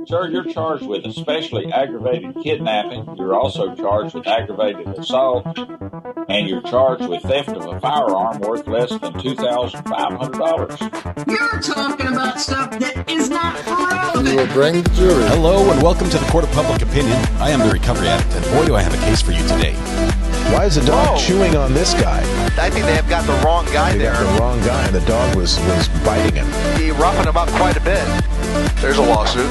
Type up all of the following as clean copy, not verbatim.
Sir, you're charged with especially aggravated kidnapping. You're also charged with aggravated assault, and you're charged with theft of a firearm worth less than $2,500. You're talking about stuff that is not relevant. You will bring the jury. Hello and welcome to the Court of Public Opinion. I am the Recovery Addict, and boy do I have a case for you today. Why is the dog chewing on this guy? I think they have got the wrong guy there. Got the wrong guy, and the dog was biting him. He roughing him up quite a bit. There's a lawsuit.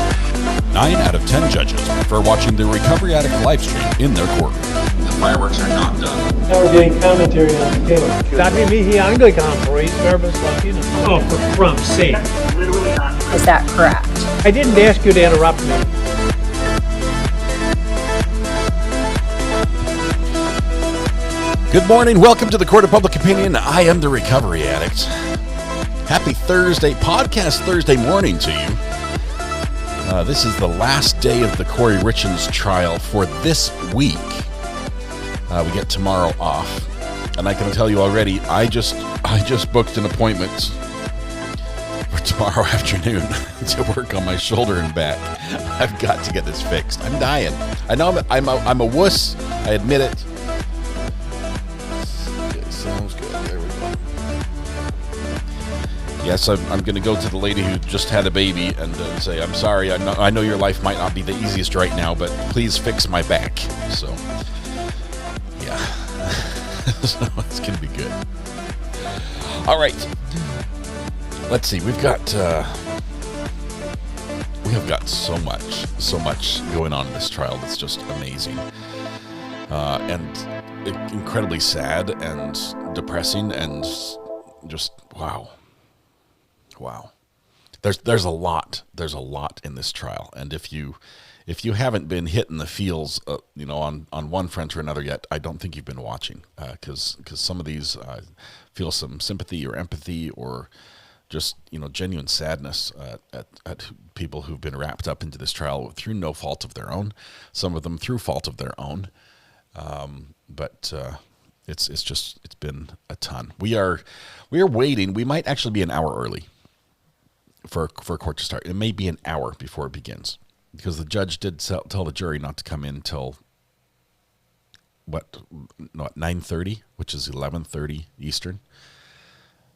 9 out of 10 judges prefer watching the Recovery Addict live stream in their court. The fireworks are not done. Now we're getting commentary on the cable. Sabi mihi Anglican por Verbus Latino. Oh, for Trump's sake. Is that correct? I didn't ask you to interrupt me. Good morning. Welcome to the Court of Public Opinion. I am the Recovery Addict. Happy Thursday, podcast Thursday morning to you. This is the last day of the Kouri Richins trial for this week. We get tomorrow off, and I can tell you already, I just booked an appointment for tomorrow afternoon to work on my shoulder and back. I've got to get this fixed. I'm dying. I know I'm a wuss. I admit it. Sounds good. There we go. Yes, I'm going to go to the lady who just had a baby and say, I'm sorry, I know your life might not be the easiest right now, but please fix my back. So, yeah. So it's going to be good. All right. Let's see. We have got so much going on in this trial that's just amazing. And incredibly sad and depressing and just wow. There's a lot in this trial, and if you haven't been hit in the feels, on one front or another yet, I don't think you've been watching, because some of these feel some sympathy or empathy or just genuine sadness at people who've been wrapped up into this trial through no fault of their own, some of them through fault of their own. But it's been a ton. We are waiting. We might actually be an hour early for court to start. It may be an hour before it begins, because the judge did tell the jury not to come in till 9:30, which is 11:30 Eastern.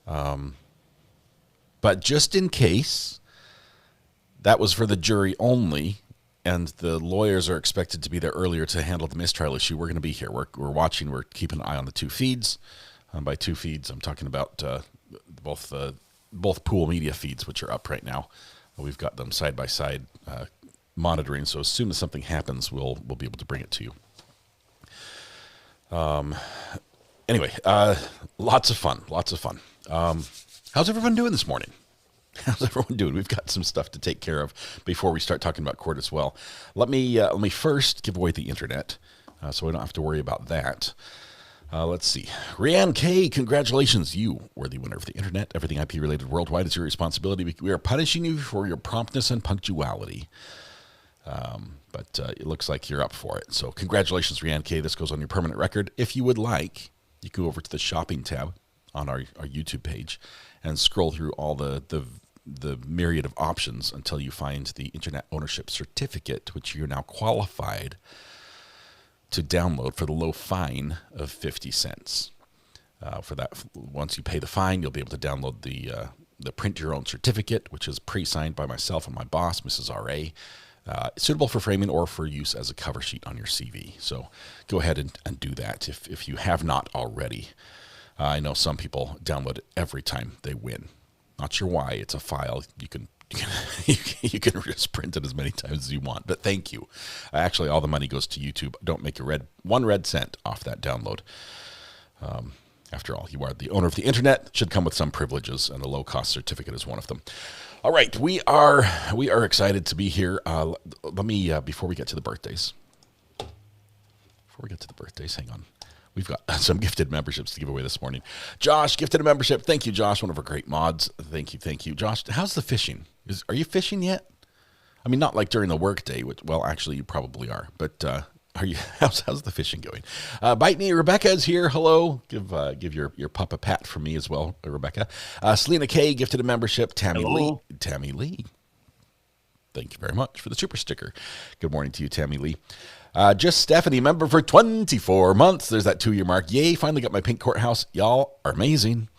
But just in case, that was for the jury only. And the lawyers are expected to be there earlier to handle the mistrial issue. We're going to be here. We're watching. We're keeping an eye on the two feeds. By two feeds, I'm talking about both pool media feeds, which are up right now. We've got them side by side monitoring. So as soon as something happens, we'll be able to bring it to you. Anyway, lots of fun. How's everyone doing this morning? How's everyone doing? We've got some stuff to take care of before we start talking about court as well. Let me first give away the internet, so we don't have to worry about that. Let's see. Rianne K, congratulations. You were the winner of the internet. Everything IP related worldwide is your responsibility. We are punishing you for your promptness and punctuality. But it looks like you're up for it. So congratulations, Rianne K. This goes on your permanent record. If you would like, you can go over to the shopping tab on our YouTube page and scroll through all the myriad of options until you find the Internet Ownership Certificate, which you're now qualified to download for the low fine of 50 cents. For that, once you pay the fine, you'll be able to download the print your own certificate, which is pre-signed by myself and my boss, Mrs. R.A., suitable for framing or for use as a cover sheet on your CV. So go ahead and do that if you have not already. I know some people download it every time they win. Not sure why. It's a file. You can just print it as many times as you want. But thank you. Actually, all the money goes to YouTube. Don't make one red cent off that download. After all, you are the owner of the internet. Should come with some privileges, and a low-cost certificate is one of them. All right, we are excited to be here. Let me before we get to the birthdays. Hang on. We've got some gifted memberships to give away this morning. Josh gifted a membership. Thank you, Josh, one of our great mods. Thank you. Josh, how's the fishing? Are you fishing yet? I mean, not like during the workday, which, well, actually, you probably are. But how's the fishing going? Bite Me, Rebecca is here. Hello. Give your pup a pat from me as well, Rebecca. Selena K gifted a membership. Tammy Hello. Lee. Thank you very much for the super sticker. Good morning to you, Tammy Lee. Just Stephanie, member for 24 months. There's that 2-year mark. Yay, finally got my pink courthouse. Y'all are amazing.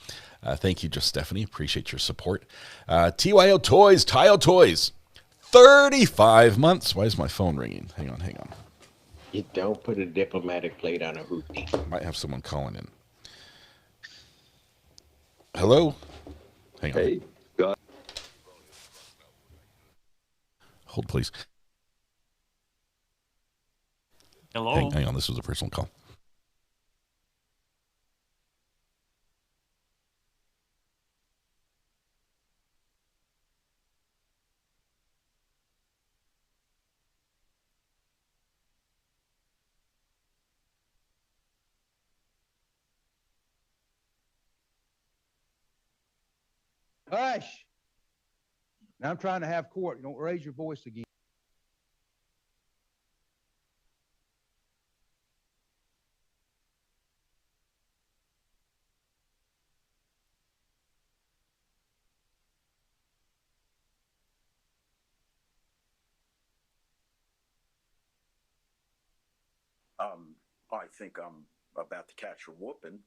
Thank you, Just Stephanie. Appreciate your support. TYO Toys, Tile Toys. 35 months. Why is my phone ringing? Hang on. You don't put a diplomatic plate on a hoopty. Might have someone calling in. Hello? Hang on. Hey, God. Hold, please. Hello? Hang on. This was a personal call. Hush! Now I'm trying to have court. You don't raise your voice again. I think I'm about to catch a whooping.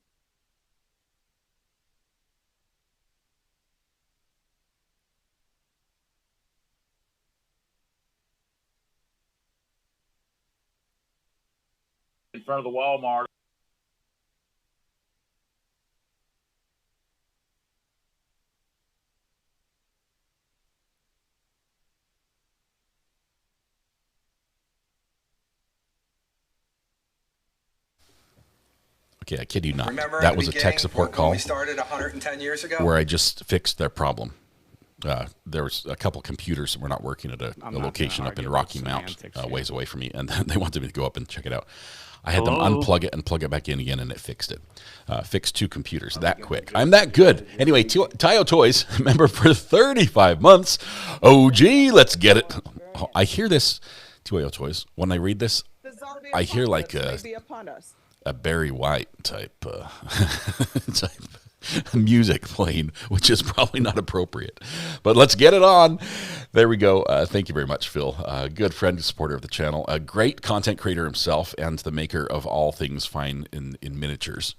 In front of the Walmart. Okay, I kid you not. That was a tech support call. We started 110 years ago. Where I just fixed their problem. There was a couple computers that were not working at a location up in Rocky Mount, ways away from me, and then they wanted me to go up and check it out. I had them unplug it and plug it back in again, and it fixed it. Fixed 2 computers that quick. I'm that good. Anyway, Tayo Toys, member for 35 months. OG, let's get it. Oh, I hear this, Tayo Toys. When I read this, I hear like a Barry White type music playing, which is probably not appropriate. But let's get it on. There we go. Thank you very much, Phil. Good friend and supporter of the channel. A great content creator himself and the maker of all things fine in miniatures.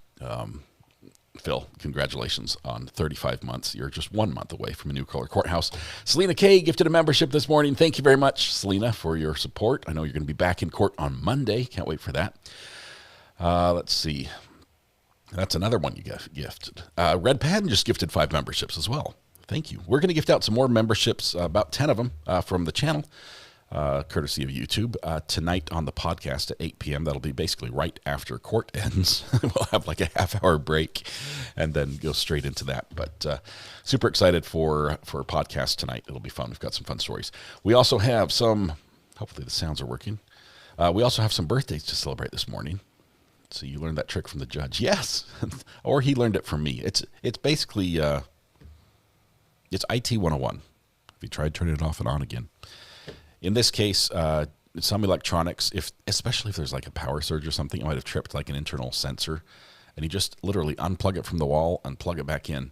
Phil, congratulations on 35 months. You're just 1 month away from a new color courthouse. Selena K gifted a membership this morning. Thank you very much, Selena, for your support. I know you're going to be back in court on Monday. Can't wait for that. Let's see. That's another one you gifted. Red Padden just gifted 5 memberships as well. Thank you. We're going to gift out some more memberships, about 10 of them from the channel, courtesy of YouTube, tonight on the podcast at 8 p.m. That'll be basically right after court ends. We'll have like a half-hour break and then go straight into that. But super excited for a podcast tonight. It'll be fun. We've got some fun stories. We also have some, hopefully the sounds are working. We also have some birthdays to celebrate this morning. So you learned that trick from the judge. Yes. Or he learned it from me. It's basically, it's IT 101. If you tried turning it off and on again. In this case, some electronics, especially if there's like a power surge or something, it might have tripped like an internal sensor. And you just literally unplug it from the wall and plug it back in.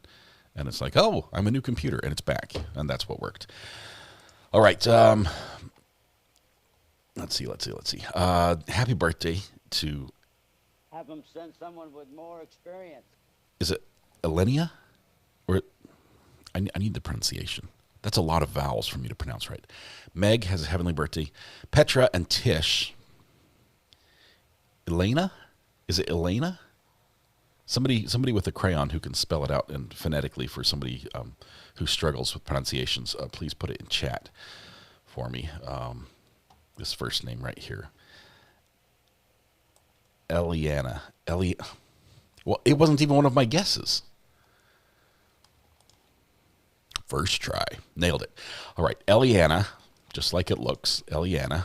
And it's like, oh, I'm a new computer. And it's back. And that's what worked. All right. Let's see. Happy birthday to... Have them send someone with more experience. Is it Elenia? Or I need the pronunciation. That's a lot of vowels for me to pronounce right. Meg has a heavenly birthday. Petra and Tish. Elena? Is it Elena? Somebody with a crayon who can spell it out and phonetically for somebody who struggles with pronunciations, please put it in chat for me. This first name right here. Eliana. Well, it wasn't even one of my guesses. First try. Nailed it. All right. Eliana, just like it looks. Eliana,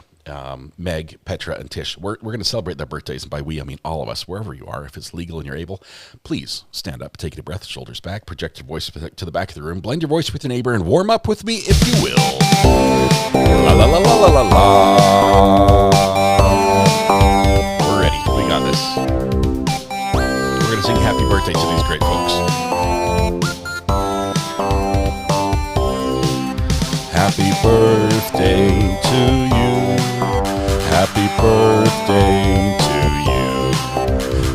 Meg, Petra, and Tish. We're going to celebrate their birthdays. And by we, I mean all of us, wherever you are. If it's legal and you're able, please stand up, take a deep breath, shoulders back, project your voice to the back of the room, blend your voice with your neighbor, and warm up with me, if you will. La la la la la la la. We're ready. We got this. We're going to sing happy birthday to these great folks. Happy birthday to you. Happy birthday to you.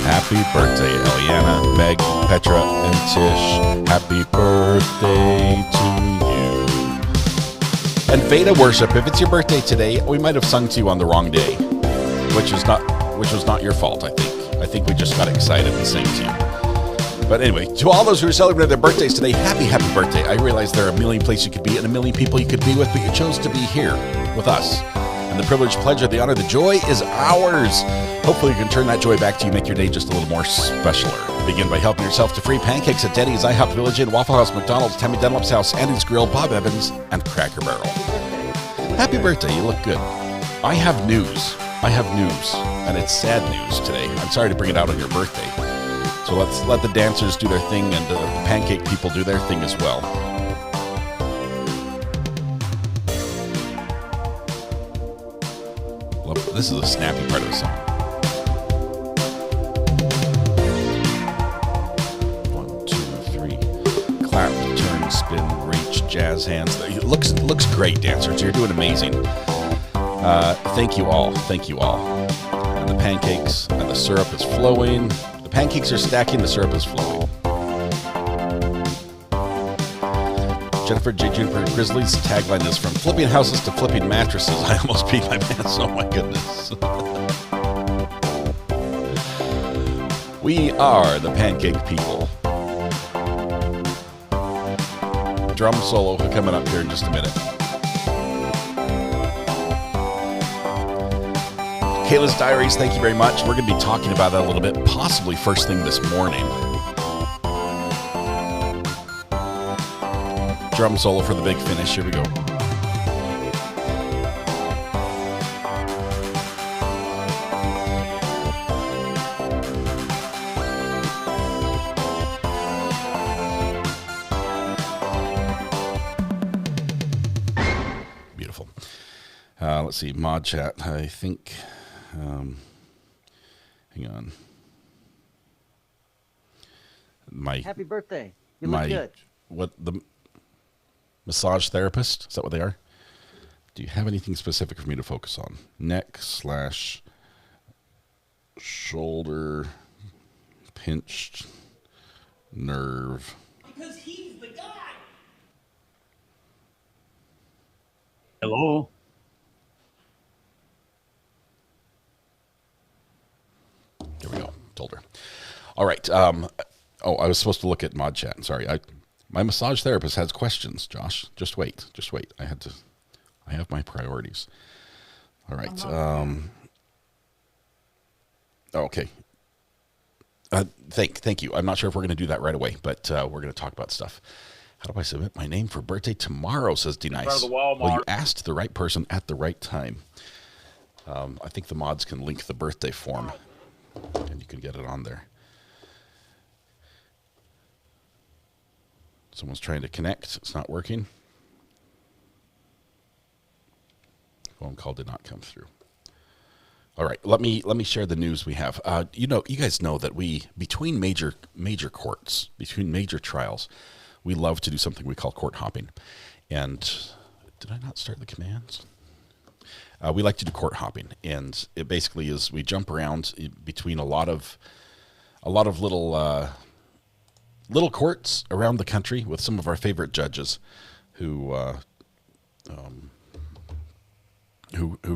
Happy birthday, Eliana, Meg, Petra, and Tish. Happy birthday to you. And Veda Worship, if it's your birthday today, we might have sung to you on the wrong day, which was not your fault, I think. I think we just got excited and sang to you. But anyway, to all those who are celebrating their birthdays today, happy birthday. I realize there are a million places you could be and a million people you could be with, but you chose to be here with us. And the privilege, pleasure, the honor, the joy is ours. Hopefully you can turn that joy back to you, make your day just a little more specialer. Begin by helping yourself to free pancakes at Denny's, IHOP Village Inn, Waffle House, McDonald's, Tammy Dunlop's House, Andy's Grill, Bob Evans, and Cracker Barrel. Happy birthday, you look good. I have news, and it's sad news today. I'm sorry to bring it out on your birthday. So let's let the dancers do their thing and the pancake people do their thing as well. This is a snappy part of the song. 1, 2, 3. Clap, turn, spin, reach, jazz hands. It looks great, dancers. You're doing amazing. Thank you all. And the pancakes and the syrup is flowing. The pancakes are stacking, the syrup is flowing. Jennifer J. Juniper Grizzlies tagline is from flipping houses to flipping mattresses. I almost peed my pants. Oh my goodness. We are the pancake people. Drum solo coming up here in just a minute. Kayla's Diaries, thank you very much. We're going to be talking about that a little bit, possibly first thing this morning. Drum solo for the big finish. Here we go. Beautiful. Let's see. Mod chat. I think. Hang on. Happy birthday. You look good. What the massage therapist? Is that what they are? Do you have anything specific for me to focus on? Neck / shoulder pinched nerve. Because he's the guy. Hello? There we go. Told her. All right. I was supposed to look at mod chat. Sorry. My massage therapist has questions, Josh. Just wait. I have my priorities. All right. Okay. Thank you. I'm not sure if we're going to do that right away, but we're going to talk about stuff. How do I submit my name for birthday tomorrow, says D-Nice. Well, you asked the right person at the right time. I think the mods can link the birthday form, and you can get it on there. Someone's trying to connect. It's not working. Phone call did not come through. All right, let me share the news we have. You guys know that we, between major courts, between major trials, we love to do something we call court hopping. And did I not start the commands? We like to do court hopping, and it basically is we jump around between a lot of little courts around the country with some of our favorite judges who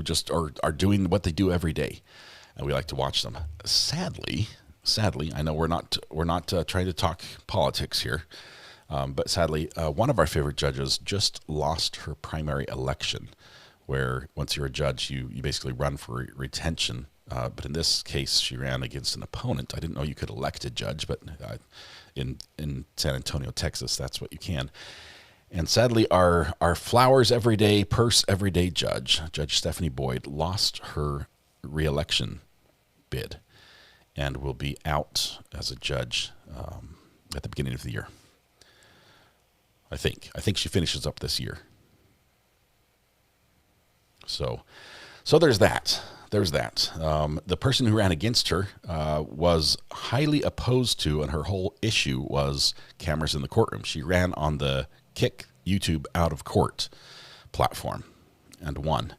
just are doing what they do every day, and we like to watch them. Sadly, I know we're not trying to talk politics here, but sadly, one of our favorite judges just lost her primary election, where once you're a judge, you basically run for retention. But in this case, she ran against an opponent. I didn't know you could elect a judge, but in San Antonio, Texas, that's what you can. And sadly, our flowers everyday, purse everyday judge, Judge Stephanie Boyd, lost her re-election bid and will be out as a judge at the beginning of the year. I think she finishes up this year. So there's that. The person who ran against her was highly opposed to, and her whole issue was cameras in the courtroom. She ran on the Kick YouTube out of court platform and won.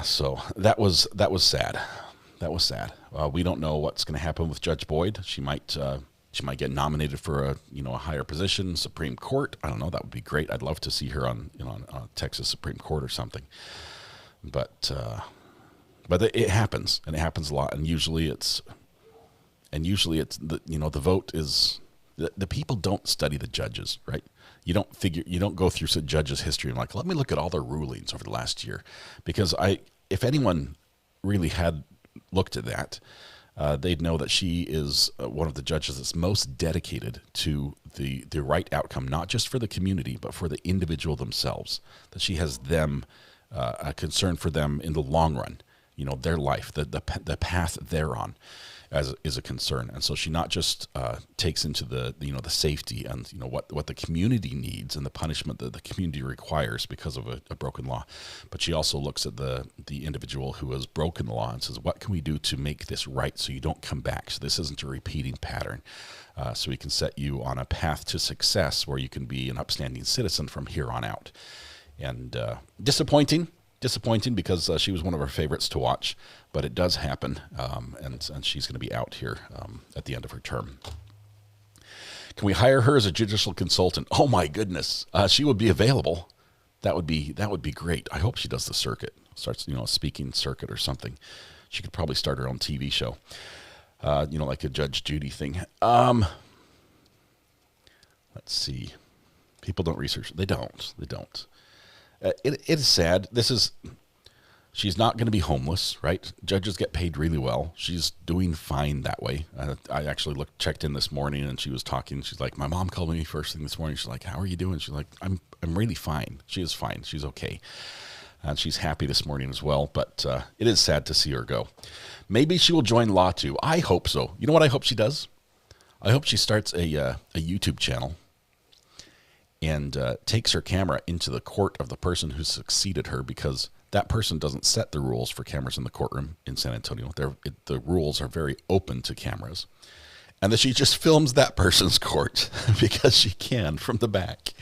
So that was sad. That was sad. We don't know what's going to happen with Judge Boyd. She might get nominated for a higher position, Supreme Court. I don't know. That would be great. I'd love to see her on Texas Supreme Court or something. But it happens, and it happens a lot. And usually it's the vote is the people don't study the judges, right? You don't go through some judges' history and like, let me look at all their rulings over the last year, because if anyone really had looked at that, they'd know that she is one of the judges that's most dedicated to the right outcome, not just for the community, but for the individual themselves. That she has them a concern for them in the long run, their life, the path they're on, is a concern. And so she not just takes into the safety and what the community needs and the punishment that the community requires because of a broken law, but she also looks at the individual who has broken the law and says, what can we do to make this right so you don't come back, so this isn't a repeating pattern, so we can set you on a path to success where you can be an upstanding citizen from here on out. And disappointing because she was one of our favorites to watch, but it does happen, and she's going to be out here at the end of her term. Can we hire her as a judicial consultant? Oh my goodness, she would be available. That would be great. I hope she does the circuit, starts a speaking circuit or something. She could probably start her own TV show, like a Judge Judy thing. Let's see. People don't research. They don't. It is sad. She's not going to be homeless, right? Judges get paid really well. She's doing fine that way. I actually checked in this morning, and she was talking. She's like, my mom called me first thing this morning. She's like, how are you doing? She's like, I'm really fine. She is fine. She's okay. And she's happy this morning as well. But it is sad to see her go. Maybe she will join law too. I hope so. You know what I hope she does? I hope she starts a YouTube channel and takes her camera into the court of the person who succeeded her, because that person doesn't set the rules for cameras in the courtroom in San Antonio. The rules are very open to cameras. And that she just films that person's court because she can from the back.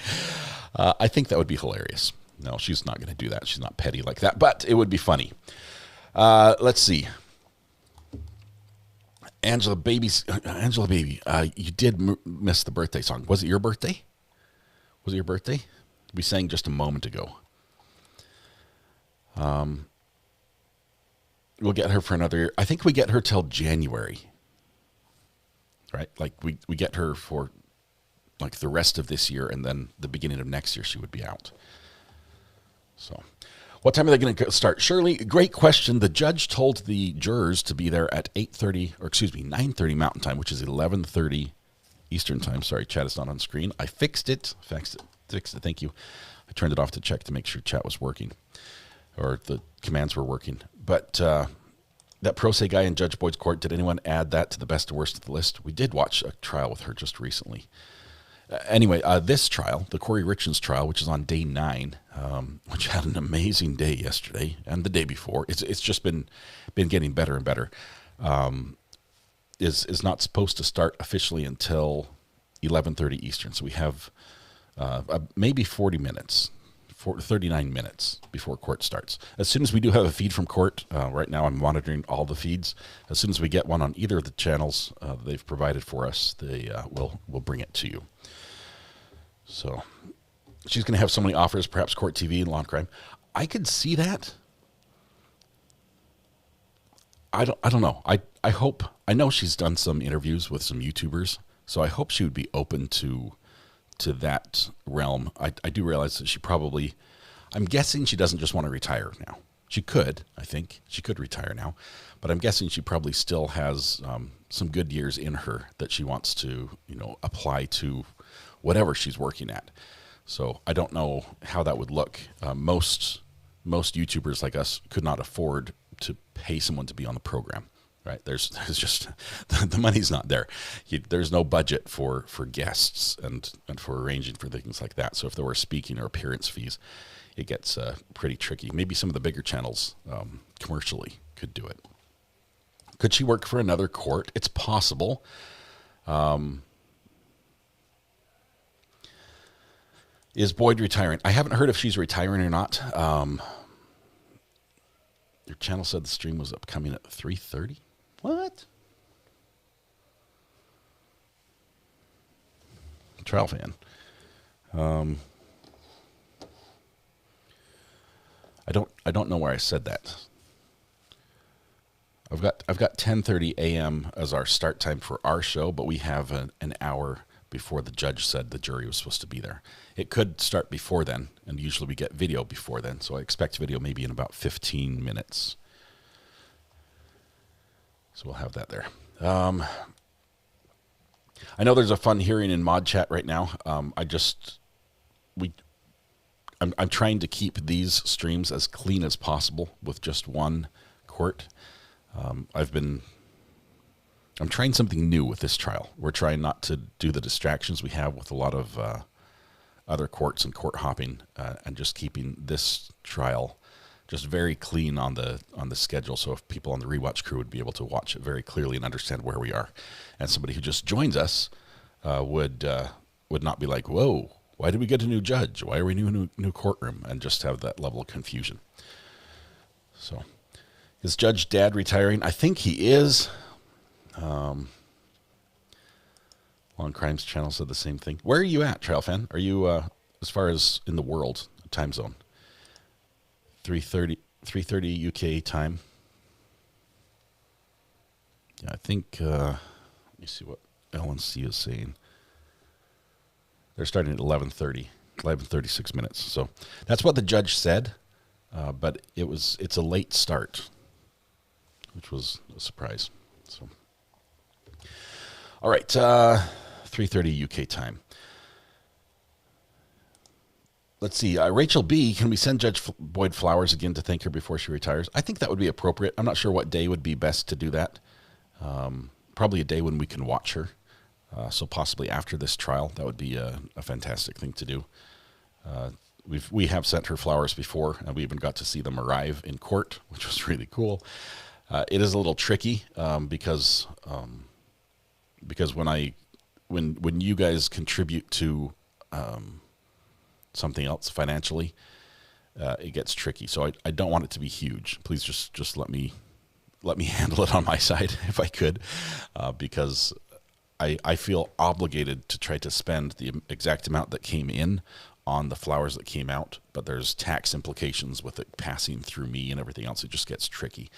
I think that would be hilarious. No, she's not going to do that. She's not petty like that, but it would be funny. Let's see. Angela Baby, you did miss the birthday song. Was it your birthday? Was it your birthday? We sang just a moment ago. We'll get her for another year. I think we get her till January. Right? Like we get her for like the rest of this year, and then the beginning of next year she would be out. So what time are they going to start? Shirley, great question. The judge told the jurors to be there at 9:30 Mountain Time, which is 11:30 Eastern Time. Sorry, chat is not on screen. I fixed it. Thank you. I turned it off to check to make sure chat was working, or the commands were working. But that pro se guy in Judge Boyd's court, did anyone add that to the best and worst of the list? We did watch a trial with her just recently. Anyway, this trial, the Kouri Richins trial, which is on day 9, which had an amazing day yesterday and the day before. It's just been getting better and better. Is not supposed to start officially until 11:30 Eastern. So we have maybe 40 minutes, 39 minutes before court starts. As soon as we do have a feed from court, right now I'm monitoring all the feeds. As soon as we get one on either of the channels they've provided for us, we'll bring it to you. So she's going to have so many offers, perhaps Court TV and Law and Crime. I could see that. I don't know. I hope. I know she's done some interviews with some YouTubers, so I hope she would be open to that realm. I do realize that she probably, I'm guessing she doesn't just want to retire now. She could, I think. She could retire now. But I'm guessing she probably still has some good years in her that she wants to, apply to whatever she's working at. So I don't know how that would look. Most YouTubers like us could not afford to pay someone to be on the program. Right? There's just the money's not there. There's no budget for guests and for arranging for things like that. So if there were speaking or appearance fees, it gets pretty tricky. Maybe some of the bigger channels commercially could do it. Could she work for another court? It's possible. Is Boyd retiring? I haven't heard if she's retiring or not. Your channel said the stream was upcoming at 3:30. What? Trial fan. I don't know where I said that. I've got 10:30 a.m. as our start time for our show, but we have an hour before the judge said the jury was supposed to be there. It could start before then, and usually we get video before then, so I expect video maybe in about 15 minutes. So we'll have that there. I know there's a fun hearing in mod chat right now. I'm trying to keep these streams as clean as possible with just one court. I'm trying something new with this trial. We're trying not to do the distractions we have with a lot of other courts and court hopping, and just keeping this trial just very clean on the schedule. So if people on the rewatch crew would be able to watch it very clearly and understand where we are, and somebody who just joins us would not be like, whoa, why did we get a new judge? Why are we in a new courtroom? And just have that level of confusion. So is Judge Dad retiring? I think he is. Long Crimes channel said the same thing. Where are you at, Trial Fan? Are you, as far as in the world, time zone? 3:30 UK time. Yeah, I think, let me see what LNC is saying. They're starting at 11:30, 11:36 minutes. So that's what the judge said, but it's a late start, which was a surprise. So, all right, 3:30 UK time. Let's see. Rachel B., can we send Judge Boyd flowers again to thank her before she retires? I think that would be appropriate. I'm not sure what day would be best to do that. Probably a day when we can watch her. So possibly after this trial, that would be a fantastic thing to do. We have sent her flowers before, and we even got to see them arrive in court, which was really cool. It is a little tricky because when you guys contribute to something else financially, it gets tricky. So I don't want it to be huge. Please just let me handle it on my side if I could, because I feel obligated to try to spend the exact amount that came in on the flowers that came out, but there's tax implications with it passing through me and everything else. It just gets tricky.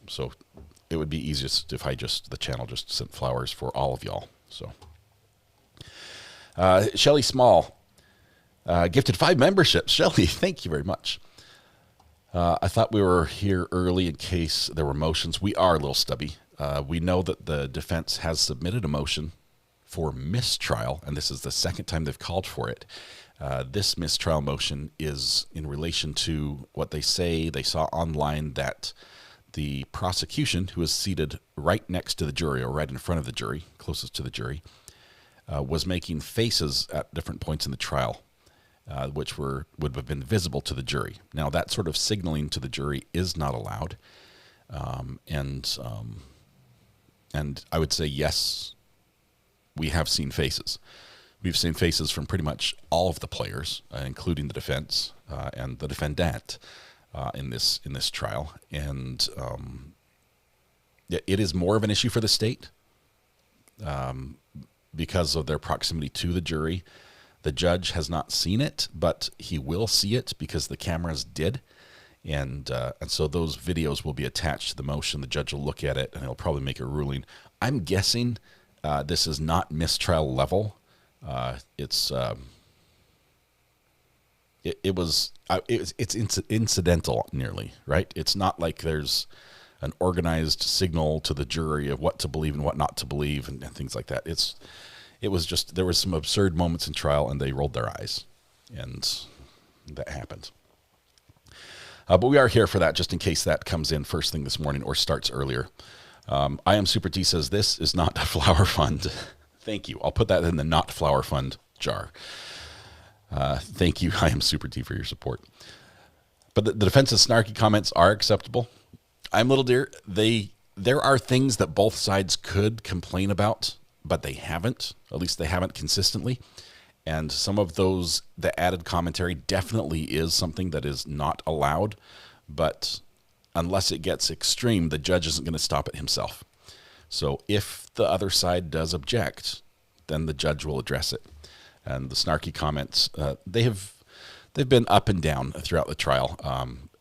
So it would be easiest if the channel just sent flowers for all of y'all. So Shelly Small gifted 5 memberships. Shelly, thank you very much. I thought we were here early in case there were motions. We are a little stubby. We know that the defense has submitted a motion for mistrial, and this is the second time they've called for it. This mistrial motion is in relation to what they say they saw online, that the prosecution, who is seated right next to the jury or right in front of the jury, closest to the jury, was making faces at different points in the trial, which would have been visible to the jury. Now, that sort of signaling to the jury is not allowed. And I would say, yes, we have seen faces. We've seen faces from pretty much all of the players, including the defense and the defendant in this trial. And it is more of an issue for the state because of their proximity to the jury. The judge has not seen it, but he will see it because the cameras did. And so those videos will be attached to the motion. The judge will look at it, and he'll probably make a ruling. I'm guessing this is not mistrial level. It's incidental nearly, right? It's not like there's an organized signal to the jury of what to believe and what not to believe and things like that. It was just, there was some absurd moments in trial, and they rolled their eyes, and that happened. But we are here for that, just in case that comes in first thing this morning or starts earlier. I Am Super T says, this is not a flower fund. Thank you. I'll put that in the not flower fund jar. Thank you, I Am Super T, for your support. But the defense's snarky comments are acceptable. I'm Little Deer. There are things that both sides could complain about, but they haven't. At least they haven't consistently. And some of those, the added commentary definitely is something that is not allowed, but unless it gets extreme, the judge isn't going to stop it himself. So if the other side does object, then the judge will address it. And the snarky comments, they've been up and down throughout the trial,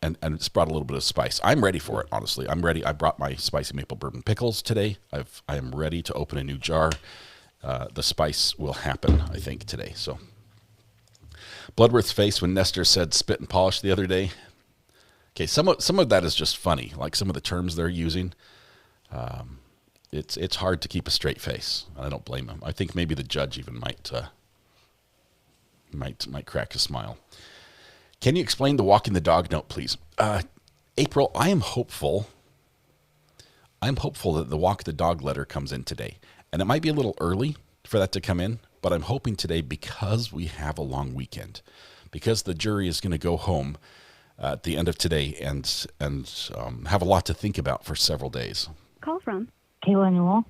and it's brought a little bit of spice. I'm ready for it, honestly. I'm ready. I brought my spicy maple bourbon pickles today. I am ready to open a new jar. The spice will happen, I think, today. So, Bloodworth's face when Nestor said spit and polish the other day. Okay, some of that is just funny, like some of the terms they're using. It's hard to keep a straight face. I don't blame him. I think maybe the judge even might crack a smile. Can you explain the walking the dog note, please? April, I am hopeful. I'm hopeful that the walk the dog letter comes in today. And it might be a little early for that to come in, but I'm hoping today because we have a long weekend, because the jury is going to go home at the end of today and have a lot to think about for several days. Call from Kayla Newell.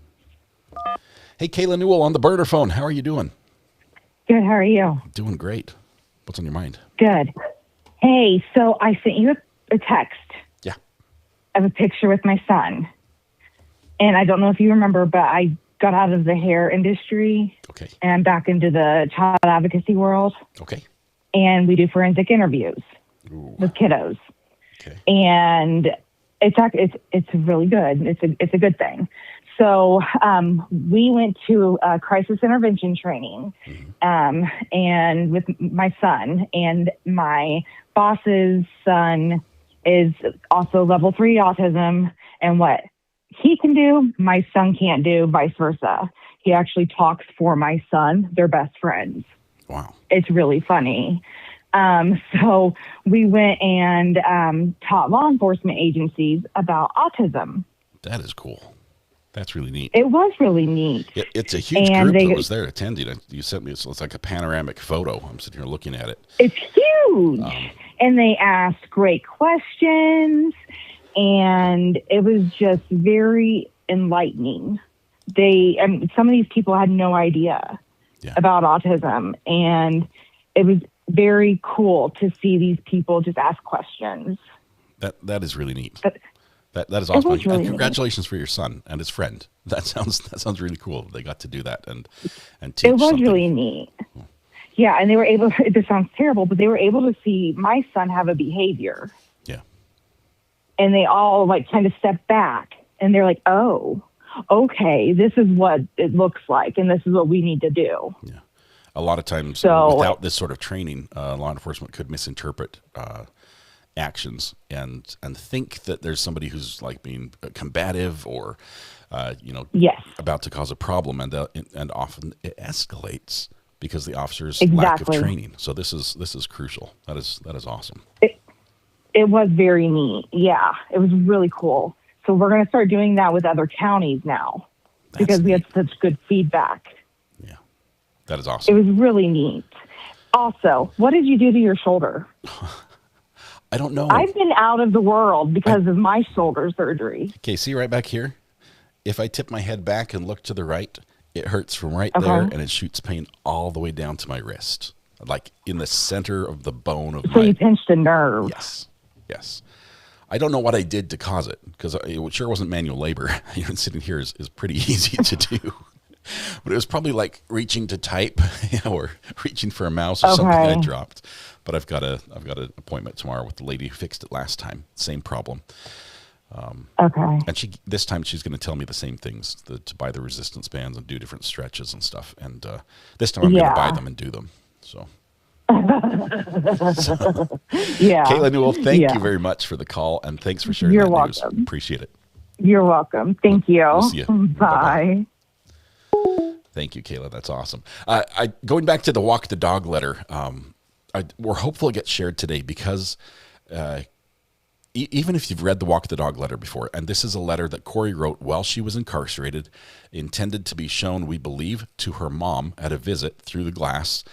Hey, Kayla Newell on the burner phone. How are you doing? Good. How are you? Doing great. What's on your mind? Good. Hey, so I sent you a text. Yeah. Of a picture with my son. And I don't know if you remember, but I got out of the hair industry. Okay. And I'm back into the child advocacy world. Okay. And we do forensic interviews with kiddos. Okay. And it's really good. It's a good thing. So we went to crisis intervention training, and with my son, and my boss's son is also level 3 autism, and what he can do, my son can't do, vice versa. He actually talks for my son. They're best friends. Wow. It's really funny. So we went and taught law enforcement agencies about autism. That is cool. That's really neat. It was really neat. It's a huge group that was there attending. You sent me, it's like a panoramic photo. I'm sitting here looking at it. It's huge. And they asked great questions, and it was just very enlightening. Some of these people had no idea about autism, and it was very cool to see these people just ask questions. That is really neat. That is awesome. Really and congratulations for your son and his friend. That sounds really cool. They got to do that and teach. It was really neat. Yeah, and they were able. This sounds terrible, but they were able to see my son have a behavior. Yeah. And they all kind of stepped back, and they're like, "Oh, okay, this is what it looks like, and this is what we need to do." Yeah. A lot of times, without this sort of training, law enforcement could misinterpret actions and think that there's somebody who's being combative or about to cause a problem, and often it escalates because the officer's lack of training. So this is crucial. That is awesome. It was very neat. Yeah, it was really cool. So we're going to start doing that with other counties now because we had such good feedback. Yeah, that is awesome. It was really neat. Also, what did you do to your shoulder? I don't know. I've been out of the world because of my shoulder surgery. Okay, see right back here? If I tip my head back and look to the right, it hurts from right there, and it shoots pain all the way down to my wrist, like in the center of the bone of my... So you pinched a nerve. Yes. I don't know what I did to cause it, because it sure wasn't manual labor. Even sitting here is pretty easy to do. But it was probably like reaching to type, or reaching for a mouse or something I dropped. But I've got an appointment tomorrow with the lady who fixed it last time. Same problem. And this time she's going to tell me the same things, to buy the resistance bands and do different stretches and stuff. And this time I'm going to buy them and do them. So. Kayla Newell, thank you very much for the call, and thanks for sharing that news. Appreciate it. You're welcome. Thank you. We'll see you. Bye. Thank you, Kayla. That's awesome. Going back to the walk the dog letter, we're hopeful it gets shared today because even if you've read the walk the dog letter before, and this is a letter that Kouri wrote while she was incarcerated, intended to be shown, we believe, to her mom at a visit through the glass.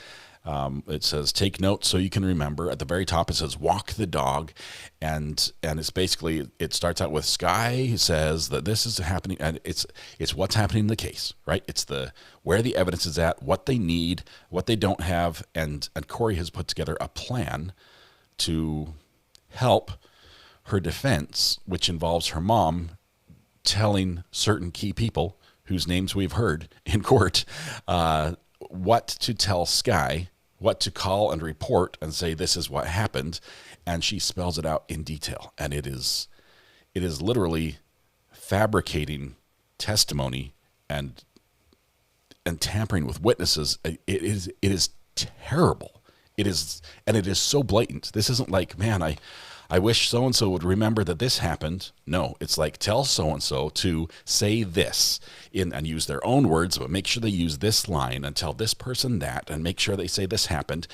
It says, take notes so you can remember. At the very top, it says, walk the dog. And it's basically, it starts out with Sky says that this is happening. And it's what's happening in the case, right? It's where the evidence is at, what they need, what they don't have. And Kouri has put together a plan to help her defense, which involves her mom telling certain key people whose names we've heard in court, what to tell Sky, what to call and report and say this is what happened, and she spells it out in detail. And it is literally fabricating testimony and tampering with witnesses. It is terrible. It is so blatant. This isn't like, man, I wish so-and-so would remember that this happened. No, it's like, tell so-and-so to say this and use their own words, but make sure they use this line and tell this person that and make sure they say this happened,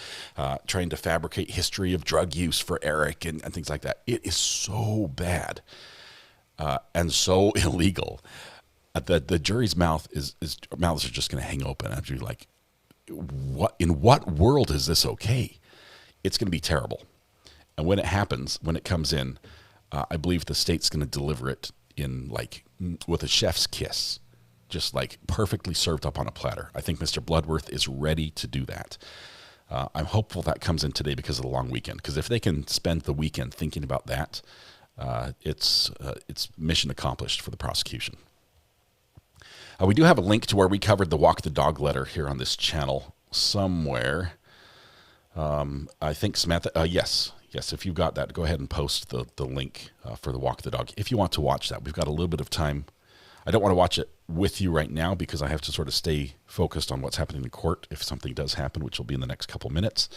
trying to fabricate history of drug use for Eric and things like that. It is so bad and so illegal. The jury's mouths are just going to hang open after you're like, in what world is this okay? It's going to be terrible. And when it happens, when it comes in, I believe the state's going to deliver it in with a chef's kiss, just like perfectly served up on a platter. I think Mr. Bloodworth is ready to do that. I'm hopeful that comes in today because of the long weekend. Because if they can spend the weekend thinking about that, it's mission accomplished for the prosecution. We do have a link to where we covered the Walk the Dog letter here on this channel somewhere. I think Samantha, yes, if you've got that, go ahead and post the link for the Walk the Dog. If you want to watch that, we've got a little bit of time. I don't want to watch it with you right now because I have to sort of stay focused on what's happening in court if something does happen, which will be in the next couple minutes.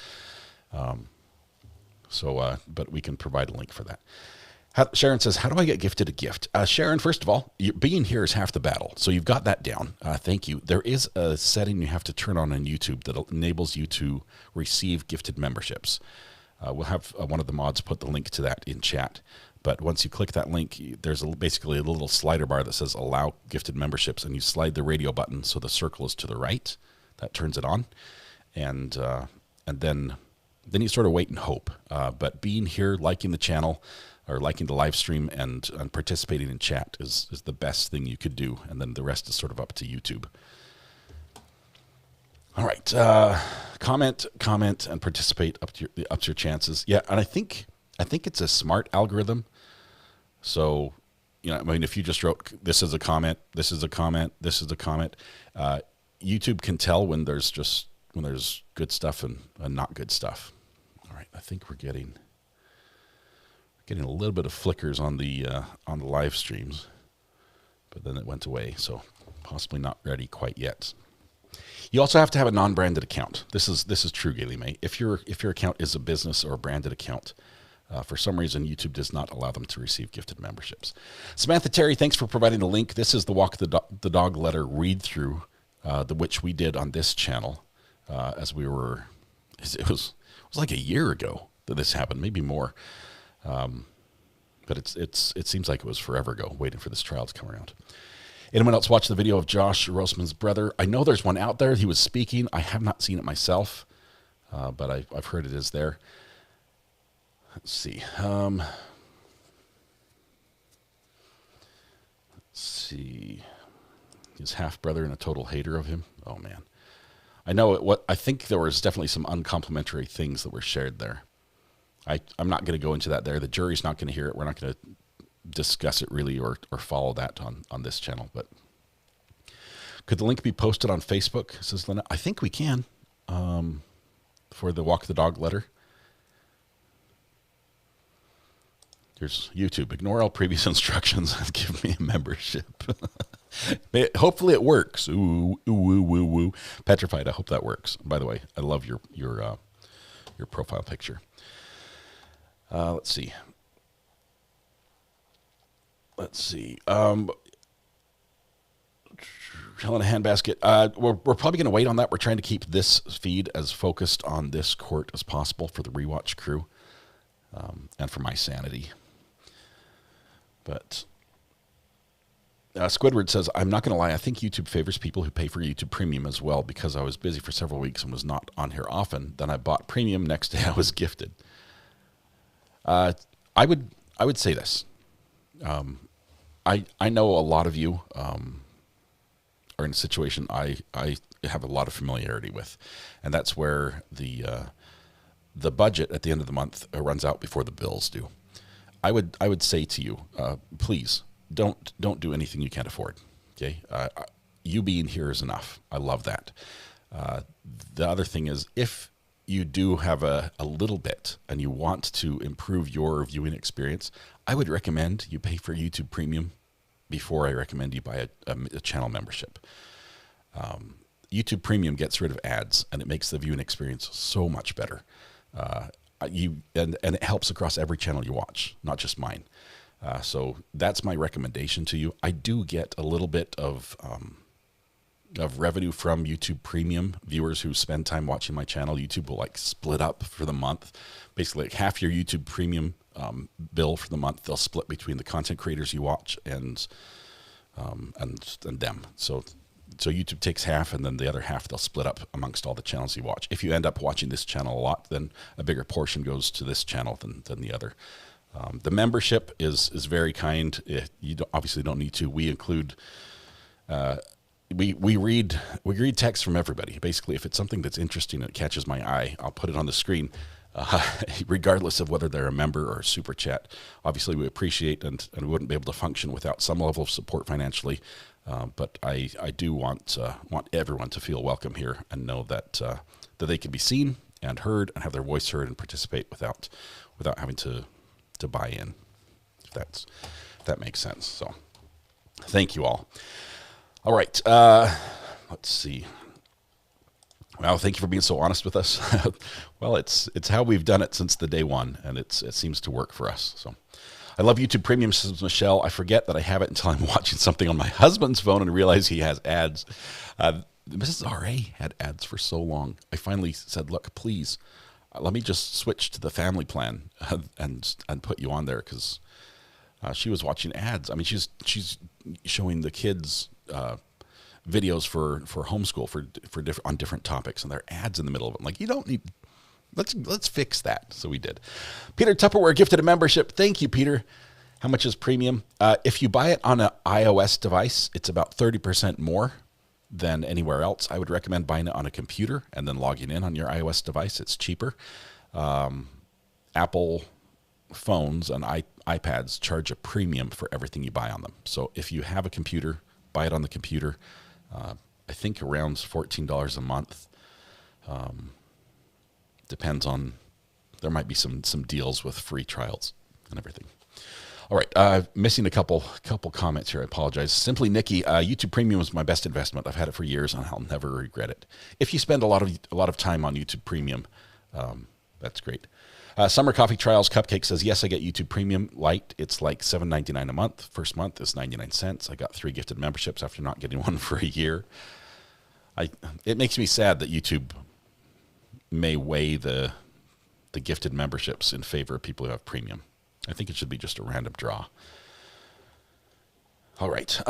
But we can provide a link for that. Sharon says, how do I get gifted a gift? Sharon, first of all, being here is half the battle. So you've got that down. Thank you. There is a setting you have to turn on YouTube that enables you to receive gifted memberships. We'll have one of the mods put the link to that in chat. But once you click that link, there's basically a little slider bar that says allow gifted memberships, and you slide the radio button so the circle is to the right. That turns it on. And then you sort of wait and hope. But being here, liking the channel, or liking the live stream and participating in chat is the best thing you could do. And then the rest is sort of up to YouTube. All right. Comment, and participate up to your chances. Yeah, and I think it's a smart algorithm. So, I mean, if you just wrote, this is a comment, this is a comment, this is a comment, YouTube can tell when there's good stuff and not good stuff. All right. I think we're getting a little bit of flickers on the live streams, but then it went away, so possibly not ready quite yet. You also have to have a non-branded account. This is true, Gaily May. If your account is a business or a branded account, for some reason YouTube does not allow them to receive gifted memberships. Samantha Terry, thanks for providing the link. This is the Walk the Dog letter read through, which we did on this channel, as we were. It was like a year ago that this happened, maybe more. But it seems like it was forever ago, waiting for this trial to come around. Anyone else watch the video of Josh Roseman's brother? I know there's one out there. He was speaking. I have not seen it myself, but I've heard it is there. Let's see. Let's see. His half brother and a total hater of him. Oh man, I know I think there was definitely some uncomplimentary things that were shared there. I'm not going to go into that there. The jury's not going to hear it. We're not going to discuss it really or follow that on this channel. But could the link be posted on Facebook, says Lynette? I think we can, for the Walk the Dog letter. Here's YouTube. Ignore all previous instructions and give me a membership. Hopefully it works. Ooh, ooh, woo, woo, woo. Petrified. I hope that works. By the way, I love your profile picture. Let's see. Helena Handbasket. We're probably going to wait on that. We're trying to keep this feed as focused on this court as possible for the rewatch crew, and for my sanity. But Squidward says, I'm not going to lie. I think YouTube favors people who pay for YouTube Premium as well because I was busy for several weeks and was not on here often. Then I bought Premium. Next day I was gifted. I would say this. I know a lot of you are in a situation I have a lot of familiarity with, and that's where the budget at the end of the month runs out before the bills do. I would say to you, please don't do anything you can't afford. Okay, you being here is enough. I love that. The other thing is, if you do have a little bit and you want to improve your viewing experience, I would recommend you pay for YouTube Premium before I recommend you buy a channel membership. YouTube Premium gets rid of ads, and it makes the viewing experience so much better. And it helps across every channel you watch, not just mine. So that's my recommendation to you. I do get a little bit of revenue from YouTube Premium viewers who spend time watching my channel. YouTube will like split up for the month. Basically, like half your YouTube Premium bill for the month, they'll split between the content creators you watch and them. So YouTube takes half, and then the other half they'll split up amongst all the channels you watch. If you end up watching this channel a lot, then a bigger portion goes to this channel than the other. The membership is very kind. You obviously don't need to. We include. We read text from everybody. Basically, if it's something that's interesting and it catches my eye, I'll put it on the screen, regardless of whether they're a member or a super chat. Obviously, we appreciate and we wouldn't be able to function without some level of support financially. But I do want everyone to feel welcome here and know that they can be seen and heard and have their voice heard and participate without having to buy in. If that makes sense. So, thank you all. All right, let's see. Well, thank you for being so honest with us. Well, it's how we've done it since the day one, and it seems to work for us. So, I love YouTube Premium, says Michelle. I forget that I have it until I'm watching something on my husband's phone and realize he has ads. Mrs. R.A. had ads for so long. I finally said, look, please, let me just switch to the family plan and put you on there, because she was watching ads. I mean, she's showing the kids videos for homeschool on different topics, and there are ads in the middle of it. I'm like, you don't need. Let's fix that. So we did. Peter Tupperware gifted a membership. Thank you, Peter. How much is premium? If you buy it on an iOS device, it's about 30% more than anywhere else. I would recommend buying it on a computer and then logging in on your iOS device. It's cheaper. Apple phones and iPads charge a premium for everything you buy on them. So if you have a computer, buy it on the computer. I think around $14 a month. Depends on, there might be some deals with free trials and everything. All right, missing a couple comments here. I apologize. Simply Nikki, YouTube Premium is my best investment. I've had it for years, and I'll never regret it. If you spend a lot of time on YouTube Premium, that's great. Summer Coffee Trials Cupcake says, yes, I get YouTube Premium Lite. It's like $7.99 a month. First month is 99 cents. I got 3 gifted memberships after not getting one for a year. It makes me sad that YouTube may weigh the gifted memberships in favor of people who have premium. I think it should be just a random draw. All right.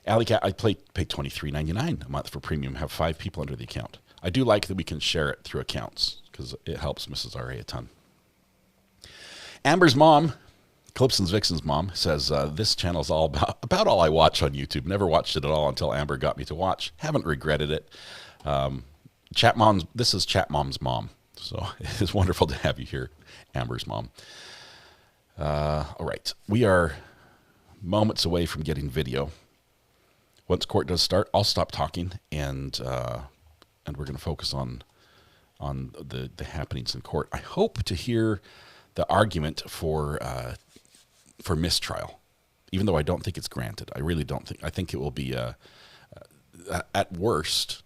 Alley Cat, I pay $23.99 a month for premium, have 5 people under the account. I do like that we can share it through accounts because it helps Mrs. R.A. a ton. Amber's mom, Calypso's Vixen's mom, says, this channel is all about all I watch on YouTube. Never watched it at all until Amber got me to watch. Haven't regretted it. This is Chat Mom's mom. So it's wonderful to have you here, Amber's mom. All right. We are moments away from getting video. Once court does start, I'll stop talking, and we're going to focus on the happenings in court. I hope to hear the argument for mistrial, even though I don't think it's granted. I really don't think. I think it will be at worst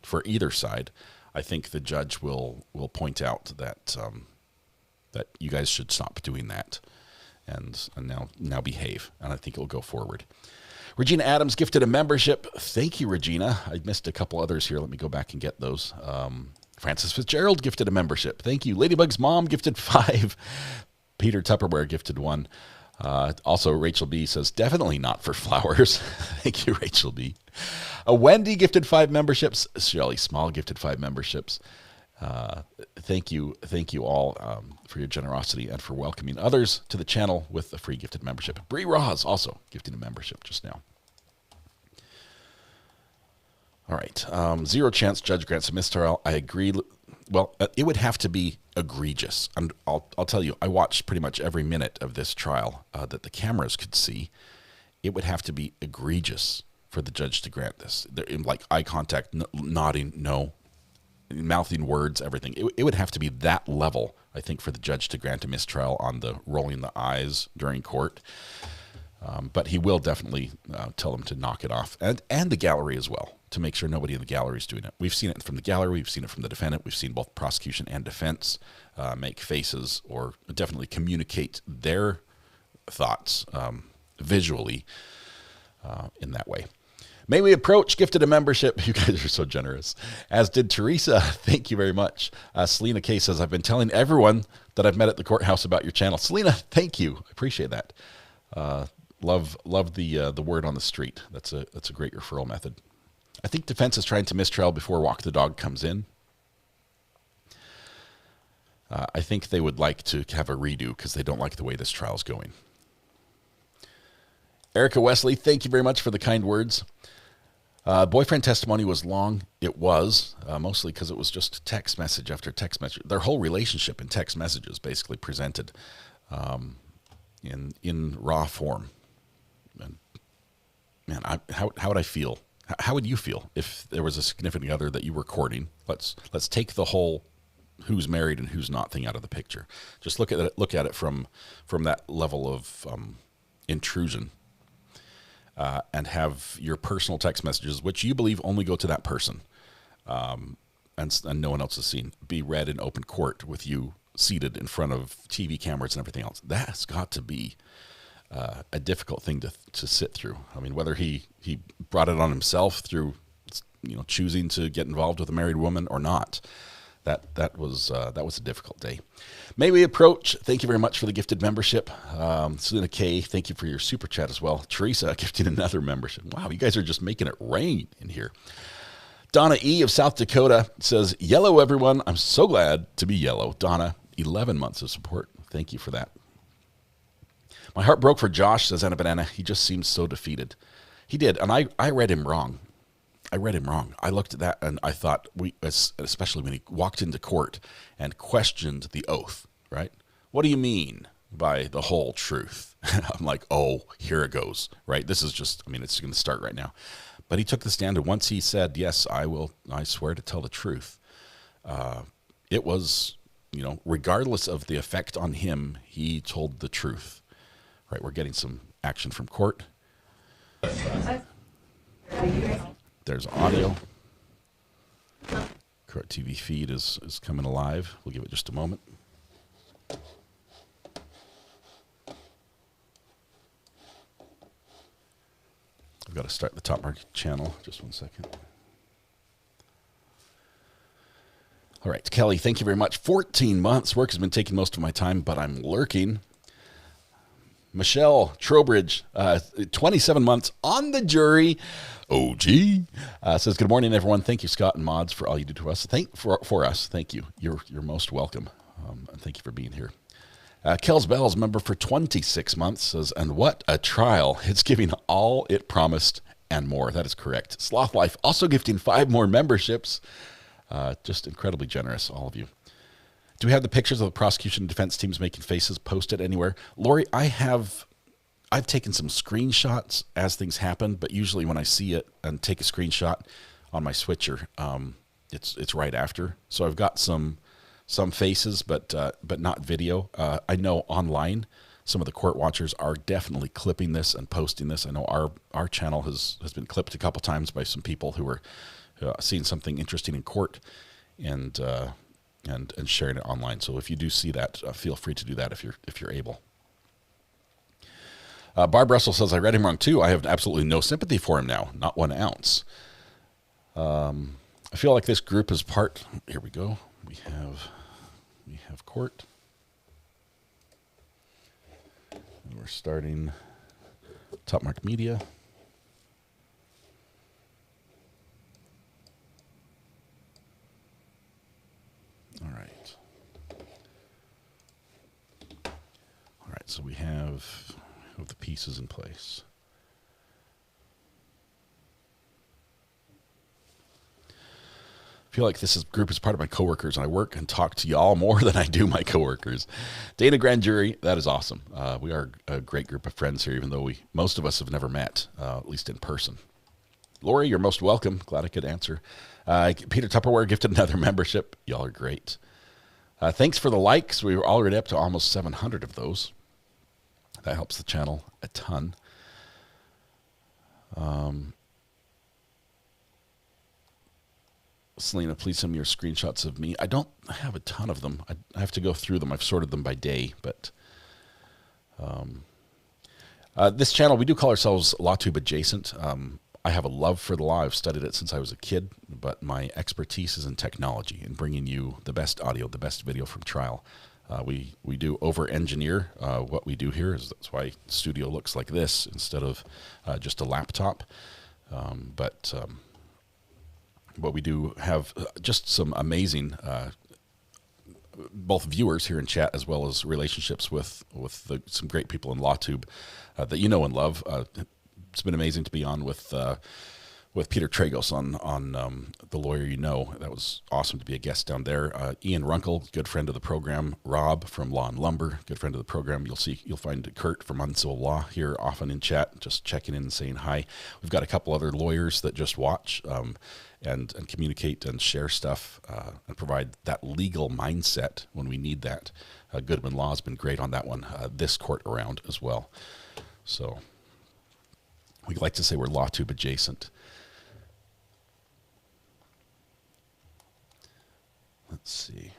for either side. I think the judge will point out that that you guys should stop doing that, and now behave. And I think it will go forward. Regina Adams gifted a membership. Thank you, Regina. I missed a couple others here. Let me go back and get those. Francis Fitzgerald gifted a membership. Thank you. Ladybug's mom gifted 5. Peter Tupperware gifted 1. Also, Rachel B says, definitely not for flowers. Thank you, Rachel B. Wendy gifted 5 memberships. Shelley Small gifted 5 memberships. Thank you all for your generosity and for welcoming others to the channel with a free gifted membership. Bree Roz also gifting a membership just now. All right. Zero chance Judge grants a mistrial. I agree. Well, it would have to be egregious. And I'll tell you, I watched pretty much every minute of this trial that the cameras could see. It would have to be egregious for the judge to grant this. Like eye contact, nodding, no, mouthing words, everything. It would have to be that level, I think, for the judge to grant a mistrial on the rolling the eyes during court. But he will definitely tell them to knock it off, and the gallery as well, to make sure nobody in the gallery is doing it. We've seen it from the gallery. We've seen it from the defendant. We've seen both prosecution and defense make faces or definitely communicate their thoughts visually in that way. May we approach gifted a membership. You guys are so generous. As did Teresa. Thank you very much. Selena K says, I've been telling everyone that I've met at the courthouse about your channel. Selena, thank you. I appreciate that. Love the word on the street. That's a great referral method. I think defense is trying to mistrial before Walk the Dog comes in. I think they would like to have a redo because they don't like the way this trial is going. Erica Wesley, thank you very much for the kind words. Boyfriend testimony was long. It was, mostly because it was just text message after text message. Their whole relationship in text messages basically presented in raw form. And man, how would I feel? How would you feel if there was a significant other that you were courting? Let's take the whole who's married and who's not thing out of the picture. Just look at it from that level of intrusion. And have your personal text messages, which you believe only go to that person, and no one else has seen, be read in open court with you seated in front of TV cameras and everything else. That's got to be a difficult thing to sit through. I mean, whether he brought it on himself through choosing to get involved with a married woman or not, that was a difficult day. May we approach? Thank you very much for the gifted membership. Selena K, thank you for your super chat as well. Teresa gifting another membership. Wow, you guys are just making it rain in here. Donna E of South Dakota says, yellow everyone. I'm so glad to be yellow. Donna, 11 months of support. Thank you for that. My heart broke for Josh, says Anna Banana. He just seems so defeated. He did, and I read him wrong. I looked at that and I thought, especially when he walked into court and questioned the oath, right? What do you mean by the whole truth? I'm like, oh, here it goes, right? This is just, it's going to start right now. But he took the stand, and once he said, yes, I swear to tell the truth, it was, regardless of the effect on him, he told the truth, right? We're getting some action from court. There's audio. Court TV feed is coming alive. We'll give it just a moment. I've got to start the top market channel. Just 1 second. All right, Kelly, thank you very much. 14 months. Work has been taking most of my time, but I'm lurking. Michelle Trowbridge, 27 months on the jury. OG says, good morning, everyone. Thank you, Scott and Mods, for all you do to us. For us. Thank you. You're most welcome. And thank you for being here. Kells Bells, member for 26 months, says, and what a trial. It's giving all it promised and more. That is correct. Sloth Life also gifting 5 more memberships. Just incredibly generous, all of you. Do we have the pictures of the prosecution and defense teams making faces posted anywhere? Lori, I've taken some screenshots as things happen, but usually when I see it and take a screenshot on my switcher, it's right after. So I've got some faces, but not video. I know online some of the court watchers are definitely clipping this and posting this. I know our channel has been clipped a couple times by some people who are seeing something interesting in court and sharing it online. So if you do see that, feel free to do that if you're able. Barb Russell says, I read him wrong too. I have absolutely no sympathy for him now, not 1 ounce. I feel like this group is part. Here we go. We have court. We're starting Top Mark Media. All right. All right, so we have the pieces in place. I feel like this group is part of my coworkers, and I work and talk to y'all more than I do my coworkers. Dana Grand Jury, that is awesome. We are a great group of friends here, even though most of us have never met, at least in person. Lori, you're most welcome. Glad I could answer. Peter Tupperware gifted another membership. Y'all are great. Thanks for the likes. We were already up to almost 700 of those. That helps the channel a ton. Selena, please send me your screenshots of me. I don't have a ton of them. I have to go through them. I've sorted them by day, but this channel, we do call ourselves LawTube Adjacent. I have a love for the law. I've studied it since I was a kid, but my expertise is in technology and bringing you the best audio, the best video from trial. We do over-engineer what we do here. That's why the studio looks like this instead of just a laptop. But we do have just some amazing both viewers here in chat as well as relationships with some great people in LawTube that you know and love. It's been amazing to be on with Peter Tragos on The Lawyer You Know. That was awesome to be a guest down there. Ian Runkle, good friend of the program. Rob from Law and Lumber, good friend of the program. You'll find Kurt from Uncivil Law here often in chat, just checking in and saying hi. We've got a couple other lawyers that just watch and communicate and share stuff and provide that legal mindset when we need that. Goodman Law has been great on that one this court around as well. So we like to say we're LawTube adjacent. Let's see.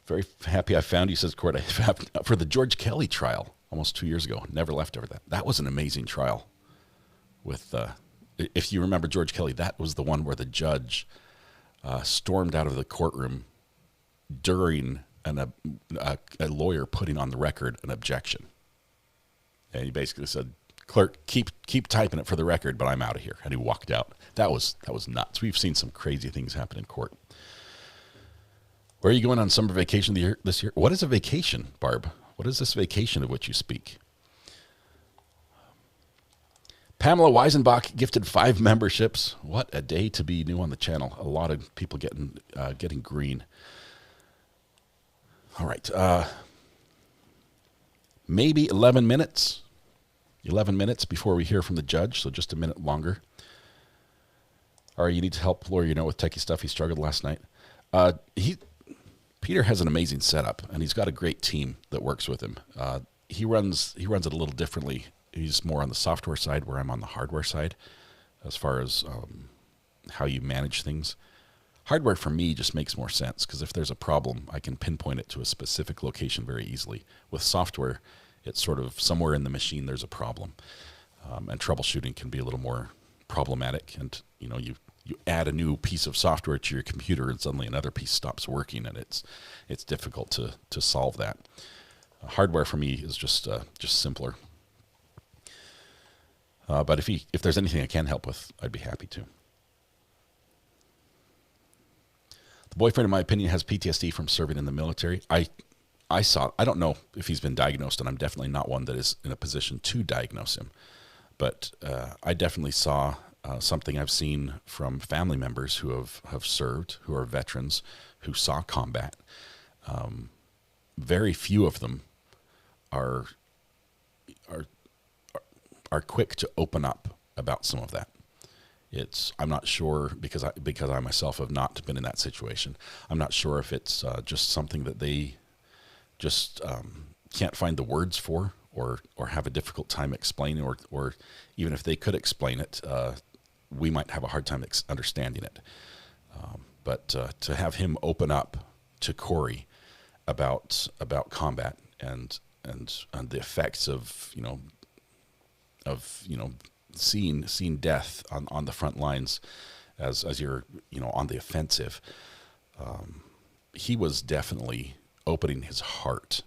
Very happy I found you, says Court. I found for the George Kelly trial almost 2 years ago. Never left over that. That was an amazing trial. With, if you remember George Kelly, that was the one where the judge stormed out of the courtroom during a lawyer putting on the record an objection, and he basically said, "Clerk, keep typing it for the record, but I'm out of here." And he walked out. That was nuts. We've seen some crazy things happen in court. Where are you going on summer vacation this year? What is a vacation, Barb? What is this vacation of which you speak? Pamela Weisenbach gifted 5 memberships. What a day to be new on the channel. A lot of people getting green. All right. Maybe 11 minutes. 11 minutes before we hear from the judge, so just a minute longer. All right, you need to help Lawyer You Know with techie stuff. He struggled last night. Peter has an amazing setup, and he's got a great team that works with him. He runs it a little differently. He's more on the software side, where I'm on the hardware side, as far as how you manage things. Hardware for me just makes more sense, because if there's a problem, I can pinpoint it to a specific location very easily. With software, it's sort of somewhere in the machine there's a problem, and troubleshooting can be a little more problematic. And you add a new piece of software to your computer, and suddenly another piece stops working, and it's difficult to solve that. Hardware for me is just simpler. But if there's anything I can help with, I'd be happy to. The boyfriend, in my opinion, has PTSD from serving in the military. I don't know if he's been diagnosed, and I'm definitely not one that is in a position to diagnose him. But I definitely saw something I've seen from family members who have served, who are veterans, who saw combat. Very few of them are quick to open up about some of that. I'm not sure, because I myself have not been in that situation. I'm not sure if it's just something that they just can't find the words for, or have a difficult time explaining, or even if they could explain it, we might have a hard time understanding it. But to have him open up to Kouri about combat and the effects of seeing death on the front lines as you're on the offensive, he was definitely opening his heart.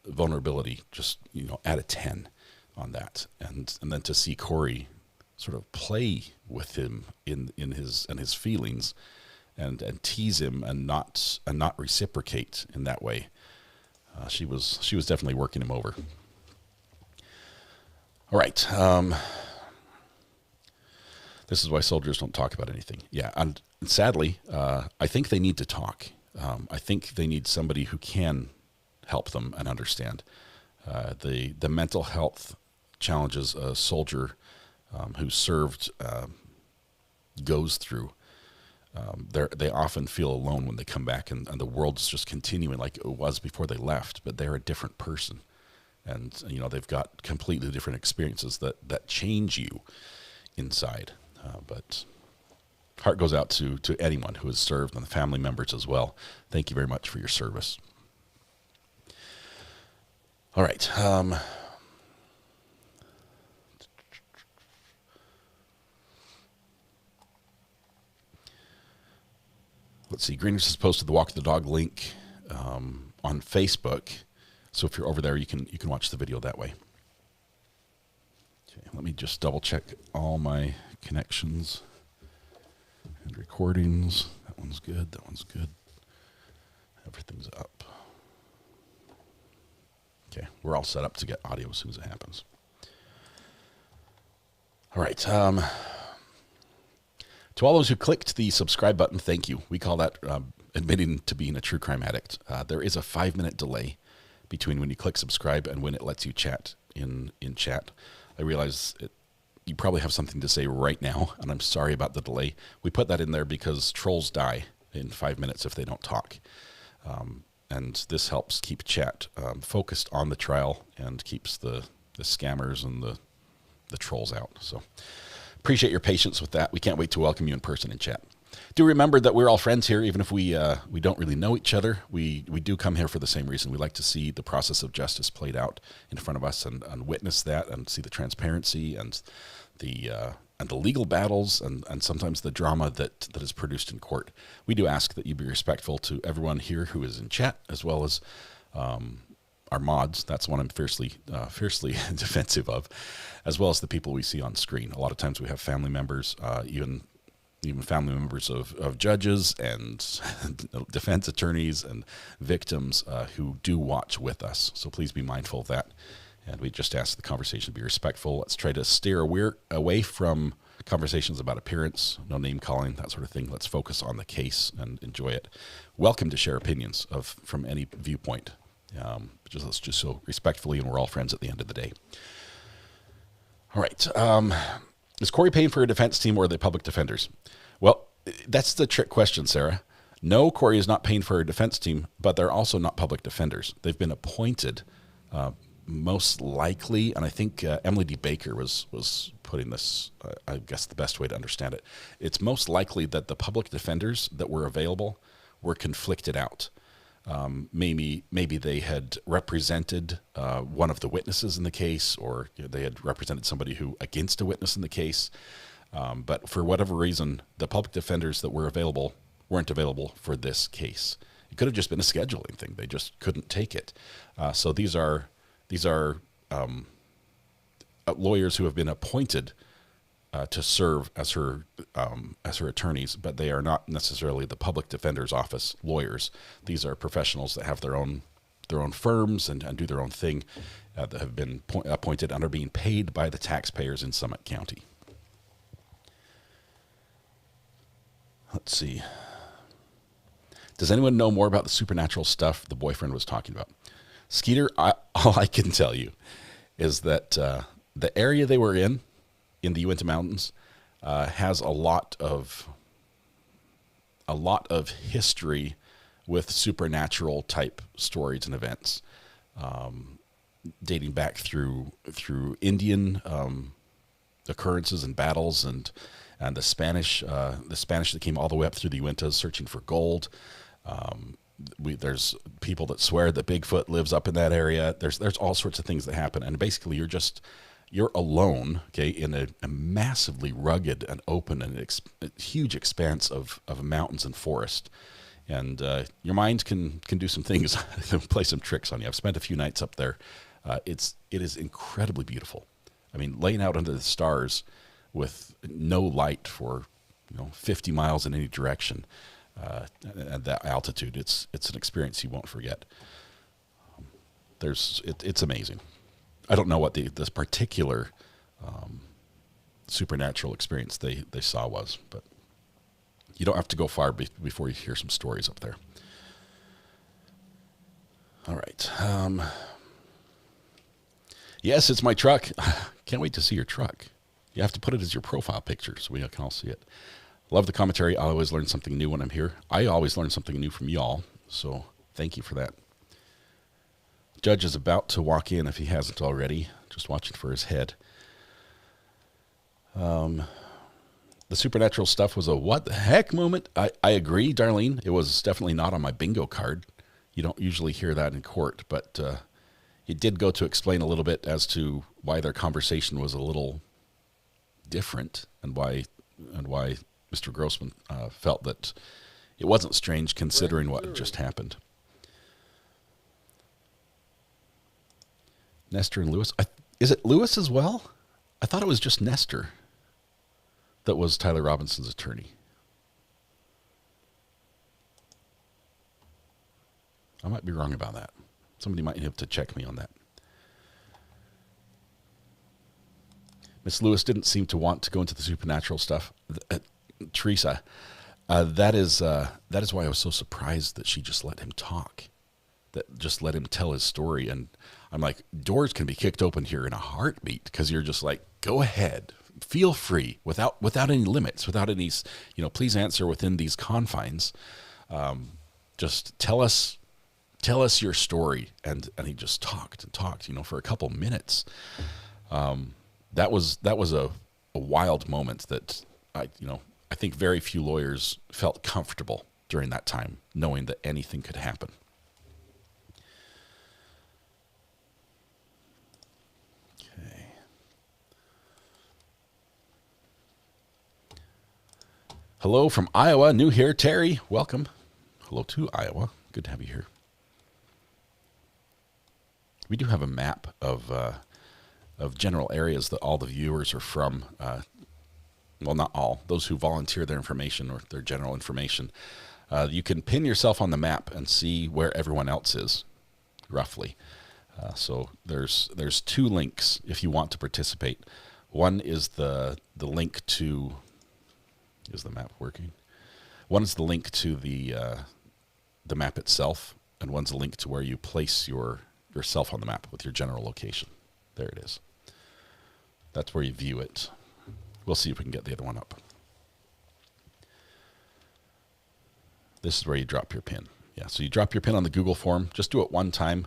Vulnerability, just, at a 10 on that. And then to see Kouri sort of play with him in his feelings and tease him and not reciprocate in that way. She was definitely working him over. All right. This is why soldiers don't talk about anything. Yeah, and sadly, I think they need to talk. I think they need somebody who can help them and understand the mental health challenges a soldier who served goes through. They often feel alone when they come back, and the world's just continuing like it was before they left, but they're a different person. And, they've got completely different experiences that change you inside. But heart goes out to anyone who has served, and the family members as well. Thank you very much for your service. All right. Let's see. Greeners has posted the Walk the Dog link on Facebook. So if you're over there, you can watch the video that way. Okay, let me just double check all my connections and recordings. That one's good. That one's good. Everything's up. Okay, we're all set up to get audio as soon as it happens. All right. To all those who clicked the subscribe button, thank you. We call that admitting to being a true crime addict. There is a 5-minute delay between when you click subscribe and when it lets you chat in chat. I realize you probably have something to say right now, and I'm sorry about the delay. We put that in there because trolls die in 5 minutes if they don't talk. And this helps keep chat focused on the trial and keeps the scammers and the trolls out. So appreciate your patience with that. We can't wait to welcome you in person in chat. Do remember that we're all friends here, even if we don't really know each other. We do come here for the same reason. We like to see the process of justice played out in front of us and witness that and see the transparency and the legal battles and sometimes the drama that is produced in court. We do ask that you be respectful to everyone here who is in chat, as well as our mods. That's one I'm fiercely defensive of, as well as the people we see on screen. A lot of times we have family members, even family members of judges and defense attorneys and victims who do watch with us. So please be mindful of that. And we just ask the conversation to be respectful. Let's try to steer away from conversations about appearance, no name calling, that sort of thing. Let's focus on the case and enjoy it. Welcome to share opinions from any viewpoint. Let's just so respectfully, and we're all friends at the end of the day. All right. Is Kouri paying for a defense team or are they public defenders? Well, that's the trick question, Sarah. No, Kouri is not paying for a defense team, but they're also not public defenders. They've been appointed most likely, and I think Emily D. Baker was putting this, I guess the best way to understand it. It's most likely that the public defenders that were available were conflicted out. Maybe they had represented one of the witnesses in the case, or they had represented somebody who against a witness in the case. But for whatever reason, the public defenders that were available weren't available for this case. It could have just been a scheduling thing. They just couldn't take it. So these are lawyers who have been appointed to serve as her attorneys, but they are not necessarily the public defender's office lawyers. These are professionals that have their own firms and do their own thing that have been appointed and are being paid by the taxpayers in Summit County. Let's see. Does anyone know more about the supernatural stuff the boyfriend was talking about? Skeeter, all I can tell you is that the area they were in the Uinta Mountains has a lot of history with supernatural type stories and events, dating back through Indian occurrences and battles and the Spanish that came all the way up through the Uintas searching for gold. There's people that swear that Bigfoot lives up in that area. There's all sorts of things that happen, and basically you're alone, okay, in a massively rugged and open and huge expanse of mountains and forest, And your mind can do some things, play some tricks on you. I've spent a few nights up there. It is incredibly beautiful. I mean, laying out under the stars with no light for 50 miles in any direction at that altitude, it's an experience you won't forget. It's amazing. I don't know what this particular supernatural experience they saw was, but you don't have to go far before you hear some stories up there. All right. Yes, it's my truck. Can't wait to see your truck. You have to put it as your profile picture so we can all see it. Love the commentary. I always learn something new when I'm here. I always learn something new from y'all, so thank you for that. Judge is about to walk in if he hasn't already. Just watching for his head. The supernatural stuff was a what the heck moment. I agree, Darlene. It was definitely not on my bingo card. You don't usually hear that in court, but it did go to explain a little bit as to why their conversation was a little different and why Mr. Grossman felt that it wasn't strange considering what had just happened. Nestor and Lewis. Is it Lewis as well? I thought it was just Nestor that was Tyler Robinson's attorney. I might be wrong about that. Somebody might have to check me on that. Miss Lewis didn't seem to want to go into the supernatural stuff. Teresa, that is why I was so surprised that she just let him talk, that just let him tell his story. And I'm like, doors can be kicked open here in a heartbeat because you're just like, go ahead, feel free, without any limits, without any, please answer within these confines. Just tell us your story. And he just talked and talked, for a couple minutes. That was a wild moment that I think very few lawyers felt comfortable during that time, knowing that anything could happen. Okay. Hello from Iowa, new here, Terry. Welcome. Hello to Iowa. Good to have you here. We do have a map of general areas that all the viewers are from. Well, not all. Those who volunteer their information or their general information. You can pin yourself on the map and see where everyone else is, roughly. So there's two links if you want to participate. One is the link to. Is the map working? One is the link to the map itself, and one's a link to where you place yourself on the map with your general location. There it is. That's where you view it. We'll see if we can get the other one up. This is where you drop your pin. Yeah, so you drop your pin on the Google form. Just do it one time.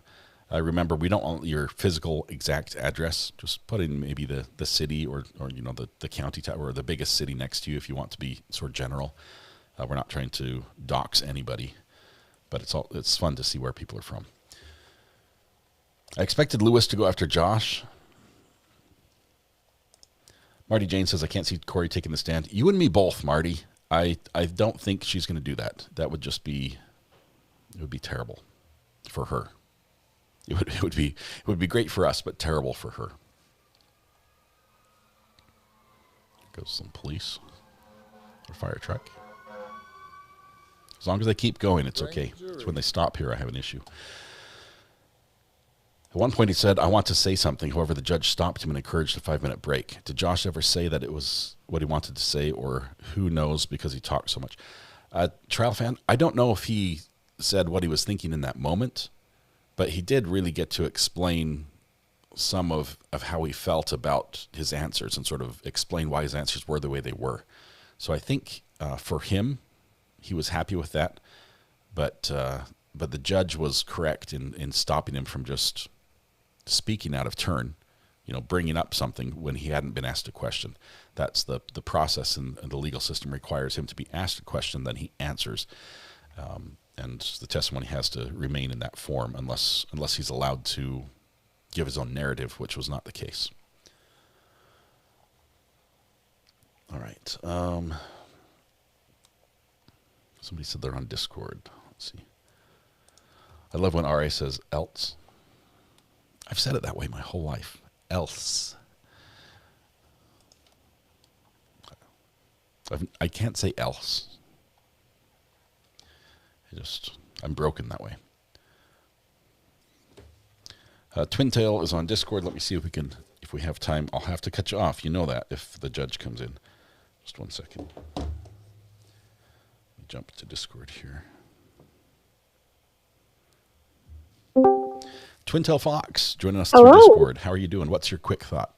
Remember, we don't want your physical exact address. Just put in maybe the city or the county or the biggest city next to you if you want to be sort of general. We're not trying to dox anybody, but it's fun to see where people are from. I expected Lewis to go after Josh. Marty Jane says, I can't see Kouri taking the stand. You and me both, Marty. I don't think she's going to do that. That would just be, it would be terrible for her. It would be great for us, but terrible for her. Goes some police or fire truck. As long as they keep going, it's okay. It's when they stop here I have an issue. At one point he said, I want to say something. However, the judge stopped him and encouraged a 5-minute break. Did Josh ever say that it was what he wanted to say, or who knows because he talked so much? Trial fan, I don't know if he said what he was thinking in that moment, but he did really get to explain some of how he felt about his answers and sort of explain why his answers were the way they were. So I think for him, he was happy with that, but the judge was correct in stopping him from just speaking out of turn, bringing up something when he hadn't been asked a question. That's the process, and the legal system requires him to be asked a question, then he answers. And the testimony has to remain in that form unless he's allowed to give his own narrative, which was not the case. All right. Somebody said they're on Discord. Let's see. I love when RA says else. I've said it that way my whole life. Else. I can't say else. I'm broken that way. Twintail is on Discord. Let me see if we have time. I'll have to cut you off. You know that if the judge comes in. Just 1 second. Let me jump to Discord here. Twintail Fox joining us through Discord. How are you doing? What's your quick thought?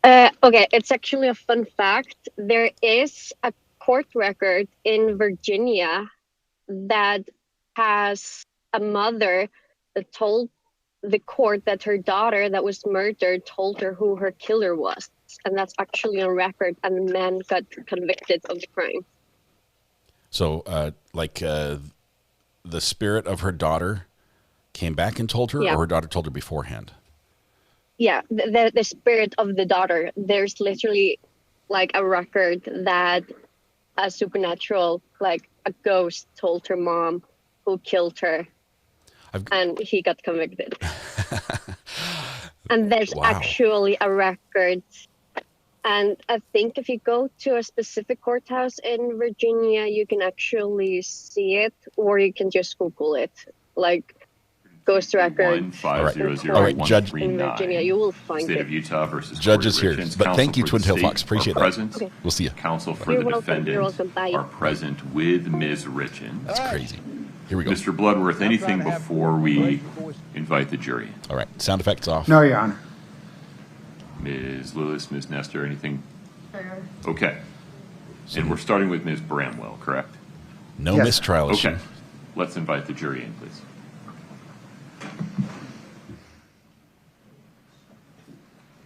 Okay, it's actually a fun fact. There is a court record in Virginia that has a mother that told the court that her daughter that was murdered told her who her killer was. And that's actually on record, and the man got convicted of the crime. So, the spirit of her daughter came back and told her, or her daughter told her beforehand? Yeah, the spirit of the daughter. There's literally like a record that a supernatural, like a ghost, told her mom who killed her, and he got convicted. And there's actually a record. And I think if you go to a specific courthouse in Virginia, you can actually see it, or you can just Google it. Like, Ghost Record. 1500 Judge in Virginia, you will find State it. of Utah versus Judge is here. Richins. But thank you, Counsel for Twin the Tail Fox. state Appreciate are that. present. Okay. We'll see you. Counsel for You're the welcome. defendant You're welcome. Bye. are present with Ms. Richins. That's crazy. Here we go. Mr. Bloodworth, anything before we invite the jury? All right. Sound effects off. No, Your Honor. Ms. Lewis, Ms. Nestor, anything? Okay. And we're starting with Ms. Bramwell, correct? No mistrial issue. Okay. Let's invite the jury in, please.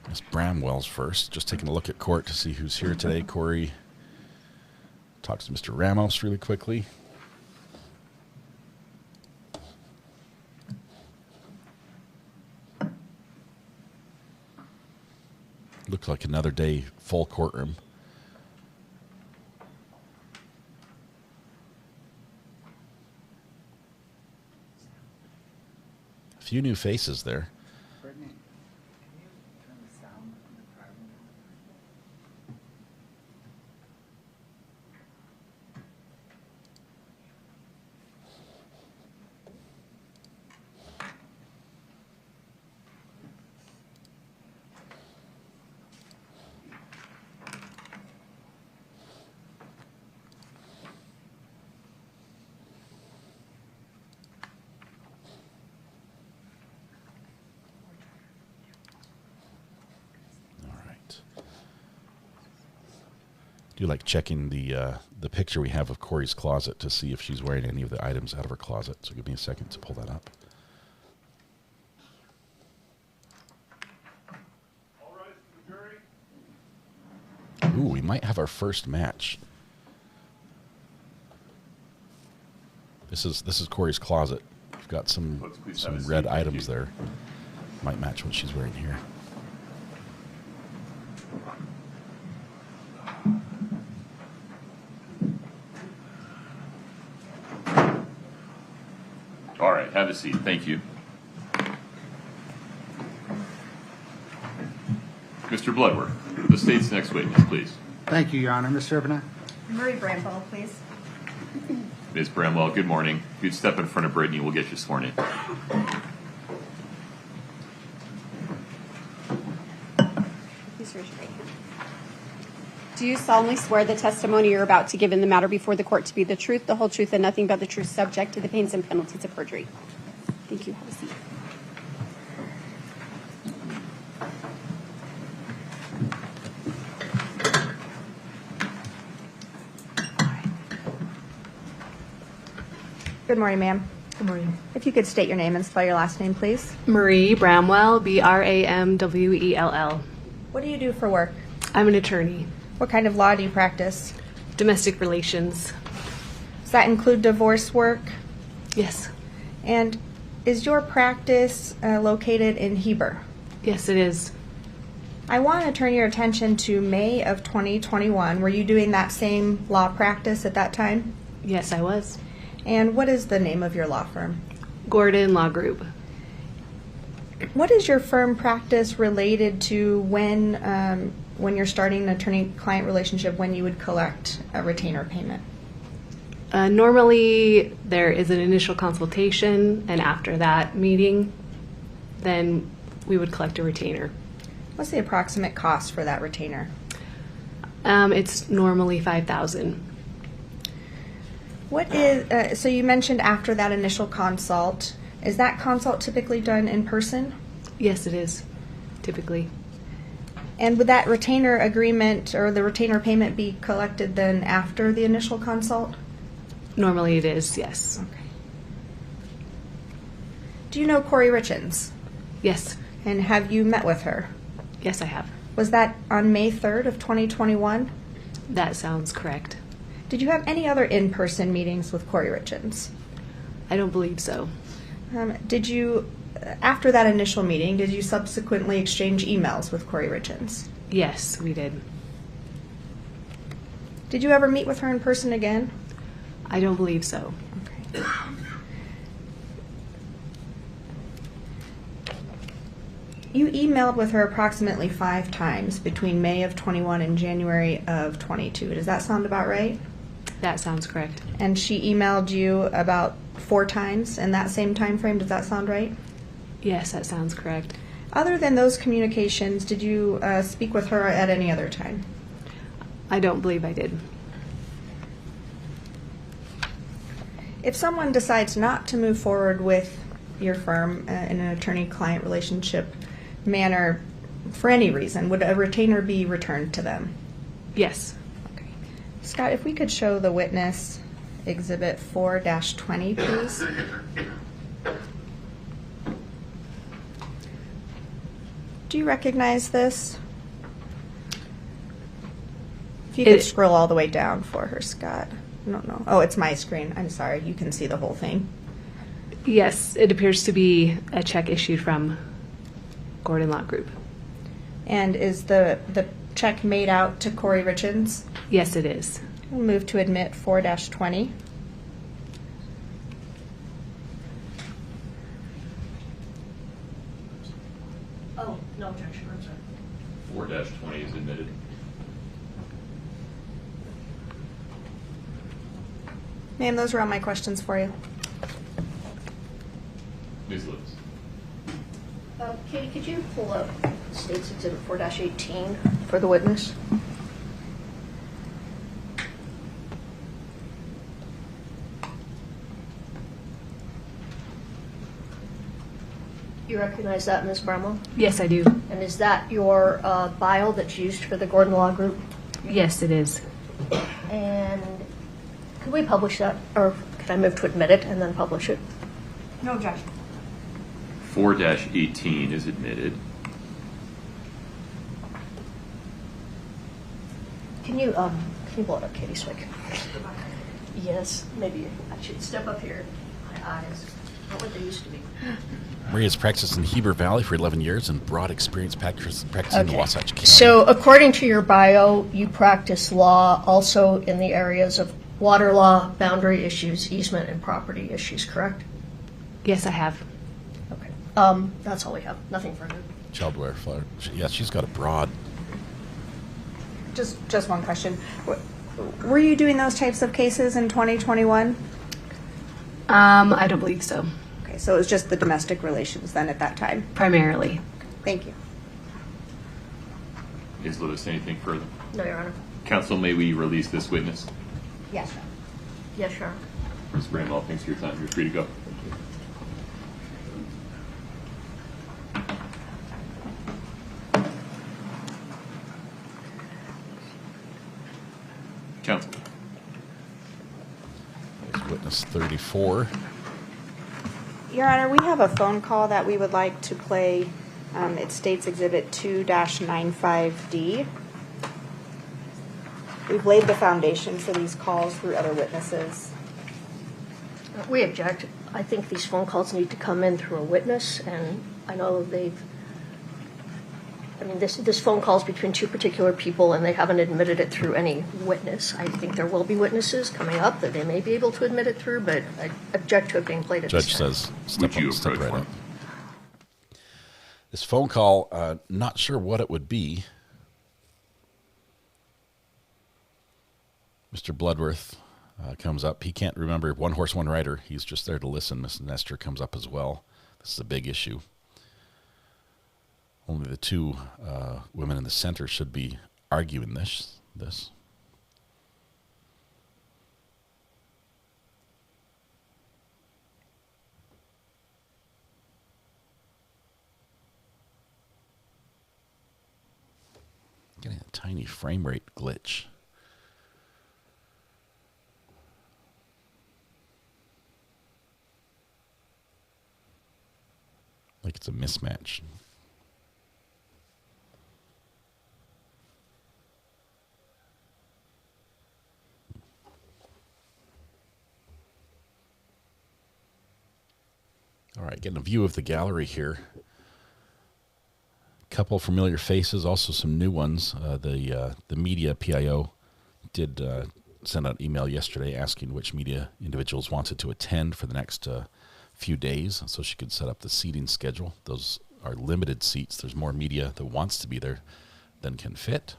Ms. Bramwell's first. Just taking a look at court to see who's here today. Kouri talks to Mr. Ramos really quickly. Looks like another day, full courtroom. A few new faces there. Do like checking the picture we have of Kouri's closet to see if she's wearing any of the items out of her closet. So give me a second to pull that up. All rise for the jury. Ooh, we might have our first match. This is Kouri's closet. We've got some red items there. Might match what she's wearing here. All right, have a seat. Thank you. Mr. Bloodworth, the state's next witness, please. Thank you, Your Honor. Ms. Serpina. Marie Bramwell, please. Ms. Bramwell, good morning. If you'd step in front of Brittany, we'll get you sworn in. Please raise your right hand. Do you solemnly swear the testimony you're about to give in the matter before the court to be the truth, the whole truth, and nothing but the truth, subject to the pains and penalties of perjury? Thank you. Have a seat. Good morning, ma'am. Good morning. If you could state your name and spell your last name, please. Marie Bramwell, Bramwell. What do you do for work? I'm an attorney. What kind of law do you practice? Domestic relations. Does that include divorce work? Yes. And is your practice located in Heber? Yes, it is. I want to turn your attention to May of 2021. Were you doing that same law practice at that time? Yes, I was. And what is the name of your law firm? Gordon Law Group. What is your firm practice related to when you're starting an attorney-client relationship, when you would collect a retainer payment? Normally, there is an initial consultation, and after that meeting, then we would collect a retainer. What's the approximate cost for that retainer? It's normally $5,000. What is so you mentioned after that initial consult? Is that consult typically done in person? Yes, it is, typically. And would that retainer agreement or the retainer payment be collected then after the initial consult? Normally it is, yes. Okay. Do you know Kouri Richins? Yes. And have you met with her? Yes, I have. Was that on May 3rd of 2021? That sounds correct. Did you have any other in-person meetings with Kouri Richins? I don't believe so. Did you, after that initial meeting, did you subsequently exchange emails with Kouri Richins? Yes, we did. Did you ever meet with her in person again? I don't believe so. Okay. You emailed with her approximately 5 times between May of 21 and January of 22. Does that sound about right? That sounds correct. And she emailed you about 4 times in that same time frame. Does that sound right? Yes, that sounds correct. Other than those communications, did you speak with her at any other time? I don't believe I did. If someone decides not to move forward with your firm in an attorney-client relationship manner for any reason, would a retainer be returned to them? Yes. Okay. Scott, if we could show the witness Exhibit 4-20, please. Do you recognize this? If you could scroll all the way down for her, Scott. No. Oh, it's my screen. I'm sorry. You can see the whole thing. Yes, it appears to be a check issued from Gordon Law Group. And is the check made out to Kouri Richins? Yes, it is. We'll move to admit 4-20. Oh, no objection. I'm sorry. 4-20 is admitted. Ma'am, those were all my questions for you. Ms. Lewis. Katie, could you pull up State's Exhibit 4-18 for the witness? You recognize that, Ms. Bramwell? Yes, I do. And is that your bio that's used for the Gordon Law Group? Yes, it is. And could we publish that, or could I move to admit it and then publish it? No objection. 4-18 is admitted. Can you blow it up, Katie, so I can? Yes, maybe I should step up here. My eyes, not what they used to be. Maria has practiced in Heber Valley for 11 years and broad experience practicing in Wasatch County. So according to your bio, you practice law also in the areas of water law, boundary issues, easement, and property issues, correct? Yes, I have. Okay. That's all we have. Nothing further. Child welfare. Yeah, she's got a broad. Just one question. Were you doing those types of cases in 2021? I don't believe so. Okay, so it was just the domestic relations then at that time? Primarily. Thank you. Ms. Lewis, anything further? No, Your Honor. Counsel, may we release this witness? Yes. Yes, Your Honor. Ms. Bramwell, thanks for your time. You're free to go. Counsel. There's witness 34. Your Honor, we have a phone call that we would like to play. It states Exhibit 2-95D. We've laid the foundation for these calls through other witnesses. We object. I think these phone calls need to come in through a witness, and I know they've I mean, this phone call is between two particular people, and they haven't admitted it through any witness. I think there will be witnesses coming up that they may be able to admit it through, but I object to it being played at this Judge time. says, Would you step approach right one? up. This phone call, not sure what it would be. Mr. Bloodworth comes up. He can't remember One Horse, One Rider. He's just there to listen. Miss Nestor comes up as well. This is a big issue. Only the two women in the center should be arguing this. Getting a tiny frame rate glitch. Like it's a mismatch. All right, getting a view of the gallery here. Couple familiar faces, also some new ones. The media PIO did send out an email yesterday asking which media individuals wanted to attend for the next few days, so she could set up the seating schedule. Those are limited seats. There's more media that wants to be there than can fit.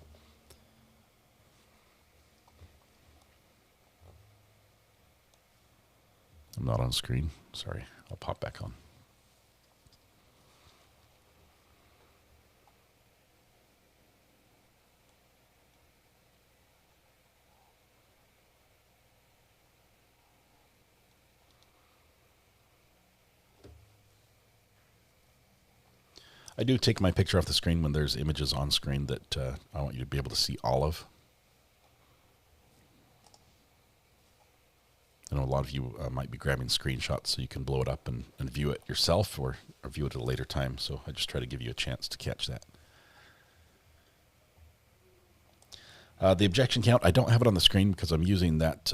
I'm not on screen. Sorry, I'll pop back on. I do take my picture off the screen when there's images on screen that I want you to be able to see all of. I know a lot of you might be grabbing screenshots so you can blow it up and view it yourself or view it at a later time. So I just try to give you a chance to catch that. The objection count, I don't have it on the screen because I'm using that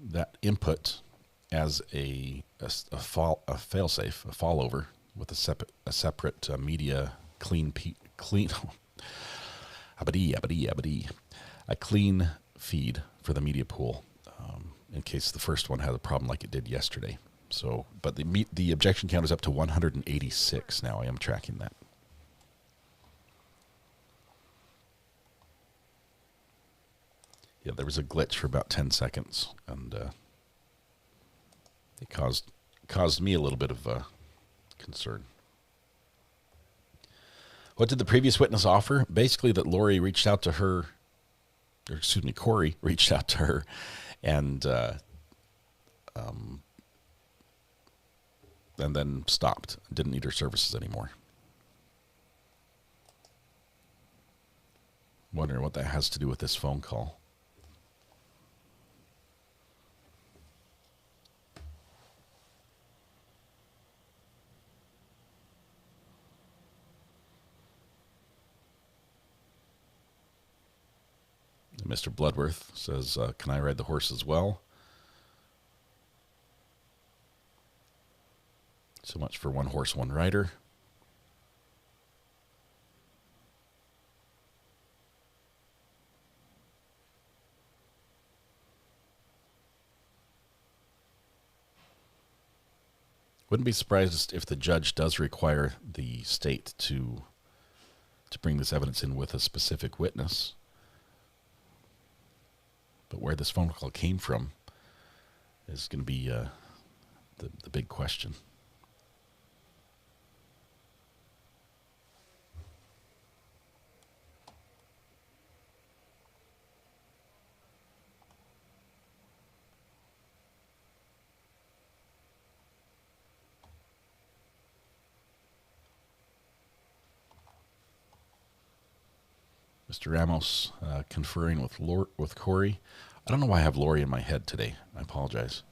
that input as a fail-safe, a fallover with a separate media clean a clean feed for the media pool in case the first one had a problem like it did yesterday. So, but the objection count is up to 186 now. I am tracking that. Yeah, there was a glitch for about 10 seconds, and it caused me a little bit of concern. What did the previous witness offer? Basically that Lori reached out to her, or excuse me, Kouri reached out to her and then stopped. Didn't need her services anymore. Wondering what that has to do with this phone call. Mr. Bloodworth says, can I ride the horse as well? So much for One Horse, One Rider. Wouldn't be surprised if the judge does require the state to bring this evidence in with a specific witness. But where this phone call came from is going to be the big question. Mr. Ramos conferring with Kouri. I don't know why I have Lori in my head today. I apologize.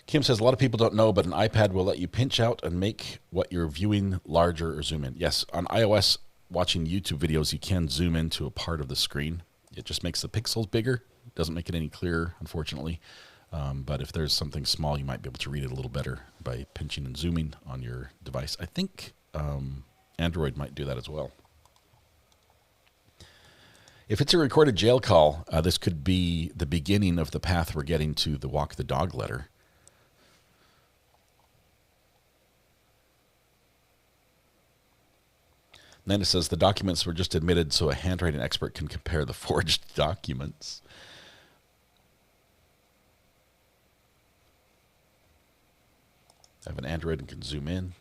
Kim says, a lot of people don't know, but an iPad will let you pinch out and make what you're viewing larger or zoom in. Yes, on iOS, watching YouTube videos, you can zoom into a part of the screen. It just makes the pixels bigger. It doesn't make it any clearer, unfortunately. But if there's something small, you might be able to read it a little better by pinching and zooming on your device. I think Android might do that as well. If it's a recorded jail call, this could be the beginning of the path we're getting to the walk the dog letter. And then it says the documents were just admitted so a handwriting expert can compare the forged documents. I have an Android and can zoom in.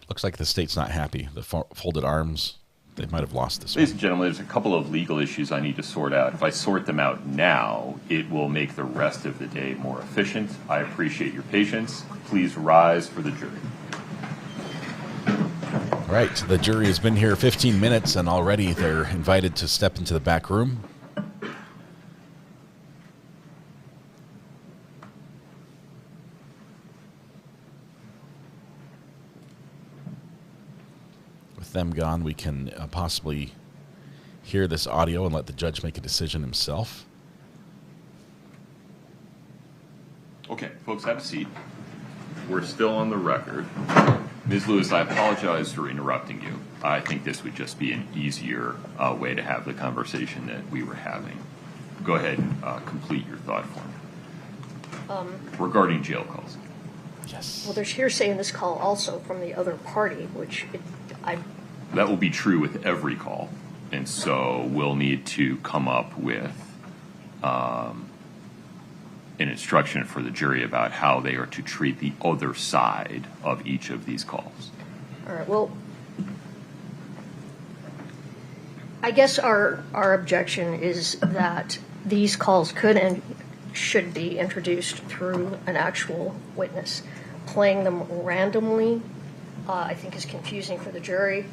Looks like the state's not happy. The folded arms, they might have lost this. Ladies and gentlemen, there's a couple of legal issues I need to sort out. If I sort them out now, it will make the rest of the day more efficient. I appreciate your patience. Please rise for the jury. All right, the jury has been here 15 minutes, and already they're invited to step into the back room. With them gone, we can possibly hear this audio and let the judge make a decision himself. Okay, folks, have a seat. We're still on the record. Ms. Lewis, I apologize for interrupting you. I think this would just be an easier way to have the conversation that we were having. Go ahead and complete your thought for me. Regarding jail calls. Yes. Well, there's hearsay in this call also from the other party, which That will be true with every call. And so we'll need to come up with an instruction for the jury about how they are to treat the other side of each of these calls. All right, well, I guess our objection is that these calls could and should be introduced through an actual witness. Playing them randomly, I think, is confusing for the jury.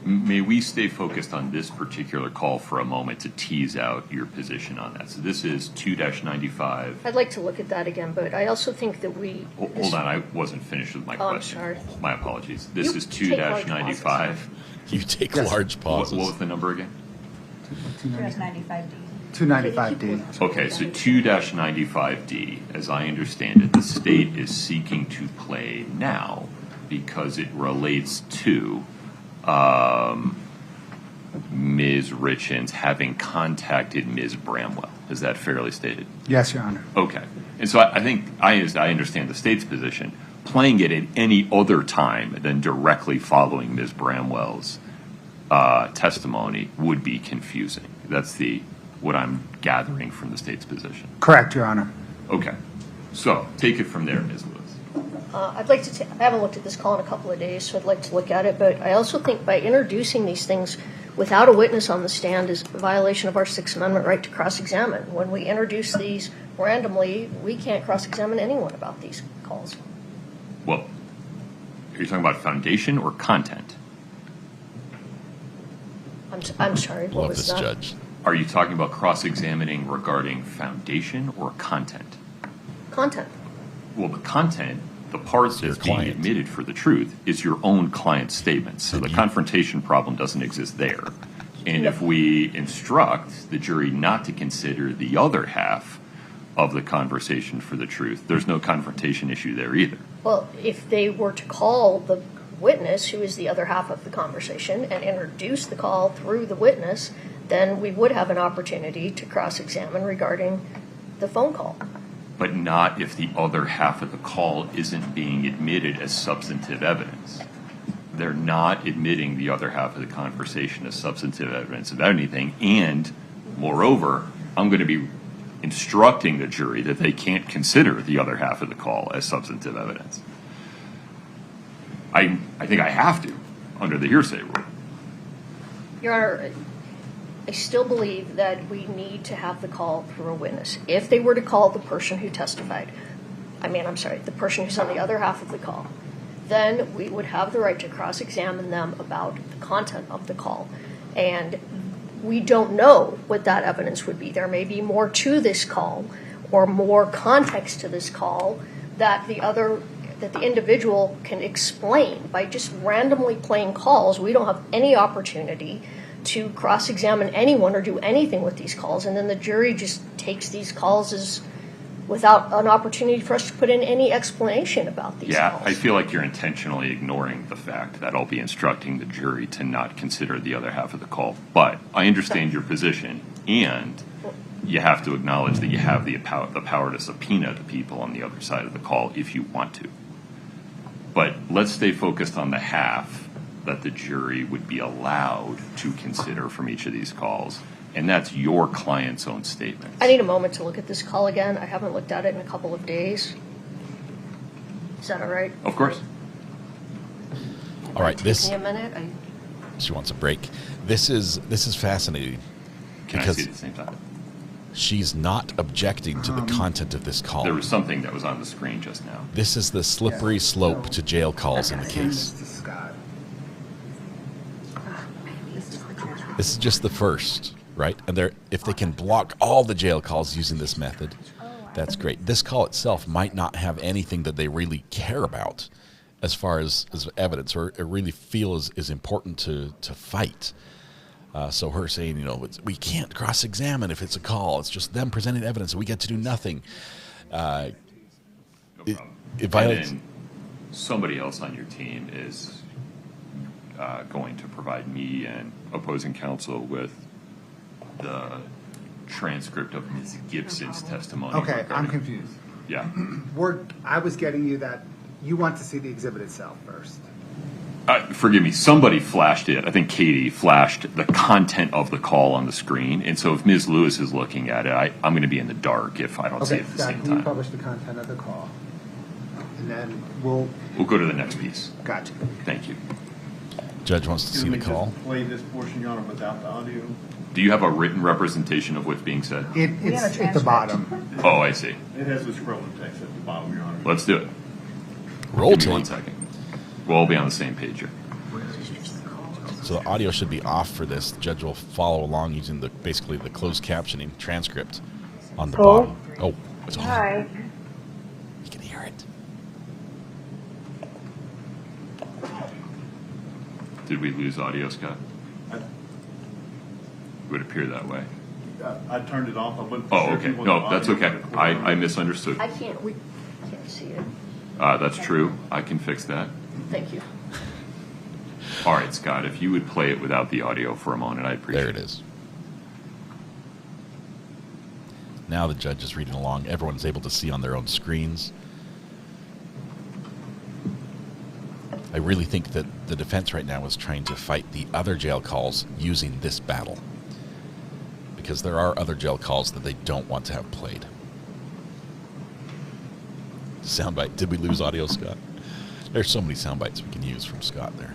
May we stay focused on this particular call for a moment to tease out your position on that? So this is 2-95. I'd like to look at that again, but I also think that Hold on, I wasn't finished with my question. I'm sorry. My apologies. This is 2-95. You take large pauses. What was the number again? 295D. 295D. Okay, so 2-95D, as I understand it, the state is seeking to play now because it relates to Ms. Richins having contacted Ms. Bramwell. Is that fairly stated? Yes, Your Honor. Okay. And so I think I understand the state's position. Playing it at any other time than directly following Ms. Bramwell's testimony would be confusing. That's what I'm gathering from the state's position. Correct, Your Honor. Okay. So take it from there, Ms. Lewis. I'd like to. I haven't looked at this call in a couple of days, so I'd like to look at it. But I also think by introducing these things without a witness on the stand is a violation of our Sixth Amendment right to cross-examine. When we introduce these randomly, we can't cross-examine anyone about these calls. Well, are you talking about foundation or content? I'm sorry. What was that? Judge. Are you talking about cross-examining regarding foundation or content? Content. Well, the content, the part that's being admitted for the truth, is your own client's statements. So the confrontation problem doesn't exist there. And if we instruct the jury not to consider the other half of the conversation for the truth, there's no confrontation issue there either. Well, if they were to call the witness, who is the other half of the conversation, and introduce the call through the witness, then we would have an opportunity to cross-examine regarding the phone call. But not if the other half of the call isn't being admitted as substantive evidence. They're not admitting the other half of the conversation as substantive evidence of anything. And moreover, I'm going to be instructing the jury that they can't consider the other half of the call as substantive evidence. I think I have to, under the hearsay rule. Your Honor, I still believe that we need to have the call through a witness. If they were to call the person who testified, the person who's on the other half of the call, then we would have the right to cross-examine them about the content of the call. And we don't know what that evidence would be. There may be more to this call or more context to this call that the individual can explain. By just randomly playing calls, we don't have any opportunity to cross-examine anyone or do anything with these calls, and then the jury just takes these calls as without an opportunity for us to put in any explanation about these calls. I feel like you're intentionally ignoring the fact that I'll be instructing the jury to not consider the other half of the call. But I understand your position, and you have to acknowledge that you have the power to subpoena the people on the other side of the call if you want to. But let's stay focused on the half that the jury would be allowed to consider from each of these calls. And that's your client's own statement. I need a moment to look at this call again. I haven't looked at it in a couple of days. Is that all right? Of course. All right. Give me a minute. She wants a break. This is fascinating. Can I see it at the same time? She's not objecting to the content of this call. There was something that was on the screen just now. This is the slippery slope to jail calls in the case. This is just the first, right? And if they can block all the jail calls using this method, that's great. This call itself might not have anything that they really care about as far as evidence, or really feel is important to fight. So her saying, we can't cross-examine if it's a call. It's just them presenting evidence, and we get to do nothing. It violates. And then somebody else on your team is going to provide me and opposing counsel with the transcript of Ms. Gibson's testimony. Okay, I'm confused. Yeah. I was getting you that you want to see the exhibit itself first. Forgive me, somebody flashed it. I think Katie flashed the content of the call on the screen. And so if Ms. Lewis is looking at it, I'm going to be in the dark if I don't see it at the same Can you time. publish the content of the call? And then we'll go to the next piece. Gotcha. Thank you. Judge wants to see the call. Play this portion, Your Honor, without the audio. Do you have a written representation of what's being said? It's at the bottom. Oh, I see. It has the scrolling text at the bottom, Your Honor. Let's do it. Roll Give me 1 tape. second. We'll all be on the same page here. So the audio should be off for this. The judge will follow along using basically the closed captioning transcript on the bottom. Oh, it's on. Hi. You can hear it. Did we lose audio, Scott? It would appear that way. I turned it off. I wouldn't. Oh, okay. No, that's okay. I misunderstood. We can't see it. That's true. I can fix that. Thank you. All right, Scott, if you would play it without the audio for a moment, I'd appreciate it. There it is. Now the judge is reading along. Everyone's able to see on their own screens. I really think that the defense right now is trying to fight the other jail calls using this battle, because there are other jail calls that they don't want to have played. Soundbite. Did we lose audio, Scott? There's so many sound bites we can use from Scott there.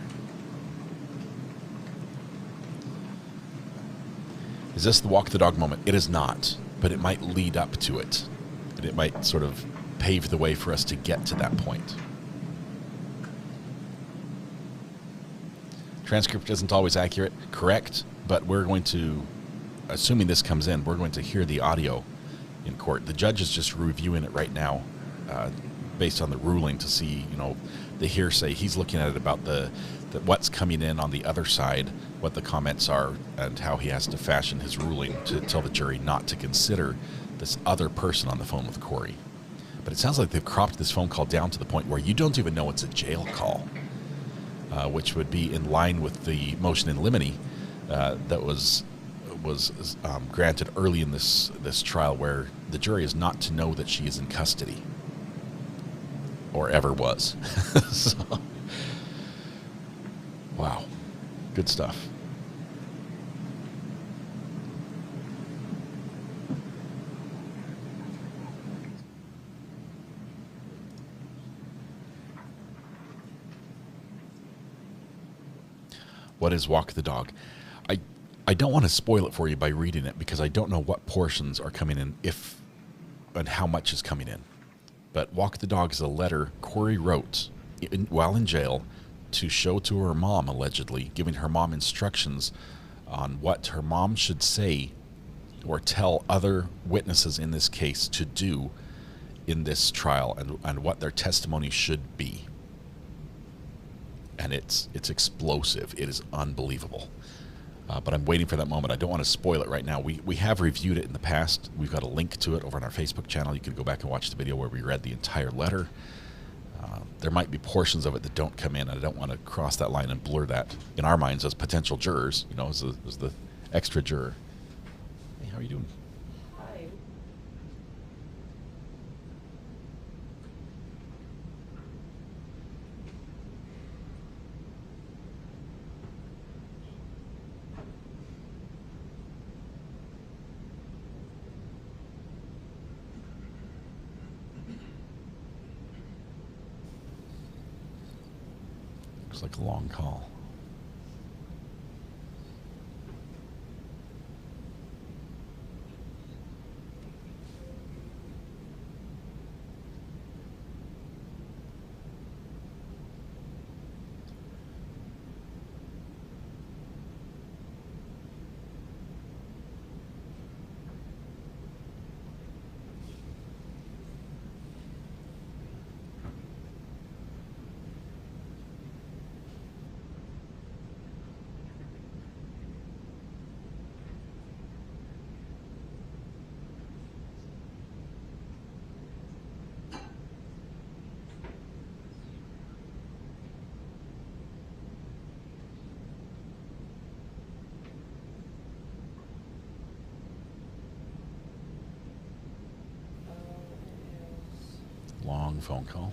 Is this the walk the dog moment? It is not, but it might lead up to it. And it might sort of pave the way for us to get to that point. Transcript isn't always accurate, correct, but we're going to, assuming this comes in, we're going to hear the audio in court. The judge is just reviewing it right now based on the ruling to see, the hearsay. He's looking at it about the what's coming in on the other side, what the comments are, and how he has to fashion his ruling to tell the jury not to consider this other person on the phone with Kouri. But it sounds like they've cropped this phone call down to the point where you don't even know it's a jail call, which would be in line with the motion in limine that was granted early in this trial, where the jury is not to know that she is in custody. Or ever was. So, wow. Good stuff. What is Walk the Dog? I don't want to spoil it for you by reading it, because I don't know what portions are coming in, and how much is coming in. But Walk the Dog is a letter Kouri wrote while in jail to show to her mom, allegedly, giving her mom instructions on what her mom should say or tell other witnesses in this case to do in this trial, and what their testimony should be. And it's explosive. It is unbelievable. But I'm waiting for that moment. I don't want to spoil it right now. We have reviewed it in the past. We've got a link to it over on our Facebook channel. You can go back and watch the video where we read the entire letter. There might be portions of it that don't come in. I don't want to cross that line and blur that in our minds as potential jurors, as the extra juror. Hey, how are you doing? Hi. Looks like a long call. Long phone call.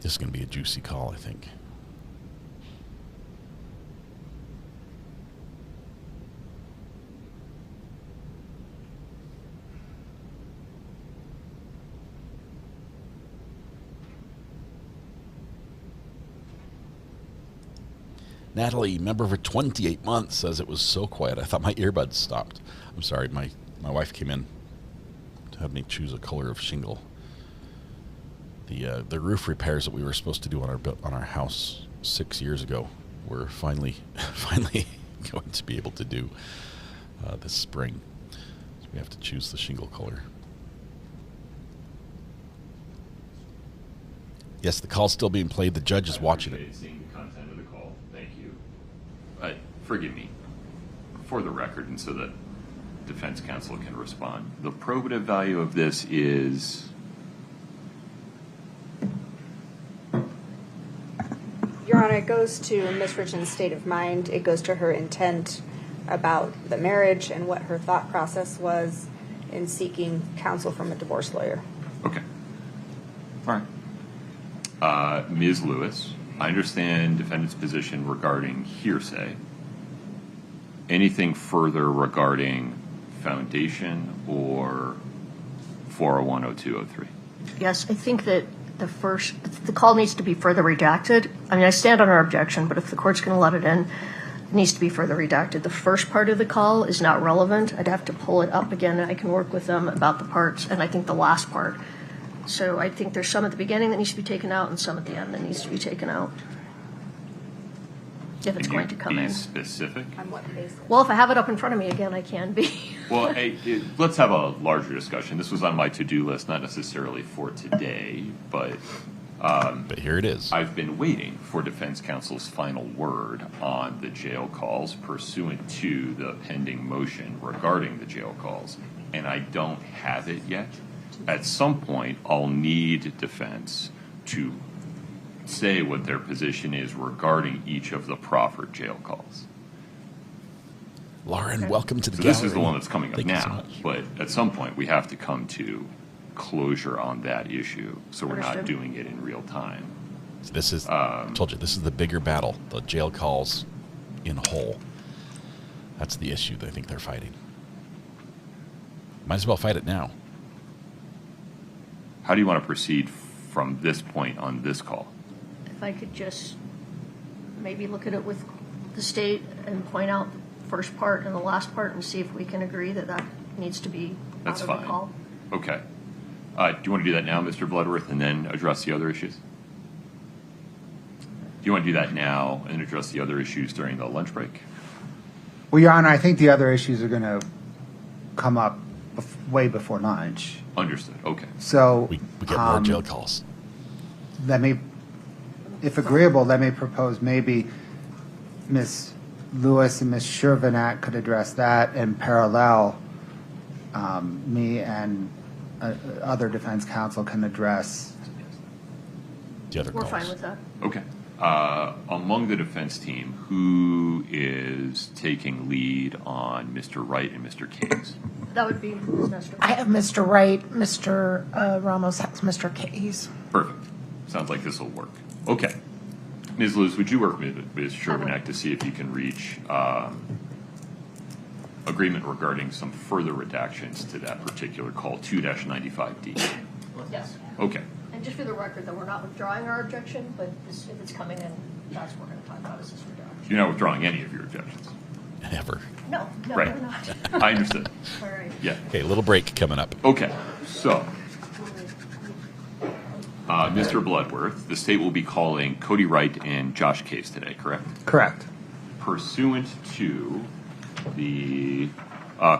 This is going to be a juicy call, I think. Natalie, member for 28 months, says it was so quiet. I thought my earbuds stopped. I'm sorry, my wife came in to have me choose a color of shingle. The roof repairs that we were supposed to do on our house 6 years ago, we're finally going to be able to do this spring. So we have to choose the shingle color. Yes, the call's still being played. The judge is watching it. Seeing the content of the call. Thank you. Forgive me, for the record, and so that defense counsel can respond. The probative value of this is. Your Honor, it goes to Ms. Richins' state of mind. It goes to her intent about the marriage and what her thought process was in seeking counsel from a divorce lawyer. Okay. All right. Ms. Lewis, I understand defendant's position regarding hearsay. Anything further regarding foundation or 4010203? Yes, I think that the call needs to be further redacted. I mean, I stand on our objection, but if the court's going to let it in, it needs to be further redacted. The first part of the call is not relevant. I'd have to pull it up again, and I can work with them about the parts, and I think the last part. So I think there's some at the beginning that needs to be taken out and some at the end that needs to be taken out. If it's going to come in. Specific? On what basis? Well, if I have it up in front of me again, I can be. Well, let's have a larger discussion. This was on my to-do list, not necessarily for today, but here it is. I've been waiting for defense counsel's final word on the jail calls pursuant to the pending motion regarding the jail calls, and I don't have it yet. At some point, I'll need defense to say what their position is regarding each of the proffered jail calls. Lauren, welcome to the So gallery. this is the one that's coming up Thank you so now, much. but at some point we have to come to closure on that issue, so we're not Understood. doing it in real time. So this is, I told you, this is the bigger battle. The jail calls in whole. That's the issue that I think they're fighting. Might as well fight it now. How do you want to proceed from this point on this call? If I could just maybe look at it with the state and point out the first part and the last part and see if we can agree that that needs to be That's out of fine. the call. Okay. Do you want to do that now, Mr. Bloodworth, and then address the other issues? Do you want to do that now and address the other issues during the lunch break? Well, Your Honor, I think the other issues are going to come up way before lunch. Understood. Okay. So we get more jail calls. Let me, if agreeable, let me propose maybe Ms. Lewis and Ms. Shervinack could address that in parallel. Me and other defense counsel can address the other We're calls. fine with that. Okay. Among the defense team, who is taking lead on Mr. Wright and Mr. Case? That would be Ms. Nestor. I have Mr. Wright, Mr. Ramos has Mr. Case. Perfect. Sounds like this will work. Okay. Ms. Lewis, would you work with Ms. Shervinack to see if you can reach agreement regarding some further redactions to that particular call, 2-95D? Yes. Okay. And just for the record, that we're not withdrawing our objection, but if it's coming in, that's what we're going to talk about is this redaction. You're not withdrawing any of your objections. Ever. No, Right. we're not. I understood. All right. Yeah. Okay, little break coming up. Okay. So, Mr. Bloodworth, the state will be calling Kouri Wright and Josh Case today, correct? Correct. Pursuant to the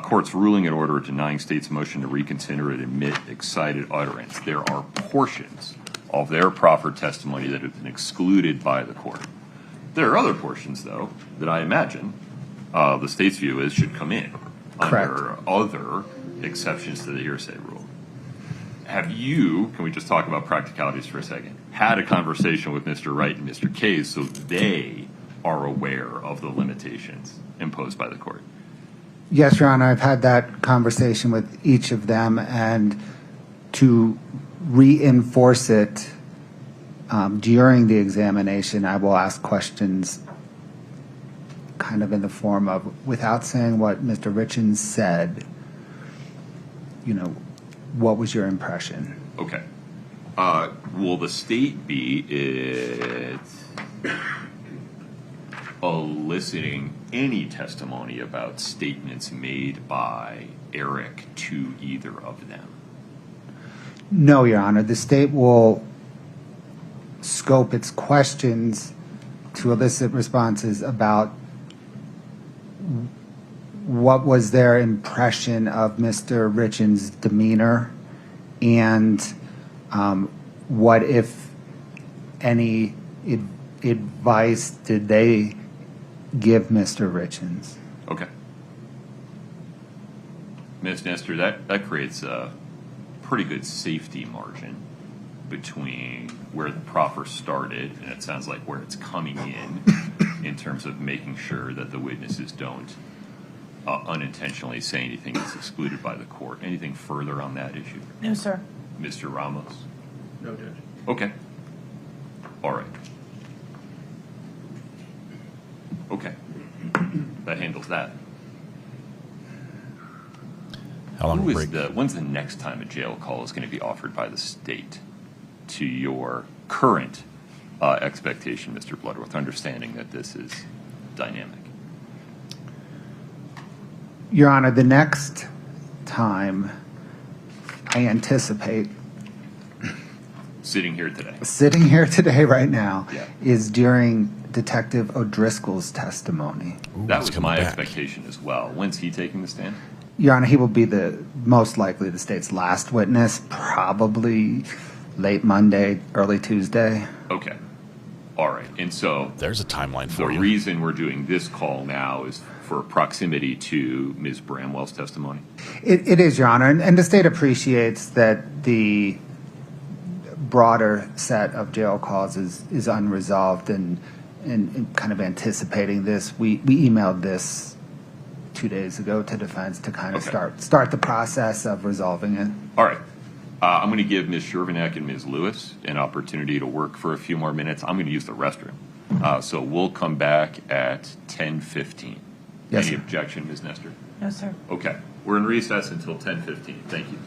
court's ruling in order denying state's motion to reconsider and admit excited utterance, there are portions of their proffered testimony that have been excluded by the court. There are other portions, though, that I imagine the state's view is should come in under other exceptions to the hearsay rule. Have you, can we just talk about practicalities for a second, had a conversation with Mr. Wright and Mr. Case so they are aware of the limitations imposed by the court? Yes, Your Honor, I've had that conversation with each of them, and to reinforce it during the examination, I will ask questions kind of in the form of, without saying what Mr. Richins said, you know, what was your impression? Okay. Will the state be eliciting any testimony about statements made by Eric to either of them? No, Your Honor. The state will scope its questions to elicit responses about what was their impression of Mr. Richins' demeanor and what, if any, advice did they give Mr. Richins. Okay. Ms. Nestor, that creates a pretty good safety margin between where the proffer started, and it sounds like where it's coming in terms of making sure that the witnesses don't unintentionally say anything that's excluded by the court. Anything further on that issue? No, sir. Mr. Ramos? No, Judge. Okay. All right. Okay. That handles that. How long Who will is break? when's the next time a jail call is going to be offered by the state to your current expectation, Mr. Bloodworth, understanding that this is dynamic? Your Honor, the next time I anticipate Sitting here today right now Yeah. is during Detective O'Driscoll's testimony. That was my expectation as well. When's he taking the stand? Your Honor, he will be most likely the state's last witness, probably late Monday, early Tuesday. Okay. All right. And so there's a timeline for the you. reason we're doing this call now is for proximity to Ms. Bramwell's testimony? It is, Your Honor, and the state appreciates that the broader set of jail calls is unresolved, and kind of anticipating this, we emailed this 2 days ago to defense to kind of start the process of resolving it. All right. I'm going to give Ms. Shervanek and Ms. Lewis an opportunity to work for a few more minutes. I'm going to use the restroom. So we'll come back at 10:15. Yes, Any sir. objection, Ms. Nestor? No, sir. Okay. We're in recess until 10:15. Thank you.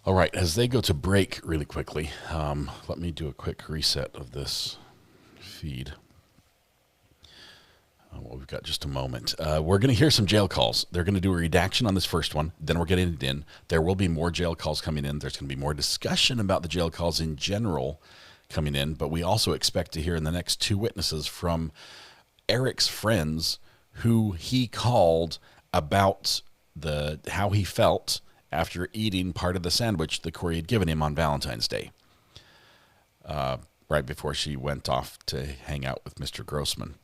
All right, as they go to break really quickly, let me do a quick reset of this feed. Well, we've got just a moment. We're going to hear some jail calls. They're going to do a redaction on this first one. Then we're getting it in. There will be more jail calls coming in. There's going to be more discussion about the jail calls in general coming in. But we also expect to hear in the next two witnesses from Eric's friends who he called about how he felt after eating part of the sandwich that Kouri had given him on Valentine's Day, right before she went off to hang out with Mr. Grossman.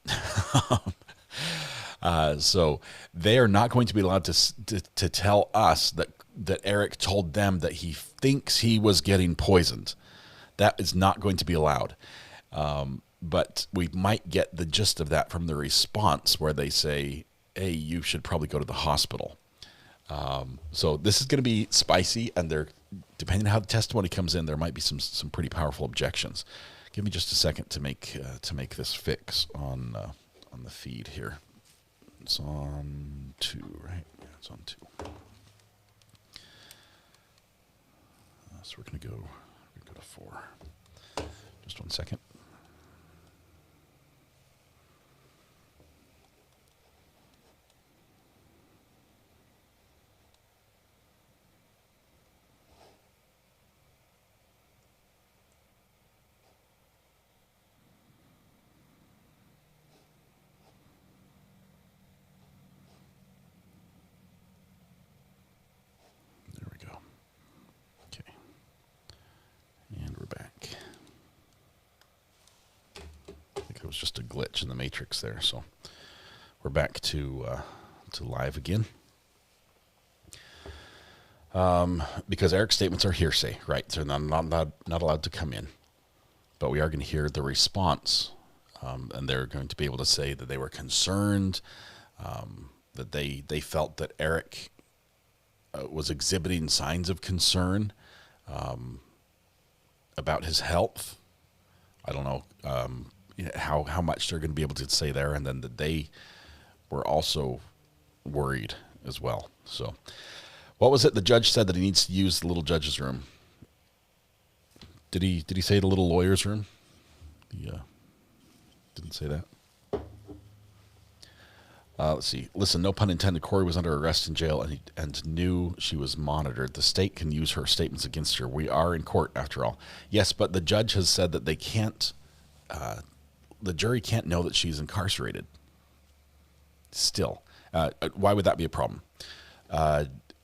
So they are not going to be allowed to tell us that Eric told them that he thinks he was getting poisoned. That is not going to be allowed. But we might get the gist of that from the response where they say, hey, you should probably go to the hospital. So this is going to be spicy, and depending on how the testimony comes in, there might be some pretty powerful objections. Give me just a second to make this fix on the feed here. It's on 2, right? Yeah, it's on 2. So we're going to go to 4. Just 1 second. Was just a glitch in the matrix there, so we're back to live again. Because Eric's statements are hearsay, right? They're not allowed to come in, but we are going to hear the response, and they're going to be able to say that they were concerned, that they felt that Eric was exhibiting signs of concern about his health. I don't know how much they're going to be able to say there, and then that they were also worried as well. So what was it the judge said that he needs to use the little judge's room? Did he say the little lawyer's room? Yeah, didn't say that. Let's see. Listen, no pun intended. Kouri was under arrest in jail and knew she was monitored. The state can use her statements against her. We are in court, after all. Yes, but the judge has said that they can't. The jury can't know that she's incarcerated. Still, why would that be a problem?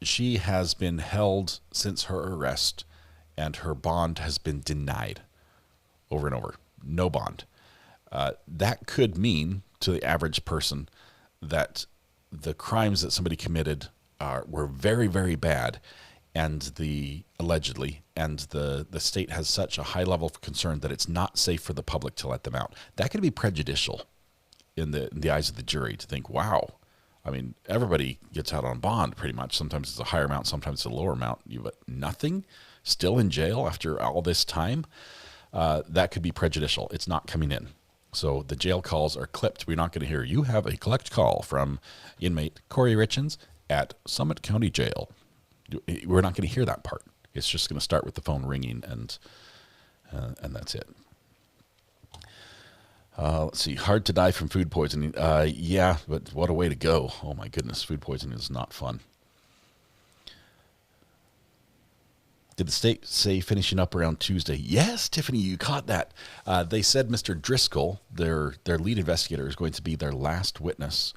She has been held since her arrest, and her bond has been denied over and over. No bond. That could mean to the average person that the crimes that somebody committed were very, very bad, and allegedly, and the state has such a high level of concern that it's not safe for the public to let them out. That could be prejudicial in the eyes of the jury to think, wow, I mean, everybody gets out on bond pretty much. Sometimes it's a higher amount, sometimes it's a lower amount. But nothing, still in jail after all this time, that could be prejudicial. It's not coming in. So the jail calls are clipped. We're not going to hear, you have a collect call from inmate Kouri Richins at Summit County Jail. We're not going to hear that part. It's just going to start with the phone ringing, and that's it. Let's see. Hard to die from food poisoning. Yeah, but what a way to go. Oh, my goodness. Food poisoning is not fun. Did the state say finishing up around Tuesday? Yes, Tiffany, you caught that. They said Mr. Driscoll, their lead investigator, is going to be their last witness,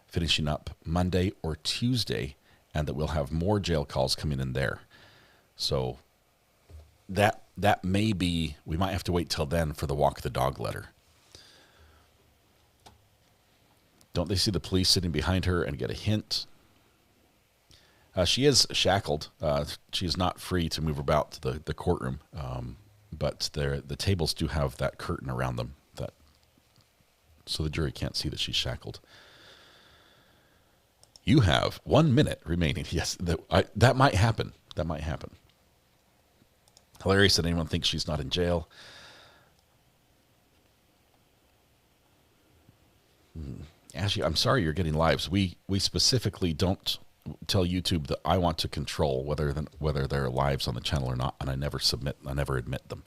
finishing up Monday or Tuesday, and that we'll have more jail calls coming in there. So that may be, we might have to wait till then for the walk the dog letter. Don't they see the police sitting behind her and get a hint? She is shackled. She is not free to move about the courtroom, but the tables do have that curtain around them, so the jury can't see that she's shackled. You have 1 minute remaining. Yes, that might happen. That might happen. Hilarious that anyone thinks she's not in jail. Ashley, I'm sorry you're getting lives. We specifically don't tell YouTube that I want to control whether they're lives on the channel or not, and I never admit them.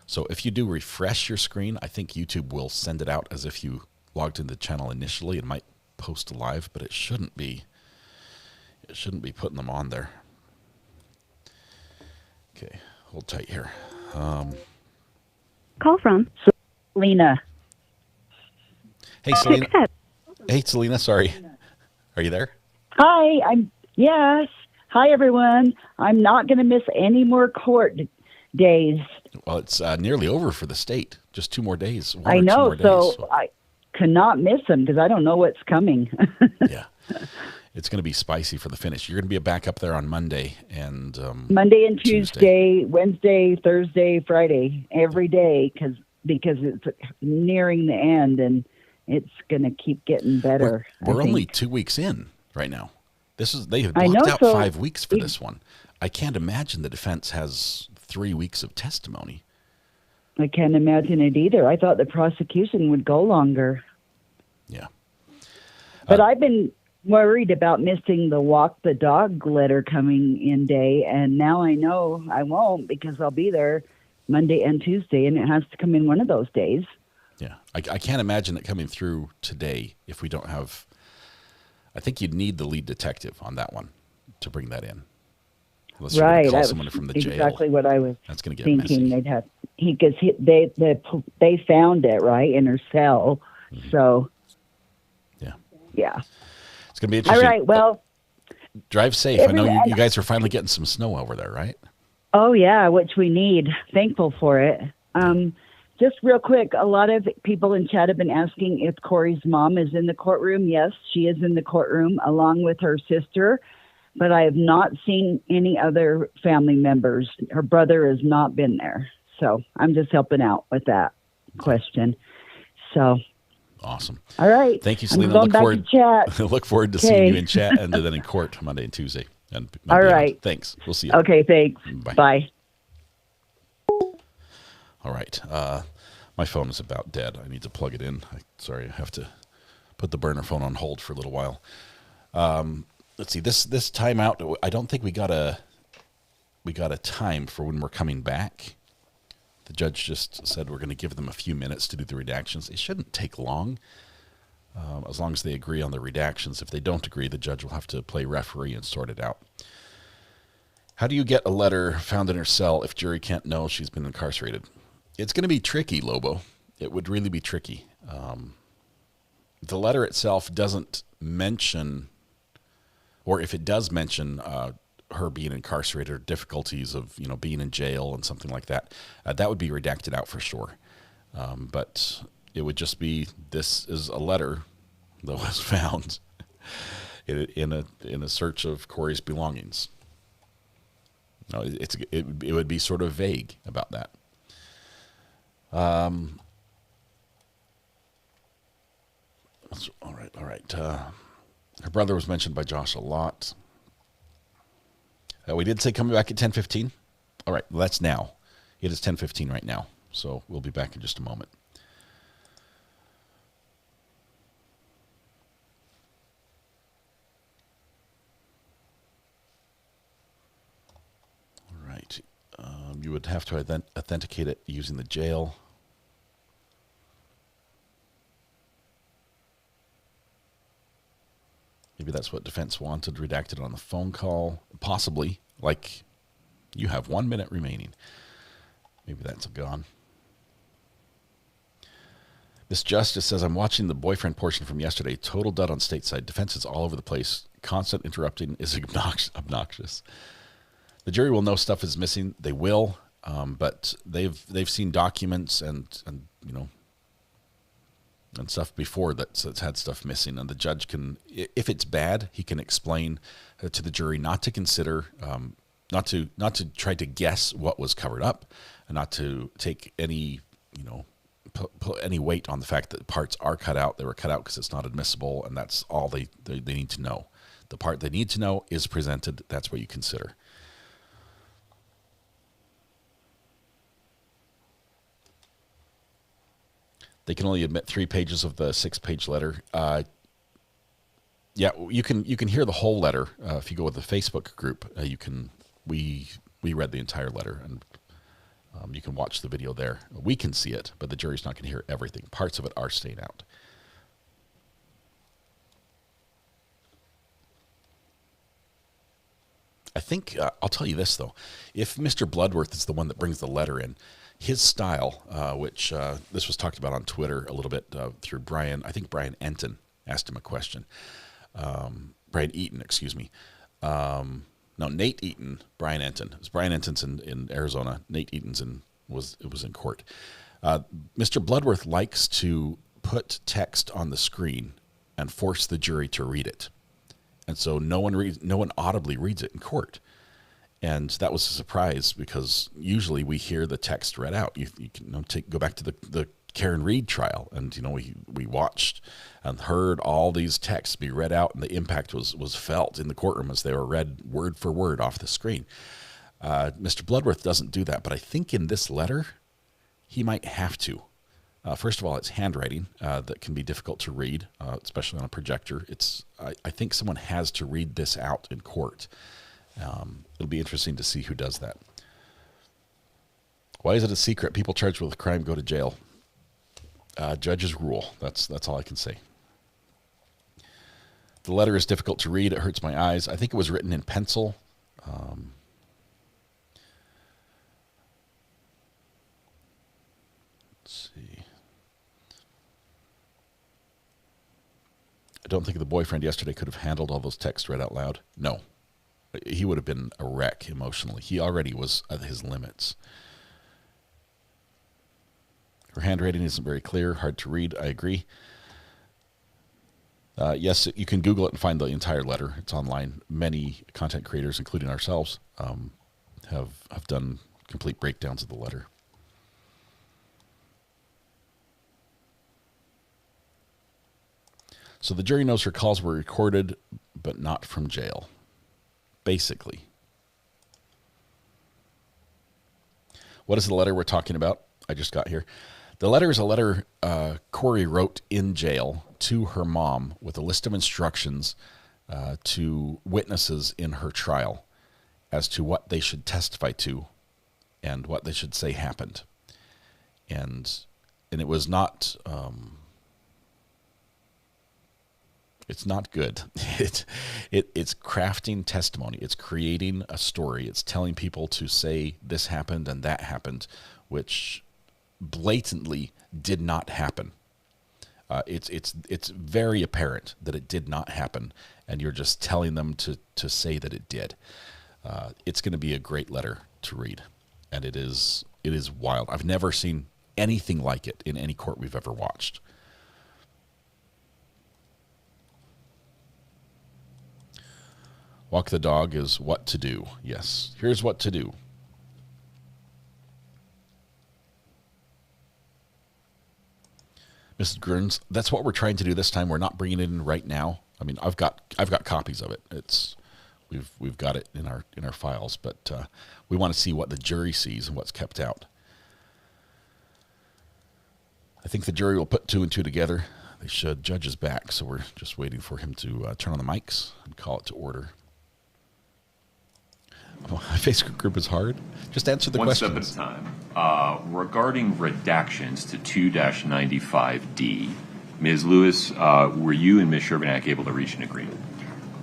So if you do refresh your screen, I think YouTube will send it out as if you logged into the channel initially and might post a live, but it shouldn't be. It shouldn't be putting them on there. Okay, hold tight here. Call from Selena. Hey, Selena. Hey, Selena. Sorry. Are you there? Hi, yes. Hi, everyone. I'm not going to miss any more court days. Well, it's nearly over for the state. Just 2 more days. I know, so I cannot miss them because I don't know what's coming. Yeah. It's going to be spicy for the finish. You're going to be back up there on Monday and Monday and Tuesday, Wednesday, Thursday, Friday, every day because it's nearing the end and it's going to keep getting better. We're only 2 weeks in right now. They have blocked out 5 weeks for this one. I can't imagine the defense has 3 weeks of testimony. I can't imagine it either. I thought the prosecution would go longer. Yeah. But I've been worried about missing the walk the dog letter coming in day, and now I know I won't because I'll be there Monday and Tuesday, and it has to come in one of those days. Yeah. I can't imagine it coming through today if we don't have... I think you'd need the lead detective on that one to bring that in. Unless you're going to call someone from the jail. Exactly what I was That's going to get thinking. messy. They'd have because they found it right in her cell. Mm-hmm. So yeah, it's going to be interesting. All right, well, drive safe. I know you guys are finally getting some snow over there, right? Oh yeah, which we need. Thankful for it. Just real quick, a lot of people in chat have been asking if Kouri's mom is in the courtroom. Yes, she is in the courtroom along with her sister, but I have not seen any other family members. Her brother has not been there. So I'm just helping out with that question. So. Awesome. All right. Thank you, Selena. Look forward to seeing you in chat and then in court Monday and Tuesday. And all right. Thanks. We'll see you. Okay, thanks. Bye. All right. My phone is about dead. I need to plug it in. Sorry, I have to put the burner phone on hold for a little while. Let's see. This timeout, I don't think we got a time for when we're coming back. The judge just said we're going to give them a few minutes to do the redactions. It shouldn't take long, as long as they agree on the redactions. If they don't agree, the judge will have to play referee and sort it out. How do you get a letter found in her cell if jury can't know she's been incarcerated? It's going to be tricky, Lobo. It would really be tricky. The letter itself doesn't mention, or if it does mention her being incarcerated or difficulties of being in jail and something like that, that would be redacted out for sure. But it would just be, this is a letter that was found in a search of Kouri's belongings. No, it would be sort of vague about that. All right. Her brother was mentioned by Josh a lot. We did say coming back at 10:15. All right, well, that's now. It is 10:15 right now, so we'll be back in just a moment. All right. You would have to authenticate it using the jail. Maybe that's what defense wanted, redacted on the phone call. Possibly. Like, you have 1 minute remaining. Maybe that's gone. Miss Justice says, I'm watching the boyfriend portion from yesterday. Total dud on stateside. Defense is all over the place. Constant interrupting is obnoxious. The jury will know stuff is missing. They will, but they've seen documents and stuff before that's had stuff missing, and the judge can, if it's bad, he can explain to the jury not to consider, not to try to guess what was covered up, and not to take any put any weight on the fact that parts are cut out. They were cut out because it's not admissible, and that's all they need to know. The part they need to know is presented. That's what you consider. They can only admit 3 pages of the 6-page letter. Yeah, you can hear the whole letter if you go with the Facebook group. We read the entire letter, and you can watch the video there. We can see it, but the jury's not going to hear everything. Parts of it are staying out. I think, I'll tell you this, though. If Mr. Bloodworth is the one that brings the letter in, his style, which this was talked about on Twitter a little bit through Brian, I think Brian Enton asked him a question. Brian Eaton, excuse me. No, Nate Eaton, Brian Enton. It was Brian Enton's in Arizona. Nate Eaton's was in court. Mr. Bloodworth likes to put text on the screen and force the jury to read it. And so no one audibly reads it in court. And that was a surprise because usually we hear the text read out. You can go back to the Karen Reed trial, and we watched and heard all these texts be read out, and the impact was felt in the courtroom as they were read word for word off the screen. Mr. Bloodworth doesn't do that, but I think in this letter he might have to. First of all, it's handwriting that can be difficult to read, especially on a projector. I think someone has to read this out in court. It'll be interesting to see who does that. Why is it a secret? People charged with a crime go to jail. Judges rule. That's all I can say. The letter is difficult to read. It hurts my eyes. I think it was written in pencil. Let's see. I don't think the boyfriend yesterday could have handled all those texts read out loud. No. He would have been a wreck emotionally. He already was at his limits. Her handwriting isn't very clear, hard to read. I agree. Yes, you can Google it and find the entire letter. It's online. Many content creators, including ourselves, have done complete breakdowns of the letter. So the jury knows her calls were recorded, but not from jail. Basically. What is the letter we're talking about? I just got here. The letter is a letter Kouri wrote in jail to her mom with a list of instructions to witnesses in her trial as to what they should testify to and what they should say happened. And it was not... It's not good. It's crafting testimony. It's creating a story. It's telling people to say this happened and that happened, which blatantly did not happen. It's very apparent that it did not happen, and you're just telling them to say that it did. It's going to be a great letter to read, and it is wild. I've never seen anything like it in any court we've ever watched. Walk the dog is what to do. Yes, here's what to do. Mrs. Gerns, that's what we're trying to do this time. We're not bringing it in right now. I mean, I've got copies of it. We've got it in our files, but we want to see what the jury sees and what's kept out. I think the jury will put 2 and 2 together. They should. Judge is back, so we're just waiting for him to turn on the mics and call it to order. Oh, Facebook group is hard. Just answer the questions. One step at a time. Regarding redactions to 2-95D, Ms. Lewis, were you and Ms. Sherbanak able to reach an agreement?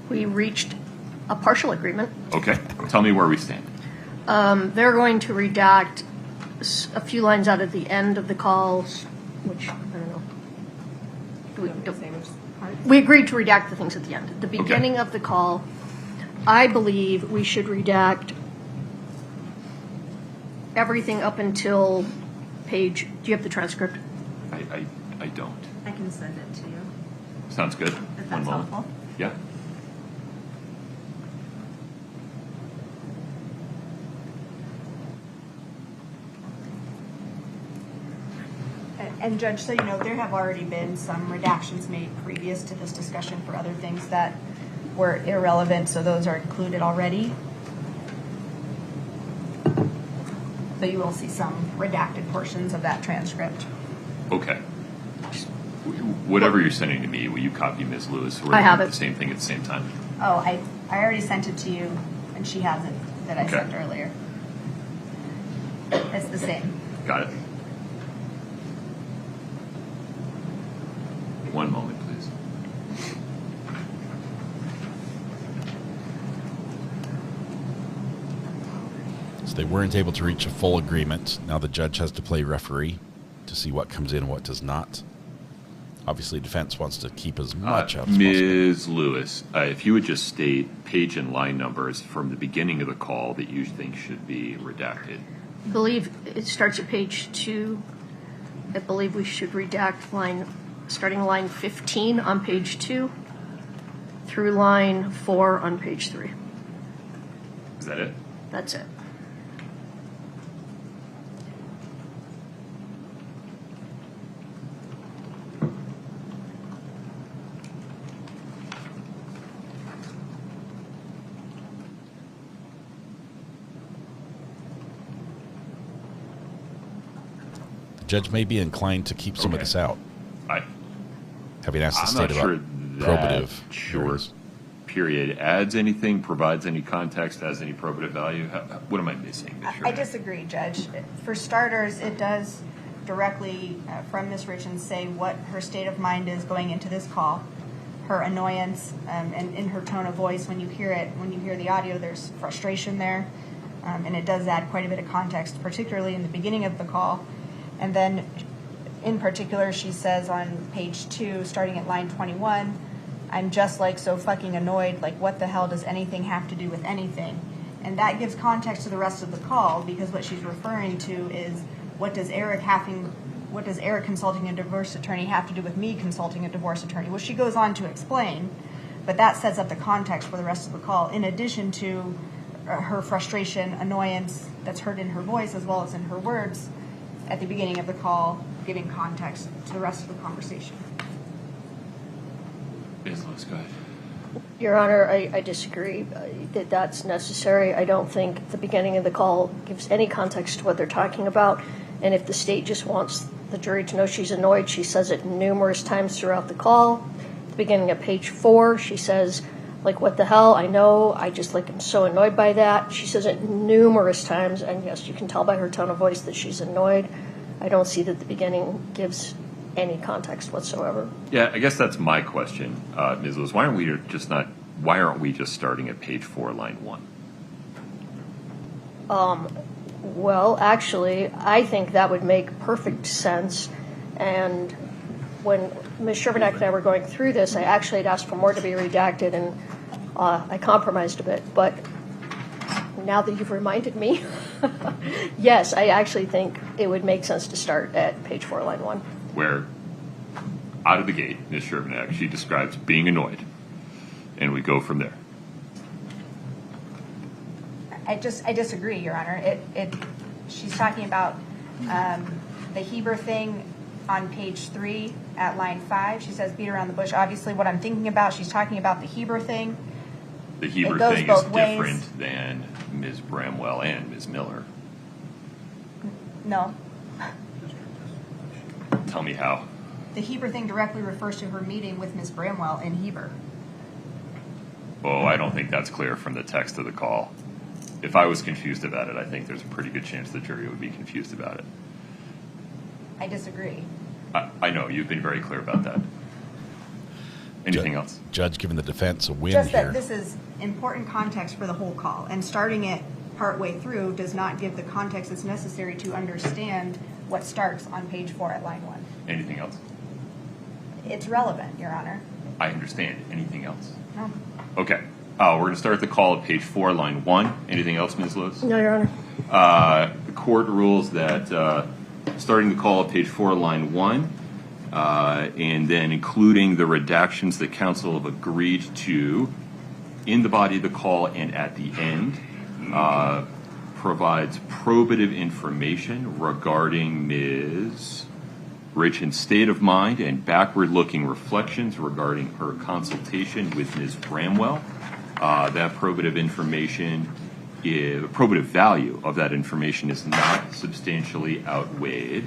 We reached a partial agreement. Okay. Tell me where we stand. They're going to redact a few lines out at the end of the calls, which, I don't know. We agreed to redact the things at the end. At the beginning of the call, I believe we should redact everything up until page. Do you have the transcript? I don't. I can send it to you. Sounds good. If that's helpful. Yeah. And Judge, so you know, there have already been some redactions made previous to this discussion for other things that were irrelevant, so those are included already. But you will see some redacted portions of that transcript. Okay. Whatever you're sending to me, will you copy Ms. Lewis? Or I have it. The same thing at the same time. Oh, I already sent it to you, and she has it that I sent earlier. It's the same. Got it. One moment, please. So they weren't able to reach a full agreement. Now the judge has to play referee to see what comes in and what does not. Obviously, defense wants to keep as much out as possible. Ms. Lewis, if you would just state page and line numbers from the beginning of the call that you think should be redacted. I believe it starts at page 2. I believe we should redact starting line 15 on page 2 through line 4 on page 3. Is that it? That's it. The judge may be inclined to keep some of this out. Having asked the state about probative short period adds anything, provides any context, has any probative value. What am I missing? I disagree, Judge. For starters, it does directly from Ms. Richins say what her state of mind is going into this call, her annoyance, and in her tone of voice when you hear it, when you hear the audio, there's frustration there, and it does add quite a bit of context, particularly in the beginning of the call. And then, in particular, she says on page 2, starting at line 21, I'm just like so fucking annoyed, like what the hell does anything have to do with anything? And that gives context to the rest of the call, because what she's referring to is what does Eric consulting a divorce attorney have to do with me consulting a divorce attorney? Well, she goes on to explain, but that sets up the context for the rest of the call, in addition to her frustration, annoyance that's heard in her voice as well as in her words at the beginning of the call, giving context to the rest of the conversation. Ms. Lewis, go ahead. Your Honor, I disagree that that's necessary. I don't think the beginning of the call gives any context to what they're talking about. And if the state just wants the jury to know she's annoyed, she says it numerous times throughout the call. At the beginning of page 4, she says, like, what the hell? I know. I just, like, am so annoyed by that. She says it numerous times. And, yes, you can tell by her tone of voice that she's annoyed. I don't see that the beginning gives any context whatsoever. Yeah, I guess that's my question, Ms. Lewis. Why aren't we just starting at page 4, line 1? Well, actually, I think that would make perfect sense. And when Ms. Sherbanek and I were going through this, I actually had asked for more to be redacted, and I compromised a bit. But now that you've reminded me, yes, I actually think it would make sense to start at page 4, line 1. Where, out of the gate, Ms. Sherbanek, she describes being annoyed, and we go from there. I disagree, Your Honor. She's talking about the Heber thing on page 3 at line 5. She says beat around the bush. Obviously, what I'm thinking about, she's talking about the Heber thing. The Heber thing is different than Ms. Bramwell and Ms. Miller. No. Tell me how. The Heber thing directly refers to her meeting with Ms. Bramwell in Heber. Oh, I don't think that's clear from the text of the call. If I was confused about it, I think there's a pretty good chance the jury would be confused about it. I disagree. I know, you've been very clear about that. Anything else? Judge giving the defense a win Just here. that this is important context for the whole call, and starting it partway through does not give the context that's necessary to understand what starts on page 4 at line 1. Anything else? It's relevant, Your Honor. I understand. Anything else? No. Okay. We're going to start the call at page 4, line 1. Anything else, Ms. Lewis? No, Your Honor. The court rules that starting the call at page 4, line 1, and then including the redactions that counsel have agreed to in the body of the call and at the end, provides probative information regarding Ms. Richins' state of mind and backward-looking reflections regarding her consultation with Ms. Bramwell. That probative value of that information is not substantially outweighed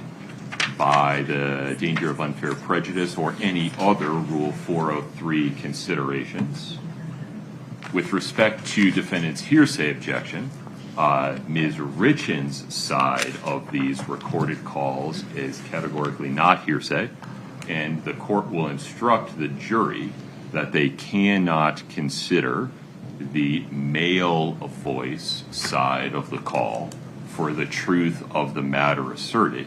by the danger of unfair prejudice or any other Rule 403 considerations. With respect to defendant's hearsay objection, Ms. Richins' side of these recorded calls is categorically not hearsay, and the court will instruct the jury that they cannot consider the male voice side of the call for the truth of the matter asserted.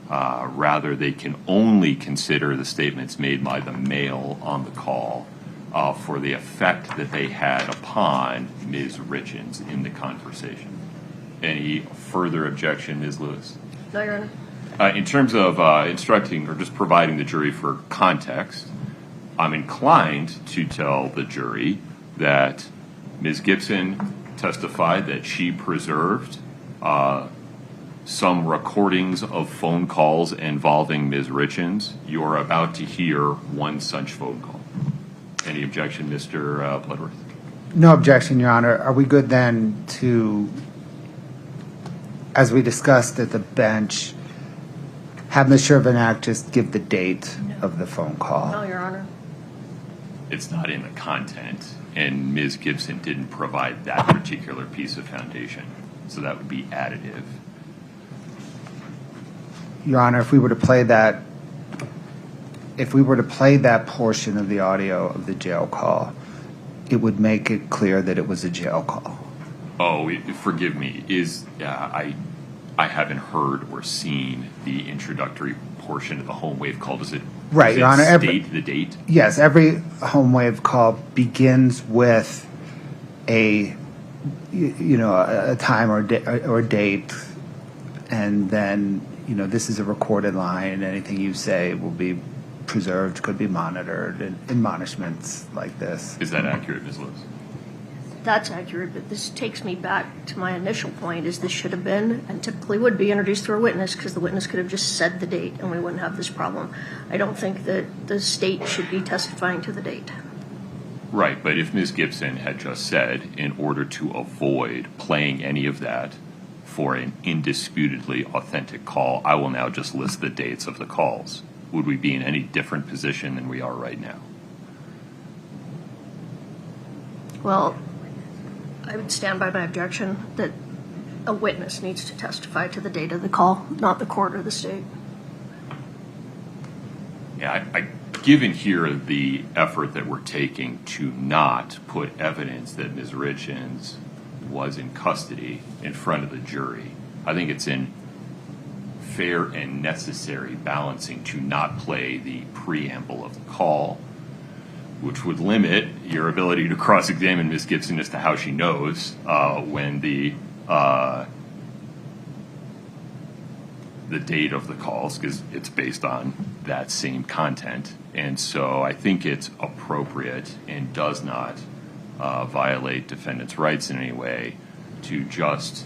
Rather, they can only consider the statements made by the male on the call for the effect that they had upon Ms. Richins in the conversation. Any further objection, Ms. Lewis? No, Your Honor. In terms of instructing or just providing the jury for context, I'm inclined to tell the jury that Ms. Gibson testified that she preserved some recordings of phone calls involving Ms. Richins. You are about to hear one such phone call. Any objection, Mr. Bloodworth? No objection, Your Honor. Are we good then to, as we discussed at the bench, have Ms. Shervinack just give the date of the phone call? No, Your Honor. It's not in the content, and Ms. Gibson didn't provide that particular piece of foundation, so that would be additive. Your Honor, if we were to play that portion of the audio of the jail call, it would make it clear that it was a jail call. Oh, forgive me. I haven't heard or seen the introductory portion of the home wave call. Does it Your Honor, state the date? Yes, every home wave call begins with a time or date, and then this is a recorded line. Anything you say will be preserved, could be monitored, and admonishments like this. Is that accurate, Ms. Lewis? That's accurate, but this takes me back to my initial point, is this should have been, and typically would be, introduced through a witness, because the witness could have just said the date and we wouldn't have this problem. I don't think that the state should be testifying to the date. Right, but if Ms. Gibson had just said, in order to avoid playing any of that for an indisputably authentic call, I will now just list the dates of the calls, would we be in any different position than we are right now? Well, I would stand by my objection that a witness needs to testify to the date of the call, not the court or the state. Yeah, given here the effort that we're taking to not put evidence that Ms. Richins was in custody in front of the jury, I think it's in fair and necessary balancing to not play the preamble of the call, which would limit your ability to cross-examine Ms. Gibson as to how she knows when the date of the calls, because it's based on that same content. And so I think it's appropriate and does not violate defendant's rights in any way to just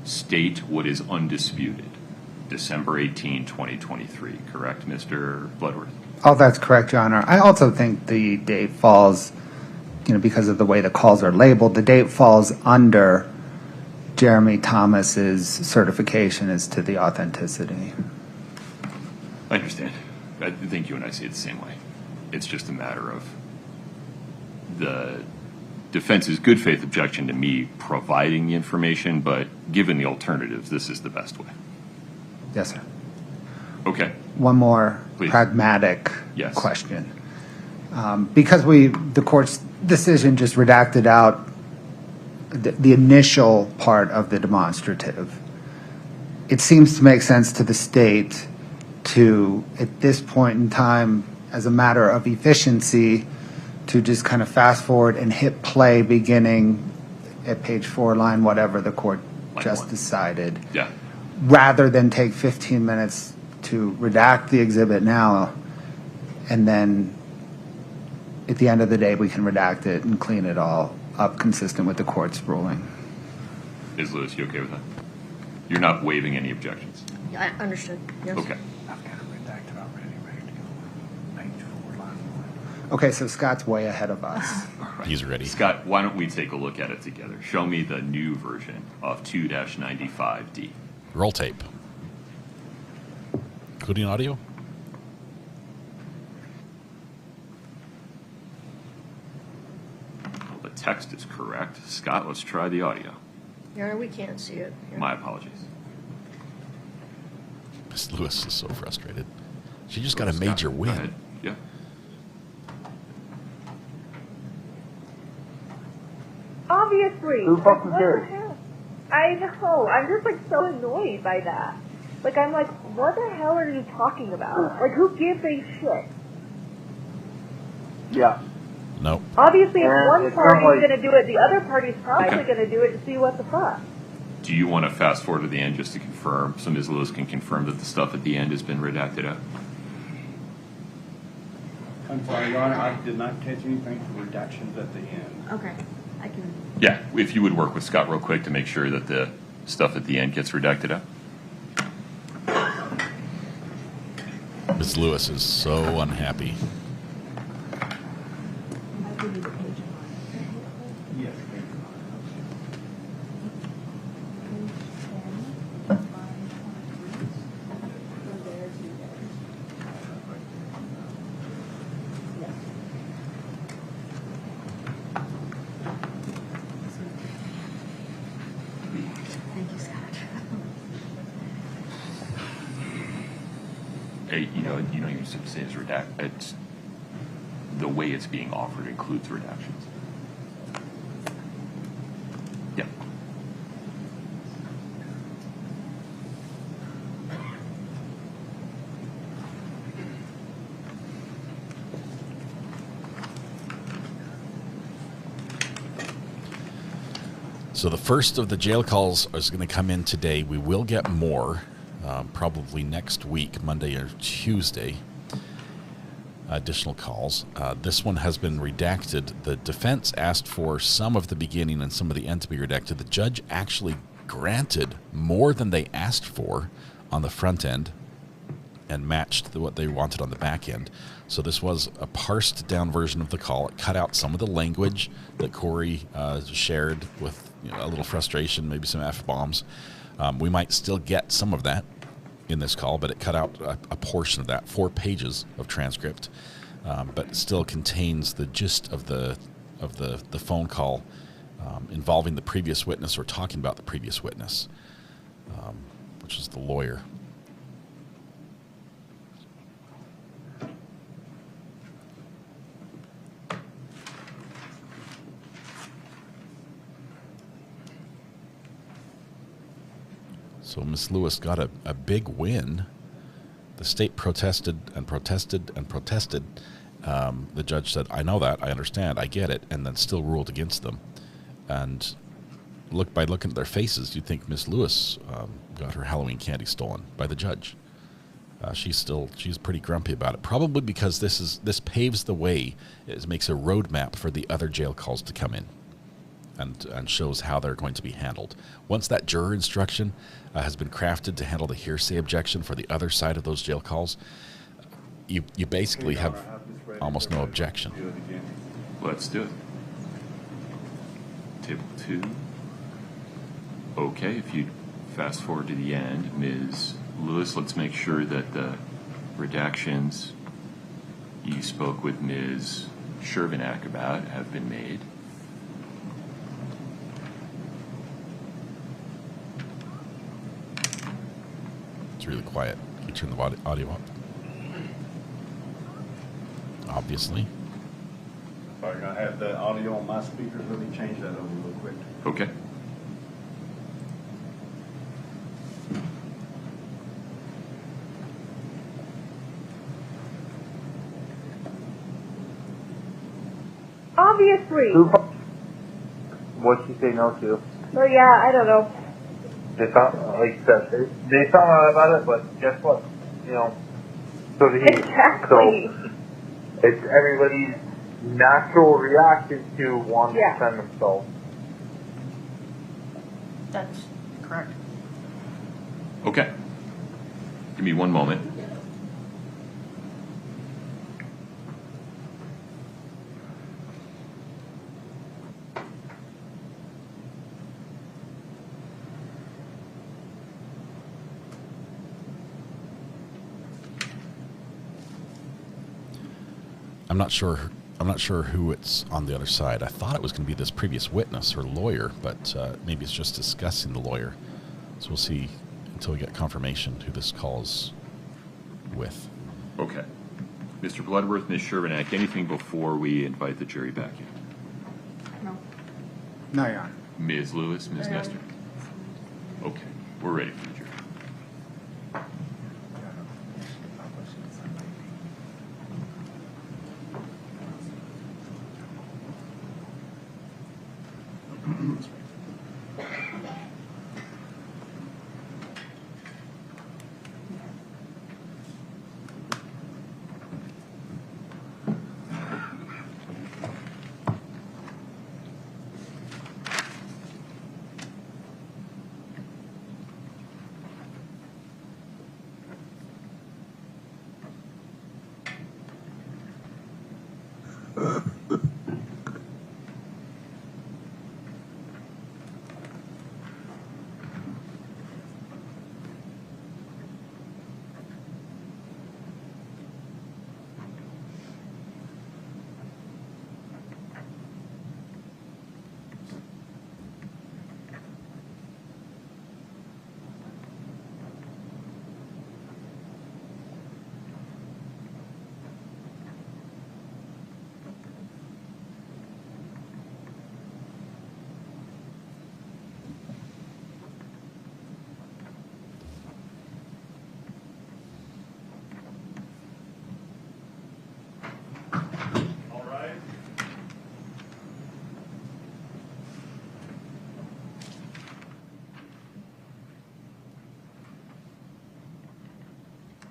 state what is undisputed. December 18, 2023, correct, Mr. Bloodworth? Oh, that's correct, Your Honor. I also think the date falls, because of the way the calls are labeled, the date falls under Jeremy Thomas's certification as to the authenticity. I understand. I think you and I see it the same way. It's just a matter of the defense's good faith objection to me providing the information, but given the alternatives, this is the best way. Yes, sir. Okay. One more Please. Pragmatic question. Because the court's decision just redacted out the initial part of the demonstrative, it seems to make sense to the state to, at this point in time, as a matter of efficiency, to just kind of fast forward and hit play beginning at page 4, line whatever the court just decided. Yeah. Rather than take 15 minutes to redact the exhibit now, and then at the end of the day we can redact it and clean it all up consistent with the court's ruling. Is Lewis, you okay with that? You're not waiving any objections? Yeah, I understood. Yes. Okay. I've got to redact it Okay, so Scott's way ahead of us. He's ready. Scott, why don't we take a look at it together? Show me the new version of 2-95D. Roll tape. Including audio? Well, the text is correct. Scott, let's try the audio. Your Honor, we can't see it. Here. My apologies. Miss Lewis is so frustrated. She just got a major win. Yeah. Obviously. Who fucking what cares? the hell? I know. I'm just like so annoyed by that. Like I'm like, what the hell are you talking about? Like who gives a shit? Yeah. Nope. Obviously, if And one it's party's not like- going to do it, the other party's probably going to do it to see what the fuck. Do you want to fast forward to the end just to confirm, so Ms. Lewis can confirm that the stuff at the end has been redacted out? I'm sorry, Your Honor, I did not catch anything for redactions at the end. Okay, I can. Yeah, if you would work with Scott real quick to make sure that the stuff at the end gets redacted out. Miss Lewis is so unhappy. Yes. Thank you, Scott. Hey, you know, you used to say it's redact. It's the way it's being offered includes redactions. Yeah. So the first of the jail calls is going to come in today. We will get more, probably next week, Monday or Tuesday. Additional calls. This one has been redacted. The defense asked for some of the beginning and some of the end to be redacted. The judge actually granted more than they asked for on the front end and matched what they wanted on the back end. So this was a parsed down version of the call. It cut out some of the language that Kouri shared with a little frustration, maybe some F-bombs. We might still get some of that in this call, but it cut out a portion of that, 4 pages of transcript, but it still contains the gist of the phone call involving the previous witness or talking about the previous witness, which is the lawyer. So Miss Lewis got a big win. The state protested and protested and protested. The judge said, I know that, I understand, I get it, and then still ruled against them. And by looking at their faces, you'd think Miss Lewis got her Halloween candy stolen by the judge. She's pretty grumpy about it, probably because this paves the way. It makes a roadmap for the other jail calls to come in. And shows how they're going to be handled. Once that juror instruction has been crafted to handle the hearsay objection for the other side of those jail calls, you basically have almost no objection. Let's do it. Table 2. Okay, if you fast forward to the end, Ms. Lewis, let's make sure that the redactions you spoke with Ms. Shervinack about have been made. It's really quiet. Can you turn the audio up? Obviously. Sorry, I have the audio on my speakers. Let me change that over real quick. Okay. Obviously. What'd she say no to? So yeah, I don't know. They found, like you said, they found out about it, but guess what? So did he. Exactly. So it's everybody's natural reaction to wanting to defend themselves. That's correct. Okay. Give me one moment. I'm not sure who it's on the other side. I thought it was going to be this previous witness or lawyer, but maybe it's just discussing the lawyer. So we'll see until we get confirmation who this call is with. Okay. Mr. Bloodworth, Ms. Sherbanek, anything before we invite the jury back in? No. No, Your Honor. Ms. Lewis, Ms. Nestor? Okay, we're ready for the jury.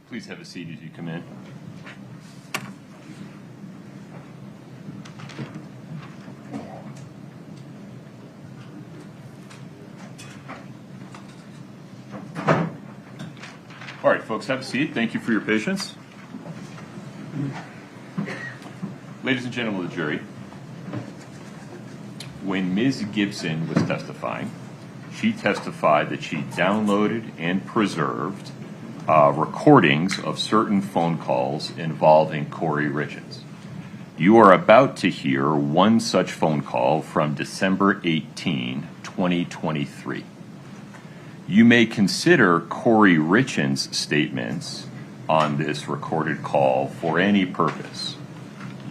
Please have a seat as you come in. All right, folks, have a seat. Thank you for your patience. Ladies and gentlemen of the jury, when Ms. Gibson was testifying, she testified that she downloaded and preserved recordings of certain phone calls involving Kouri Richins. You are about to hear one such phone call from December 18, 2023. You may consider Kouri Richins' statements on this recorded call for any purpose.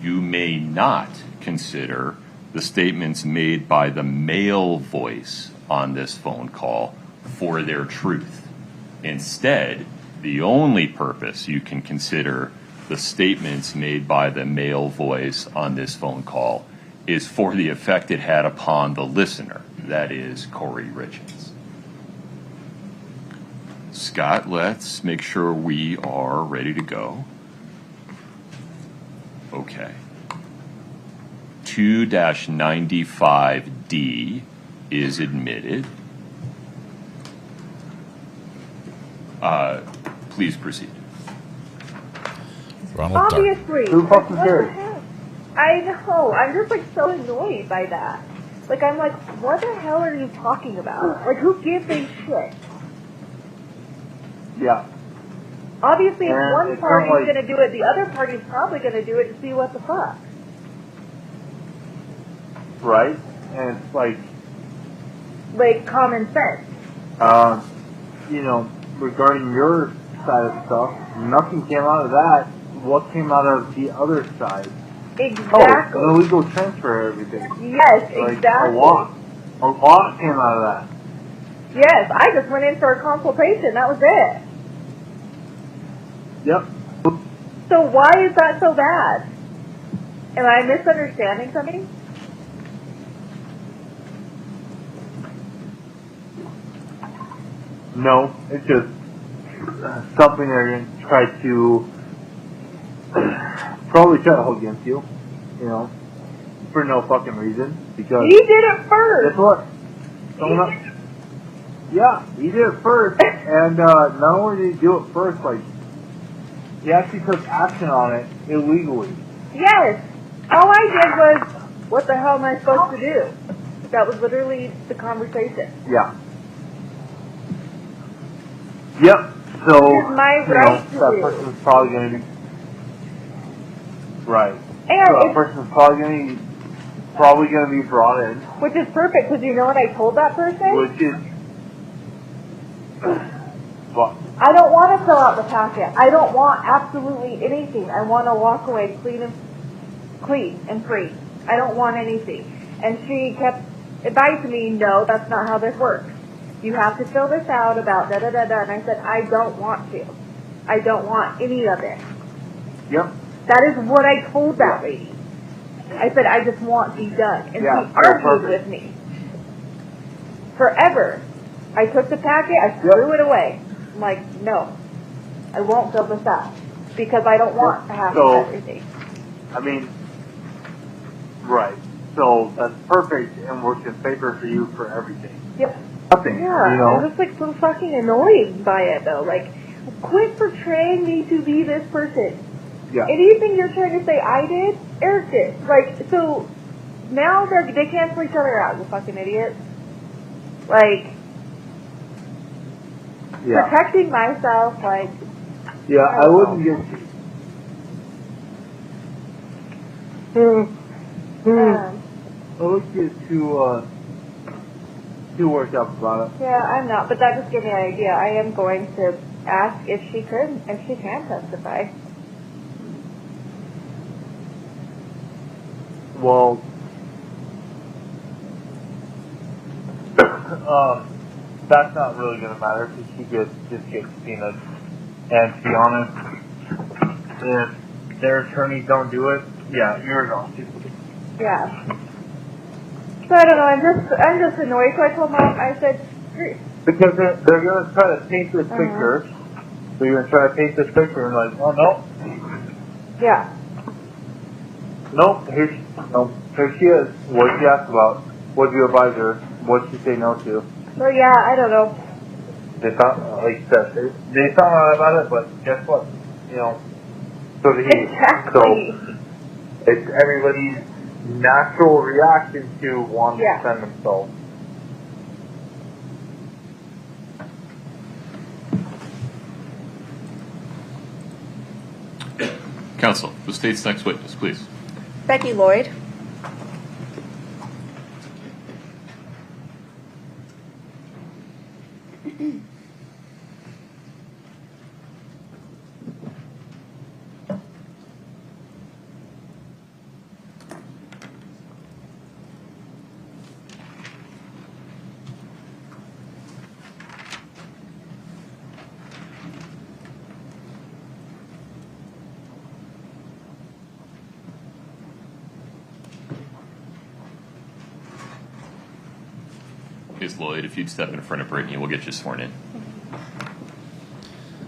You may not consider the statements made by the male voice on this phone call for their truth. Instead, the only purpose you can consider the statements made by the male voice on this phone call is for the effect it had upon the listener, that is, Kouri Richins. Scott, let's make sure we are ready to go. Okay. 2-95D is admitted. Please proceed. Obviously. Who fucking what cares? the heck? I know. I'm just like so annoyed by that. Like I'm like, what the hell are you talking about? Like who gives a shit? Yeah. Obviously, if And one it's party's not like- going to do it, the other party's probably going to do it to see what the fuck. Right? And it's like, Like common sense. you know, regarding your side of stuff, nothing came out of that. What came out of the other side? Exactly. Oh, an illegal transfer of everything. Yes, Like, exactly. A lot came out of that. Yes, I just went in for a consultation. That was it. Yep. So why is that so bad? Am I misunderstanding something? No, it's just something they're going to try to probably try to hold against you, you know, for no fucking reason. Because He did it first. guess what? Yeah, he did it first, and not only did he do it first, like he actually took action on it illegally. Yes. All I did was, what the hell am I supposed to do? That was literally the conversation. Yeah. Yep. So It's my you right know, to that do. person's probably going to be right. And So that person's probably gonna be brought in. which is perfect, because you know what I told that person? Which is, what? I don't want to fill out the packet. I don't want absolutely anything. I want to walk away clean and free. I don't want anything. And she kept advising me, no, that's not how this works. You have to fill this out about da-da-da-da. And I said, I don't want to. I don't want any of it. Yep. That is what I told that lady. I said, I just want these done. And she argued with me. Forever. I took the packet, I threw it away. I'm like, no, I won't fill this out. Because I don't want to have everything. I mean, right. So that's perfect and works in favor for you for everything. Yep. Nothing, Yeah, you know? I'm just like so fucking annoyed by it though. Like, quit portraying me to be this person. Yeah. Anything you're trying to say I did, Eric did. Like, so now they cancel each other out, you fucking idiots. Like, protecting myself, like... Yeah, I wouldn't get... I wouldn't get too worked up about it. Yeah, I'm not, but that just gave me an idea. I am going to ask if she can testify. Well, that's not really going to matter because she just gets subpoenaed. And to be honest, if their attorneys don't do it, yeah, you're going to. Yeah. So I don't know. I'm just annoyed. So I told Mom. I said, because they're going to try to paint this picture. So you're going to try to paint this picture and like, oh no. Yeah. Nope. Here she is. What did you ask about? What did you advise her? What did she say no to? So yeah, I don't know. They thought, like you said, they found out about it, but guess what? You know, so did he. Exactly. So it's everybody's natural reaction to want to defend themselves. Counsel, the state's next witness, please. Becky Lloyd. Ms. Lloyd, if you'd step in front of Brittany, we'll get you sworn in.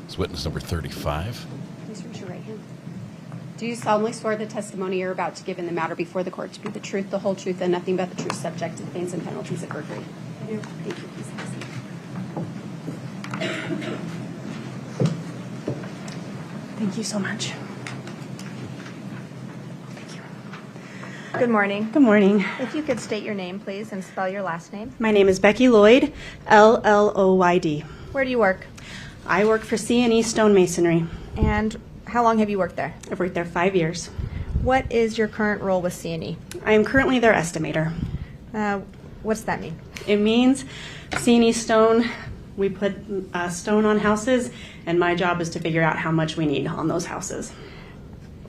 It's witness number 35. Please raise your right hand. Do you solemnly swear the testimony you're about to give in the matter before the court to be the truth, the whole truth, and nothing but the truth, subject to the pains and penalties of perjury? I do. Thank you. Please have a seat. Thank you so much. Good morning. Good morning. If you could state your name, please, and spell your last name. My name is Becky Lloyd, Lloyd. Where do you work? I work for C&E Stonemasonry. And how long have you worked there? I've worked there 5 years. What is your current role with C&E? I am currently their estimator. What's that mean? It means C&E Stone, we put stone on houses, and my job is to figure out how much we need on those houses.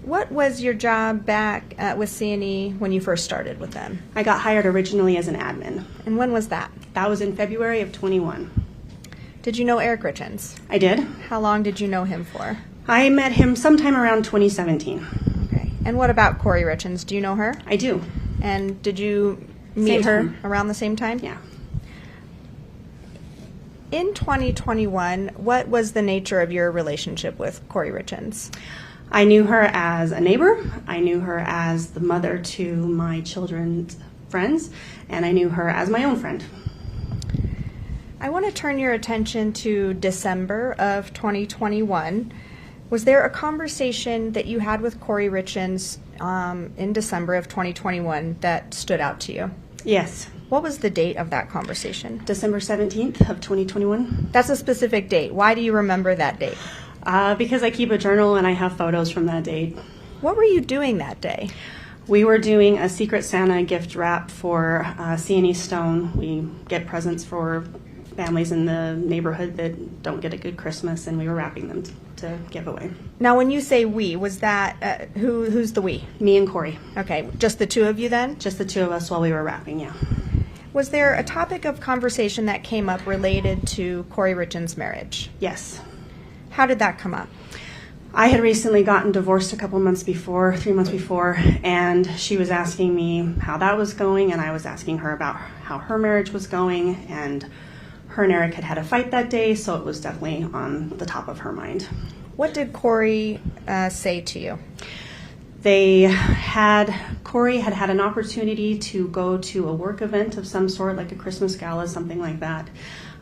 What was your job back with C&E when you first started with them? I got hired originally as an admin. And when was that? That was in February of 21. Did you know Eric Richins? I did. How long did you know him for? I met him sometime around 2017. Okay. And what about Kouri Richins? Do you know her? I do. And did you meet her around the same time? Yeah. In 2021, what was the nature of your relationship with Kouri Richins? I knew her as a neighbor, I knew her as the mother to my children's friends, and I knew her as my own friend. I want to turn your attention to December of 2021. Was there a conversation that you had with Kouri Richins in December of 2021 that stood out to you? Yes. What was the date of that conversation? December 17th of 2021. That's a specific date. Why do you remember that date? Because I keep a journal and I have photos from that date. What were you doing that day? We were doing a Secret Santa gift wrap for C&E Stone. We get presents for families in the neighborhood that don't get a good Christmas, and we were wrapping them to give away. Now, when you say we, was that, who's the we? Me and Kouri. Okay, just the two of you then? Just the two of us while we were wrapping, yeah. Was there a topic of conversation that came up related to Kouri Richins' marriage? Yes. How did that come up? I had recently gotten divorced a couple months before, 3 months before, and she was asking me how that was going, and I was asking her about how her marriage was going, and her and Eric had a fight that day, so it was definitely on the top of her mind. What did Kouri say to you? Kouri had an opportunity to go to a work event of some sort, like a Christmas gala, something like that.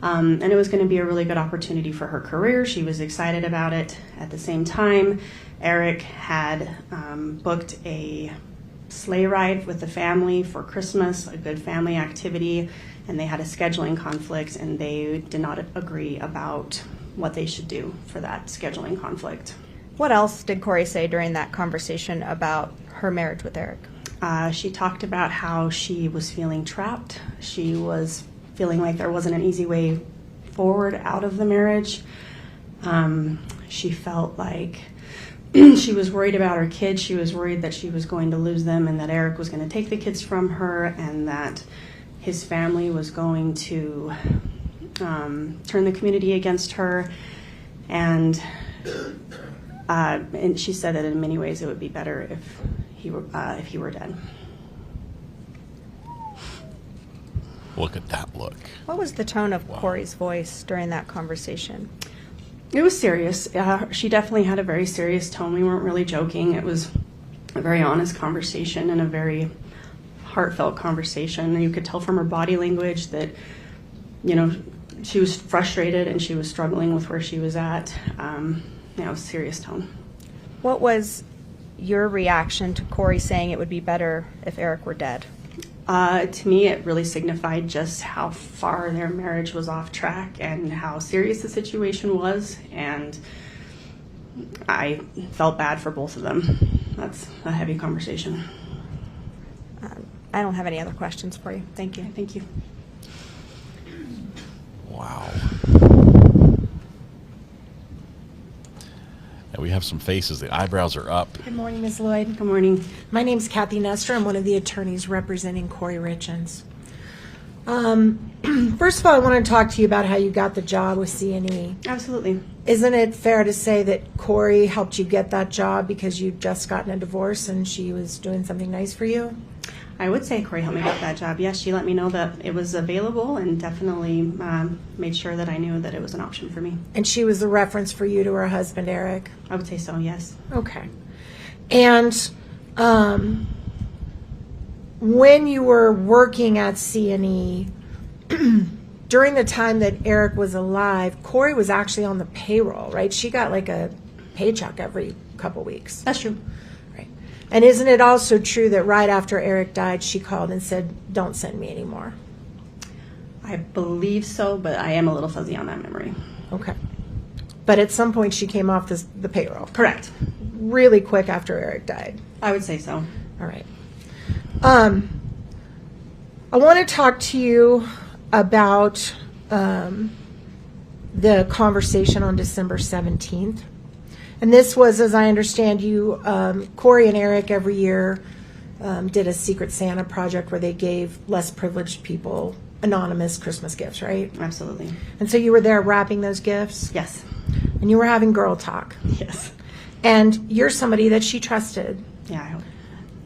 And it was going to be a really good opportunity for her career. She was excited about it. At the same time, Eric had booked a sleigh ride with the family for Christmas, a good family activity, and they had a scheduling conflict, and they did not agree about what they should do for that scheduling conflict. What else did Kouri say during that conversation about her marriage with Eric? She talked about how she was feeling trapped. She was feeling like there wasn't an easy way forward out of the marriage. She felt like she was worried about her kids. She was worried that she was going to lose them and that Eric was going to take the kids from her and that his family was going to turn the community against her. And she said that in many ways it would be better if he were dead. Look at that look. What was the tone of Kouri's voice during that conversation? It was serious. She definitely had a very serious tone. We weren't really joking. It was a very honest conversation and a very heartfelt conversation. And you could tell from her body language that, she was frustrated and she was struggling with where she was at. It was a serious tone. What was your reaction to Kouri saying it would be better if Eric were dead? To me, it really signified just how far their marriage was off track and how serious the situation was, and I felt bad for both of them. That's a heavy conversation. I don't have any other questions for you. Thank you. Thank you. Wow. And we have some faces. The eyebrows are up. Good morning, Ms. Lloyd. Good morning. My name's Kathy Nestor. I'm one of the attorneys representing Kouri Richins. First of all, I want to talk to you about how you got the job with C&E. Absolutely. Isn't it fair to say that Kouri helped you get that job because you'd just gotten a divorce and she was doing something nice for you? I would say Kouri helped me get that job. Yes, she let me know that it was available and definitely made sure that I knew that it was an option for me. And she was the reference for you to her husband, Eric? I would say so, yes. Okay. And when you were working at C&E, during the time that Eric was alive, Kouri was actually on the payroll, right? She got like a paycheck every couple weeks. That's true. Right. And isn't it also true that right after Eric died, she called and said, don't send me anymore? I believe so, but I am a little fuzzy on that memory. Okay. But at some point she came off the payroll. Correct. Really quick after Eric died. I would say so. All right. I want to talk to you about the conversation on December 17th. And this was, as I understand you, Kouri and Eric every year did a Secret Santa project where they gave less privileged people anonymous Christmas gifts, right? Absolutely. And so you were there wrapping those gifts? Yes. And you were having girl talk? Yes. And you're somebody that she trusted? Yeah, I hope.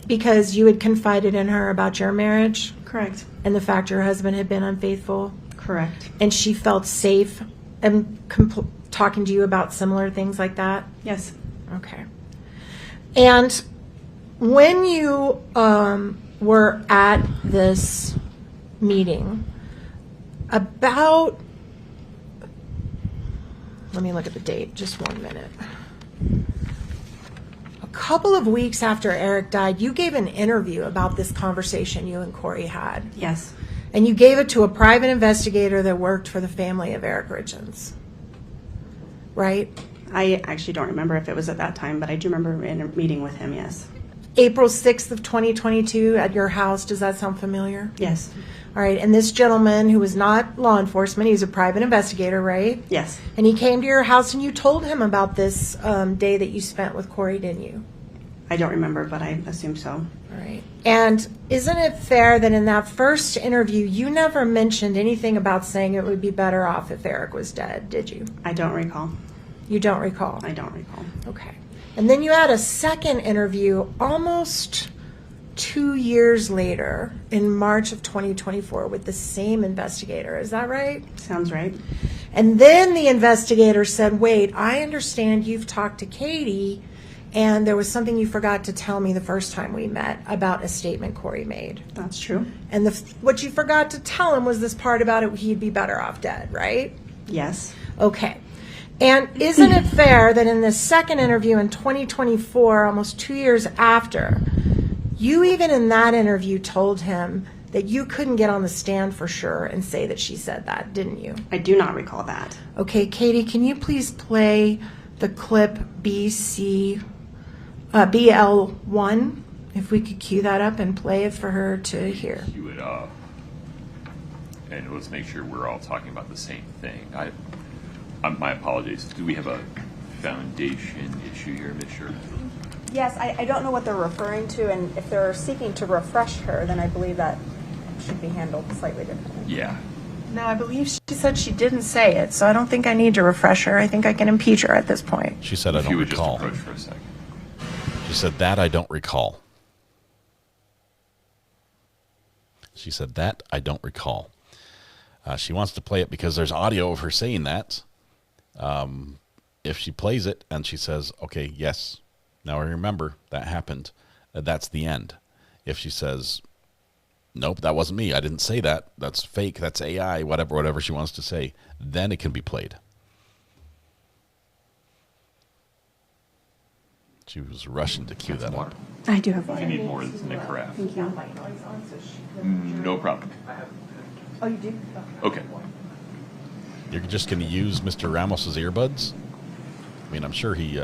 Because you had confided in her about your marriage? Correct. And the fact your husband had been unfaithful? Correct. And she felt safe and talking to you about similar things like that? Yes. Okay. And when you were at this meeting, let me look at the date, just 1 minute. A couple of weeks after Eric died, you gave an interview about this conversation you and Kouri had. Yes. And you gave it to a private investigator that worked for the family of Eric Richins. Right? I actually don't remember if it was at that time, but I do remember in a meeting with him, yes. April 6th of 2022 at your house. Does that sound familiar? Yes. All right. And this gentleman who was not law enforcement, he was a private investigator, right? Yes. And he came to your house and you told him about this day that you spent with Kouri, didn't you? I don't remember, but I assume so. All right. And isn't it fair that in that first interview, you never mentioned anything about saying it would be better off if Eric was dead, did you? I don't recall. You don't recall? I don't recall. Okay. And then you had a second interview almost 2 years later in March of 2024 with the same investigator. Is that right? Sounds right. And then the investigator said, wait, I understand you've talked to Katie and there was something you forgot to tell me the first time we met about a statement Kouri made. That's true. And what you forgot to tell him was this part about it, he'd be better off dead, right? Yes. Okay. And isn't it fair that in this second interview in 2024, almost 2 years after, you even in that interview told him that you couldn't get on the stand for sure and say that she said that, didn't you? I do not recall that. Okay, Katie, can you please play the clip BL1? If we could cue that up and play it for her to hear. Cue it up. And let's make sure we're all talking about the same thing. My apologies. Do we have a foundation issue here, Ms. Sher? Yes, I don't know what they're referring to, and if they're seeking to refresh her, then I believe that should be handled slightly differently. Yeah. No, I believe she said she didn't say it, so I don't think I need to refresh her. I think I can impeach her at this point. She said, I don't recall. Just approach for a second. She said, that I don't recall. She said, that I don't recall. She wants to play it because there's audio of her saying that. If she plays it and she says, okay, yes, now I remember that happened, that's the end. If she says, nope, that wasn't me, I didn't say that, that's fake, that's AI, whatever she wants to say, then it can be played. She was rushing to cue that up. I do have You need more than a carafe. Thank you. No problem. Oh, you do? Okay. You're just going to use Mr. Ramos's earbuds? I mean, I'm sure he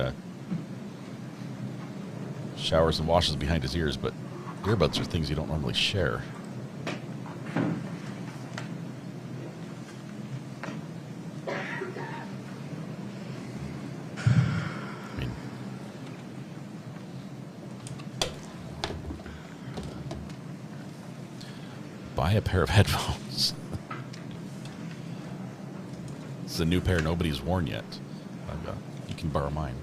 showers and washes behind his ears, but earbuds are things you don't normally share. I mean, buy a pair of headphones. It's a new pair nobody's worn yet. You can borrow mine.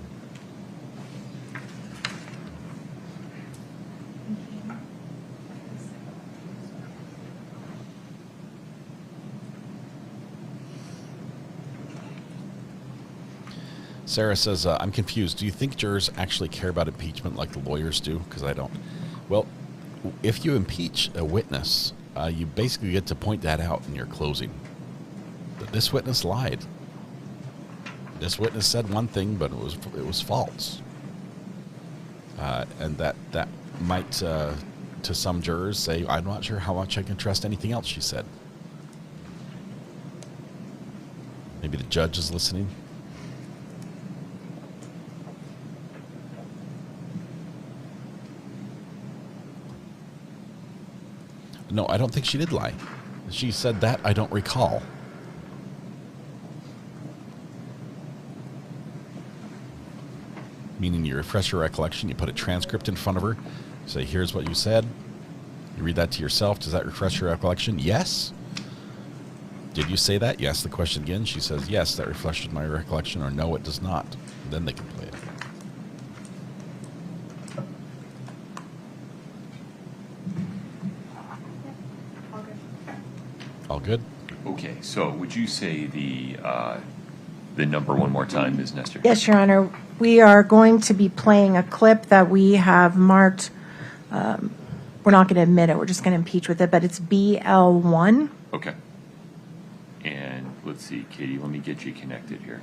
Sarah says, I'm confused. Do you think jurors actually care about impeachment like the lawyers do? Because I don't. Well, if you impeach a witness, you basically get to point that out in your closing. This witness lied. This witness said one thing, but it was false. And that might, to some jurors, say, I'm not sure how much I can trust anything else she said. Maybe the judge is listening. No, I don't think she did lie. She said that I don't recall. Meaning you refresh your recollection, you put a transcript in front of her, say, here's what you said. You read that to yourself. Does that refresh your recollection? Yes. Did you say that? Yes. The question again. She says, yes, that refreshes my recollection, or no, it does not. Then they can play it. All good? Okay, so would you say the number one more time, Ms. Nestor? Yes, Your Honor. We are going to be playing a clip that we have marked. We're not going to admit it. We're just going to impeach with it, but it's BL1. Okay. And let's see, Katie, let me get you connected here.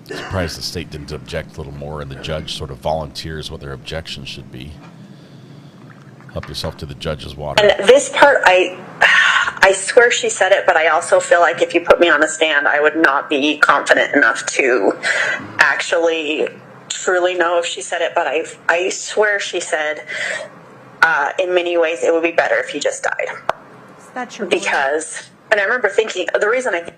Surprised the state didn't object a little more, and the judge sort of volunteers what their objection should be. Help yourself to the judge's water. And this part, I swear she said it, but I also feel like if you put me on the stand, I would not be confident enough to actually truly know if she said it. But I swear she said, in many ways, it would be better if he just died. That's your because, and I remember thinking, the reason I.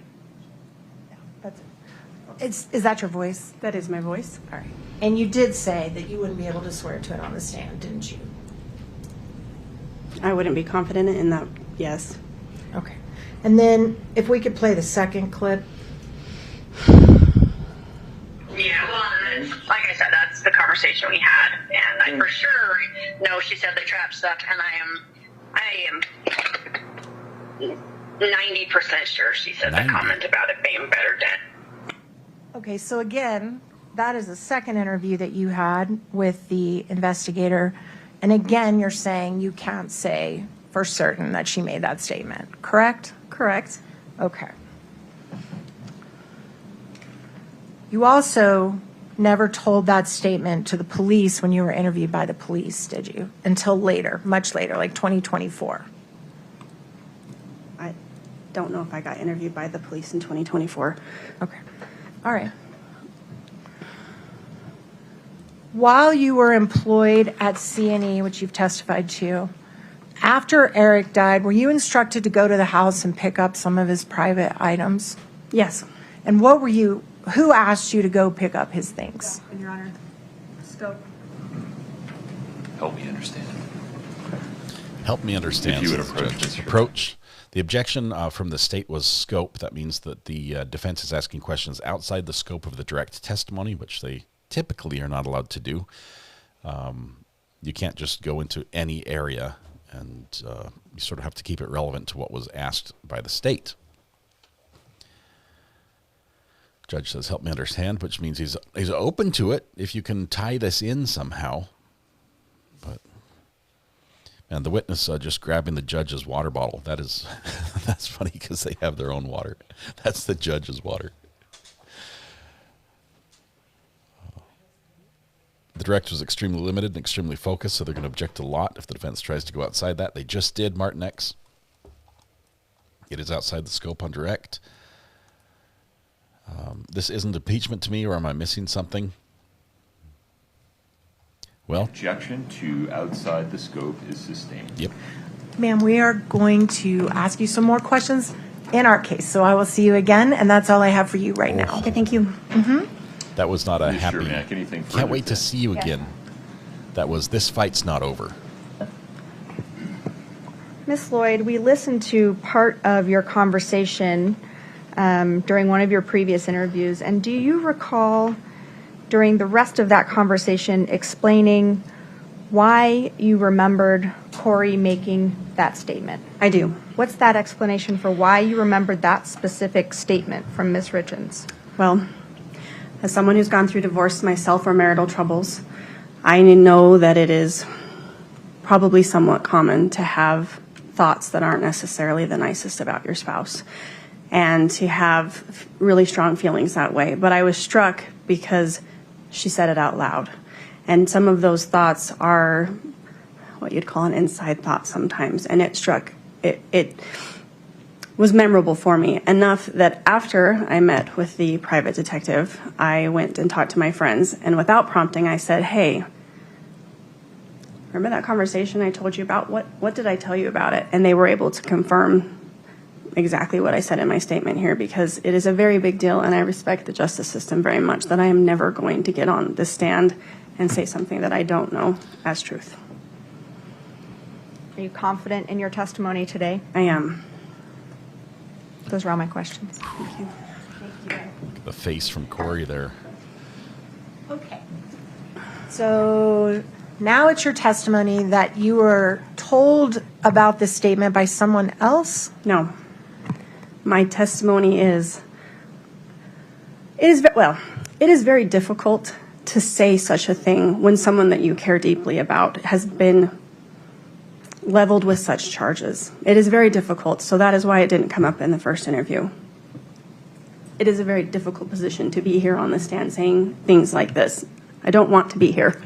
Is that your voice? That is my voice. All right. And you did say that you wouldn't be able to swear to it on the stand, didn't you? I wouldn't be confident in that, yes. Okay. And then if we could play the second clip. Yeah, well, and like I said, that's the conversation we had, and I for sure know she said the trap stuck, and I am 90% sure she said the comment about it being better dead. Okay, so again, that is the second interview that you had with the investigator, and again, you're saying you can't say for certain that she made that statement, correct? Correct. Okay. You also never told that statement to the police when you were interviewed by the police, did you? Until later, much later, like 2024. I don't know if I got interviewed by the police in 2024. Okay. All right. While you were employed at C&E, which you've testified to, after Eric died, were you instructed to go to the house and pick up some of his private items? Yes. And who asked you to go pick up his things? Your Honor. Scope. Help me understand. Help me understand. If you would says the approach judge. this. Approach. The objection from the state was scope. That means that the defense is asking questions outside the scope of the direct testimony, which they typically are not allowed to do. You can't just go into any area, and you sort of have to keep it relevant to what was asked by the state. Judge says, help me understand, which means he's open to it if you can tie this in somehow. But, man, the witness just grabbing the judge's water bottle, that's funny because they have their own water. That's the judge's water. The direct was extremely limited and extremely focused, so they're going to object a lot if the defense tries to go outside that. They just did, Martin X. It is outside the scope on direct. This isn't impeachment to me, or am I missing something? Well, objection to outside the scope is sustained. Yep. Ma'am, we are going to ask you some more questions in our case, so I will see you again, and that's all I have for you right now. Okay, thank you. That was not a happy. Sure, Mac, anything Can't further wait to see you again. That was this fight's not over. Miss Lloyd, we listened to part of your conversation during one of your previous interviews, and do you recall during the rest of that conversation explaining why you remembered Kouri making that statement? I do. What's that explanation for why you remembered that specific statement from Ms. Richins? Well, as someone who's gone through divorce myself or marital troubles, I know that it is probably somewhat common to have thoughts that aren't necessarily the nicest about your spouse and to have really strong feelings that way. But I was struck because she said it out loud. And some of those thoughts are what you'd call an inside thought sometimes. And it was memorable for me enough that after I met with the private detective, I went and talked to my friends. And without prompting, I said, hey, remember that conversation I told you about? What did I tell you about it? And they were able to confirm exactly what I said in my statement here, because it is a very big deal, and I respect the justice system very much, that I am never going to get on this stand and say something that I don't know as truth. Are you confident in your testimony today? I am. Those are all my questions. Thank you. The face from Kouri there. Okay. So now it's your testimony that you were told about this statement by someone else? No. My testimony it is very difficult to say such a thing when someone that you care deeply about has been leveled with such charges. It is very difficult, so that is why it didn't come up in the first interview. It is a very difficult position to be here on the stand saying things like this. I don't want to be here.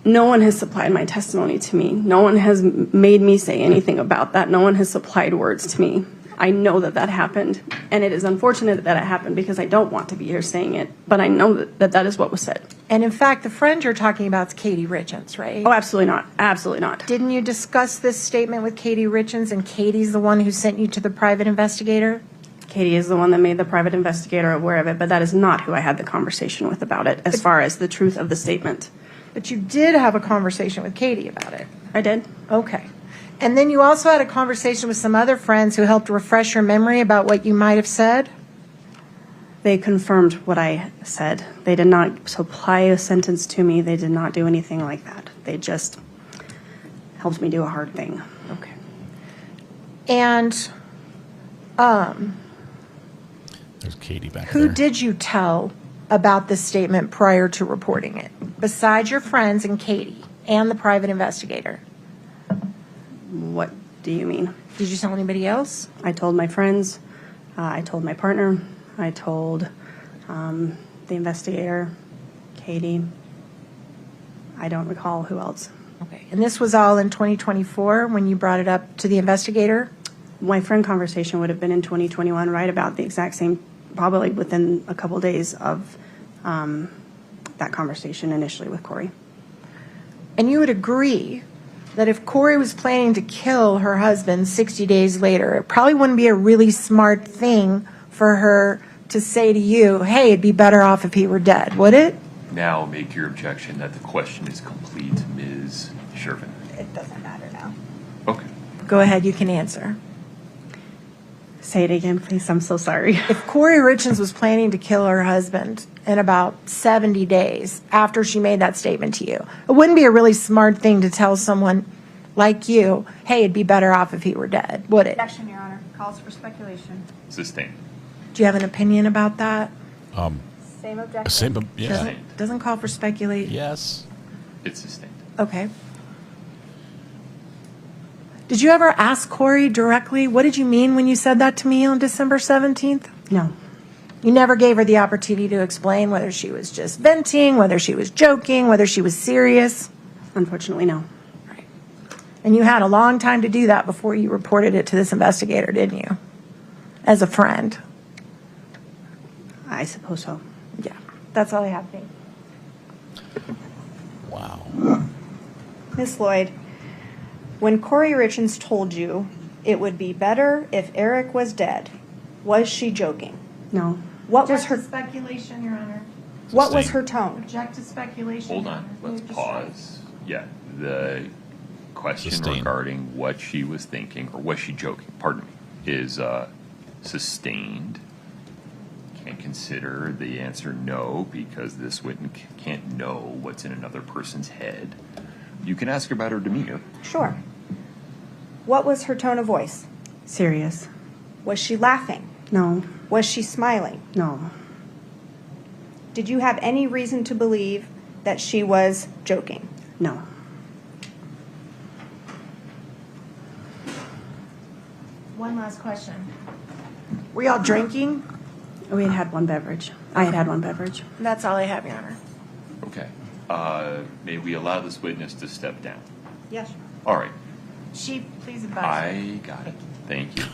No one has supplied my testimony to me. No one has made me say anything about that. No one has supplied words to me. I know that that happened, and it is unfortunate that it happened because I don't want to be here saying it, but I know that that is what was said. And in fact, the friend you're talking about is Katie Richins, right? Oh, absolutely not. Absolutely not. Didn't you discuss this statement with Katie Richins, and Katie's the one who sent you to the private investigator? Katie is the one that made the private investigator aware of it, but that is not who I had the conversation with about it, as far as the truth of the statement. But you did have a conversation with Katie about it. I did. Okay. And then you also had a conversation with some other friends who helped refresh your memory about what you might have said? They confirmed what I said. They did not supply a sentence to me. They did not do anything like that. They just helped me do a hard thing. Okay. And there's Katie back who there. did you tell about this statement prior to reporting it, besides your friends and Katie and the private investigator? What do you mean? Did you tell anybody else? I told my friends. I told my partner. I told the investigator, Katie. I don't recall who else. Okay. And this was all in 2024 when you brought it up to the investigator? My friend conversation would have been in 2021, right about the exact same, probably within a couple days of that conversation initially with Kouri. And you would agree that if Kouri was planning to kill her husband 60 days later, it probably wouldn't be a really smart thing for her to say to you, hey, it'd be better off if he were dead, would it? Now make your objection that the question is complete, Ms. Shervin. It doesn't matter now. Okay. Go ahead, you can answer. Say it again, please. I'm so sorry. If Kouri Richins was planning to kill her husband in about 70 days after she made that statement to you, it wouldn't be a really smart thing to tell someone like you, hey, it'd be better off if he were dead, would it? Objection, Your Honor. Calls for speculation. Sustained. Do you have an opinion about that? Same objection. Same, yeah. Doesn't call for speculate? Yes. It's sustained. Okay. Did you ever ask Kouri directly, what did you mean when you said that to me on December 17th? No. You never gave her the opportunity to explain whether she was just venting, whether she was joking, whether she was serious? Unfortunately, no. Right. And you had a long time to do that before you reported it to this investigator, didn't you? As a friend. I suppose so. Yeah. That's all I have. Wow. Miss Lloyd, when Kouri Richins told you it would be better if Eric was dead, was she joking? No. What was her speculation, Your Honor? What was her tone? Object to speculation. Hold on. Let's pause. Yeah. The question Sustained. regarding what she was thinking, or was she joking, pardon me, is sustained. Can't consider the answer no, because this witness can't know what's in another person's head. You can ask her about her demeanor. Sure. What was her tone of voice? Serious. Was she laughing? No. Was she smiling? No. Did you have any reason to believe that she was joking? No. One last question. Were y'all drinking? We had one beverage. I had one beverage. That's all I have, Your Honor. Okay. May we allow this witness to step down? Yes. All right. Chief, please advise. I got it. Thank you.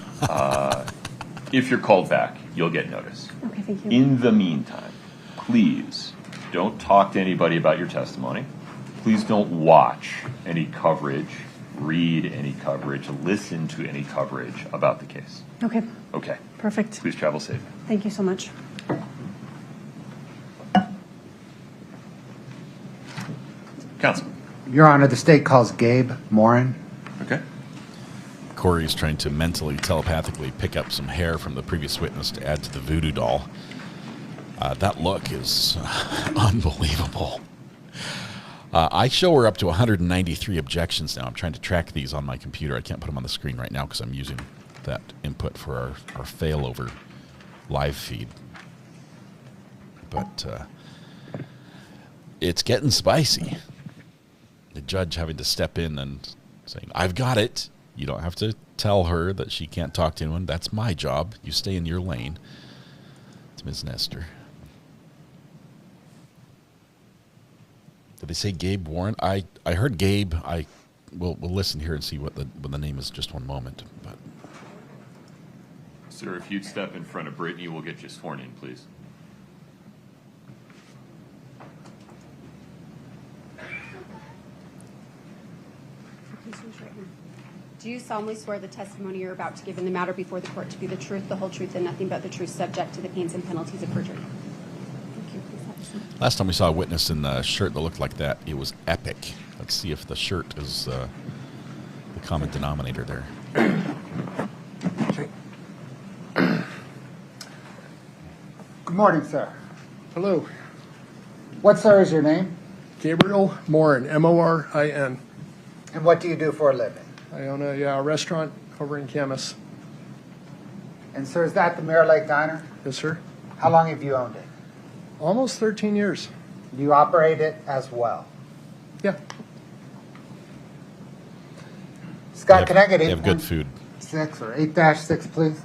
If you're called back, you'll get notice. Okay, thank you. In the meantime, please don't talk to anybody about your testimony. Please don't watch any coverage, read any coverage, listen to any coverage about the case. Okay. Okay. Perfect. Please travel safe. Thank you so much. Counsel. Your Honor, the state calls Gabe Morin. Okay. Kouri is trying to mentally, telepathically pick up some hair from the previous witness to add to the voodoo doll. That look is unbelievable. I show her up to 193 objections now. I'm trying to track these on my computer. I can't put them on the screen right now because I'm using that input for our failover live feed. But it's getting spicy. The judge having to step in and saying, I've got it. You don't have to tell her that she can't talk to anyone. That's my job. You stay in your lane. It's Ms. Nestor. Did they say Gabe Warren? I heard Gabe. We'll listen here and see what the name is. Just one moment. But Sir, if you'd step in front of Brittany, we'll get you sworn in, please. Do you solemnly swear the testimony you're about to give in the matter before the court to be the truth, the whole truth, and nothing but the truth, subject to the pains and penalties of perjury? Thank you. Please have a seat. last time we saw a witness in a shirt that looked like that, it was epic. Let's see if the shirt is the common denominator there. Good morning, sir. Hello. What, sir, is your name? Gabriel Morin, M-O-R-I-N. And what do you do for a living? I own a restaurant over in Camas. And, sir, is that the Mirror Lake Diner? Yes, sir. How long have you owned it? Almost 13 years. Do you operate it as well? Yeah. Scott, can I get 8? They have good food. 6 or 8-6, please?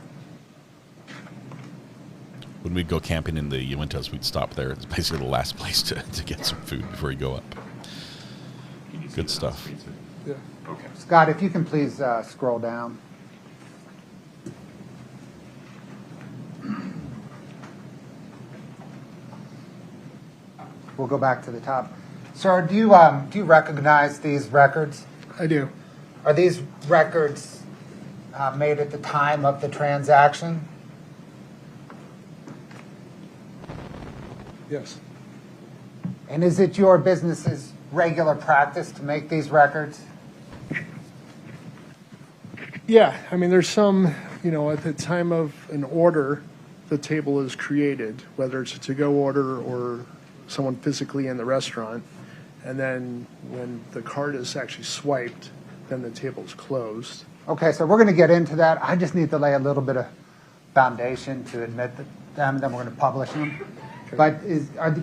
When we'd go camping in the Uintas, we'd stop there. It's basically the last place to get some food before you go up. Good stuff. Yeah. Okay. Scott, if you can please scroll down. We'll go back to the top. Sir, do you recognize these records? I do. Are these records made at the time of the transaction? Yes. And is it your business's regular practice to make these records? Yeah. I mean, there's some, at the time of an order, the table is created, whether it's a to-go order or someone physically in the restaurant. And then when the card is actually swiped, then the table's closed. Okay, so we're going to get into that. I just need to lay a little bit of foundation to admit them, then we're going to publish them. Okay. But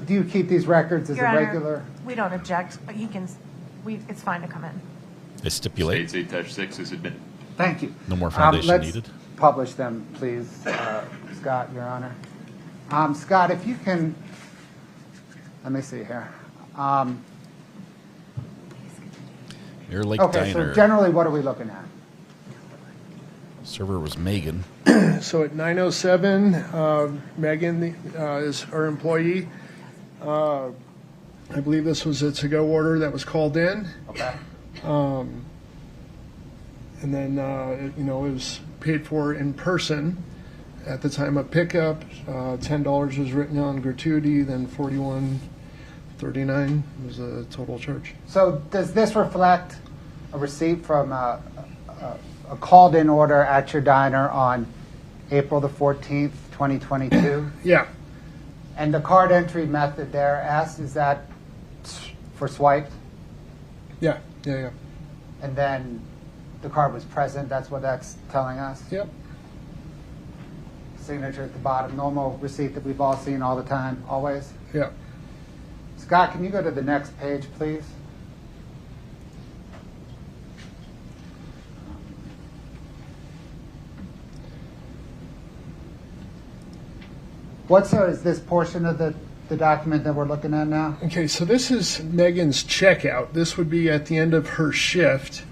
do you keep these records as Your a Honor, regular? We don't object, but he can. It's fine to come in. They stipulate. States 8-6 is admitted. Thank you. No more foundation let's needed. Publish them, please, Scott, Your Honor. Scott, if you can, let me see here. Mirror Lake Okay, Diner. so generally, what are we looking at? Server was Megan. So at 9:07, Megan is our employee. I believe this was a to-go order that was called in. Okay. And then, it was paid for in person at the time of pickup. $10 was written on gratuity, then $41.39 was the total charge. So does this reflect a receipt from a called-in order at your diner on April the 14th, 2022? Yeah. And the card entry method there, S, is that for swiped? Yeah. And then the card was present, that's what that's telling us? Yep. Signature at the bottom, normal receipt that we've all seen all the time, always? Yeah. Scott, can you go to the next page, please? Is this portion of the document that we're looking at now? Okay, so this is Megan's checkout. This would be at the end of her shift.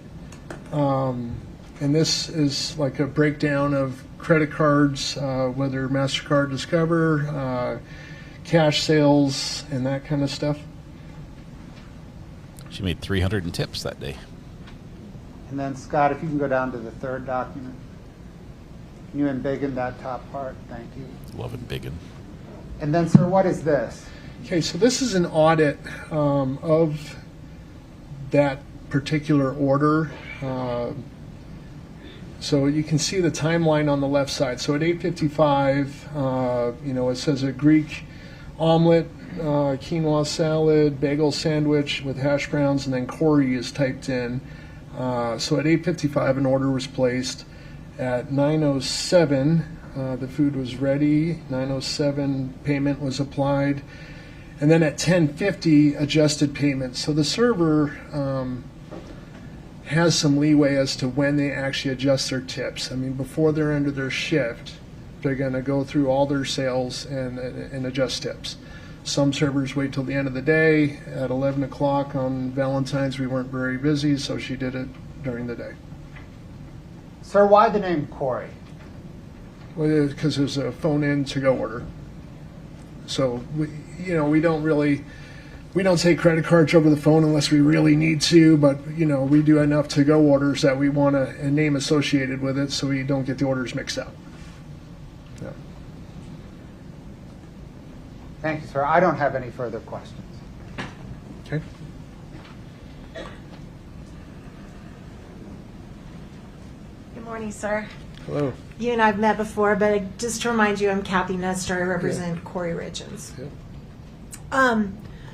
And this is like a breakdown of credit cards, whether MasterCard, Discover, cash sales, and that kind of stuff. She made 300 in tips that day. And then, Scott, if you can go down to the third document. Can you embiggen that top part? Thank you. Love embiggen. And then, sir, what is this? Okay, so this is an audit of that particular order. So you can see the timeline on the left side. So at 8:55, it says a Greek omelet, quinoa salad, bagel sandwich with hash browns, and then Kouri is typed in. So at 8:55, an order was placed. At 9:07, the food was ready. 9:07, payment was applied. And then at 10:50, adjusted payment. So the server has some leeway as to when they actually adjust their tips. I mean, before they're into their shift, they're going to go through all their sales and adjust tips. Some servers wait till the end of the day. At 11 o'clock on Valentine's, we weren't very busy, so she did it during the day. Sir, why the name Kouri? Well, because it was a phone-in to-go order. So, we don't take credit cards over the phone unless we really need to, but, we do enough to-go orders that we want a name associated with it so we don't get the orders mixed up. Yeah. Thank you, sir. I don't have any further questions. Okay. Good morning, sir. Hello. You and I have met before, but just to remind you, I'm Kathy Nestor. I represent Kouri Richins. Yeah.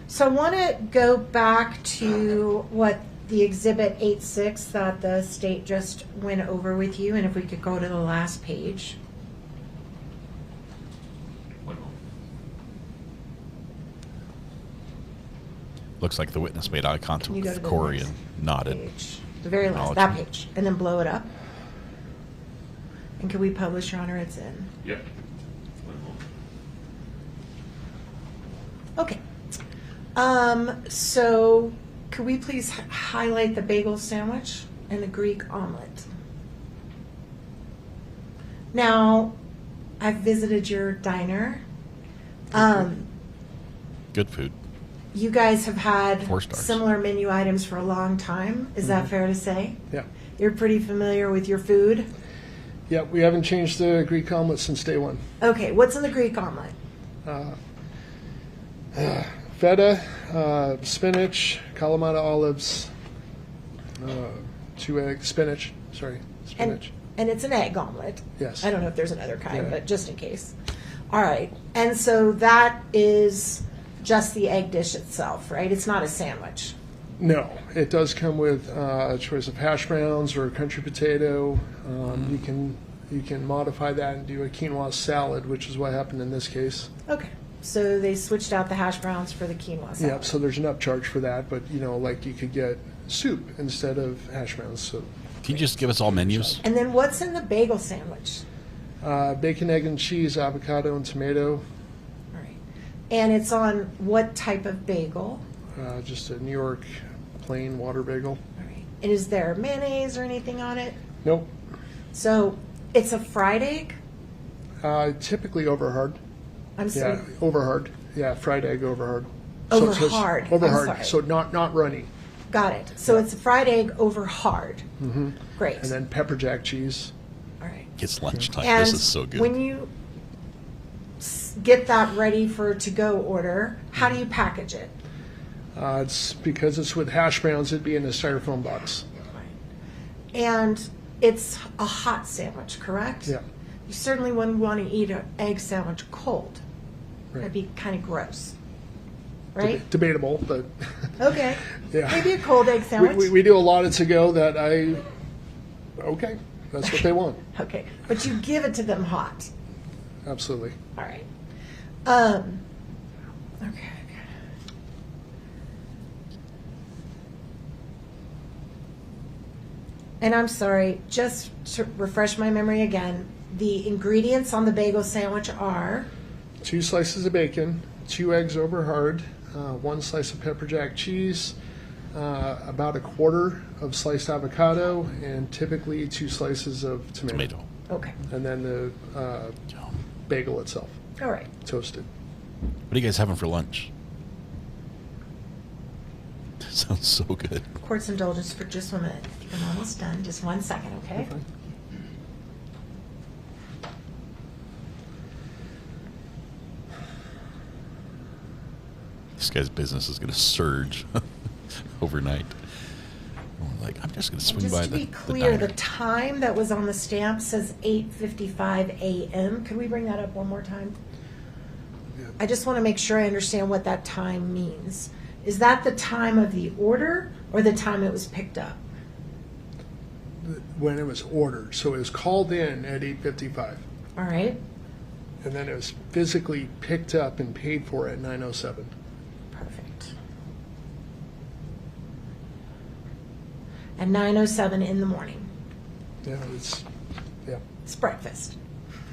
So I want to go back to what the Exhibit 8.6 that the state just went over with you, and if we could go to the last page. Looks like the witness made eye contact Can you go with to the Kouri next and nodded. Page. The very last, that page, and then blow it up. And can we publish, Your Honor? It's in. Yep. Okay. So could we please highlight the bagel sandwich and the Greek omelet? Now, I've visited your diner. Good food. You guys have had 4 stars. similar menu items for a long time. Is that fair to say? Yeah. You're pretty familiar with your food? Yeah, we haven't changed the Greek omelet since day one. Okay, what's in the Greek omelet? Feta, spinach, Kalamata olives, 2 eggs, spinach. And it's an egg omelet. Yes. I don't know if there's another kind, Yeah. but just in case. All right. And so that is just the egg dish itself, right? It's not a sandwich. No, it does come with a choice of hash browns or a country potato. You can modify that and do a quinoa salad, which is what happened in this case. Okay. So they switched out the hash browns for the quinoa salad. Yeah, so there's an upcharge for that, but like you could get soup instead of hash browns. So Can you just give us all menus? And then what's in the bagel sandwich? bacon, egg, and cheese, avocado, and tomato. And it's on what type of bagel? Just a New York plain water bagel. And is there mayonnaise or anything on it? Nope. So it's a fried egg? Typically over hard. I'm sorry. Yeah, over hard. Yeah, fried egg over hard. Over So it's hard. Over I'm hard. sorry. So not runny. Got it. So it's a fried egg over hard. Mm-hmm. Great. And then pepper jack cheese. It's lunchtime. And This is so good. when you get that ready for a to-go order, how do you package it? It's because it's with hash browns. It'd be in a styrofoam box. And it's a hot sandwich, correct? Yeah. You certainly wouldn't want to eat an egg sandwich cold. Right. That'd be kind of gross, right? Debatable, but Okay. Yeah. Maybe a cold egg sandwich. we do a lot of to-go that okay, that's what they want. Okay, but you give it to them hot. Absolutely. All right. Okay. And I'm sorry, just to refresh my memory again, the ingredients on the bagel sandwich are 2 slices of bacon, 2 eggs over hard, 1 slice of pepper jack cheese, about a quarter of sliced avocado, and typically 2 slices of tomato. Okay. And then the bagel itself. All right. Toasted. What are you guys having for lunch? That sounds so good. Court's indulgence for just 1 minute. I'm almost done. Just 1 second, okay? This guy's business is going to surge overnight. I'm just going to swing Just by to the be clear, diner. the time that was on the stamp says 8:55 a.m. Could we bring that up one more time? I just want to make sure I understand what that time means. Is that the time of the order or the time it was picked up? When it was ordered. So it was called in at 8:55. All right. And then it was physically picked up and paid for at 9:07. Perfect. At 9:07 in the morning. Yeah, it's It's breakfast.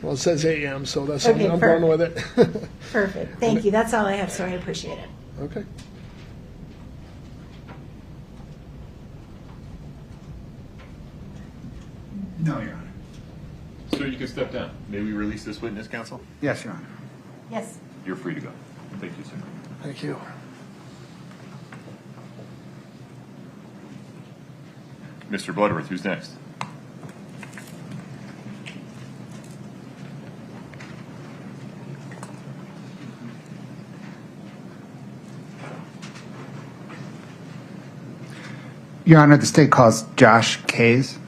Well, it says AM, so that's Okay, I'm going with it. Perfect. Thank you. That's all I have, so I appreciate it. Okay. No, Your Honor. Sir, you can step down. May we release this witness, counsel? Yes, Your Honor. Yes. You're free to go. Thank you, sir. Thank you. Mr. Bloodworth, who's next? Your Honor, the state calls Josh Kays.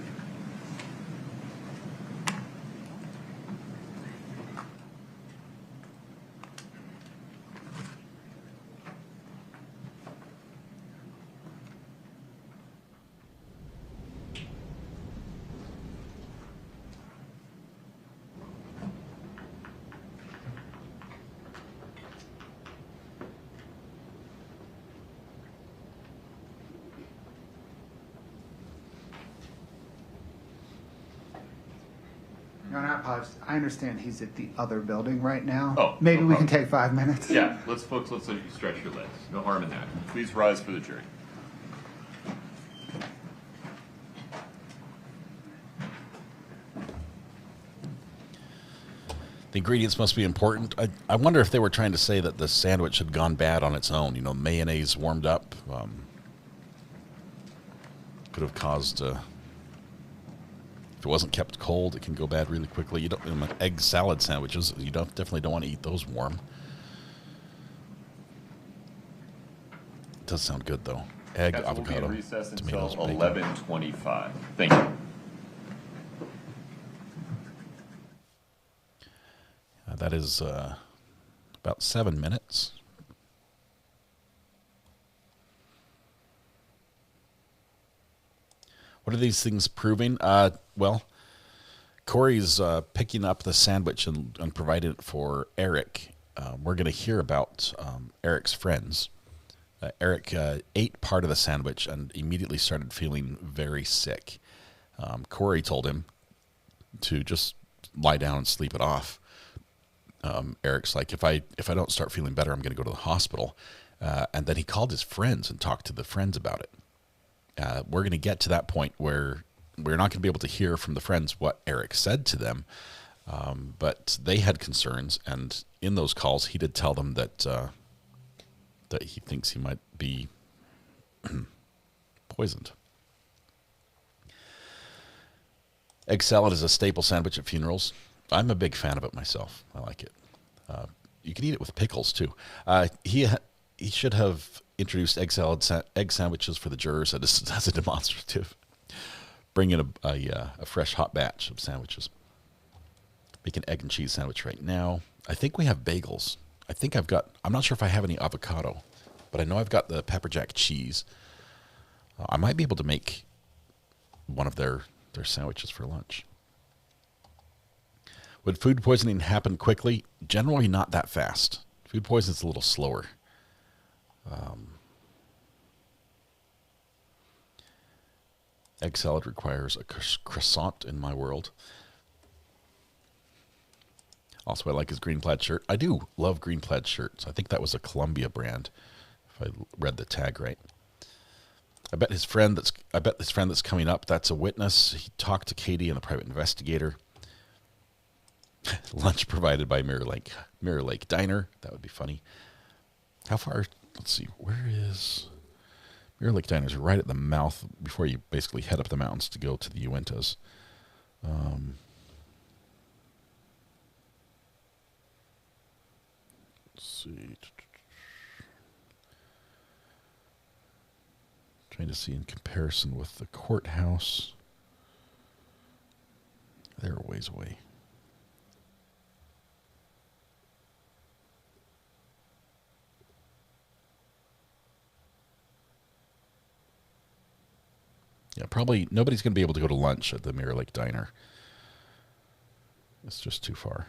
Your Honor, I apologize. I understand he's at the other building right now. Oh, Maybe no we can problem. take 5 minutes. Yeah, let's let you stretch your legs. No harm in that. Please rise for the jury. The ingredients must be important. I wonder if they were trying to say that the sandwich had gone bad on its own. You know, mayonnaise warmed up could have caused. If it wasn't kept cold, it can go bad really quickly. You don't egg salad sandwiches. You definitely don't want to eat those warm. It does sound good though. Egg, Counsel will be in avocado, recess until tomatoes, bacon. 11:25. Thank you. That is about 7 minutes. What are these things proving? Well, Kouri's picking up the sandwich and providing it for Eric. We're going to hear about Eric's friends. Eric ate part of the sandwich and immediately started feeling very sick. Kouri told him to just lie down and sleep it off. Eric's like, if I don't start feeling better, I'm going to go to the hospital. And then he called his friends and talked to the friends about it. We're going to get to that point where we're not going to be able to hear from the friends what Eric said to them. But they had concerns, and in those calls, he did tell them that that he thinks he might be poisoned. Egg salad is a staple sandwich at funerals. I'm a big fan of it myself. I like it. You can eat it with pickles too. He should have introduced egg sandwiches for the jurors as a demonstrative. Bring in a fresh hot batch of sandwiches. Make an egg and cheese sandwich right now. I think we have bagels. I'm not sure if I have any avocado, but I know I've got the pepper jack cheese. I might be able to make one of their sandwiches for lunch. Would food poisoning happen quickly? Generally not that fast. Food poisoning's a little slower. Egg salad requires a croissant in my world. Also, I like his green plaid shirt. I do love green plaid shirts. I think that was a Columbia brand, if I read the tag right. I bet this friend that's coming up, that's a witness. He talked to Katie and the private investigator. Lunch provided by Mirror Lake Diner. That would be funny. How far? Let's see. Where is Mirror Lake Diner? Is right at the mouth before you basically head up the mountains to go to the Uintas. Let's see. Trying to see in comparison with the courthouse. They're a ways away. Yeah, probably nobody's going to be able to go to lunch at the Mirror Lake Diner. It's just too far.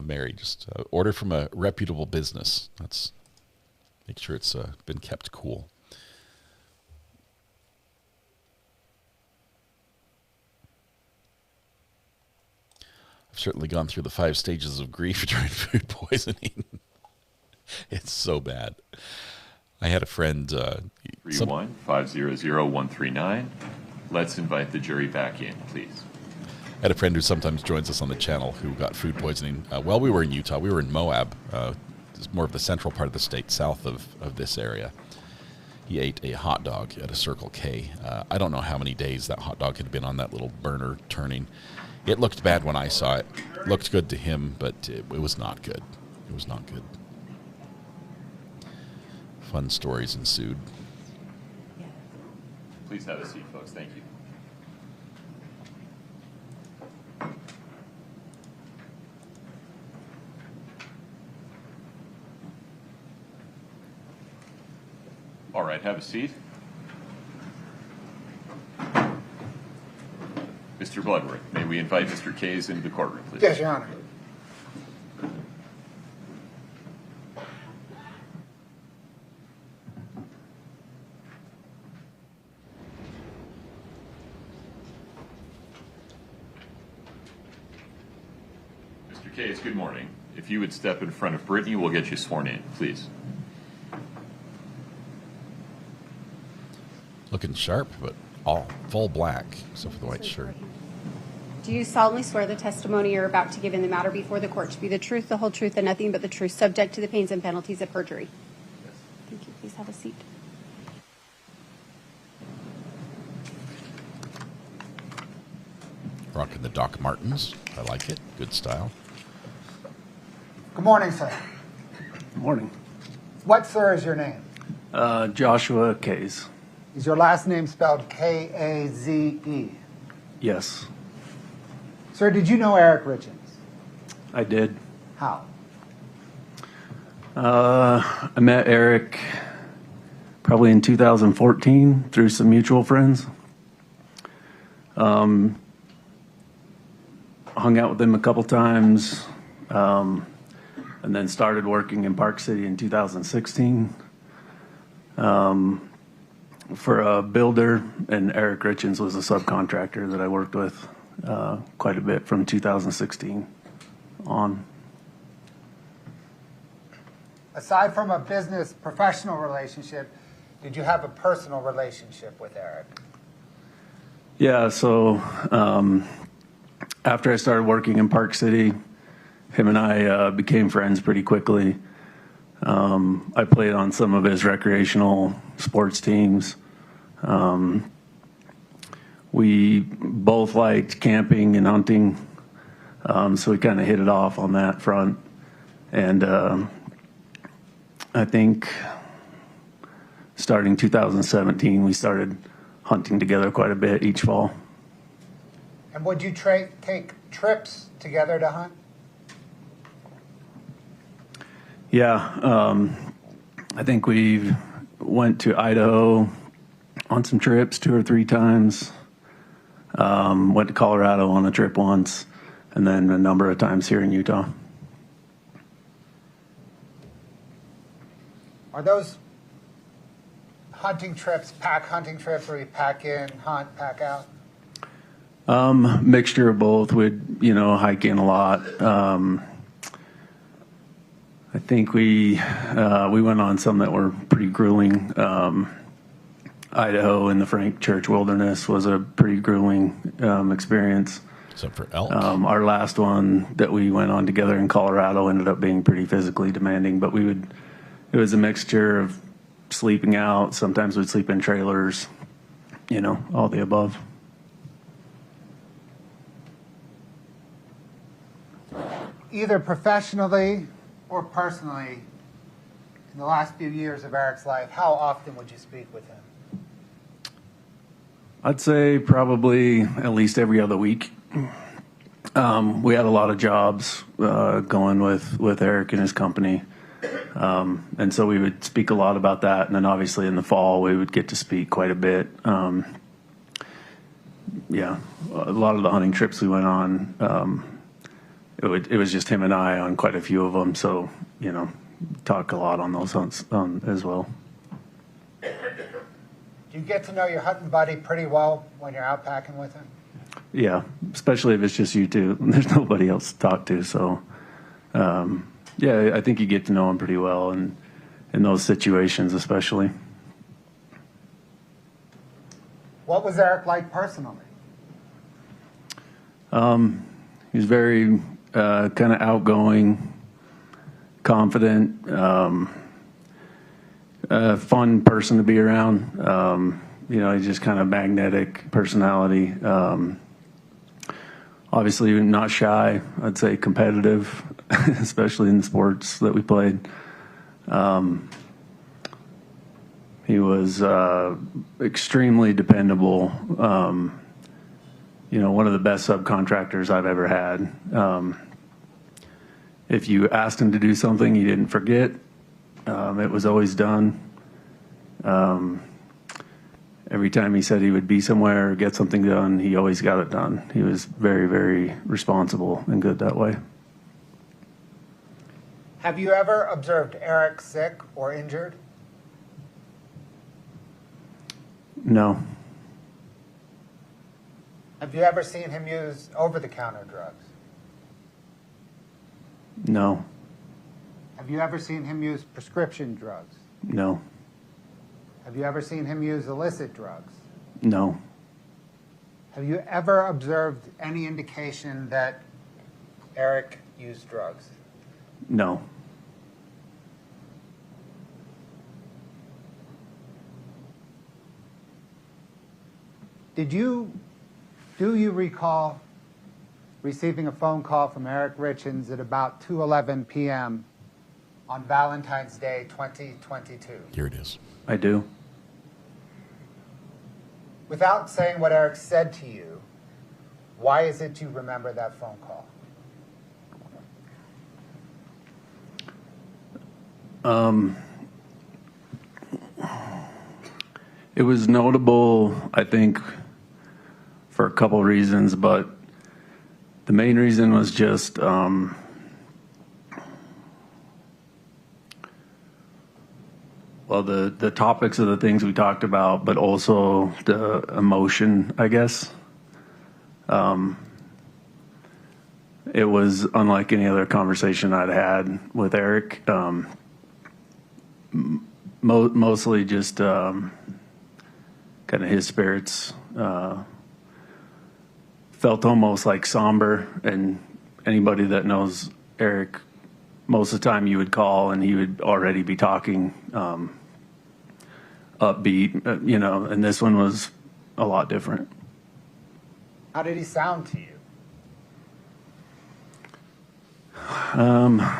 Mary, just order from a reputable business. Make sure it's been kept cool. I've certainly gone through the 5 stages of grief during food poisoning. It's so bad. I had a friend. 31500-139. Let's invite the jury back in, please. I had a friend who sometimes joins us on the channel who got food poisoning. While we were in Utah, we were in Moab. It's more of the central part of the state, south of this area. He ate a hot dog at a Circle K. I don't know how many days that hot dog had been on that little burner turning. It looked bad when I saw it. Looked good to him, but it was not good. It was not good. Fun stories ensued. Please have a seat, folks. Thank you. All right, have a seat. Mr. Bloodworth, may we invite Mr. Kays into the courtroom, please? Yes, Your Honor. Mr. Kays, good morning. If you would step in front of Brittany, we'll get you sworn in, please. Looking sharp, but all full black, except for the white shirt. Do you solemnly swear the testimony you're about to give in the matter before the court to be the truth, the whole truth, and nothing but the truth, subject to the pains and penalties of perjury? Yes. Thank you. Please have a seat. Rocking the Doc Martens. I like it. Good style. Good morning, sir. Good morning. What, sir, is your name? Joshua Kays. Is your last name spelled K-A-Z-E? Yes, Sir, did you know Eric Richins? I did. How? I met Eric probably in 2014 through some mutual friends. Hung out with him a couple times, and then started working in Park City in 2016 for a builder, and Eric Richins was a subcontractor that I worked with quite a bit from 2016 on. Aside from a business professional relationship, did you have a personal relationship with Eric? Yeah, so after I started working in Park City, him and I became friends pretty quickly. I played on some of his recreational sports teams. We both liked camping and hunting, so we kind of hit it off on that front. And I think starting 2017, we started hunting together quite a bit each fall. And would you take trips together to hunt? Yeah, I think we went to Idaho on some trips 2 or 3 times. Went to Colorado on a trip once, and then a number of times here in Utah. Are those hunting trips pack hunting trips where you pack in, hunt, pack out? Mixture of both. We'd, hike in a lot. I think we went on some that were pretty grueling. Idaho in the Frank Church Wilderness was a pretty grueling experience. Except for elk. Our last one that we went on together in Colorado ended up being pretty physically demanding, but it was a mixture of sleeping out. Sometimes we'd sleep in trailers, all the above. Either professionally or personally, in the last few years of Eric's life, how often would you speak with him? I'd say probably at least every other week. We had a lot of jobs going with Eric and his company. And so we would speak a lot about that. And then obviously in the fall, we would get to speak quite a bit. Yeah, a lot of the hunting trips we went on, it was just him and I on quite a few of them. So, talk a lot on those hunts as well. Do you get to know your hunting buddy pretty well when you're out packing with him? Yeah, especially if it's just you two. There's nobody else to talk to. So, yeah, I think you get to know him pretty well, and in those situations especially. What was Eric like personally? He was very kind of outgoing, confident, fun person to be around. He's just kind of magnetic personality. Obviously not shy. I'd say competitive, especially in the sports that we played. He was extremely dependable. One of the best subcontractors I've ever had. If you asked him to do something, he didn't forget. It was always done. Every time he said he would be somewhere or get something done, he always got it done. He was very, very responsible and good that way. Have you ever observed Eric sick or injured? No. Have you ever seen him use over-the-counter drugs? No. Have you ever seen him use prescription drugs? No. Have you ever seen him use illicit drugs? No. Have you ever observed any indication that Eric used drugs? No. Do you recall receiving a phone call from Eric Richins at about 2:11 p.m. on Valentine's Day 2022? Here it is. I do. Without saying what Eric said to you, why is it you remember that phone call? It was notable, I think, for a couple reasons, but the main reason was just the topics of the things we talked about, but also the emotion, I guess. It was unlike any other conversation I'd had with Eric. Mostly just kind of his spirits felt almost like somber, and anybody that knows Eric, most of the time you would call and he would already be talking upbeat, and this one was a lot different. How did he sound to you?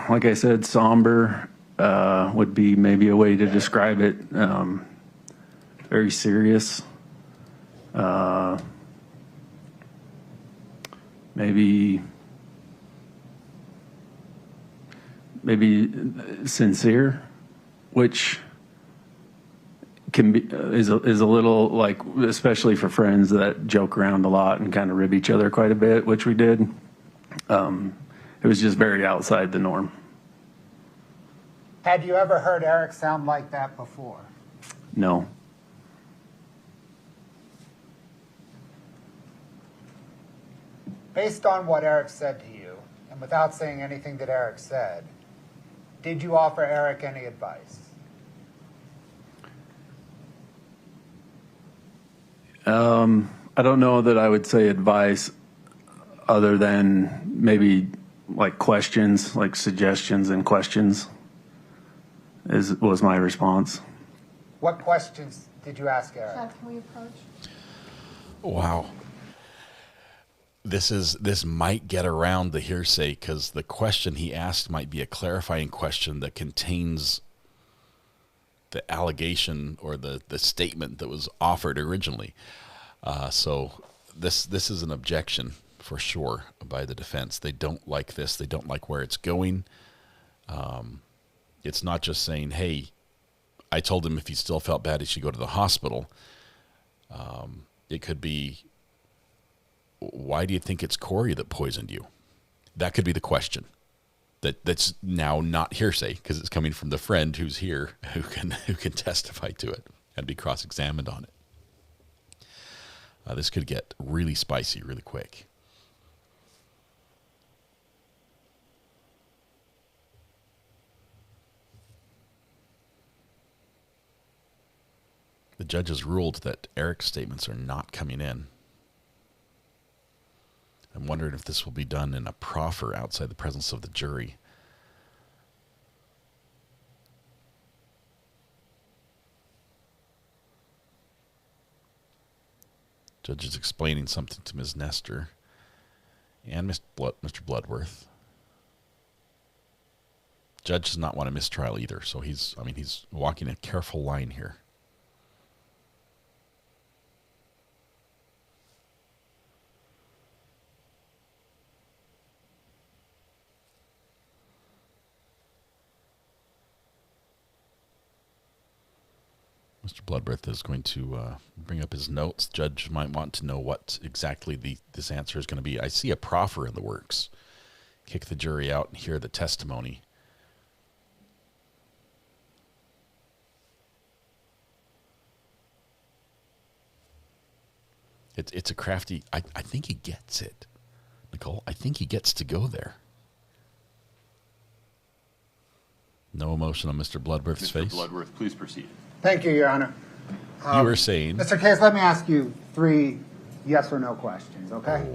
Like I said, somber would be maybe a way to describe it. Very serious. Maybe sincere, which can be is a little like, especially for friends that joke around a lot and kind of rib each other quite a bit, which we did. It was just very outside the norm. Had you ever heard Eric sound like that before? No. Based on what Eric said to you, and without saying anything that Eric said, did you offer Eric any advice? I don't know that I would say advice other than maybe like questions, like suggestions and questions was my response. What questions did you ask Eric? Chad, can we approach? Wow. This might get around the hearsay, because the question he asked might be a clarifying question that contains the allegation or the statement that was offered originally. So this is an objection for sure by the defense. They don't like this. They don't like where it's going. It's not just saying, hey, I told him if he still felt bad, he should go to the hospital. It could be, why do you think it's Kouri that poisoned you? That could be the question. That's now not hearsay because it's coming from the friend who's here who can testify to it and be cross-examined on it. This could get really spicy really quick. The judge has ruled that Eric's statements are not coming in. I'm wondering if this will be done in a proffer outside the presence of the jury. Judge is explaining something to Ms. Nestor and Mr. Bloodworth. Judge does not want a mistrial either, so he's walking a careful line here. Mr. Bloodworth is going to bring up his notes. Judge might want to know what exactly this answer is going to be. I see a proffer in the works. Kick the jury out and hear the testimony. It's a crafty... I think he gets it, Nicole. I think he gets to go there. No emotion on Mr. Bloodworth's face. Mr. Bloodworth, please proceed. Thank you, Your Honor. You were saying... Mr. Case, let me ask you 3 yes or no questions, okay?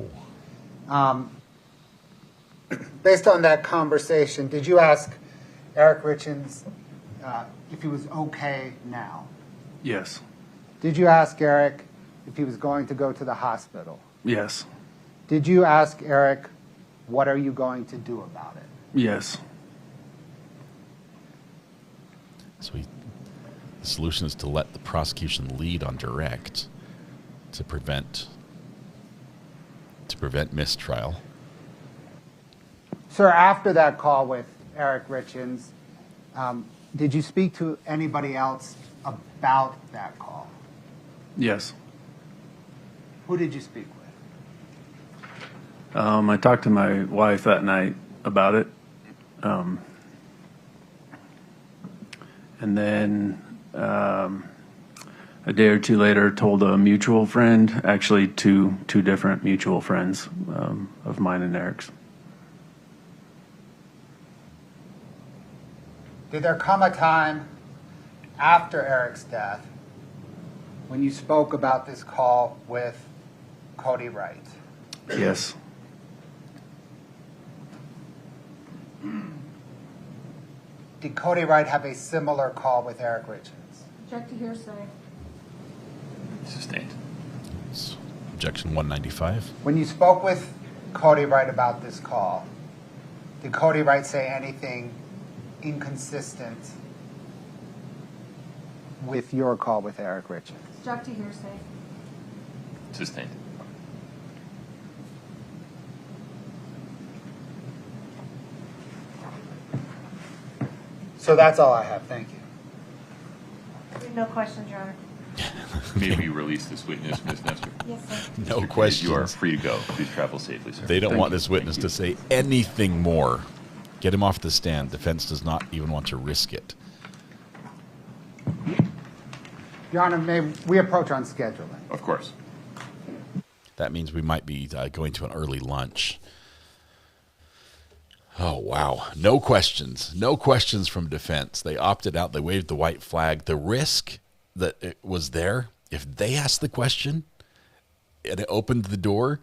Based on that conversation, did you ask Eric Richins if he was okay now? Yes. Did you ask Eric if he was going to go to the hospital? Yes. Did you ask Eric, what are you going to do about it? Yes. So the solution is to let the prosecution lead on direct to prevent mistrial. Sir, after that call with Eric Richins, did you speak to anybody else about that call? Yes. Who did you speak with? I talked to my wife that night about it. And then a day or two later told a mutual friend, actually two different mutual friends of mine and Eric's. Did there come a time after Eric's death when you spoke about this call with Kouri Wright? Yes. Did Kouri Wright have a similar call with Eric Richins? Object to hearsay. Sustained. Objection 195. When you spoke with Kouri Wright about this call, did Kouri Wright say anything inconsistent with your call with Eric Richins? Object to hearsay. Sustained. So that's all I have. Thank you. No questions, Your Honor. May we release this witness, Ms. Nestor? Yes, sir. No Mr. questions. You are free to go. Please travel safely, sir. They don't Thank want you. this witness to say anything more. Get him off the stand. Defense does not even want to risk it. Your Honor, may we approach on scheduling? Of course. That means we might be going to an early lunch. Oh, wow. No questions. No questions from defense. They opted out. They waved the white flag. The risk that it was there, if they asked the question and it opened the door,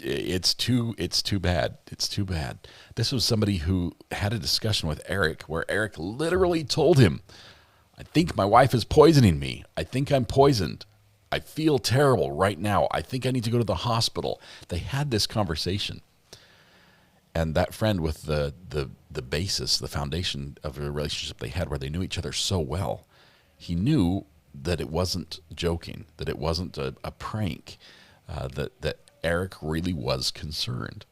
it's too bad. It's too bad. This was somebody who had a discussion with Eric where Eric literally told him, I think my wife is poisoning me. I think I'm poisoned. I feel terrible right now. I think I need to go to the hospital. They had this conversation. And that friend with the basis, the foundation of a relationship they had where they knew each other so well, he knew that it wasn't joking, that it wasn't a prank, that Eric really was concerned.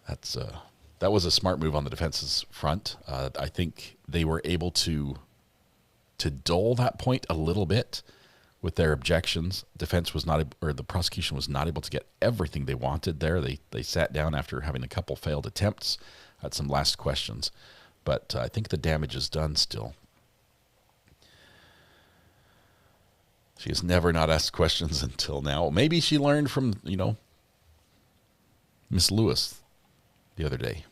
That was a smart move on the defense's front. I think they were able to dull that point a little bit with their objections. Defense was not, or the prosecution was not able to get everything they wanted there. They sat down after having a couple failed attempts, had some last questions, but I think the damage is done still. She has never not asked questions until now. Maybe she learned from, Miss Lewis the other day.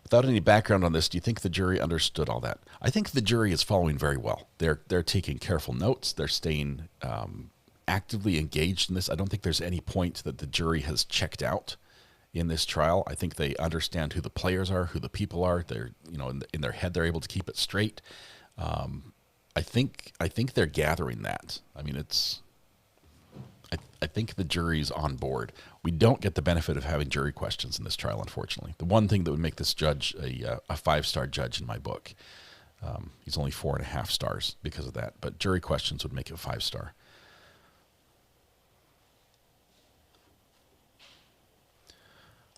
Without any background on this, do you think the jury understood all that? I think the jury is following very well. They're taking careful notes. They're staying actively engaged in this. I don't think there's any point that the jury has checked out in this trial. I think they understand who the players are, who the people are. They're, in their head, they're able to keep it straight. I think they're gathering that. I mean, I think the jury's on board. We don't get the benefit of having jury questions in this trial, unfortunately. The one thing that would make this judge a 5-star judge in my book, he's only 4.5 stars because of that, but jury questions would make it 5-star.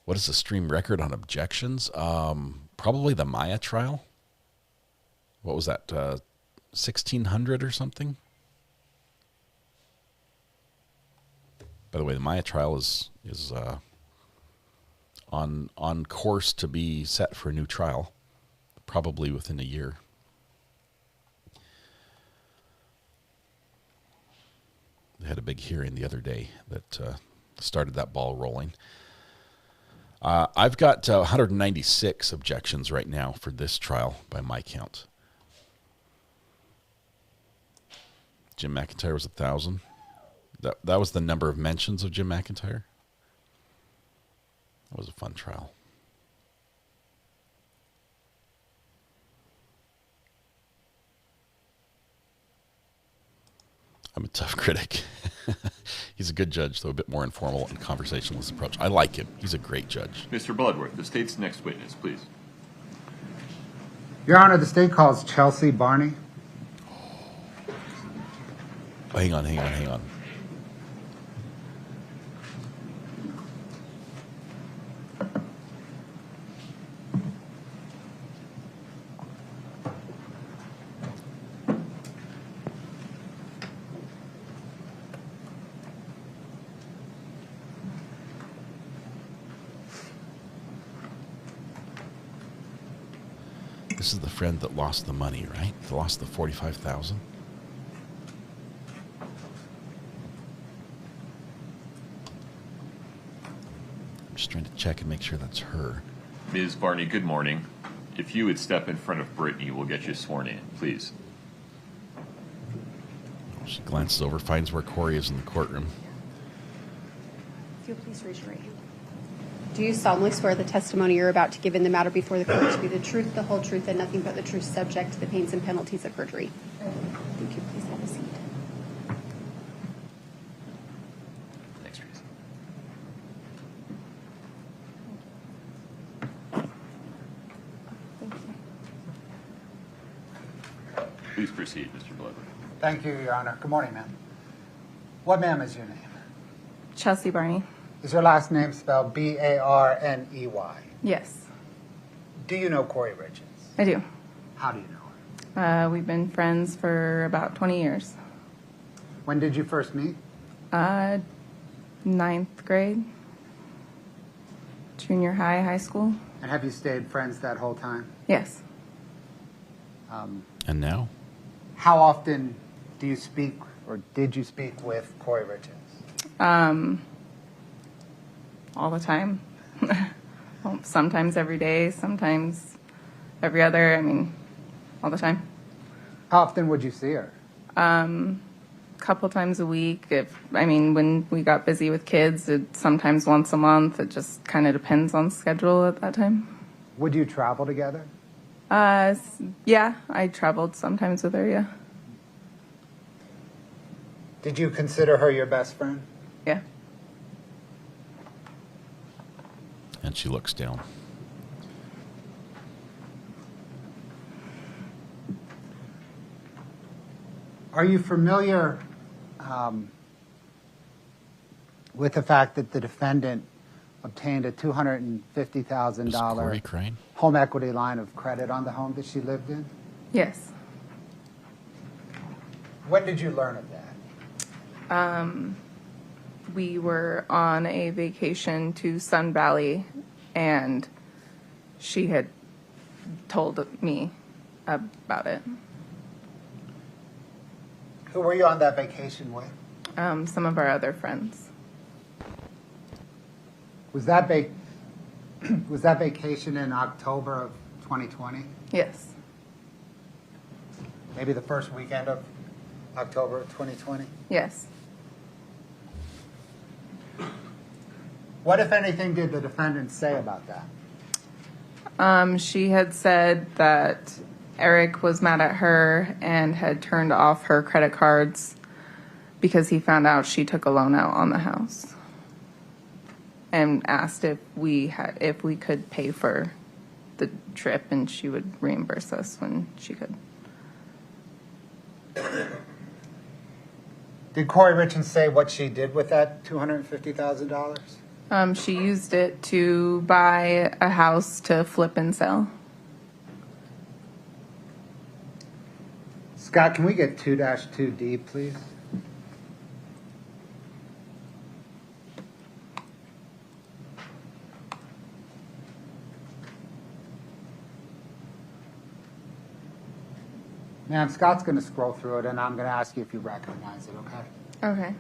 What is the stream record on objections? Probably the Maya trial. What was that, 1,600 or something? By the way, the Maya trial is on course to be set for a new trial, probably within a year. They had a big hearing the other day that started that ball rolling. I've got 196 objections right now for this trial by my count. Jim McIntyre was 1,000. That was the number of mentions of Jim McIntyre. That was a fun trial. I'm a tough critic. He's a good judge, though a bit more informal and conversationalist approach. I like him. He's a great judge. Mr. Bloodworth, the state's next witness, please. Your Honor, the state calls Chelsea Barney. Oh, hang on. This is the friend that lost the money, right? That lost the $45,000. I'm just trying to check and make sure that's her. Ms. Barney, good morning. If you would step in front of Brittany, we'll get you sworn in, please. She glances over, finds where Kouri is in the courtroom. If you'll please raise your right hand. Do you solemnly swear the testimony you're about to give in the matter before the court to be the truth, the whole truth, and nothing but the truth, subject to the pains and penalties of perjury? Thank you. Please have a seat. Thanks, Teresa. Thank you. Please proceed, Mr. Bloodworth. Thank you, Your Honor. Good morning, ma'am. What, ma'am, is your name? Chelsea Barney. Is your last name spelled Barney? Yes, Do you know Kouri Richins? I do. How do you know her? We've been friends for about 20 years. When did you first meet? 9th grade, junior high school. And have you stayed friends that whole time? Yes. And now? How often do you speak, or did you speak with Kouri Richins? All the time. Well, sometimes every day, sometimes every other. I mean, all the time. How often would you see her? Couple times a week. When we got busy with kids, sometimes once a month. It just kind of depends on schedule at that time. Would you travel together? Yeah, I traveled sometimes with her, yeah. Did you consider her your best friend? Yeah. And she looks down. Are you familiar with the fact that the defendant obtained a $250,000 Is Kouri crying? home equity line of credit on the home that she lived in? Yes. When did you learn of that? We were on a vacation to Sun Valley, and she had told me about it. Who were you on that vacation with? Some of our other friends. Was that was that vacation in October of 2020? Yes. Maybe the first weekend of October of 2020? Yes. What, if anything, did the defendant say about that? She had said that Eric was mad at her and had turned off her credit cards because he found out she took a loan out on the house, and asked if we could pay for the trip, and she would reimburse us when she could. Did Kouri Richins say what she did with that $250,000? She used it to buy a house to flip and sell. Scott, can we get 2-2D, please? Ma'am, Scott's going to scroll through it, and I'm going to ask you if you recognize it, okay? Okay.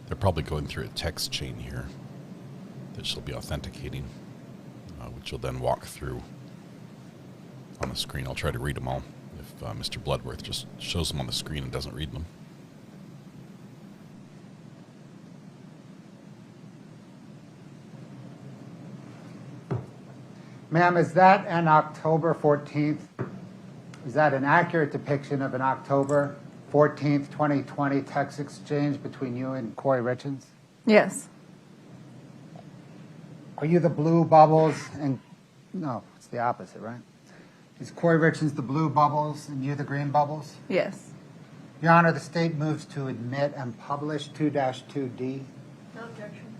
They're probably going through a text chain here that she'll be authenticating, which will then walk through on the screen. I'll try to read them all if Mr. Bloodworth just shows them on the screen and doesn't read them. Ma'am, is that an October 14th? Is that an accurate depiction of an October 14th, 2020 text exchange between you and Kouri Richins? Yes. Are you the blue bubbles and... No, it's the opposite, right? Is Kouri Richins the blue bubbles and you the green bubbles? Yes. Your Honor, the state moves to admit and publish 2-2D. No objection.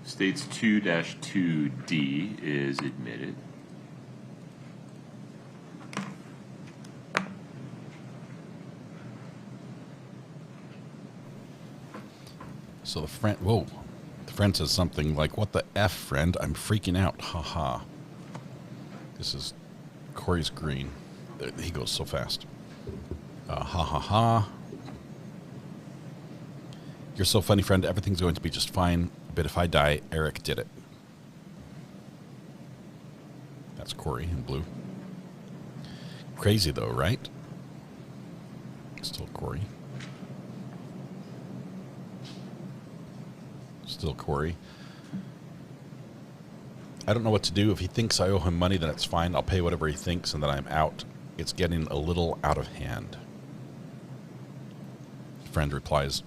States 2-2D is admitted. So the Friend says something like, "What the F, friend? I'm freaking out. Ha ha." This is Kouri's green. He goes so fast. Ha ha ha. You're so funny, friend. Everything's going to be just fine. But if I die, Eric did it. That's Kouri in blue. Crazy though, right? Still Kouri. Still Kouri. I don't know what to do. If he thinks I owe him money, then it's fine. I'll pay whatever he thinks, and then I'm out. It's getting a little out of hand. Friend replies,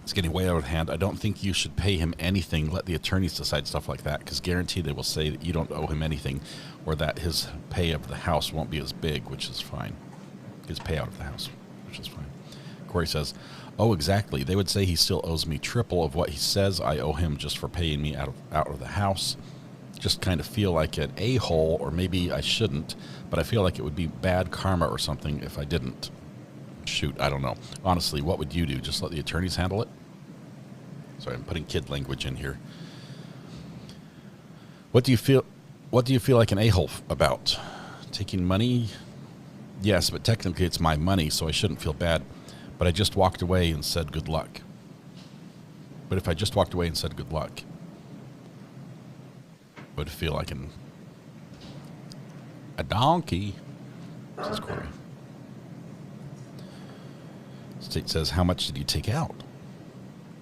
"It's getting way out of hand. I don't think you should pay him anything. Let the attorneys decide stuff like that, because guaranteed they will say that you don't owe him anything, or that his pay of the house won't be as big," which is fine. His payout of the house, which is fine. Kouri says, "Oh, exactly. They would say he still owes me triple of what he says I owe him just for paying me out of the house. Just kind of feel like an a-hole, or maybe I shouldn't, but I feel like it would be bad karma or something if I didn't. Shoot, I don't know. Honestly, what would you do? Just let the attorneys handle it?" Sorry, I'm putting kid language in here. What do you feel like an a-hole about? Taking money? Yes, but technically it's my money, so I shouldn't feel bad. But I just walked away and said good luck. But if I just walked away and said good luck, would it feel like a donkey? Says Kouri. State says, "How much did you take out?"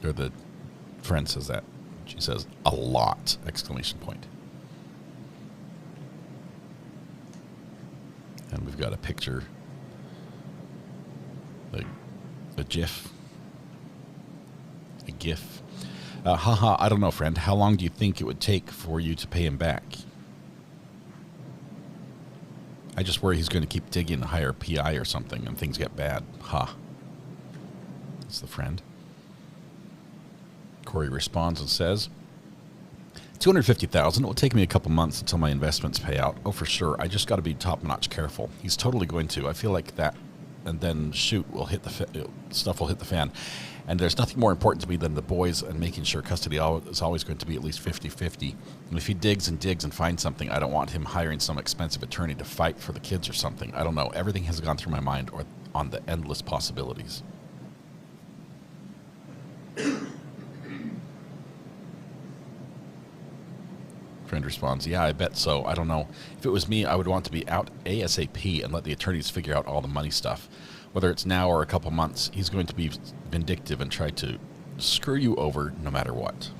Or the friend says that. She says, "A lot!" Exclamation point. And we've got a picture, a GIF. A GIF. Haha, I don't know, friend. How long do you think it would take for you to pay him back? I just worry he's going to keep digging and hire a PI or something and things get bad. Ha. That's the friend. Kouri responds and says, $250,000. It will take me a couple months until my investments pay out. Oh, for sure. I just got to be top-notch careful. He's totally going to. I feel like that, and then stuff will hit the fan. And there's nothing more important to me than the boys and making sure custody is always going to be at least 50-50. And if he digs and finds something, I don't want him hiring some expensive attorney to fight for the kids or something. I don't know. Everything has gone through my mind on the endless possibilities. Friend responds, "Yeah, I bet so. I don't know. If it was me, I would want to be out ASAP and let the attorneys figure out all the money stuff. Whether it's now or a couple months, he's going to be vindictive and try to screw you over no matter what."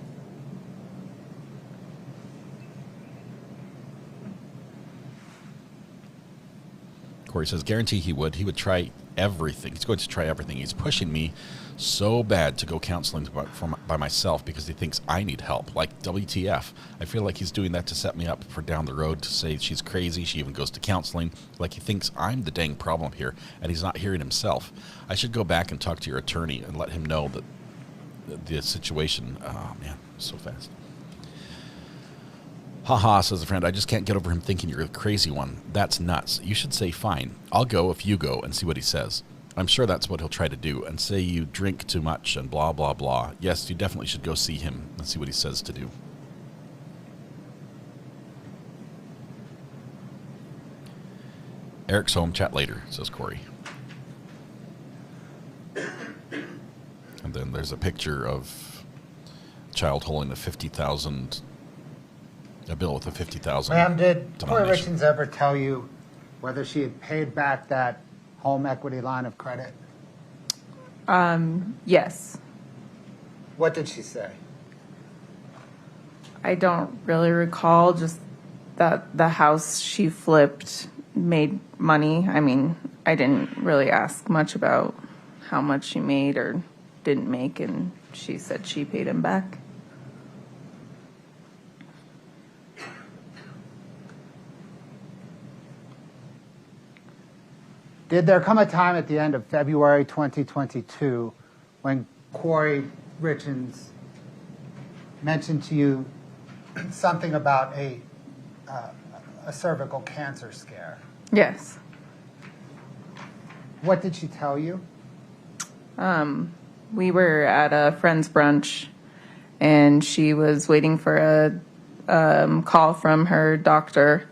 Kouri says, "Guarantee he would. He would try everything. He's going to try everything. He's pushing me so bad to go counseling by myself because he thinks I need help. Like, WTF. I feel like he's doing that to set me up for down the road, to say she's crazy. She even goes to counseling. Like, he thinks I'm the dang problem here, and he's not hearing himself. I should go back and talk to your attorney and let him know that the situation." Oh, man, so fast. "Haha," says a friend, "I just can't get over him thinking you're a crazy one. That's nuts. You should say, fine, I'll go if you go, and see what he says. I'm sure that's what he'll try to do, and say you drink too much and blah, blah, blah. Yes, you definitely should go see him and see what he says to do." "Eric's home, chat later," says Kouri. And then there's a picture of a child holding a bill with a $50,000. Ma'am, did Kouri denomination. Richins ever tell you whether she had paid back that home equity line of credit? Yes. What did she say? I don't really recall, just that the house she flipped made money. I mean, I didn't really ask much about how much she made or didn't make, and she said she paid him back. Did there come a time at the end of February 2022 when Kouri Richins mentioned to you something about a cervical cancer scare? Yes. What did she tell you? We were at a friend's brunch, and she was waiting for a call from her doctor,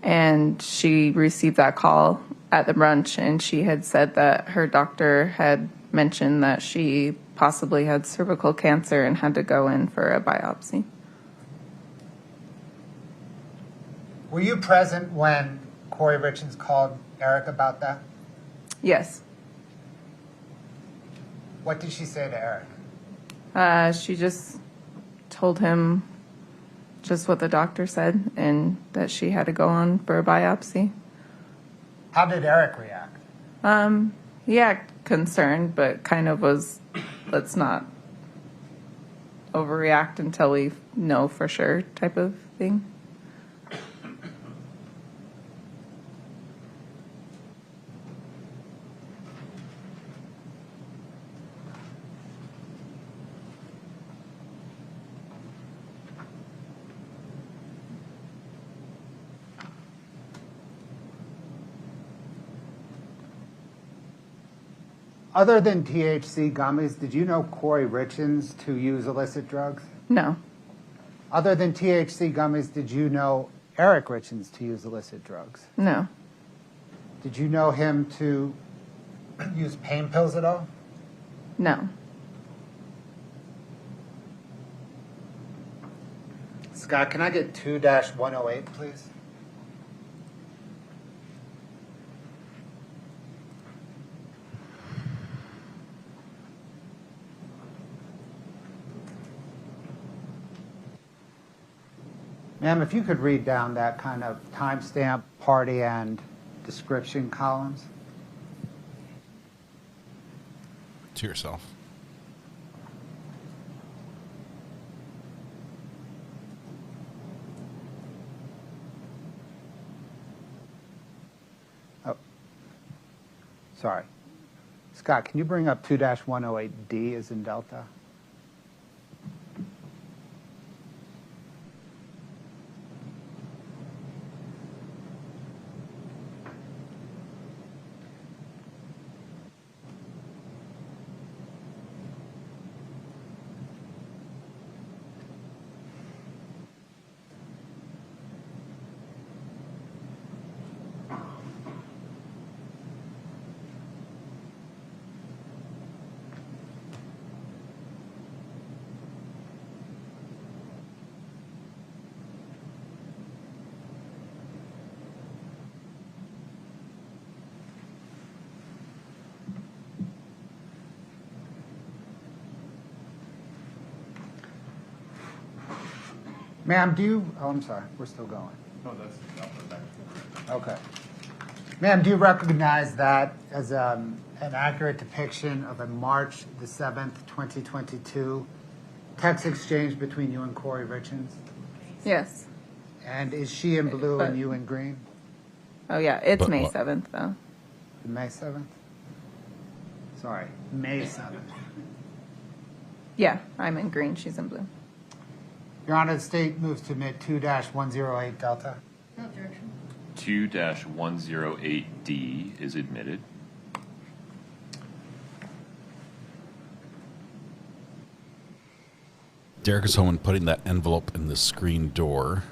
and she received that call at the brunch, and she had said that her doctor had mentioned that she possibly had cervical cancer and had to go in for a biopsy. Were you present when Kouri Richins called Eric about that? Yes. What did she say to Eric? She just told him just what the doctor said and that she had to go on for a biopsy. How did Eric react? He acted concerned, but kind of was, let's not overreact until we know for sure type of thing. Other than THC gummies, did you know Kouri Richins to use illicit drugs? No. Other than THC gummies, did you know Eric Richins to use illicit drugs? No. Did you know him to use pain pills at all? No. Scott, can I get 2-108, please? Ma'am, if you could read down that kind of timestamp, party, and description columns. To yourself. Oh, sorry. Scott, can you bring up 2-108D as in Delta? Ma'am, do you, oh, I'm sorry, we're still going. No, that's Okay. Ma'am, do you recognize that as an accurate depiction of a March the 7th, 2022 text exchange between you and Kouri Richins? Yes. And is she in blue and you in green? Oh, yeah. It's But May what? 7th, though. May 7th? Sorry, May 7th. Yeah, I'm in green. She's in blue. Your Honor, the state moves to admit 2-108 Delta. 2-108D is admitted. Derek is home and putting that envelope in the screen door.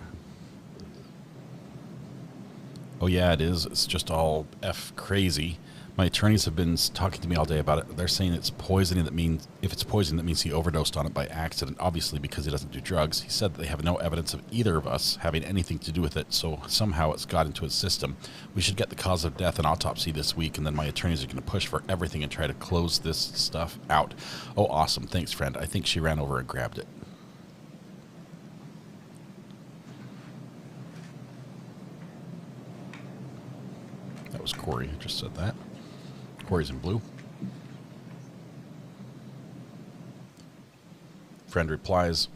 Oh yeah, it is. It's just all F crazy. My attorneys have been talking to me all day about it. They're saying it's poisoning. That means if it's poison, that means he overdosed on it by accident. Obviously, because he doesn't do drugs. He said that they have no evidence of either of us having anything to do with it. So somehow it's got into his system. We should get the cause of death and autopsy this week, and then my attorneys are going to push for everything and try to close this stuff out. Oh, awesome! Thanks, friend. I think she ran over and grabbed it. That was Kouri who just said that. Kouri's in blue. Friend replies,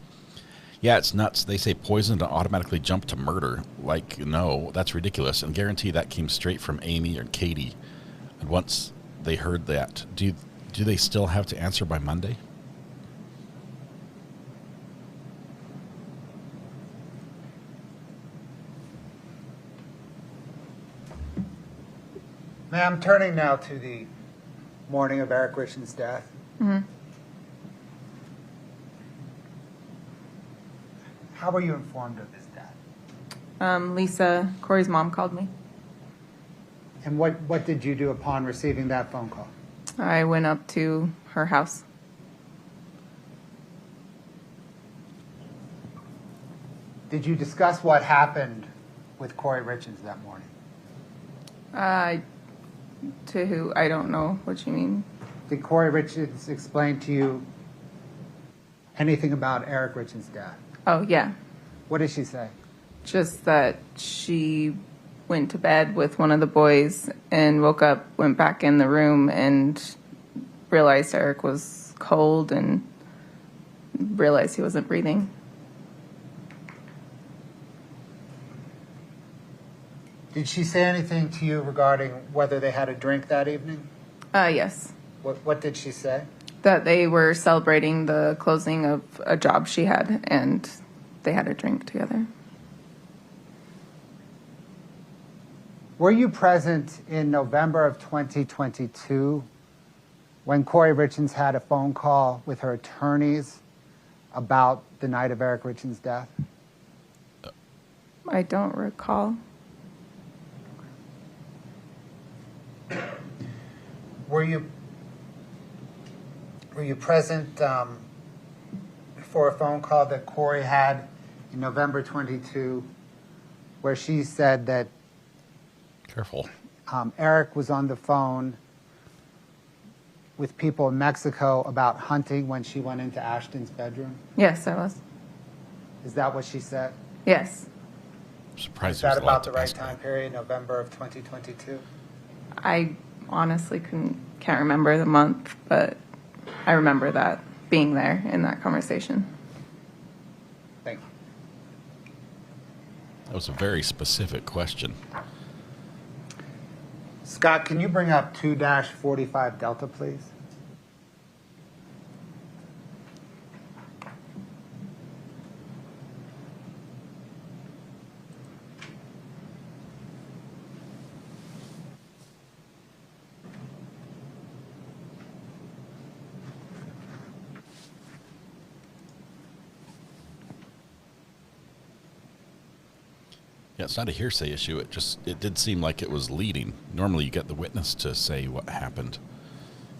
yeah, it's nuts. They say poison to automatically jump to murder. Like, no, that's ridiculous. And guarantee that came straight from Amy or Katie. And once they heard that, do they still have to answer by Monday? Ma'am, turning now to the morning of Eric Richins' death. Mm-hmm. How were you informed of his death? Lisa, Kouri's mom, called me. And what did you do upon receiving that phone call? I went up to her house. Did you discuss what happened with Kouri Richins that morning? To who? I don't know what you mean. Did Kouri Richins explain to you anything about Eric Richins' death? Oh, yeah. What did she say? Just that she went to bed with one of the boys and woke up, went back in the room, and realized Eric was cold and realized he wasn't breathing. Did she say anything to you regarding whether they had a drink that evening? Yes. What did she say? That they were celebrating the closing of a job she had, and they had a drink together. Were you present in November of 2022 when Kouri Richins had a phone call with her attorneys about the night of Eric Richins' death? I don't recall. Were you present for a phone call that Kouri had in November 22 where she said that Careful. Eric was on the phone with people in Mexico about hunting when she went into Ashton's bedroom? Yes, I was. Is that what she said? Yes. Surprised Is that there's a lot about to the right ask time period, November of 2022? I honestly can't remember the month, but I remember that being there in that conversation. Thank you. That was a very specific question. Scott, can you bring up 2-45 Delta, please? Yeah, it's not a hearsay issue. It did seem like it was leading. Normally you get the witness to say what happened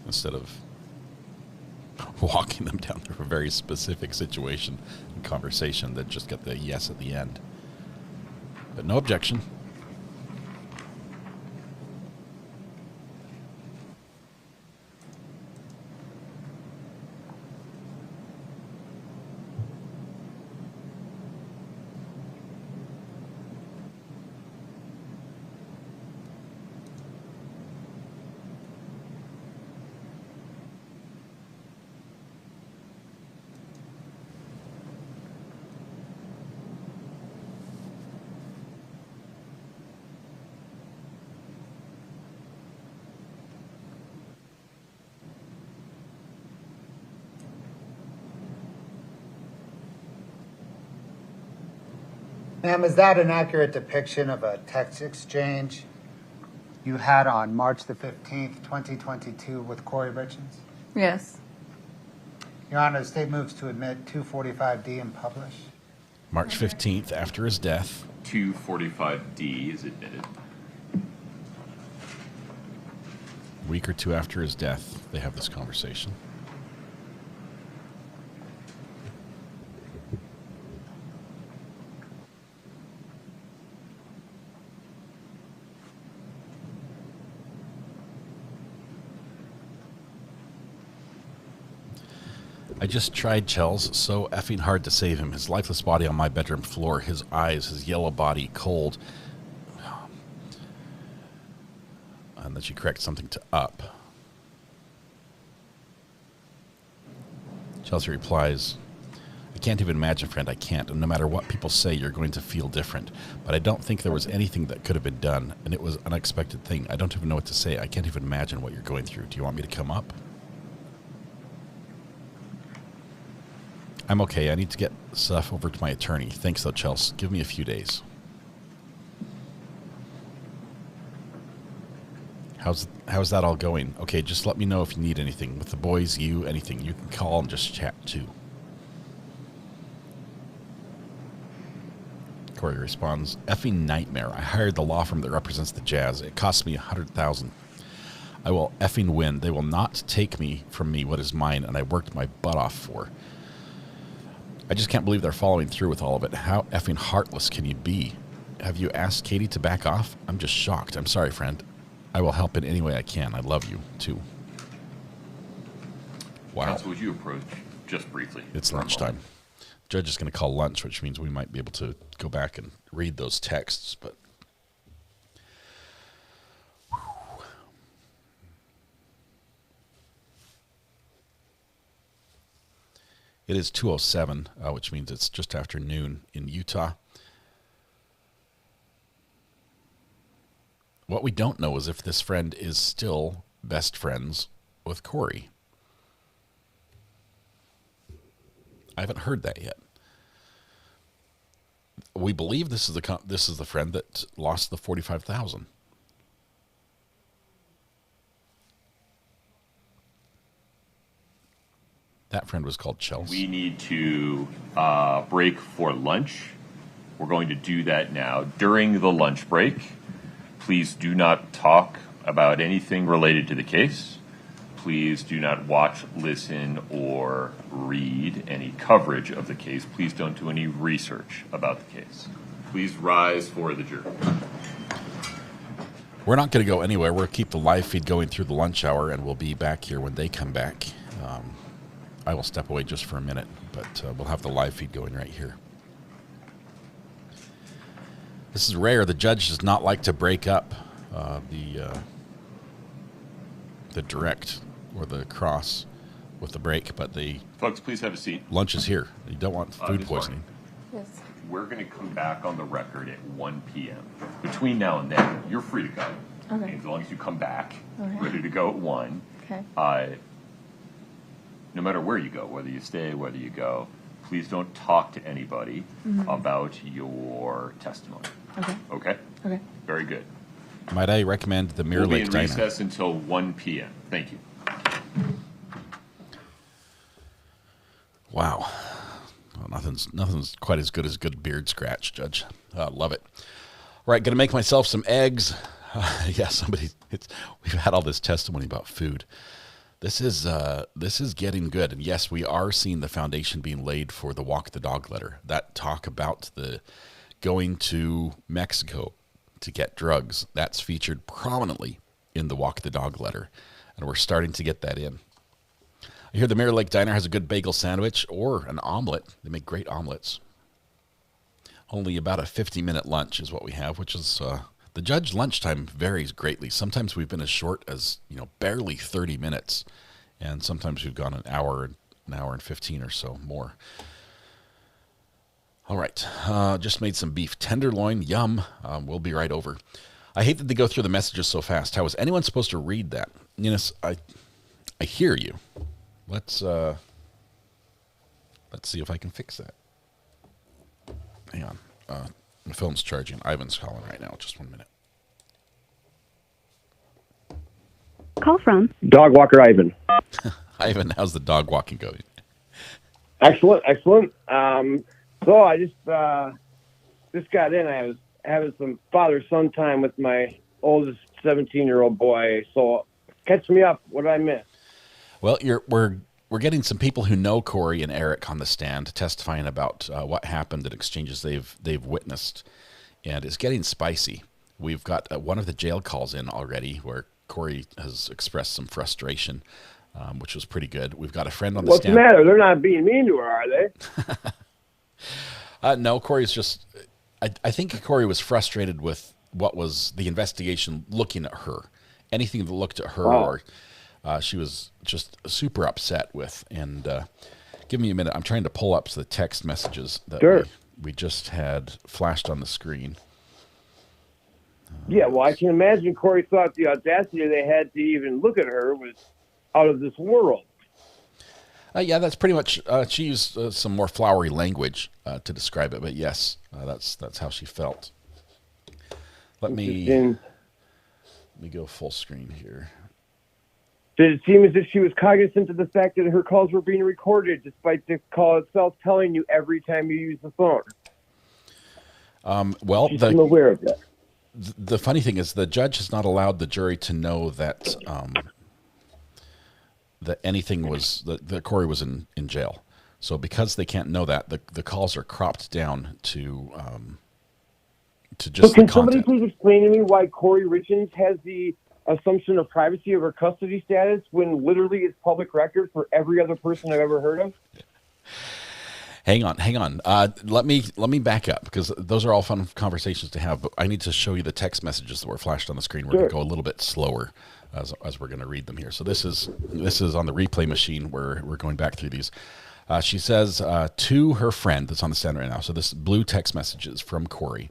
instead of walking them down through a very specific situation and conversation that just got the yes at the end. But no objection. Ma'am, is that an accurate depiction of a text exchange you had on March the 15th, 2022 with Kouri Richins? Yes. Your Honor, the state moves to admit 245D and publish. March 15th, after his death. 245D is admitted. A week or two after his death, they have this conversation. I just tried, Chels, so effing hard to save him. His lifeless body on my bedroom floor, his eyes, his yellow body, cold. And then she corrects something to up. Chelsea replies, I can't even imagine, friend, I can't. And no matter what people say, you're going to feel different. But I don't think there was anything that could have been done. And it was an unexpected thing. I don't even know what to say. I can't even imagine what you're going through. Do you want me to come up? I'm okay. I need to get stuff over to my attorney. Thanks, though, Chelsea. Give me a few days. How's that all going? Okay, just let me know if you need anything. With the boys, you, anything. You can call and just chat, too. Kouri responds, effing nightmare. I hired the law firm that represents the Jazz. It cost me $100,000. I will effing win. They will not take from me what is mine, and I worked my butt off for. I just can't believe they're following through with all of it. How effing heartless can you be? Have you asked Katie to back off? I'm just shocked. I'm sorry, friend. I will help in any way I can. I love you, too. Wow. Counsel, would you approach just briefly? It's lunchtime. Judge is going to call lunch, which means we might be able to go back and read those texts, but it is 2:07, which means it's just after noon in Utah. What we don't know is if this friend is still best friends with Kouri. I haven't heard that yet. We believe this is the friend that lost the $45,000. That friend was called Chelsea. We need to break for lunch. We're going to do that now. During the lunch break, please do not talk about anything related to the case. Please do not watch, listen, or read any coverage of the case. Please don't do any research about the case. Please rise for the jury. We're not going to go anywhere. We'll keep the live feed going through the lunch hour, and we'll be back here when they come back. I will step away just for a minute, but we'll have the live feed going right here. This is rare. The judge does not like to break up the direct or the cross with the break, but the folks, please have a seat. Lunch is here. You don't want food poisoning. Yes. We're going to come back on the record at 1 p.m. Between now and then, you're free to go. Okay. As long as you come back, Okay. ready to go at 1. Okay. No matter where you go, whether you stay, whether you go, please don't talk to anybody about your testimony. Okay. Okay? Okay. Very good. Might I recommend the Mirror We'll be Lake in Diner? recess until 1 p.m. Thank you. Wow. Well, nothing's quite as good as good beard scratch, Judge. Love it. All right, going to make myself some eggs. Yeah, we've had all this testimony about food. This is getting good. And yes, we are seeing the foundation being laid for the Walk the Dog letter. That talk about the going to Mexico to get drugs, that's featured prominently in the Walk the Dog letter. And we're starting to get that in. I hear the Mirror Lake Diner has a good bagel sandwich or an omelet. They make great omelets. Only about a 50-minute lunch is what we have, which is the judge lunchtime varies greatly. Sometimes we've been as short as barely 30 minutes, and sometimes we've gone an hour and 15 or so more. All right, just made some beef tenderloin. Yum. We'll be right over. I hate that they go through the messages so fast. How is anyone supposed to read that? I hear you. Let's see if I can fix that. Hang on. The phone's charging. Ivan's calling right now. Just 1 minute. Call from Dog walker Ivan. Ivan, how's the dog walking going? Excellent. So I just got in. I was having some father-son time with my oldest 17-year-old boy. So catch me up. What did I miss? Well, we're getting some people who know Kouri and Eric on the stand testifying about what happened and exchanges they've witnessed, and it's getting spicy. We've got one of the jail calls in already where Kouri has expressed some frustration, which was pretty good. We've got a friend on the stand. What's the matter? They're not being mean to her, are they? No, Kouri's just. I think Kouri was frustrated with what was the investigation looking at her. Anything that looked at her, or she was just super upset with. And give me a minute. I'm trying to pull up the text messages that we just had flashed on the screen. Yeah, well, I can imagine Kouri thought the audacity they had to even look at her was out of this world. Yeah, that's pretty much. She used some more flowery language to describe it, but yes, that's how she felt. Let me go full screen here. Did it seem as if she was cognizant of the fact that her calls were being recorded, despite the call itself telling you every time you use the phone? Well, I'm aware of that. The funny thing is the judge has not allowed the jury to know that that anything was that Kouri was in jail. So because they can't know that, the calls are cropped down to just So can the somebody content. please explain to me why Kouri Richins has the assumption of privacy of her custody status when literally it's public record for every other person I've ever heard of? Hang on. Let me back up because those are all fun conversations to have. But I need to show you the text messages that were flashed on the screen. We're going to go a little bit slower as we're going to read them here. So this is on the replay machine where we're going back through these. She says to her friend that's on the stand right now. So this blue text message is from Kouri.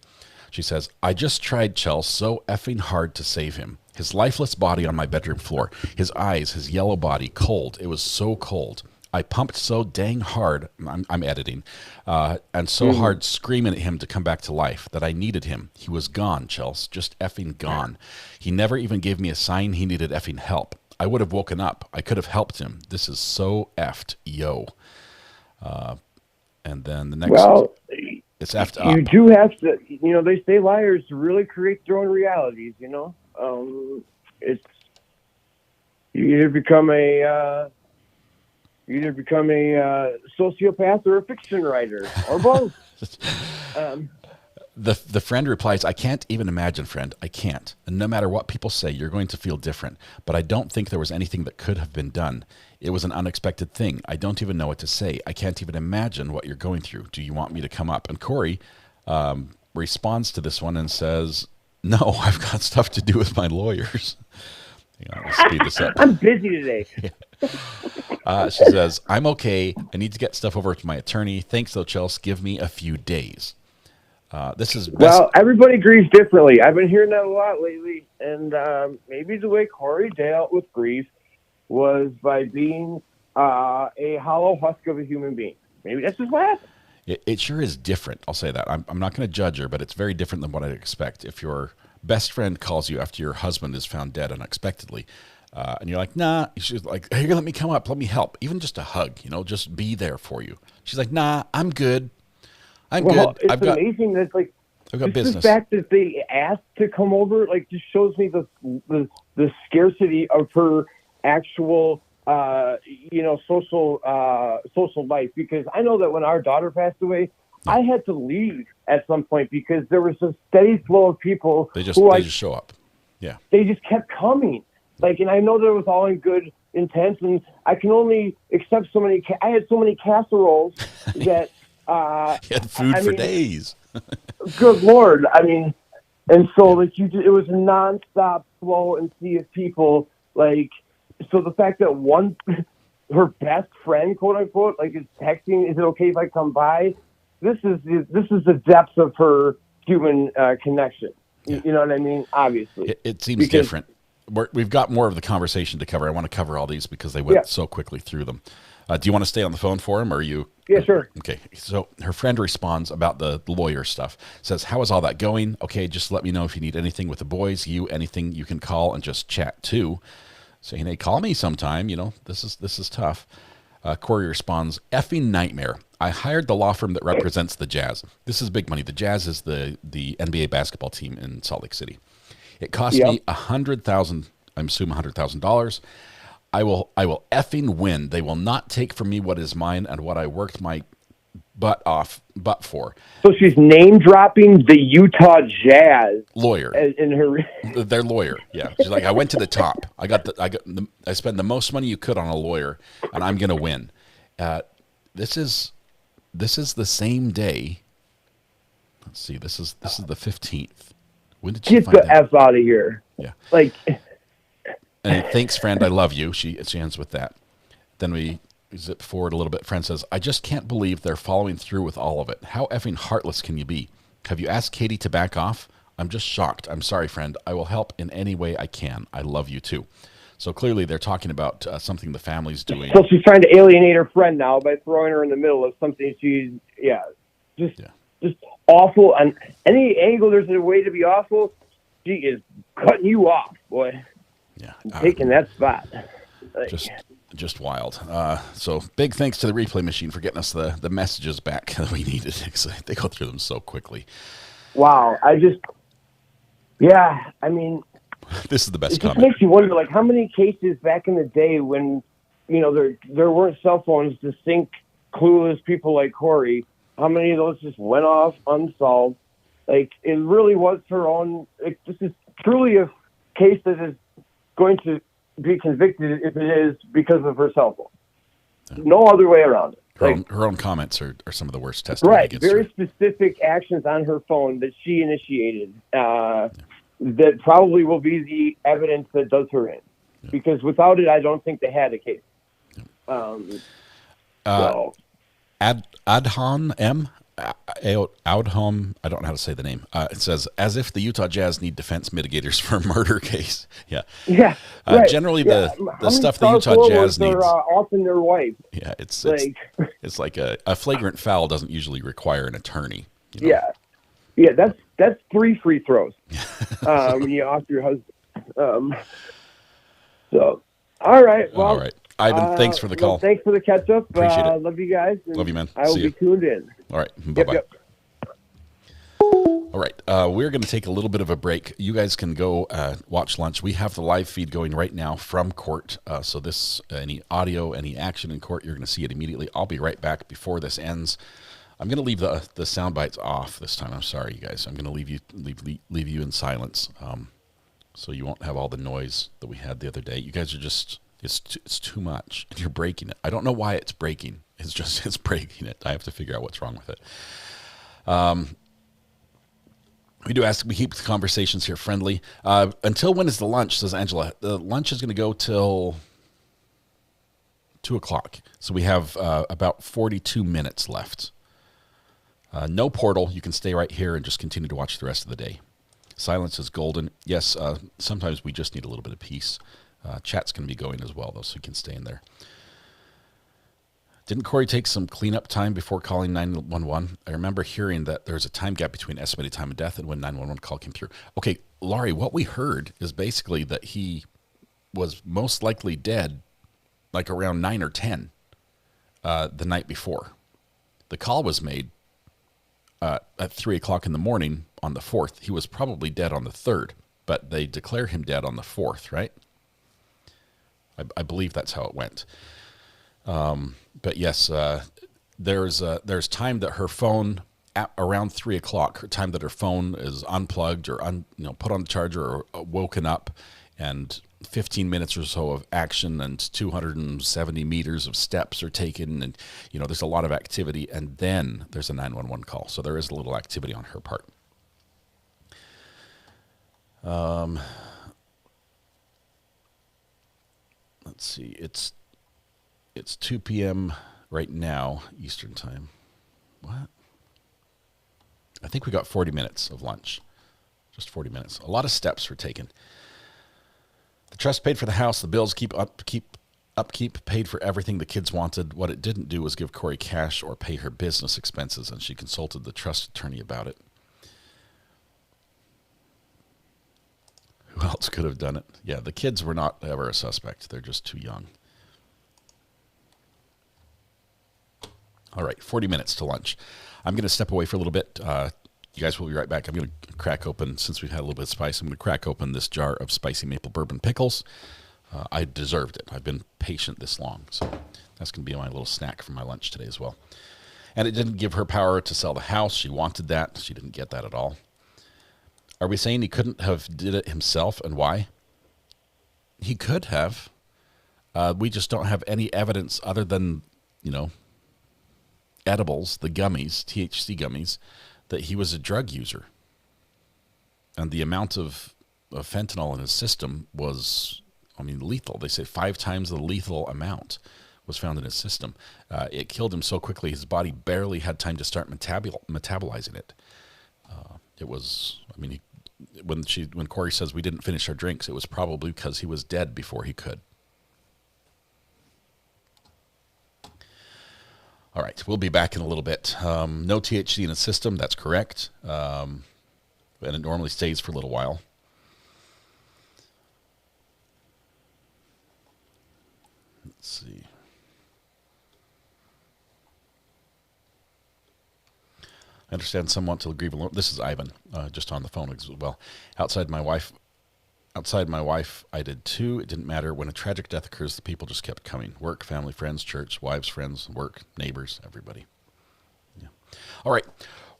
She says, "I just tried Chell so effing hard to save him. His lifeless body on my bedroom floor. His eyes, his yellow body, cold. It was so cold. I pumped so dang hard," I'm editing, "and so hard screaming at him to come back to life that I needed him. He was gone, Chels, just effing gone. He never even gave me a sign he needed effing help. I would have woken up. I could have helped him. This is so effed, yo." And then the next, it's effed up. You do have to, they say liars really create their own realities, it's, you either become a sociopath or a fiction writer, or both. The friend replies, "I can't even imagine, friend. I can't. And no matter what people say, you're going to feel different. But I don't think there was anything that could have been done. It was an unexpected thing. I don't even know what to say. I can't even imagine what you're going through. Do you want me to come up?" And Kouri responds to this one and says, "No, I've got stuff to do with my lawyers." Hang on, let's speed this up. I'm busy today. She says, "I'm okay. I need to get stuff over to my attorney. Thanks, though, Chelsea. Give me a few days." This is Well, everybody grieves differently. I've been hearing that a lot lately, and maybe the way Kouri dealt with grief was by being a hollow husk of a human being. Maybe that's just what happened. It sure is different. I'll say that. I'm not going to judge her, but it's very different than what I'd expect. If your best friend calls you after your husband is found dead unexpectedly, and you're like, "Nah," she's like, "Hey, let me come up. Let me help." Even just a hug, just be there for you. She's like, "Nah, I'm good. I'm good. It's amazing that I've got just business." the fact that they asked to come over, just shows me the scarcity of her actual, social life. Because I know that when our daughter passed away, I had to leave at some point because there was a steady flow of people. They just show up. Yeah. They just kept coming. And I know that it was all in good intent, and I can only accept so many. I had so many casseroles that. You had food for days. Good Lord. And so it was a nonstop flow and sea of people. So the fact that her best friend, quote unquote, is texting, "Is it okay if I come by?" This is the depths of her human connection. You know what I mean? Obviously. It seems different. We've got more of the conversation to cover. I want to cover all these because they went so quickly through them. Do you want to stay on the phone for him, or are you? Yeah, sure. Okay. So her friend responds about the lawyer stuff. Says, "How is all that going? Okay, just let me know if you need anything with the boys. Anything you can call and just chat too." Saying, "Hey, call me sometime. This is tough." Kouri responds, "Effing nightmare. I hired the law firm that represents the Jazz. This is big money. The Jazz is the NBA basketball team in Salt Lake City. It cost me $100,000. I'm assuming $100,000. I will effing win. They will not take from me what is mine and what I worked my butt for." So she's name dropping the Utah Jazz lawyer in her. Their lawyer, yeah. She's like, "I went to the top. I spent the most money you could on a lawyer, and I'm gonna win." This is the same day. Let's see. This is the 15th. When did she Get find the out? F out of here. Yeah. And "Thanks, friend. I love you." She ends with that. Then we zip forward a little bit. Friend says, "I just can't believe they're following through with all of it. How effing heartless can you be? Have you asked Katie to back off? I'm just shocked. I'm sorry, friend. I will help in any way I can. I love you too." So clearly they're talking about something the family's doing. So she's trying to alienate her friend now by throwing her in the middle of something just awful. On any angle there's a way to be awful, she is cutting you off, boy. Yeah. Taking that spot. Just wild. So big thanks to the replay machine for getting us the messages back that we needed. They go through them so quickly. wow. I mean, This is the best it just comment. makes you wonder, like, how many cases back in the day when, there weren't cell phones to sync clueless people like Kouri, how many of those just went off unsolved? Like, it really was her own. This is truly a case that is going to be convicted if it is because of her cell phone. No other way around it. Her own comments are some of the worst testimony Right. against her. Very specific actions on her phone that she initiated that probably will be the evidence that does her in. Because without it, I don't think they had a case. Adhan M. Audham, I don't know how to say the name. It says, as if the Utah Jazz need defense mitigators for a murder case. Yeah. Yeah. Right. Generally, Yeah. the stuff the Utah Jazz needs. Often their wife. Yeah, it's like a flagrant foul doesn't usually require an attorney. Yeah. Yeah, that's 3 free throws when you off your husband. So, all right. Well, all right. Ayden, thanks for the call. Thanks for the catch up. Appreciate it. Love you guys. Love you, man. I will See be tuned in. All right. Bye-bye. Yep. All right. We're going to take a little bit of a break. You guys can go watch lunch. We have the live feed going right now from court. So this, any audio, any action in court, you're going to see it immediately. I'll be right back before this ends. I'm going to leave the sound bites off this time. I'm sorry, you guys. I'm going to leave you in silence, so you won't have all the noise that we had the other day. You guys are just it's too much. You're breaking it. I don't know why it's breaking. It's breaking it. I have to figure out what's wrong with it. We do ask. We keep the conversations here friendly. Until when is the lunch? Says Angela. The lunch is going to go till 2:00. So we have about 42 minutes left. No portal. You can stay right here and just continue to watch the rest of the day. Silence is golden. Yes, sometimes we just need a little bit of peace. Chat's going to be going as well, though, so you can stay in there. Didn't Kouri take some cleanup time before calling 911? I remember hearing that there's a time gap between estimated time of death and when 911 call came through. Okay, Laurie, what we heard is basically that he was most likely dead like around 9 or 10 the night before. The call was made at 3 o'clock in the morning on the 4th. He was probably dead on the 3rd, but they declare him dead on the 4th, right? I believe that's how it went. But yes, there's time that her phone at around 3 o'clock, her time that her phone is unplugged or put on the charger or woken up, and 15 minutes or so of action and 270 meters of steps are taken, and there's a lot of activity, and then there's a 911 call. So there is a little activity on her part. Let's see. It's 2 p.m. right now, Eastern time. What? I think we got 40 minutes of lunch. Just 40 minutes. A lot of steps were taken. The trust paid for the house. The bills upkeep paid for everything the kids wanted. What it didn't do was give Kouri cash or pay her business expenses, and she consulted the trust attorney about it. Who else could have done it? Yeah, the kids were not ever a suspect. They're just too young. All right, 40 minutes to lunch. I'm going to step away for a little bit. You guys will be right back. I'm going to crack open, since we've had a little bit of spice, I'm going to crack open this jar of spicy maple bourbon pickles. I deserved it. I've been patient this long, so that's going to be my little snack for my lunch today as well. And it didn't give her power to sell the house. She wanted that. She didn't get that at all. Are we saying he couldn't have did it himself, and why? He could have. We just don't have any evidence other than, edibles, the gummies, THC gummies, that he was a drug user. And the amount of fentanyl in his system was, lethal. They say 5 times the lethal amount was found in his system. It killed him so quickly, his body barely had time to start metabolizing it. It was, when Kouri says we didn't finish our drinks, it was probably because he was dead before he could. All right, we'll be back in a little bit. No THC in the system, that's correct. And it normally stays for a little while. Let's see. I understand some want to grieve alone. This is Ivan, just on the phone as well. Outside my wife, I did too. It didn't matter. When a tragic death occurs, the people just kept coming. Work, family, friends, church, wives, friends, work, neighbors, everybody. Yeah. All right.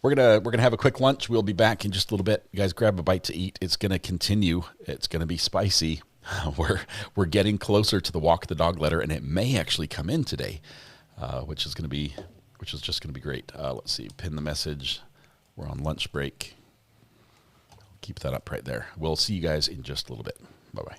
We're gonna have a quick lunch. We'll be back in just a little bit. You guys grab a bite to eat. It's gonna continue. It's gonna be spicy. We're getting closer to the walk the dog letter, and it may actually come in today, which is just gonna be great. Let's see. Pin the message. We're on lunch break. Keep that up right there. We'll see you guys in just a little bit. Bye-bye.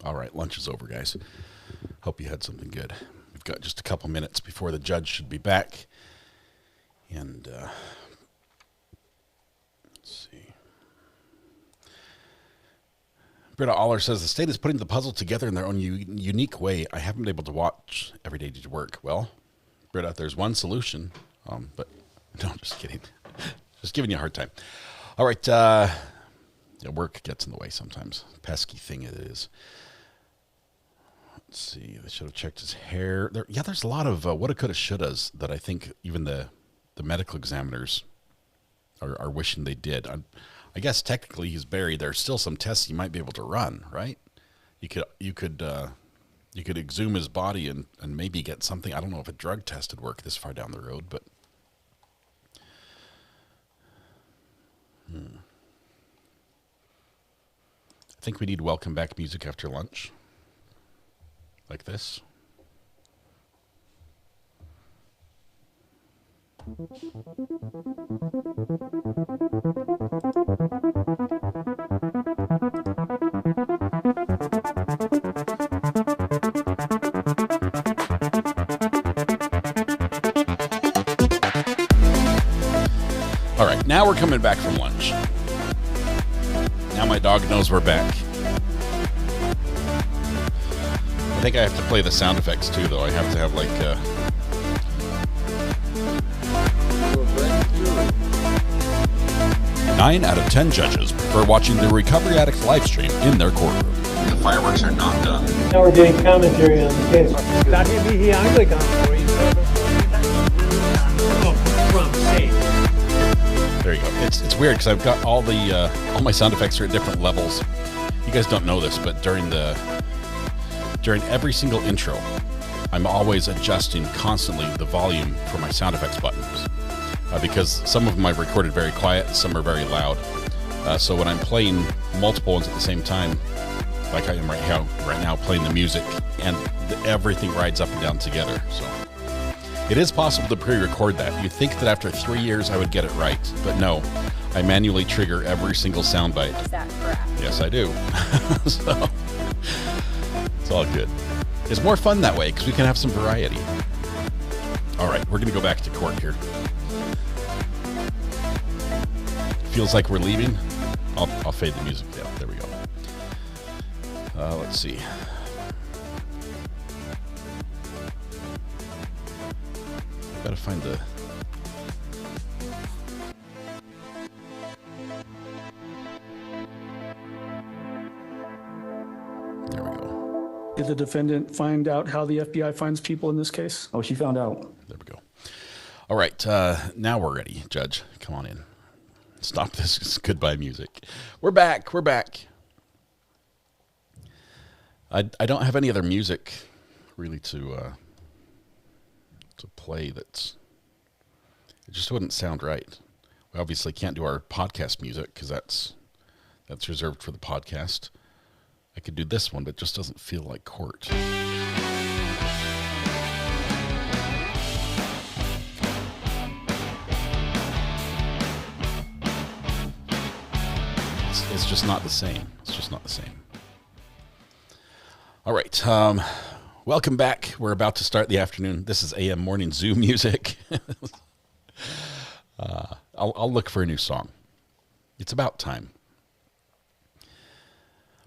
All right, lunch is over, guys. Hope you had something good. We've got just a couple minutes before the judge should be back. And let's see. Britta Aller says, the state is putting the puzzle together in their own unique way. I haven't been able to watch every day to work. Well, Britta, there's one solution. But no, I'm just kidding. Just giving you a hard time. All right. Work gets in the way sometimes. Pesky thing it is. Let's see. They should have checked his hair. There's a lot of woulda, coulda, shouldas that I think even the medical examiners are wishing they did. I guess technically he's buried. There's still some tests he might be able to run, right? You could exhume his body and maybe get something. I don't know if a drug test would work this far down the road, but I think we need welcome back music after lunch. Like this. All right, now we're coming back from lunch. Now my dog knows we're back. I think I have to play the sound effects too, though. I have to have like 9 out of 10 judges prefer watching the Recovery Addict live stream in their courtroom. The fireworks are not done. Now we're getting commentary on the case. Dati hindi Anglican for you. There you go. It's weird because I've got all my sound effects are at different levels. You guys don't know this, but during every single intro, I'm always adjusting constantly the volume for my sound effects buttons because some of them I've recorded very quiet, some are very loud. So when I'm playing multiple ones at the same time, like I am right now playing the music, and everything rides up and down together. So it is possible to pre-record that. You'd think that after 3 years I would get it right, but no. I manually trigger every single soundbite. Is that correct? Yes, I do. So it's all good. It's more fun that way because we can have some variety. All right, we're going to go back to court here. Feels like we're leaving. I'll fade the music down. There we go. Let's see. Gotta find the... There we go. Did the defendant find out how the FBI finds people in this case? Oh, she found out. There we go. All right, now we're ready, Judge. Come on in. Stop this goodbye music. We're back. We're back. I don't have any other music really to play it just wouldn't sound right. We obviously can't do our podcast music because that's reserved for the podcast. I could do this one, but it just doesn't feel like court. It's just not the same. It's just not the same. All right. Welcome back. We're about to start the afternoon. This is AM Morning Zoo music. I'll look for a new song. It's about time.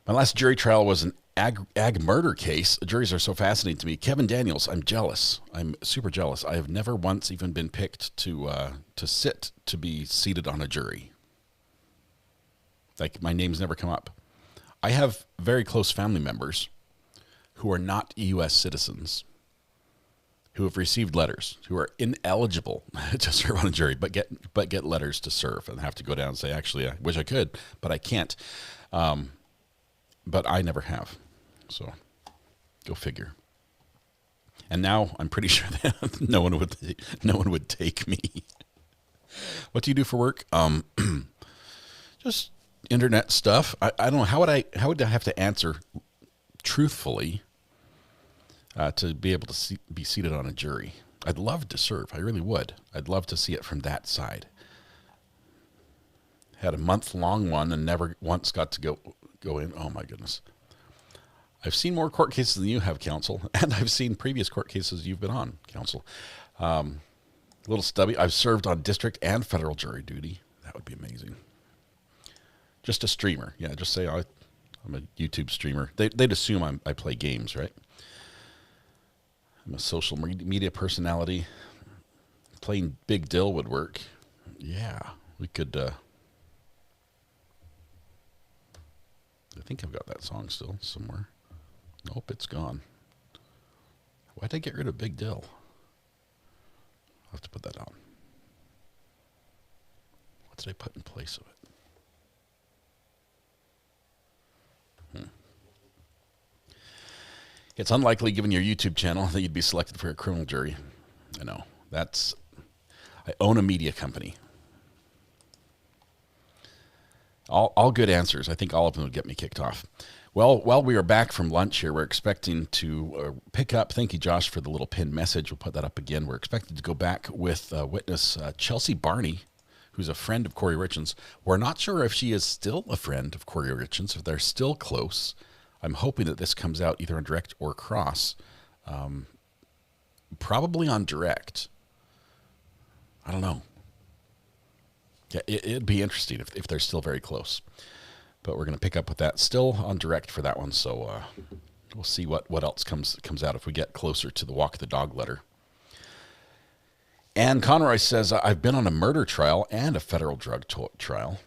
My last jury trial was an ag murder case. Juries are so fascinating to me. Kevin Daniels, I'm jealous. I'm super jealous. I have never once even been picked to be seated on a jury. Like, my name's never come up. I have very close family members who are not U.S. citizens, who have received letters, who are ineligible to serve on a jury, but get letters to serve and have to go down and say, actually, I wish I could, but I can't. But I never have. So go figure. And now I'm pretty sure that no one would take me. What do you do for work? Just internet stuff. I don't know. How would I have to answer truthfully to be able to be seated on a jury? I'd love to serve. I really would. I'd love to see it from that side. Had a month-long one and never once got to go in. Oh my goodness. I've seen more court cases than you have, counsel, and I've seen previous court cases you've been on, counsel. Little stubby. I've served on district and federal jury duty. That would be amazing. Just a streamer. Yeah, just say I'm a YouTube streamer. They'd assume I play games, right? I'm a social media personality. Playing Big Dill would work. Yeah, we could. I think I've got that song still somewhere. Nope, it's gone. Why'd I get rid of Big Dill? I'll have to put that on. What did I put in place of it? It's unlikely, given your YouTube channel, that you'd be selected for a criminal jury. I know. I own a media company. All good answers. I think all of them would get me kicked off. Well, while we are back from lunch here, we're expecting to pick up, thank you, Josh, for the little pinned message. We'll put that up again. We're expected to go back with witness Chelsea Barney, who's a friend of Kouri Richins. We're not sure if she is still a friend of Kouri Richins, if they're still close. I'm hoping that this comes out either on direct or cross. Probably on direct. I don't know. Yeah, it'd be interesting if they're still very close. But we're going to pick up with that. Still on direct for that one, so we'll see what else comes out if we get closer to the walk the dog letter. And Conroy says, I've been on a murder trial and a federal drug trial.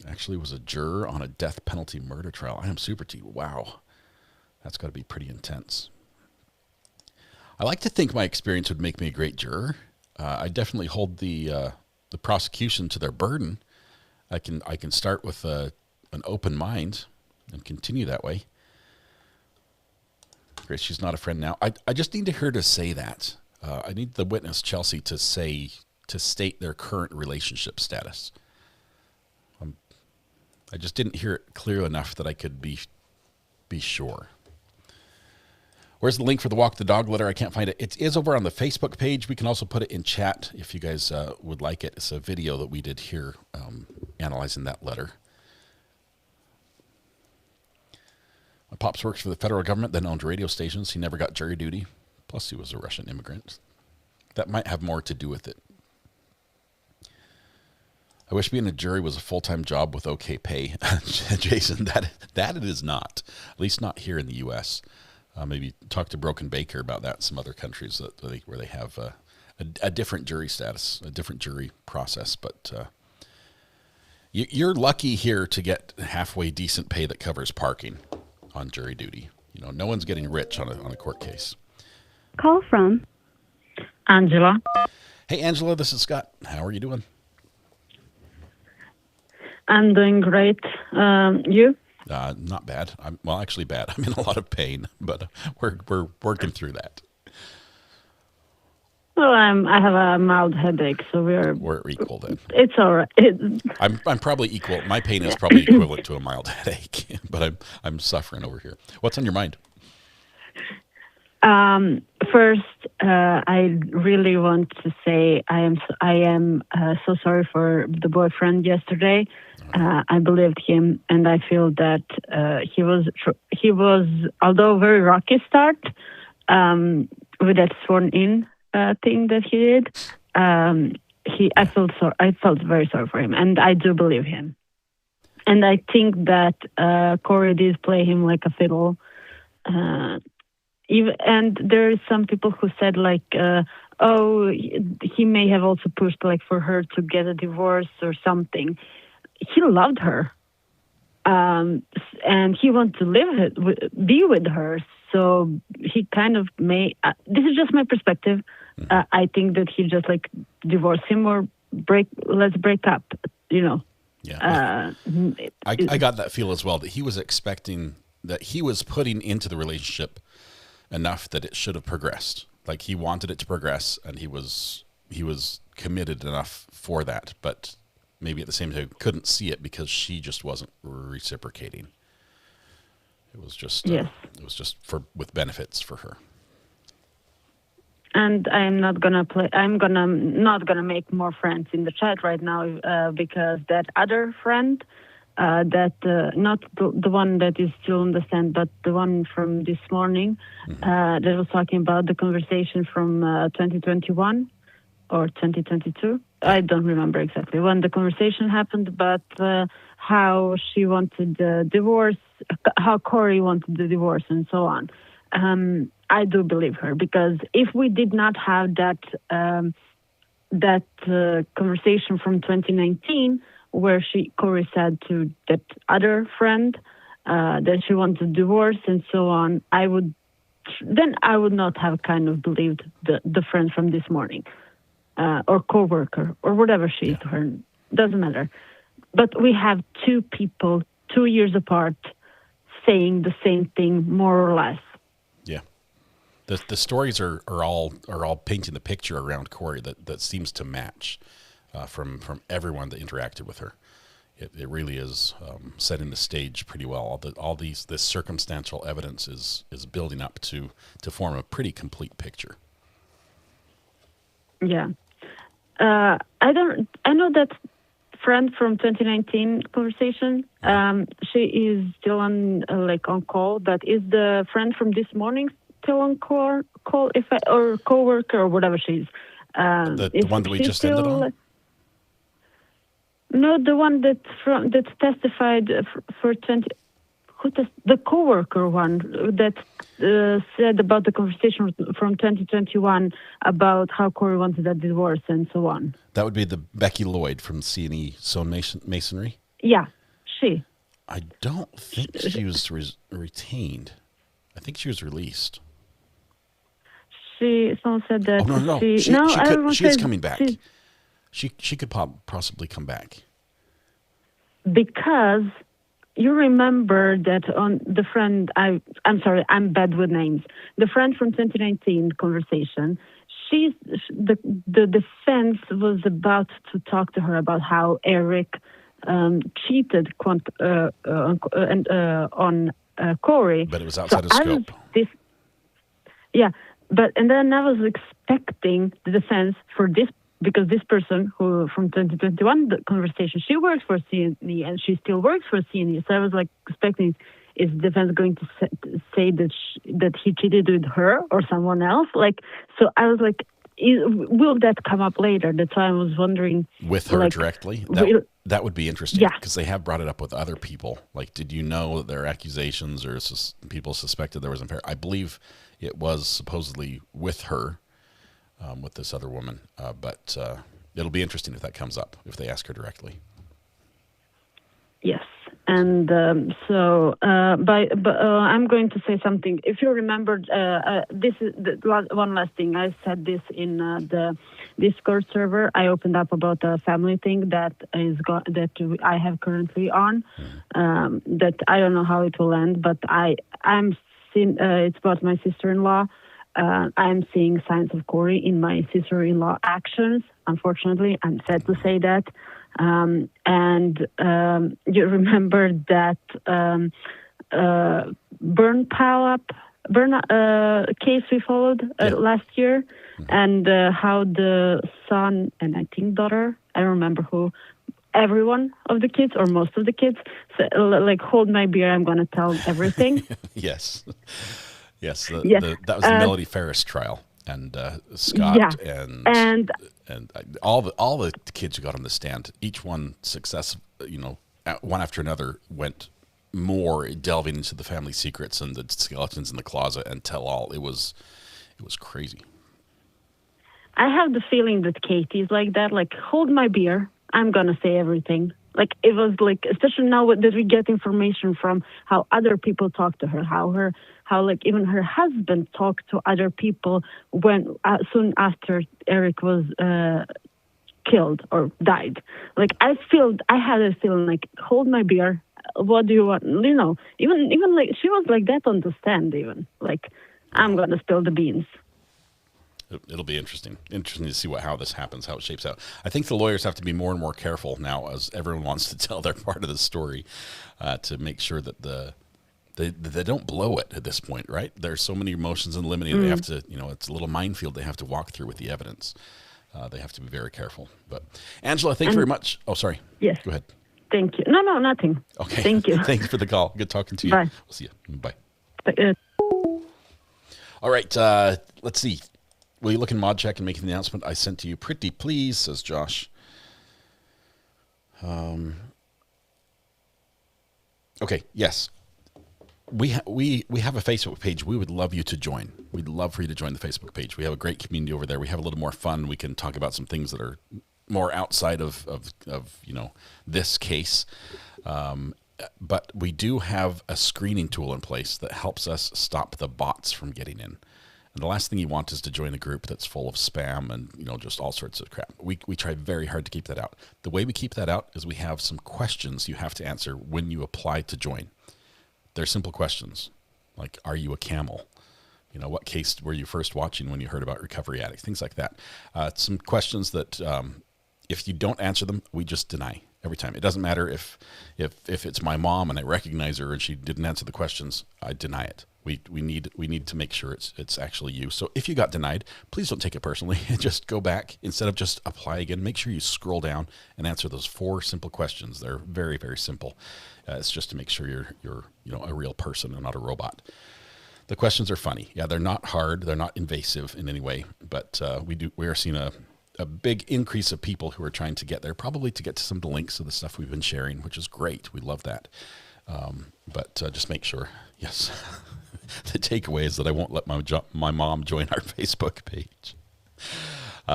Actually was a juror on a death penalty murder trial. I am super T. Wow. That's got to be pretty intense. I like to think my experience would make me a great juror. I definitely hold the prosecution to their burden. I can start with an open mind and continue that way. Grace, she's not a friend now. I just need her to say that. I need the witness, Chelsea, to state their current relationship status. I just didn't hear it clear enough that I could be sure. Where's the link for the Walk the Dog letter? I can't find it. It is over on the Facebook page. We can also put it in chat if you guys would like it. It's a video that we did here analyzing that letter. My pops works for the federal government, then owned radio stations. He never got jury duty. Plus, he was a Russian immigrant. That might have more to do with it. I wish being a jury was a full-time job with okay pay. Jason, that it is not. At least not here in the U.S. Maybe talk to Broken Baker about that in some other countries where they have a different jury status, a different jury process. But you're lucky here to get halfway decent pay that covers parking on jury duty. You know, no one's getting rich on a court case. Call from Angela. Hey, Angela, this is Scott. How are you doing? I'm doing great. You? Not bad. Well, actually bad. I'm in a lot of pain, but we're working through that. Well, I have a mild headache, so we're equal then. It's all right. I'm probably equal. My pain is probably equivalent to a mild headache, but I'm suffering over here. What's on your mind? First, I really want to say I am so sorry for the boyfriend yesterday. I believed him, and I feel that he was, although very rocky start with that sworn-in thing that he did. I felt very sorry for him, and I do believe him. And I think that Kouri did play him like a fiddle. And there are some people who said like, oh, he may have also pushed like for her to get a divorce or something. He loved her, and he wanted to be with her. So he kind of this is just my perspective. I think that he just like divorced him or let's break up, you know. Yeah. I got that feel as well, that he was expecting, that he was putting into the relationship enough that it should have progressed. Like he wanted it to progress, and he was committed enough for that, but maybe at the same time couldn't see it because she just wasn't reciprocating. It was just with benefits for her. And I'm not gonna not gonna make more friends in the chat right now because that other friend not the one that is still on the stand, but the one from this morning that was talking about the conversation from 2021 or 2022. I don't remember exactly when the conversation happened, but how she wanted the divorce, how Kouri wanted the divorce, and so on. I do believe her, because if we did not have that conversation from 2019, where Kouri said to that other friend that she wanted divorce and so on, I would not have kind of believed the friend from this morning, or coworker, or whatever she is to her. Doesn't matter. But we have two people 2 years apart saying the same thing, more or less. Yeah. The stories are all painting the picture around Kouri that seems to match from everyone that interacted with her. It really is setting the stage pretty well. This circumstantial evidence is building up to form a pretty complete picture. Yeah. I know that friend from 2019 conversation. She is still on call, but is the friend from this morning still on call or coworker or whatever she is? The one that we just ended on? No, the one that testified for 20. The coworker one that said about the conversation from 2021 about how Kouri wanted a divorce and so on. That would be the Becky Lloyd from C&E Sewn Masonry? Yeah, she. I don't think she was retained. I think she was released. Someone said that. Oh, no. She is coming back. She could possibly come back. Because you remember that on the friend, I'm sorry, I'm bad with names. The friend from 2019 conversation, the defense was about to talk to her about how Eric cheated on Kouri. But it was outside of scope. And then I was expecting the defense for this, because this person who from 2021 the conversation, she works for C&E and she still works for C&E. So I was expecting, is the defense going to say that he cheated with her or someone else? So I was will that come up later? That's why I was wondering. With her directly? That would be interesting, because they have brought it up with other people. Did you know that there are accusations or people suspected there was an affair? I believe it was supposedly with her. With this other woman, but it'll be interesting if that comes up, if they ask her directly. Yes, and I'm going to say something. If you remember, this is one last thing. I said this in the Discord server. I opened up about a family thing that I have currently on. That I don't know how it will end, but I'm seeing. It's about my sister-in-law. I'm seeing signs of Kouri in my sister-in-law actions. Unfortunately, I'm sad to say that. You remember that burn case we followed last year, and how the son and I think daughter, I don't remember who, every one of the kids or most of the kids, hold my beer, I'm going to tell everything. Yes. Yes, that was the Melody Ferris trial, and Scott and all the kids who got on the stand, each one one after another went more delving into the family secrets and the skeletons in the closet and tell all. It was crazy. I have the feeling that Katie's like that. Hold my beer, I'm gonna say everything. It was especially now that we get information from how other people talk to her, how even her husband talked to other people when soon after Eric was killed or died. I had a feeling hold my beer. What do you want? Even she was like that on the stand. Even I'm gonna spill the beans. It'll be interesting to see how this happens, how it shapes out. I think the lawyers have to be more and more careful now, as everyone wants to tell their part of the story, to make sure that they don't blow it at this point, right? There's so many emotions in limine. They have to, it's a little minefield they have to walk through with the evidence. They have to be very careful. But Angela, thank you very much. Oh, sorry. Yes. Go ahead. Thank you. No, nothing. Okay. Thank you. Thanks for the call. Good talking to you. Bye. We'll see you. Bye. All right. Let's see. Will you look in mod check and make the announcement I sent to you? Pretty please, says Josh. Okay. Yes. We have a Facebook page. We would love you to join. We'd love for you to join the Facebook page. We have a great community over there. We have a little more fun. We can talk about some things that are more outside of this case. But we do have a screening tool in place that helps us stop the bots from getting in. And the last thing you want is to join a group that's full of spam and just all sorts of crap. We try very hard to keep that out. The way we keep that out is we have some questions you have to answer when you apply to join. They're simple questions, like, are you a camel? What case were you first watching when you heard about Recovery Addict? Things like that. Some questions that if you don't answer them, we just deny every time. It doesn't matter if it's my mom and I recognize her and she didn't answer the questions, I deny it. We need to make sure it's actually you. So if you got denied, please don't take it personally. Just go back. Instead of just apply again, make sure you scroll down and answer those 4 simple questions. They're very, very simple. It's just to make sure you're a real person and not a robot. The questions are funny. Yeah, they're not hard. They're not invasive in any way. But we are seeing a big increase of people who are trying to get there, probably to get to some of the links of the stuff we've been sharing, which is great. We love that. But just make sure, yes. The takeaway is that I won't let my mom join our Facebook page.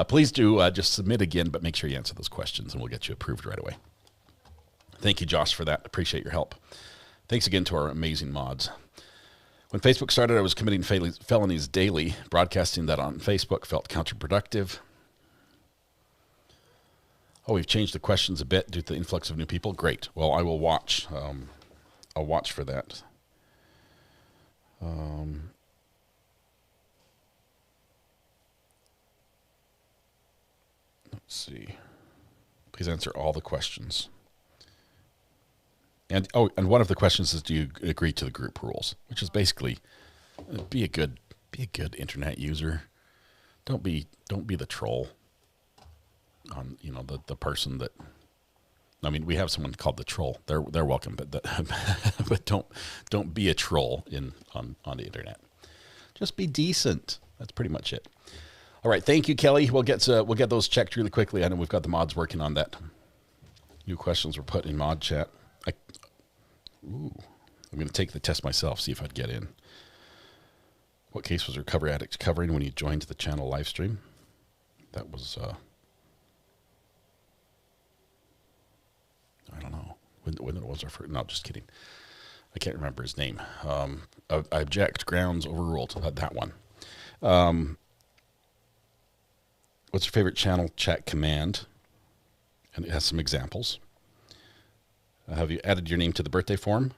Please do just submit again, but make sure you answer those questions and we'll get you approved right away. Thank you, Josh, for that. Appreciate your help. Thanks again to our amazing mods. When Facebook started, I was committing felonies daily. Broadcasting that on Facebook felt counterproductive. Oh, we've changed the questions a bit due to the influx of new people. Great. Well, I will watch. I'll watch for that. Let's see. Please answer all the questions. And one of the questions is, do you agree to the group rules? Which is basically, be a good internet user. Don't be the troll. On the person that, I mean, we have someone called the troll. They're welcome, but don't be a troll on the internet. Just be decent. That's pretty much it. All right, thank you, Kelly. We'll get those checked really quickly. I know we've got the mods working on that. New questions were put in mod chat. I'm going to take the test myself, see if I'd get in. What case was Recovery Addict covering when you joined the channel live stream? That was I don't know when it was our first. No, just kidding. I can't remember his name. I object. Grounds overruled. That one. What's your favorite channel chat command? And it has some examples. Have you added your name to the birthday form?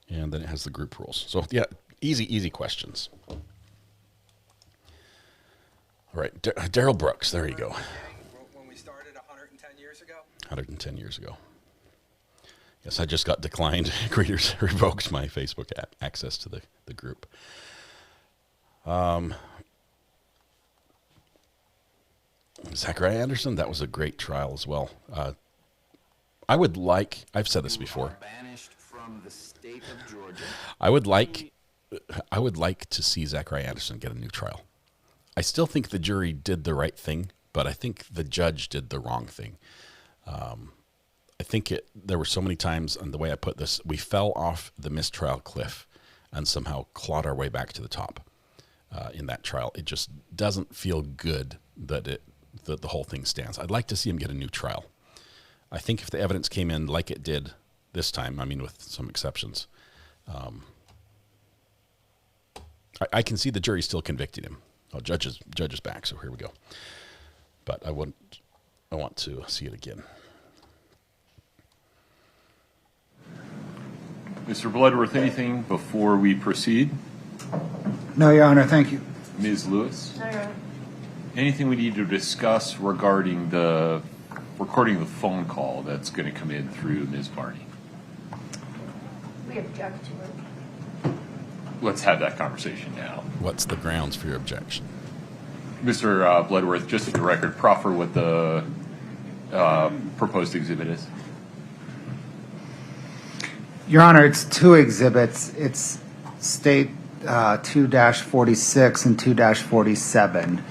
And then it has the group rules. So yeah, easy questions. All right, Daryl Brooks. There you go. When we started 110 years ago? 110 years ago. Yes, I just got declined. Greeters revoked my Facebook access to the group. Zachariah Anderson, that was a great trial as well. I've said this before. Banished from the state of Georgia. I would like to see Zachariah Anderson get a new trial. I still think the jury did the right thing, but I think the judge did the wrong thing. I think there were so many times, and the way I put this, we fell off the mistrial cliff and somehow clawed our way back to the top in that trial. It just doesn't feel good that the whole thing stands. I'd like to see him get a new trial. I think if the evidence came in like it did this time, I mean, with some exceptions, I can see the jury still convicting him. Oh, judge is back, so here we go. But I want to see it again. Mr. Bloodworth, anything before we proceed? No, Your Honor, thank you. Ms. Lewis? No, Your Honor. Anything we need to discuss regarding the recording of the phone call that's going to come in through Ms. Barney? We object to it. Let's have that conversation now. What's the grounds for your objection? Mr. Bloodworth, just for the record, proffer what the proposed exhibit is. Your Honor, it's two exhibits. It's State 2-46 and 2-47.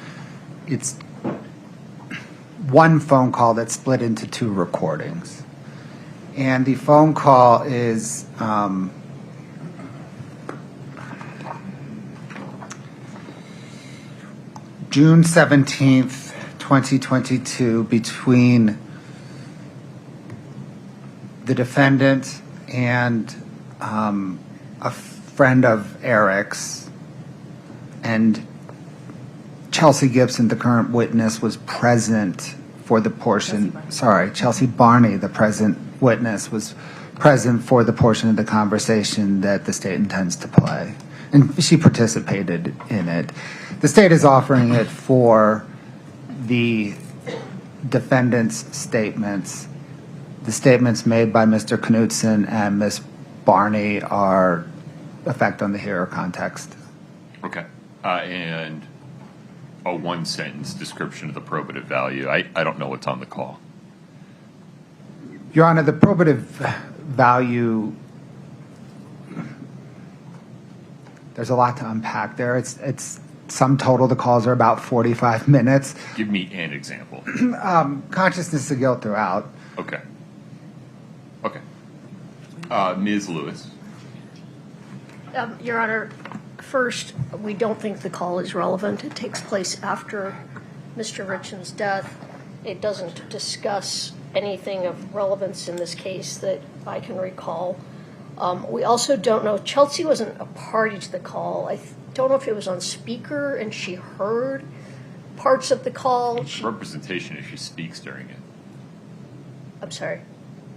It's one phone call that's split into two recordings. And the phone call is June 17th, 2022, between the defendant and a friend of Eric's, and Chelsea Gibson, the current witness, was present for the portion. Chelsea Barney, the present witness, was present for the portion of the conversation that the state intends to play, and she participated in it. The state is offering it for the defendant's statements. The statements made by Mr. Knutson and Ms. Barney are effect on the hearer context. Okay. And a one-sentence description of the probative value. I don't know what's on the call. Your Honor, the probative value, there's a lot to unpack there. It's sum total, the calls are about 45 minutes. Give me an example. Consciousness of guilt throughout. Okay. Okay. Ms. Lewis. Your Honor, first, we don't think the call is relevant. It takes place after Mr. Richins' death. It doesn't discuss anything of relevance in this case that I can recall. We also don't know, Chelsea wasn't a party to the call. I don't know if it was on speaker and she heard parts of the call. The representation if she speaks during it. I'm sorry.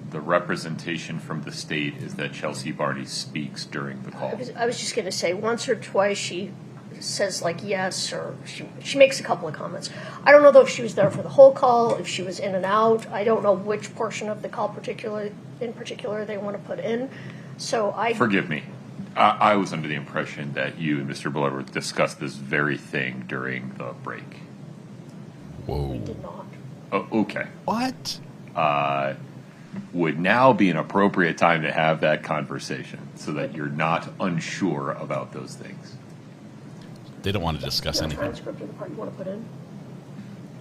The representation from the state is that Chelsea Barney speaks during the call. I was just going to say, once or twice she says like yes, or she makes a couple of comments. I don't know though if she was there for the whole call, if she was in and out. I don't know which portion of the call in particular they want to put in. So Forgive me. I was under the impression that you and Mr. Blower discussed this very thing during the break. Whoa. We did not. Oh, okay. What? Would now be an appropriate time to have that conversation so that you're not unsure about those things. They don't want to discuss anything. Transcript of the part you want to put in?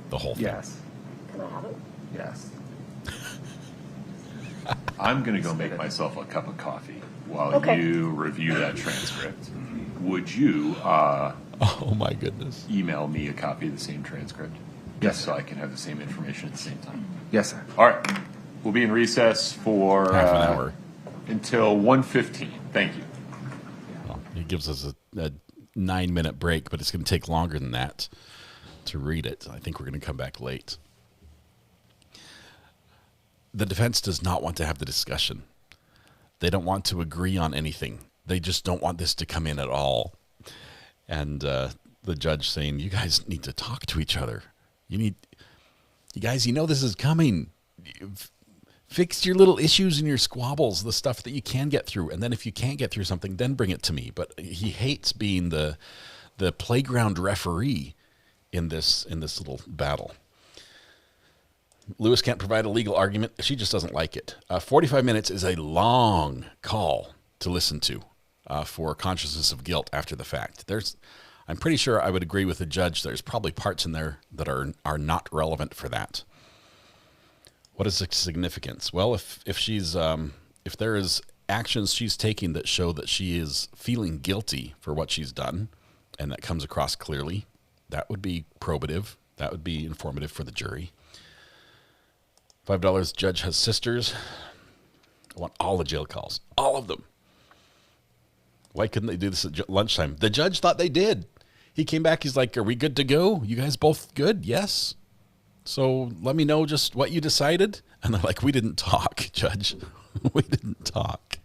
The whole thing. Yes. Can I have it? Yes. I'm going to go make myself a cup of coffee while you review that transcript. Would you oh my goodness, email me a copy of the same transcript? Yes, so I can have the same information at the same time. Yes, sir. All right. We'll be in recess for half an hour until 1:15. Thank you. Well, it gives us a 9-minute break, but it's going to take longer than that to read it. I think we're going to come back late. The defense does not want to have the discussion. They don't want to agree on anything. They just don't want this to come in at all. And the judge saying, you guys need to talk to each other. You guys, you know this is coming. Fix your little issues and your squabbles, the stuff that you can get through. And then if you can't get through something, then bring it to me. But he hates being the playground referee in this little battle. Lewis can't provide a legal argument. She just doesn't like it. 45 minutes is a long call to listen to for consciousness of guilt after the fact. I'm pretty sure I would agree with the judge. There's probably parts in there that are not relevant for that. What is the significance? Well, if there is actions she's taking that show that she is feeling guilty for what she's done, and that comes across clearly, that would be probative. That would be informative for the jury. $5. Judge has sisters. I want all the jail calls. All of them. Why couldn't they do this at lunchtime? The judge thought they did. He came back. He's like, are we good to go? You guys both good? Yes. So let me know just what you decided. And they're like, we didn't talk, Judge. We didn't talk.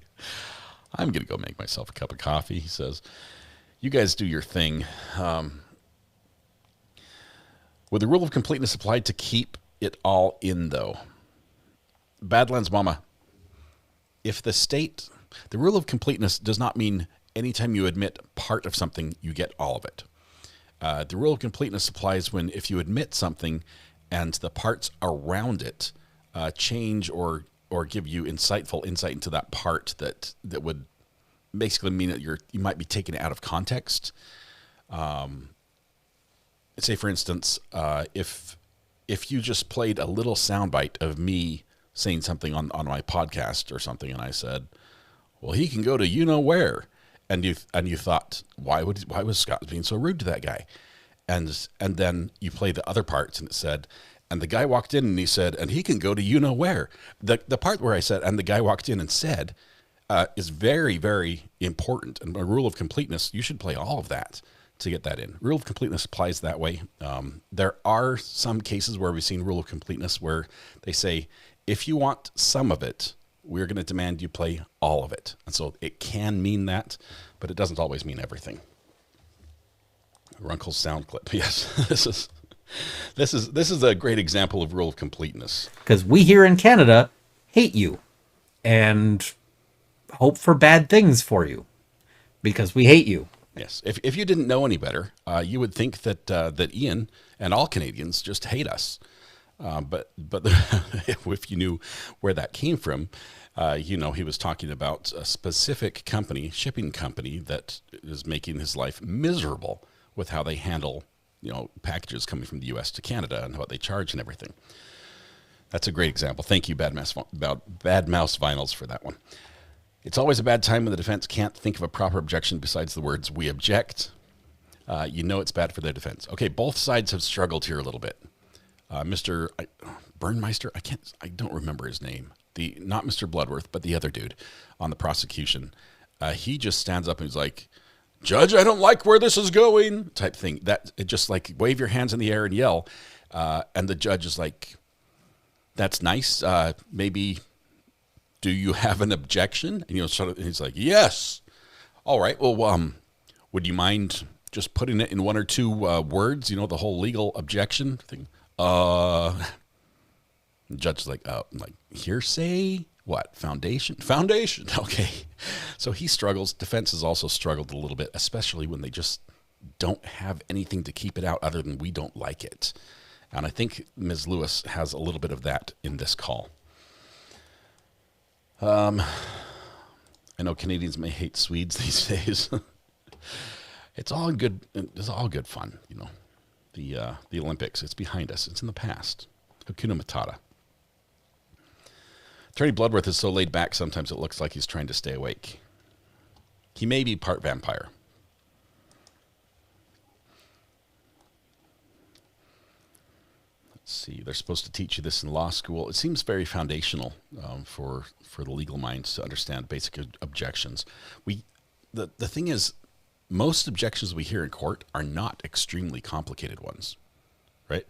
I'm going to go make myself a cup of coffee, he says. You guys do your thing. Would the rule of completeness applied to keep it all in, though? Badlands Mama, if the rule of completeness does not mean anytime you admit part of something, you get all of it. The rule of completeness applies if you admit something and the parts around it change or or give you insightful insight into that part that would basically mean that you might be taken out of context. Say, for instance, if you just played a little soundbite of me saying something on my podcast or something, and I said, well, he can go to you know where, and you thought, why was Scott being so rude to that guy? And then you play the other parts, and it said, and the guy walked in and he said, and he can go to you know where. The part where I said, and the guy walked in and said, is very, very important. And a rule of completeness, you should play all of that to get that in. Rule of completeness applies that way. There are some cases where we've seen rule of completeness where they say, if you want some of it, we're going to demand you play all of it. And so it can mean that, but it doesn't always mean everything. Runkle's sound clip. Yes, this is a great example of rule of completeness. Because we here in Canada hate you and hope for bad things for you because we hate you. Yes. If you didn't know any better, you would think that Ian and all Canadians just hate us. But if you knew where that came from, he was talking about a specific company, shipping company, that is making his life miserable with how they handle, packages coming from the U.S. to Canada and what they charge and everything. That's a great example. Thank you, Bad Mouse Vinyls, for that one. It's always a bad time when the defense can't think of a proper objection besides the words, we object. It's bad for their defense. Okay, both sides have struggled here a little bit. Mr. Burnmeister, I don't remember his name. Not Mr. Bloodworth, but the other dude on the prosecution. He just stands up and he's like, Judge, I don't like where this is going, type thing. It just like wave your hands in the air and yell. And the judge is like, that's nice. Maybe, do you have an objection? And he's like, yes. All right. Well, would you mind just putting it in one or two words? The whole legal objection thing. The judge is like, hearsay. What? Foundation. Okay. So he struggles. Defense has also struggled a little bit, especially when they just don't have anything to keep it out other than we don't like it. And I think Ms. Lewis has a little bit of that in this call. I know Canadians may hate Swedes these days. It's all good. It's all good fun, The Olympics. It's behind us. It's in the past. Hakuna Matata. Attorney Bloodworth is so laid back sometimes it looks like he's trying to stay awake. He may be part vampire. Let's see. They're supposed to teach you this in law school. It seems very foundational for the legal minds to understand basic objections. The thing is, most objections we hear in court are not extremely complicated ones, right?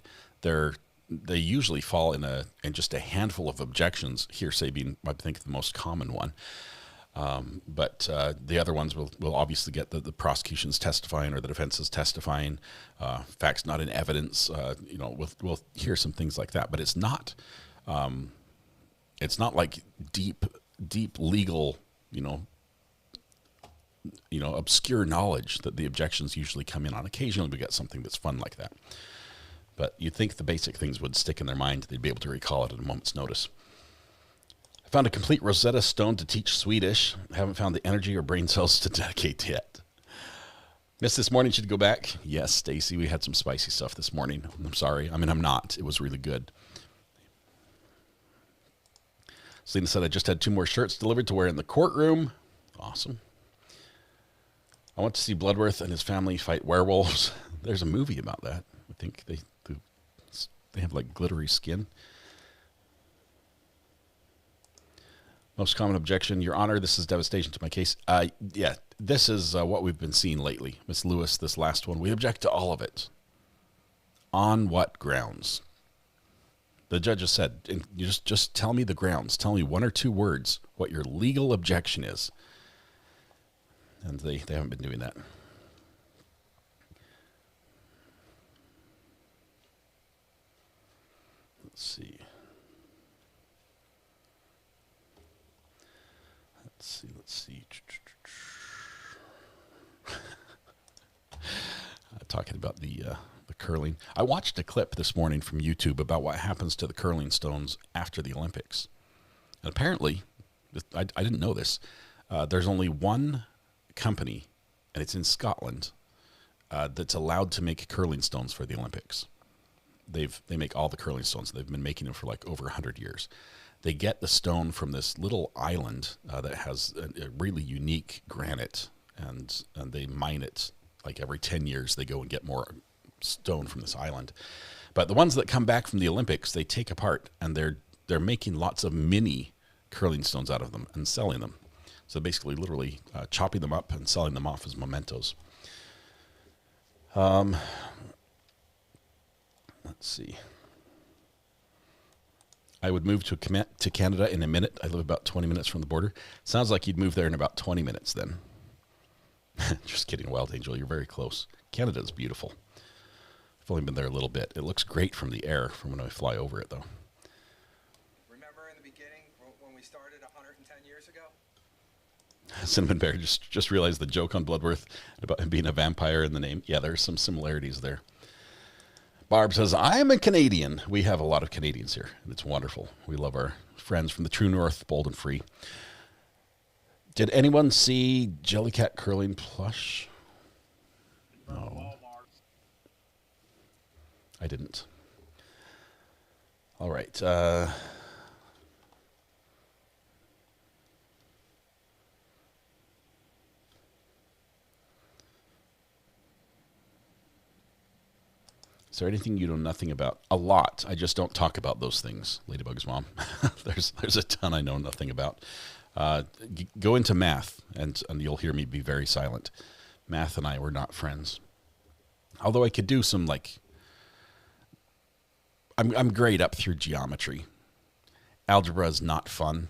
They usually fall in just a handful of objections, hearsay being, I think, the most common one. But the other ones will obviously get the prosecution's testifying or the defense is testifying, facts not in evidence. We'll hear some things like that. But it's not like deep legal, obscure knowledge that the objections usually come in on. Occasionally we get something that's fun like that. But you'd think the basic things would stick in their mind. They'd be able to recall it at a moment's notice. I found a complete Rosetta Stone to teach Swedish. I haven't found the energy or brain cells to dedicate yet. Missed this morning, should go back. Yes, Stacy, we had some spicy stuff this morning. I'm sorry. I'm not. It was really good. Selena said, I just had 2 more shirts delivered to wear in the courtroom. Awesome. I want to see Bloodworth and his family fight werewolves. There's a movie about that. I think they have like glittery skin. Most common objection, Your Honor, this is devastation to my case. Yeah, this is what we've been seeing lately. Ms. Lewis, this last one, we object to all of it. On what grounds? The judge has said, and you just tell me the grounds. Tell me 1 or 2 words what your legal objection is. And they haven't been doing that. Let's see. Talking about the curling. I watched a clip this morning from YouTube about what happens to the curling stones after the Olympics. And apparently, I didn't know this, there's only one company, and it's in Scotland, that's allowed to make curling stones for the Olympics. They make all the curling stones. They've been making them for like over 100 years. They get the stone from this little island that has a really unique granite, and they mine it like every 10 years. They go and get more stone from this island. But the ones that come back from the Olympics, they take apart, and they're making lots of mini curling stones out of them and selling them. So basically, literally chopping them up and selling them off as mementos. Let's see. I would move to Canada in a minute. I live about 20 minutes from the border. Sounds like you'd move there in about 20 minutes then. Just kidding, Wild Angel. You're very close. Canada's beautiful. I've only been there a little bit. It looks great from the air from when I fly over it, though. Remember in the beginning when we started 110 years ago? Cinnamon Bear just realized the joke on Bloodworth about him being a vampire in the name. Yeah, there's some similarities there. Barb says, I'm a Canadian. We have a lot of Canadians here, and it's wonderful. We love our friends from the true north, bold and free. Did anyone see Jellycat curling plush? No. I didn't. All right. Is there anything you know nothing about? A lot. I just don't talk about those things, Ladybug's mom. There's a ton I know nothing about. Go into math, and you'll hear me be very silent. Math and I were not friends. Although I could do some, like, I'm great up through geometry. Algebra is not fun.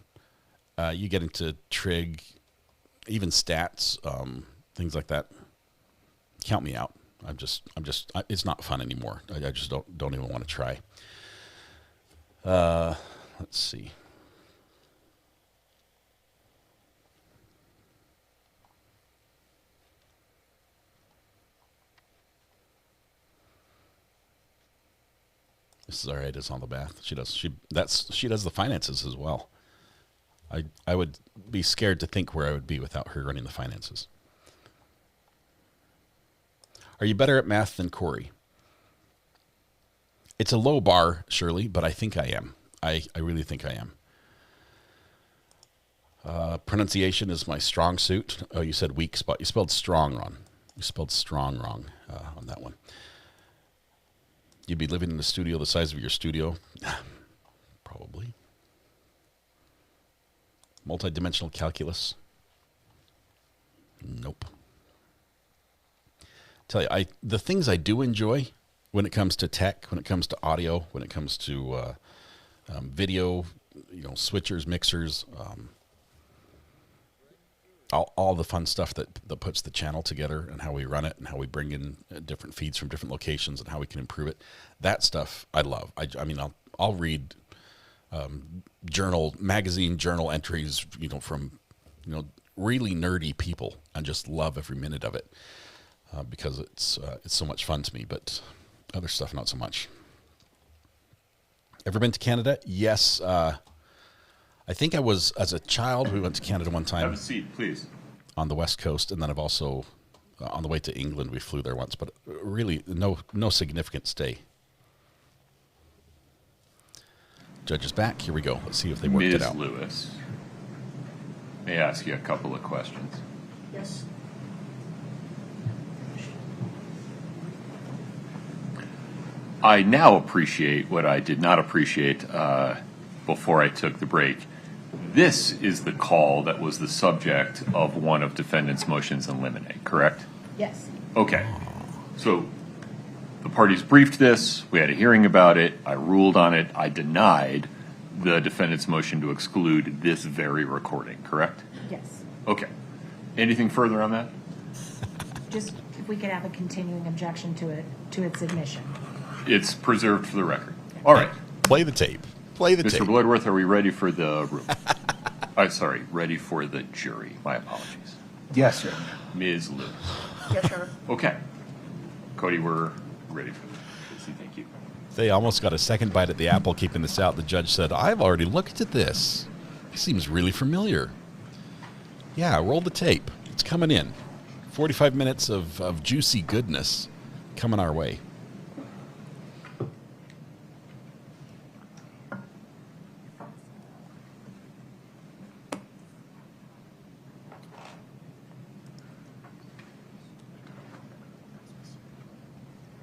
You get into trig, even stats, things like that. Count me out. It's not fun anymore. I just don't even want to try. Let's see. This is all right. It's on the bath. She does the finances as well. I would be scared to think where I would be without her running the finances. Are you better at math than Kouri? It's a low bar, Shirley, but I think I am. I really think I am. Pronunciation is my strong suit. Oh, you said weak spot. You spelled strong wrong. You spelled strong wrong on that one. You'd be living in a studio the size of your studio? Probably. Multidimensional calculus? Nope. Tell you, the things I do enjoy when it comes to tech, when it comes to audio, when it comes to video, switchers, mixers, all the fun stuff that puts the channel together and how we run it and how we bring in different feeds from different locations and how we can improve it. That stuff I love. I mean, I'll read magazine journal entries, from really nerdy people, and just love every minute of it. Because it's so much fun to me, but other stuff not so much. Ever been to Canada? Yes. I think I was, as a child, we went to Canada one time. Have a seat, please. On the West Coast, and then I've also, on the way to England, we flew there once, but really no significant stay. Judge is back. Here we go. Let's see if they worked it out. Ms. Lewis, may I ask you a couple of questions? Yes. I now appreciate what I did not appreciate before I took the break. This is the call that was the subject of one of defendant's motions in limine, correct? Yes. Okay. So the parties briefed this. We had a hearing about it. I ruled on it. I denied the defendant's motion to exclude this very recording, correct? Yes. Okay. Anything further on that? Just if we could have a continuing objection to its admission. It's preserved for the record. All right. Play the tape. Play the tape. Mr. Bloodworth, are we ready for the room? Sorry, ready for the jury. My apologies. Yes, sir. Ms. Lewis. Yes, sir. Okay. Cody, we're ready for this. Thank you. They almost got a second bite at the apple keeping this out. The judge said, I've already looked at this. Seems really familiar. Yeah, roll the tape. It's coming in. 45 minutes of juicy goodness coming our way.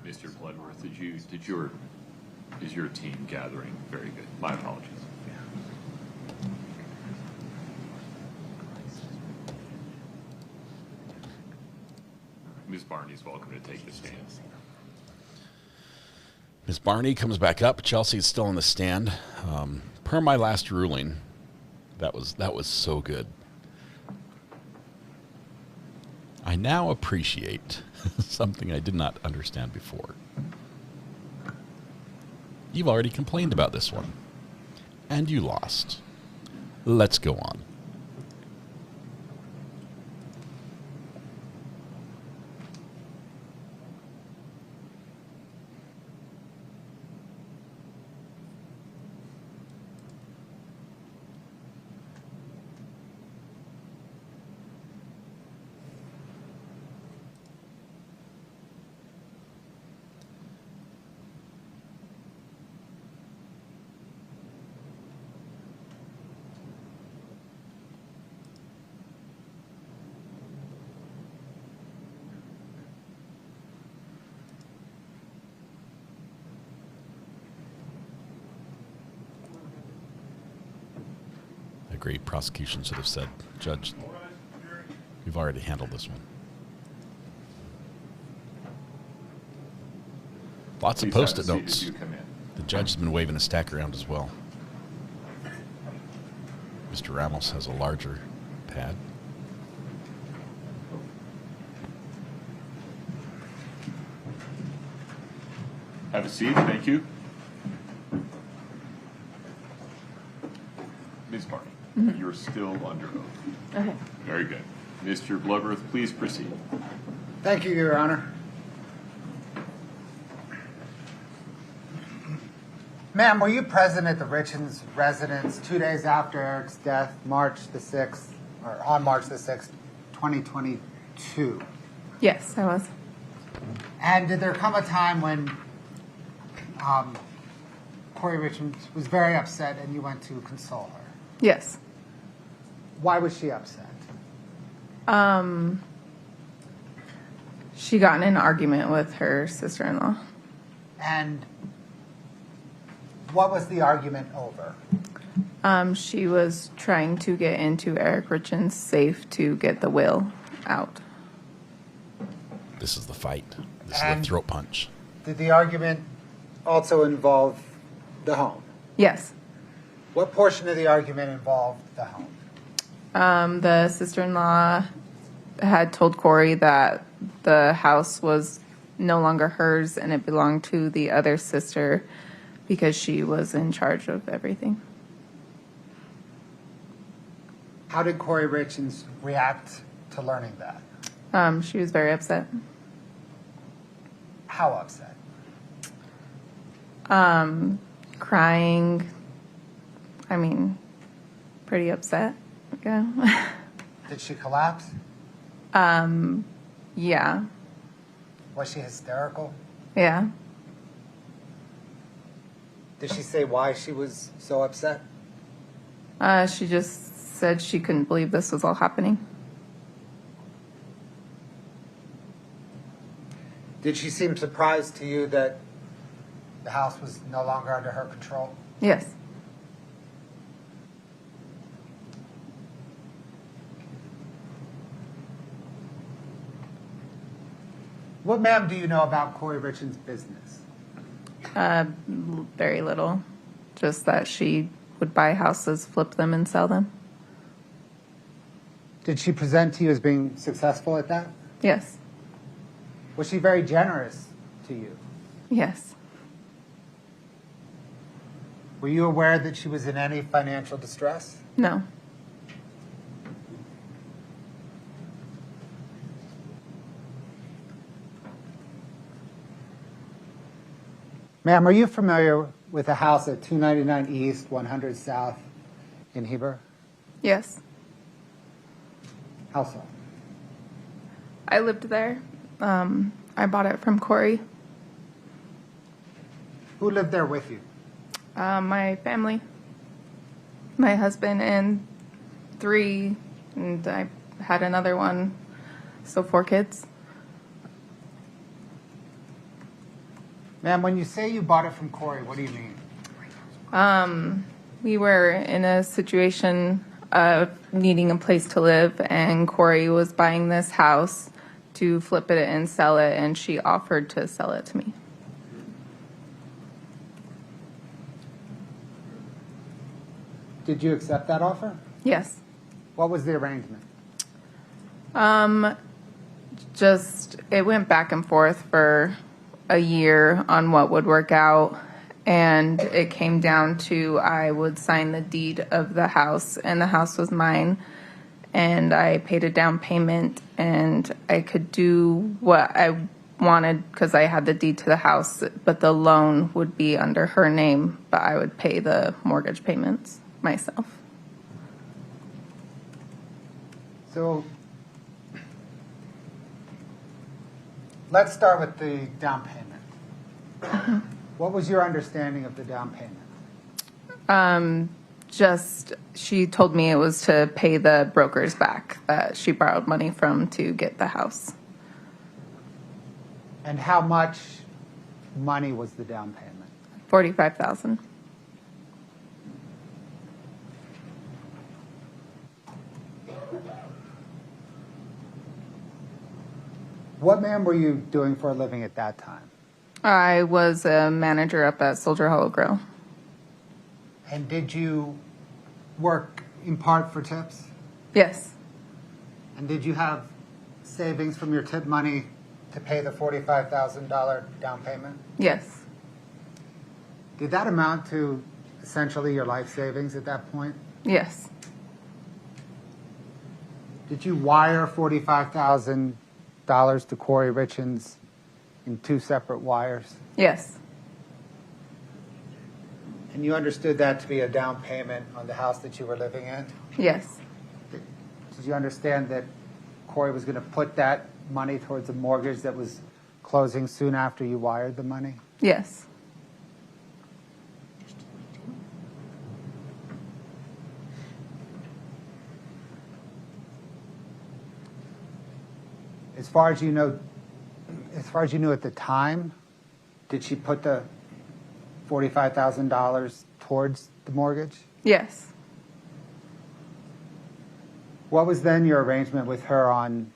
Mr. Bloodworth, is your team gathering? Very good. My apologies. Ms. Barney is welcome to take the stand. Ms. Barney comes back up. Chelsea's still in the stand. Per my last ruling, that was so good. I now appreciate something I did not understand before. You've already complained about this one, and you lost. Let's go on. Agreed. Prosecution should have said, Judge, we've already handled this one. Lots of Please have a Post-it seat notes. as you come in. The judge has been waving a stack around as well. Mr. Ramos has a larger pad. Have a seat. Thank you. Ms. Barney, you're still under oath. Okay. Very good. Mr. Bloodworth, please proceed. Thank you, Your Honor. Ma'am, were you present at the Richins residence 2 days after Eric's death, March the 6th, or on March the 6th, 2022? Yes, I was. And did there come a time when Kouri Richins was very upset and you went to console her? Yes. Why was she upset? She got in an argument with her sister-in-law. And what was the argument over? She was trying to get into Eric Richins' safe to get the will out. This is the fight. This is And the throat punch. Did the argument also involve the home? Yes. What portion of the argument involved the home? The sister-in-law had told Kouri that the house was no longer hers and it belonged to the other sister because she was in charge of everything. How did Kouri Richins react to learning that? She was very upset. How upset? Crying. I mean, pretty upset. Yeah. Did she collapse? Yeah. Was she hysterical? Yeah. Did she say why she was so upset? She just said she couldn't believe this was all happening. Did she seem surprised to you that the house was no longer under her control? Yes. What, ma'am, do you know about Kouri Richins' business? Very little. Just that she would buy houses, flip them, and sell them. Did she present to you as being successful at that? Yes. Was she very generous to you? Yes. Were you aware that she was in any financial distress? No. Ma'am, are you familiar with a house at 299 East, 100 South in Heber? Yes. How so? I lived there. I bought it from Kouri. Who lived there with you? My family. My husband and 3, and I had another one, so 4 kids. Ma'am, when you say you bought it from Kouri, what do you mean? We were in a situation of needing a place to live, and Kouri was buying this house to flip it and sell it, and she offered to sell it to me. Did you accept that offer? Yes. What was the arrangement? Just, it went back and forth for a year on what would work out, and it came down to I would sign the deed of the house, and the house was mine, and I paid a down payment, and I could do what I wanted because I had the deed to the house, but the loan would be under her name, but I would pay the mortgage payments myself. So let's start with the down payment. What was your understanding of the down payment? Just, she told me it was to pay the brokers back that she borrowed money from to get the house. And how much money was the down payment? $45,000. What, ma'am, were you doing for a living at that time? I was a manager up at Soldier Hollow Grill. And did you work in part for tips? Yes. And did you have savings from your tip money to pay the $45,000 down payment? Yes. Did that amount to essentially your life savings at that point? Yes. Did you wire $45,000 to Kouri Richins in 2 separate wires? Yes. And you understood that to be a down payment on the house that you were living in? Yes. Did you understand that Kouri was going to put that money towards a mortgage that was closing soon after you wired the money? Yes. As far as you know, as far as you knew at the time, did she put the $45,000 towards the mortgage? Yes. What was then your arrangement with her on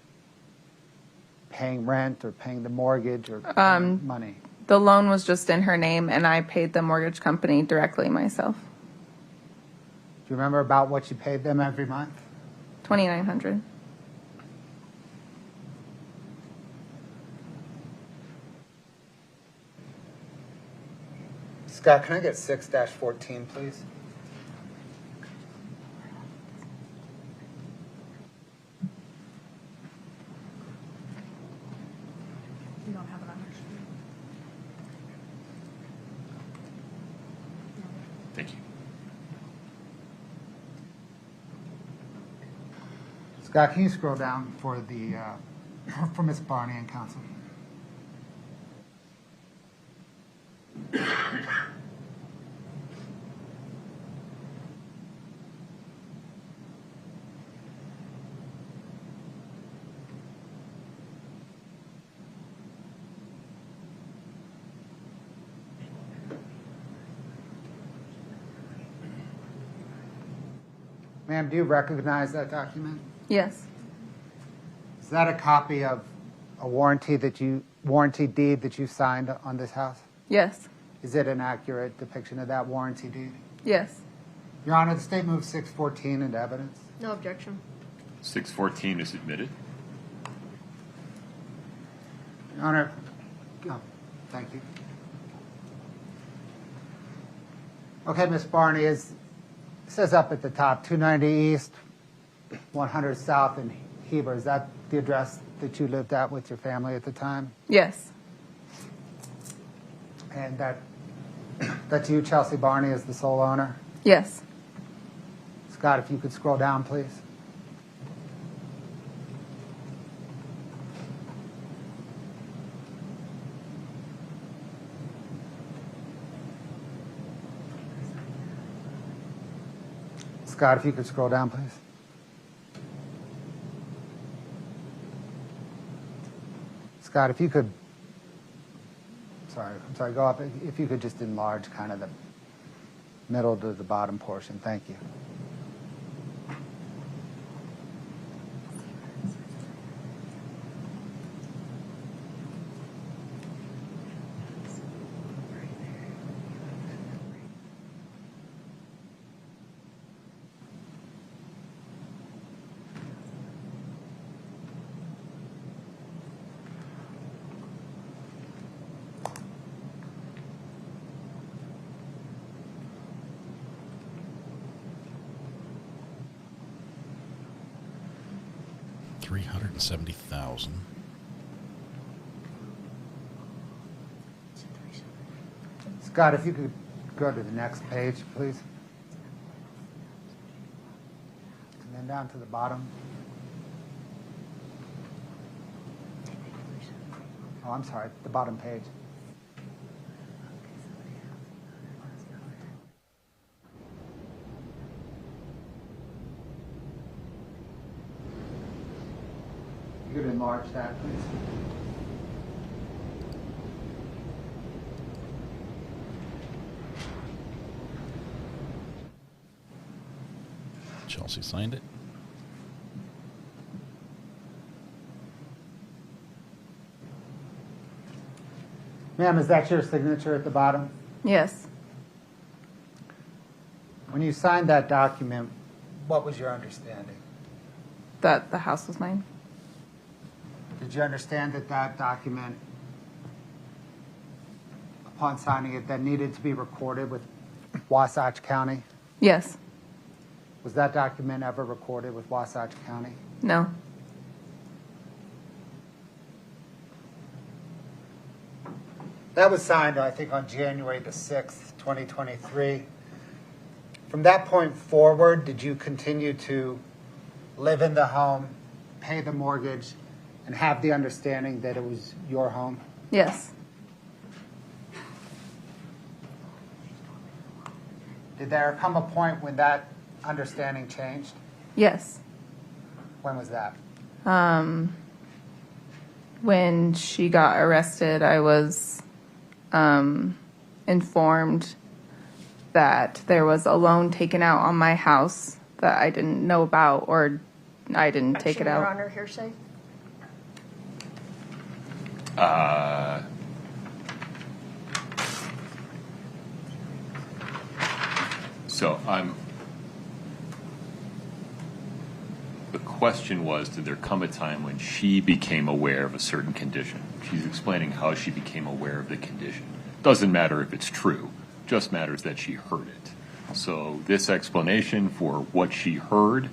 paying rent or paying the mortgage or paying money? The loan was just in her name, and I paid the mortgage company directly myself. Do you remember about what you paid them every month? $2,900. Scott, can I get 6-14, please? You don't have it on your screen. Thank you. Scott, can you scroll down for the for Ms. Barney and counsel? Ma'am, do you recognize that document? Yes. Is that a copy of a warranty deed that you signed on this house? Yes. Is it an accurate depiction of that warranty deed? Yes. Your Honor, the state moves 614 into evidence. No objection. 614 is admitted. Your Honor, thank you. Okay, Ms. Barney, it says up at the top, 290 East, 100 South in Heber. Is that the address that you lived at with your family at the time? Yes. And that's you, Chelsea Barney, as the sole owner? Yes. Scott, if you could scroll down, please. Scott, if you could scroll down, please. Scott, if you could, I'm sorry, go up. If you could just enlarge kind of the middle to the bottom portion. Thank you. $370,000. Scott, if you could go to the next page, please. And then down to the bottom. Oh, I'm sorry, the bottom page. You could enlarge that, please. Chelsea signed it. Ma'am, is that your signature at the bottom? Yes. When you signed that document, what was your understanding? That the house was mine? Did you understand that that document, upon signing it, that needed to be recorded with Wasatch County? Yes. Was that document ever recorded with Wasatch County? No. That was signed, I think, on January the 6th, 2023. From that point forward, did you continue to live in the home, pay the mortgage, and have the understanding that it was your home? Yes. Did there come a point when that understanding changed? Yes. When was that? When she got arrested, I was informed that there was a loan taken out on my house that I didn't know about, or I didn't take it out. Your Honor, hearsay? So the question was, did there come a time when she became aware of a certain condition? She's explaining how she became aware of the condition. Doesn't matter if it's true, just matters that she heard it. So this explanation for what she heard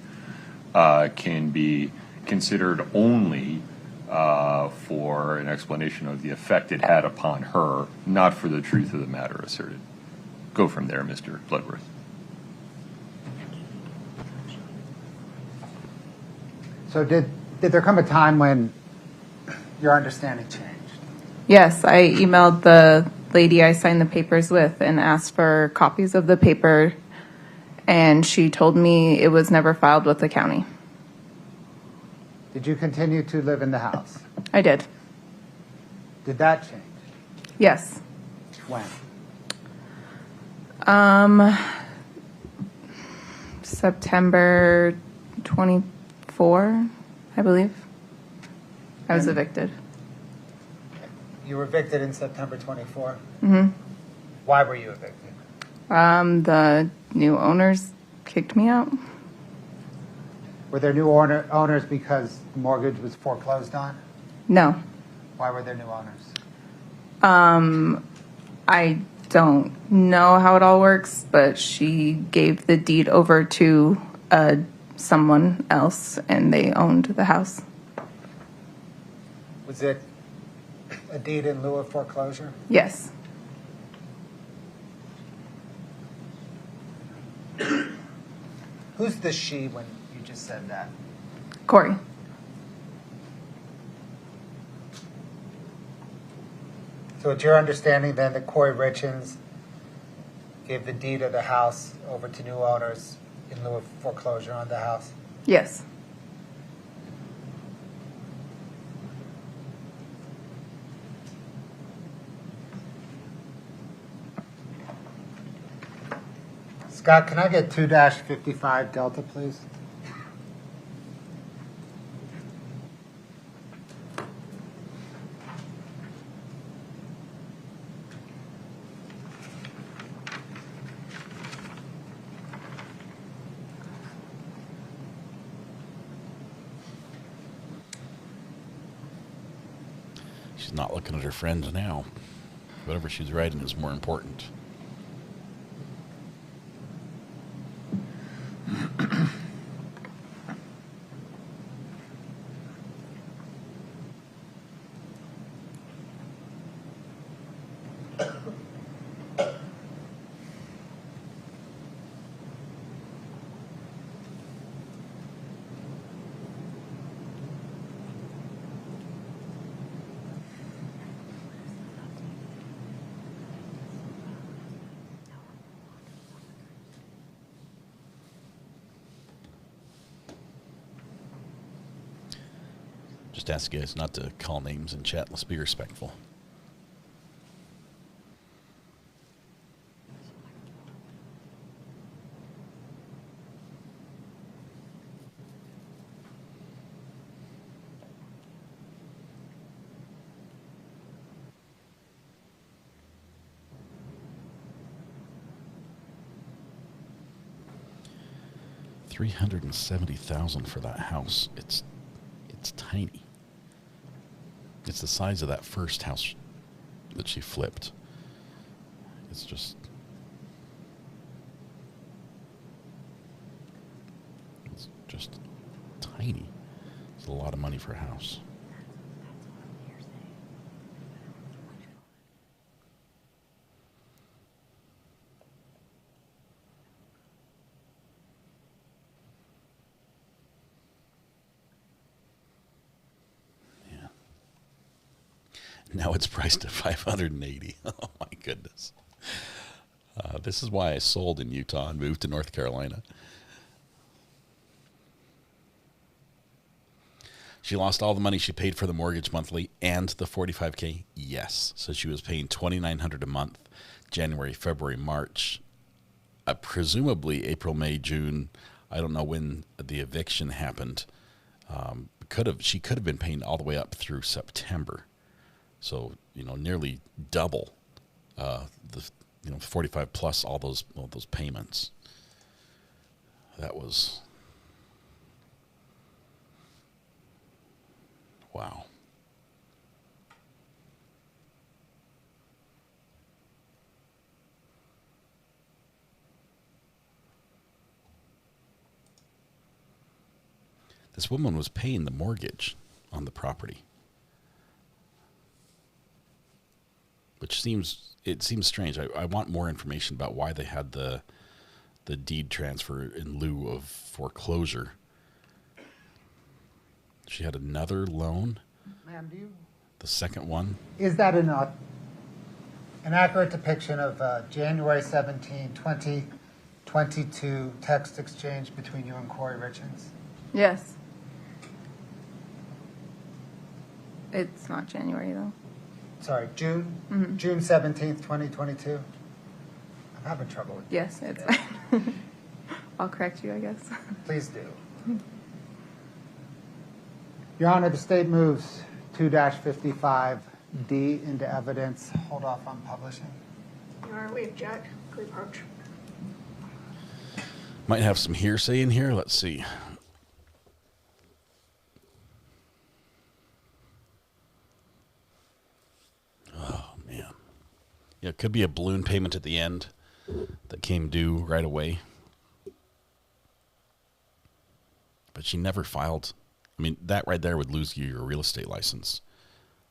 can be considered only for an explanation of the effect it had upon her, not for the truth of the matter asserted. Go from there, Mr. Bloodworth. So did there come a time when your understanding changed? Yes, I emailed the lady I signed the papers with and asked for copies of the paper, and she told me it was never filed with the county. Did you continue to live in the house? I did. Did that change? Yes. When? September 24, I believe. I was evicted. You were evicted in September 24? Mm-hmm. Why were you evicted? The new owners kicked me out. Were there new owners because the mortgage was foreclosed on? No. Why were there new owners? I don't know how it all works, but she gave the deed over to someone else, and they owned the house. Was it a deed in lieu of foreclosure? Yes. Who's the she when you just said that? Kouri. So it's your understanding then that Kouri Richins gave the deed of the house over to new owners in lieu of foreclosure on the house? Yes. Scott, can I get 2-55 Delta, please? She's not looking at her friends now. Whatever she's writing is more important. Just ask you guys not to call names in chat. Let's be respectful. $370,000 for that house. It's tiny. It's the size of that first house that she flipped. It's just tiny. It's a lot of money for a house. Now it's priced at $580. Oh my goodness. This is why I sold in Utah and moved to North Carolina. She lost all the money she paid for the mortgage monthly and the $45K. Yes. So she was paying $2,900 a month, January, February, March, presumably April, May, June. I don't know when the eviction happened. She could have been paying all the way up through September. So, nearly double the 45 plus all those payments. That was wow. This woman was paying the mortgage on the property. Which seems strange. I want more information about why they had the deed transfer in lieu of foreclosure. She had another loan. Ma'am, The second one. is that an accurate depiction of January 17, 2022 text exchange between you and Kouri Richins? Yes. It's not January, though. Sorry, June? Mhm. June 17th, 2022? I'm having trouble with Yes, it's fine. I'll correct you, I guess. Please do. Your Honor, the state moves 2-55D into evidence. Hold off on publishing. All right, we object. Good approach. Might have some hearsay in here. Let's see. Oh, man. Yeah, it could be a balloon payment at the end that came due right away. But she never filed. I mean, that right there would lose you your real estate license.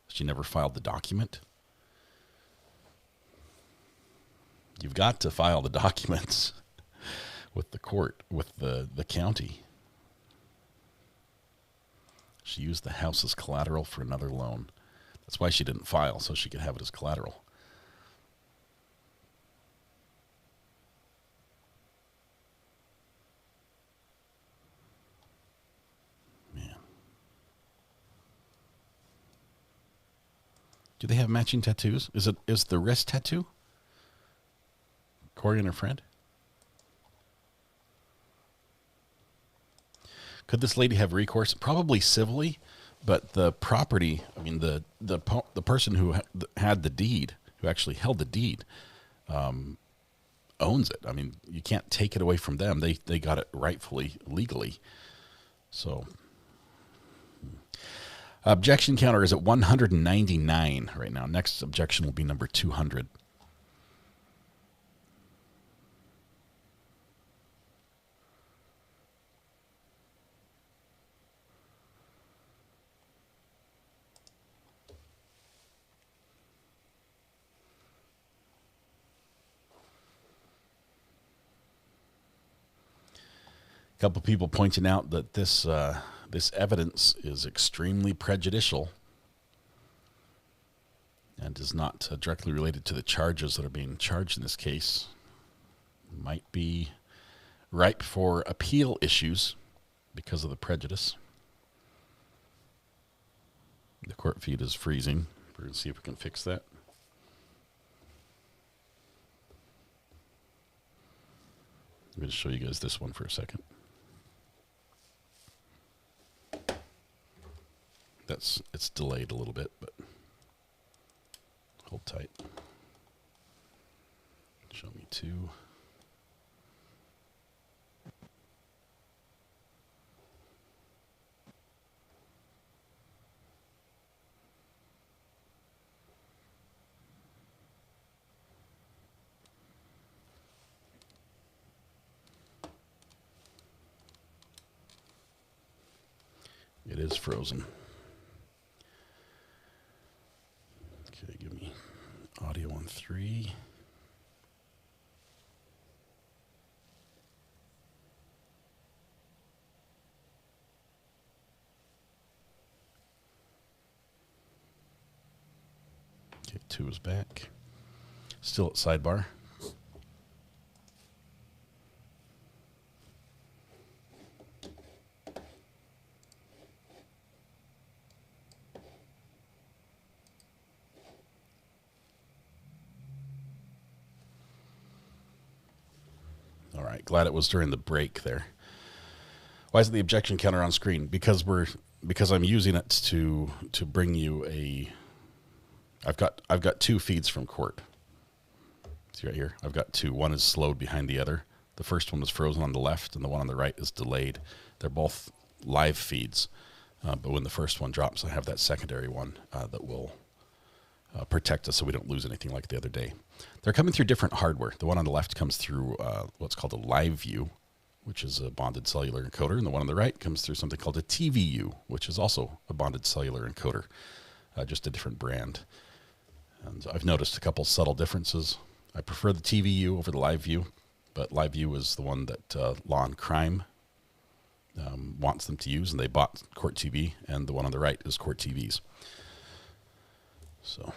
She never filed the document. You've got to file the documents with the court, with the county. She used the house as collateral for another loan. That's why she didn't file, so she could have it as collateral. Man. Do they have matching tattoos? Is the wrist tattoo Kouri and her friend? Could this lady have recourse? Probably civilly, but the property, I mean, the person who had the deed, who actually held the deed, owns it. I mean, you can't take it away from them. They got it rightfully, legally. So, objection counter is at 199 right now. Next objection will be number 200. A couple people pointing out that this evidence is extremely prejudicial and is not directly related to the charges that are being charged in this case. Might be ripe for appeal issues because of the prejudice. The court feed is freezing. We're going to see if we can fix that. I'm going to show you guys this one for a second. It's delayed a little bit, but hold tight. Show me 2. It is frozen. Okay, give me audio on 3. Okay, 2 is back. Still at sidebar. All right, glad it was during the break there. Why isn't the objection counter on screen? Because I'm using it to bring you a. I've got 2 feeds from court. See right here, I've got 2. One is slowed behind the other. The first one was frozen on the left, and the one on the right is delayed. They're both live feeds, but when the first one drops, I have that secondary one that will protect us so we don't lose anything like the other day. They're coming through different hardware. The one on the left comes through what's called a live view, which is a bonded cellular encoder, and the one on the right comes through something called a TVU, which is also a bonded cellular encoder, just a different brand. And I've noticed a couple subtle differences. I prefer the TVU over the live view, but live view is the one that Law and Crime wants them to use, and they bought Court TV, and the one on the right is Court TV's. So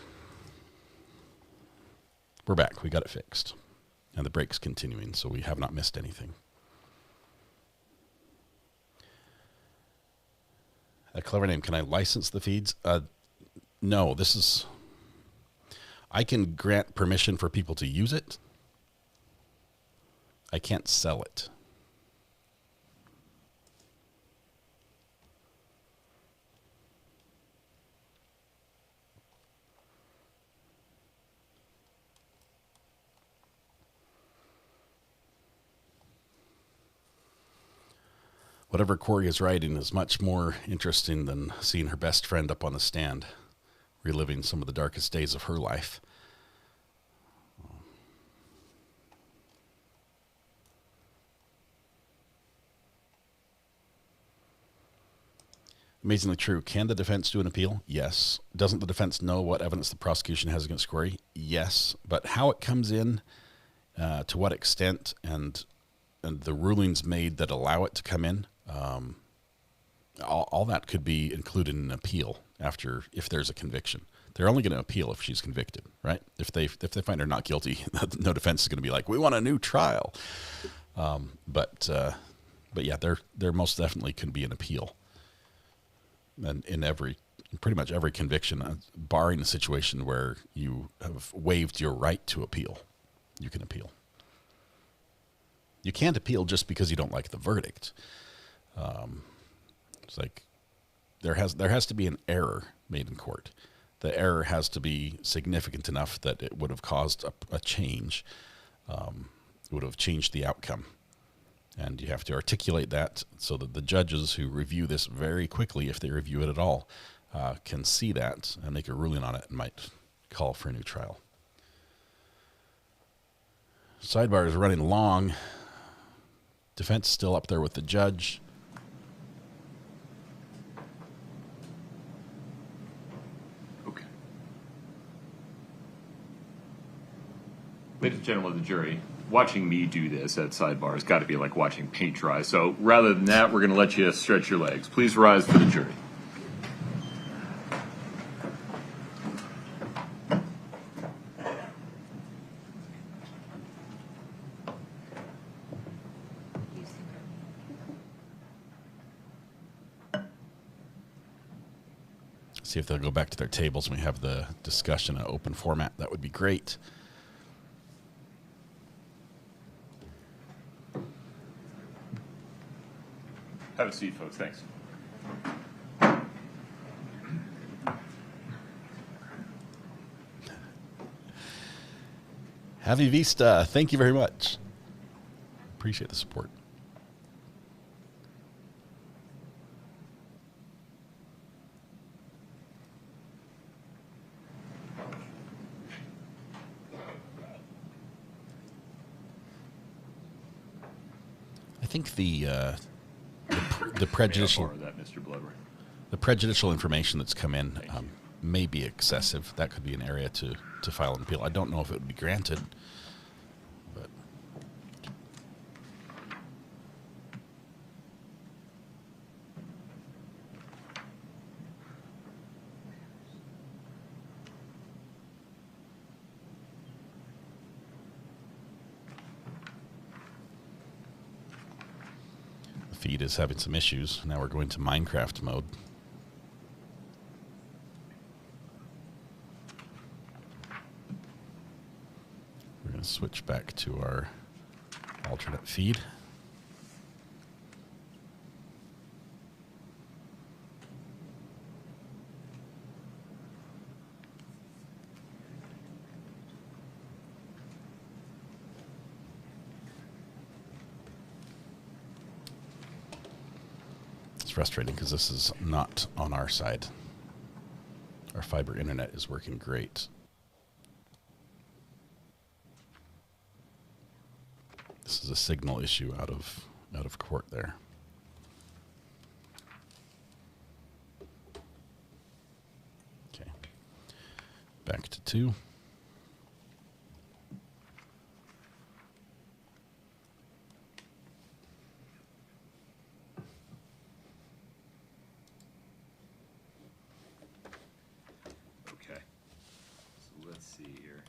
we're back. We got it fixed. And the break's continuing, so we have not missed anything. A clever name. Can I license the feeds? No, this is... I can grant permission for people to use it. I can't sell it. Whatever Kouri is writing is much more interesting than seeing her best friend up on the stand, reliving some of the darkest days of her life. Amazingly true. Can the defense do an appeal? Yes. Doesn't the defense know what evidence the prosecution has against Kouri? Yes. But how it comes in, to what extent, and and the rulings made that allow it to come in, all that could be included in an appeal if there's a conviction. They're only going to appeal if she's convicted, right? If they find her not guilty, no defense is going to be like, we want a new trial. But yeah, there most definitely can be an appeal. And in pretty much every conviction, barring a situation where you have waived your right to appeal, you can appeal. You can't appeal just because you don't like the verdict. It's like there has to be an error made in court. The error has to be significant enough that it would have caused a change. It would have changed the outcome. And you have to articulate that so that the judges who review this very quickly, if they review it at all, can see that and make a ruling on it and might call for a new trial. Sidebar is running long. Defense still up there with the judge. Okay. Ladies and gentlemen of the jury, watching me do this at Sidebar has got to be like watching paint dry. So rather than that, we're going to let you stretch your legs. Please rise for the jury. See if they'll go back to their tables and we have the discussion in an open format. That would be great. Have a seat, folks. Thanks. Javi Vista, thank you very much. Appreciate the support. I think the prejudicial the prejudicial information that's come in may be excessive. That could be an area to file an appeal. I don't know if it would be granted, but the feed is having some issues. Now we're going to Minecraft mode. We're going to switch back to our alternate feed. It's frustrating because this is not on our side. Our fiber internet is working great. This is a signal issue out of court there. Okay. Back to 2. Okay. So let's see here.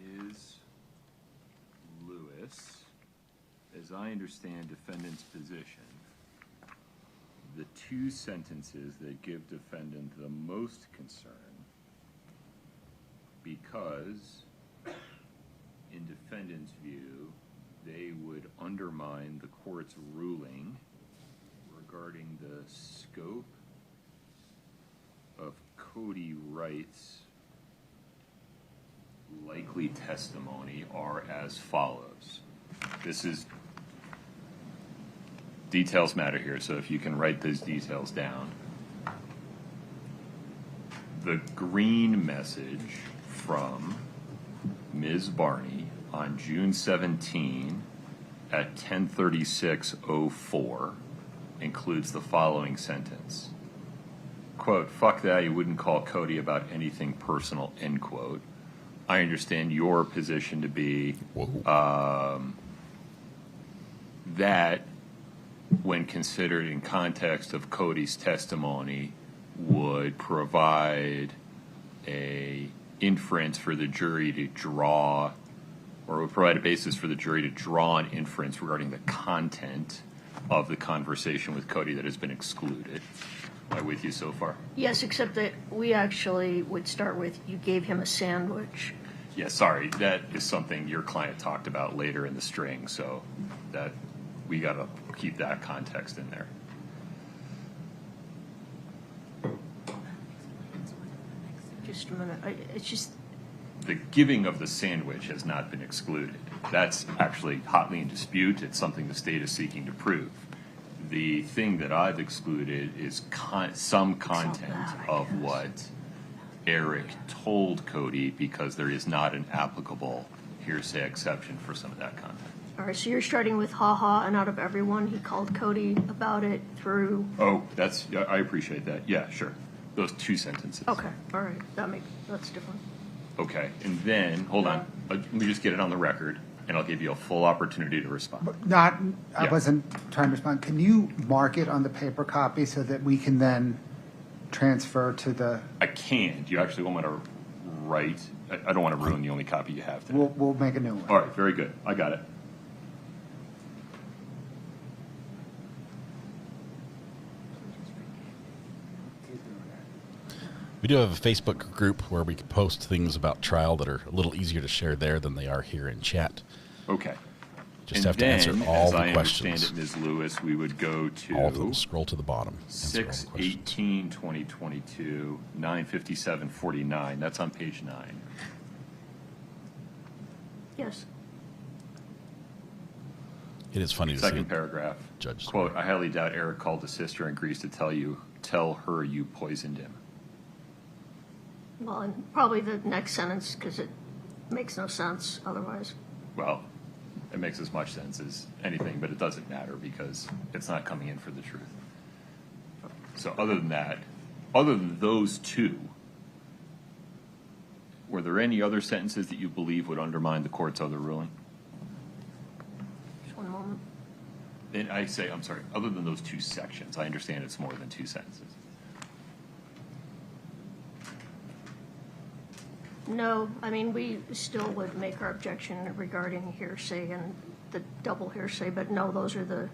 Ms. Lewis, as I understand defendant's position, the 2 sentences that give defendant the most concern, because in defendant's view, they would undermine the court's ruling regarding the scope of Kouri Wright's likely testimony, are as follows. This is details matter here, so if you can write those details down. The green message from Ms. Barney on June 17 at 10:36:04 includes the following sentence. Quote, fuck that, you wouldn't call Cody about anything personal, end quote. I understand your position to be that when considered in context of Cody's testimony would provide a inference for the jury to draw, or would provide a basis for the jury to draw an inference regarding the content of the conversation with Cody that has been excluded. Am I with you so far? Yes, except that we actually would start with, you gave him a sandwich. Yeah, sorry, that is something your client talked about later in the string, so that we got to keep that context in there. Just a minute. It's just, The giving of the sandwich has not been excluded. That's actually hotly in dispute. It's something the state is seeking to prove. The thing that I've excluded is some content of what Eric told Cody, because there is not an applicable hearsay exception for some of that content. all right, so you're starting with haha, and out of everyone, he called Cody about it through. Oh, I appreciate that. Yeah, sure. Those two sentences. Okay, all right, that's different. Okay, and then, hold on. Let me just get it on the record, and I'll give you a full opportunity to respond. I wasn't trying to respond. Can you mark it on the paper copy so that we can then transfer to the? I can. Do you actually want me to write? I don't want to ruin the only copy you have today. We'll make a new one. All right, very good. I got it. We do have a Facebook group where we can post things about trial that are a little easier to share there than they are here in chat. Okay. Just have to answer all the questions. As I understand it, Ms. Lewis, we would go to all of them. Scroll to the bottom. 6/18/2022, 957:49. That's on page 9. Yes. It is funny to see. Second paragraph. Judge. Quote, I highly doubt Eric called his sister in Greece to tell her you poisoned him. Well, and probably the next sentence, because it makes no sense otherwise. Well, it makes as much sense as anything, but it doesn't matter because it's not coming in for the truth. So other than that, other than those two, were there any other sentences that you believe would undermine the court's other ruling? Just one moment. And I say, I'm sorry, other than those two sections, I understand it's more than two sentences. No, I mean, we still would make our objection regarding hearsay and the double hearsay, but no, those are the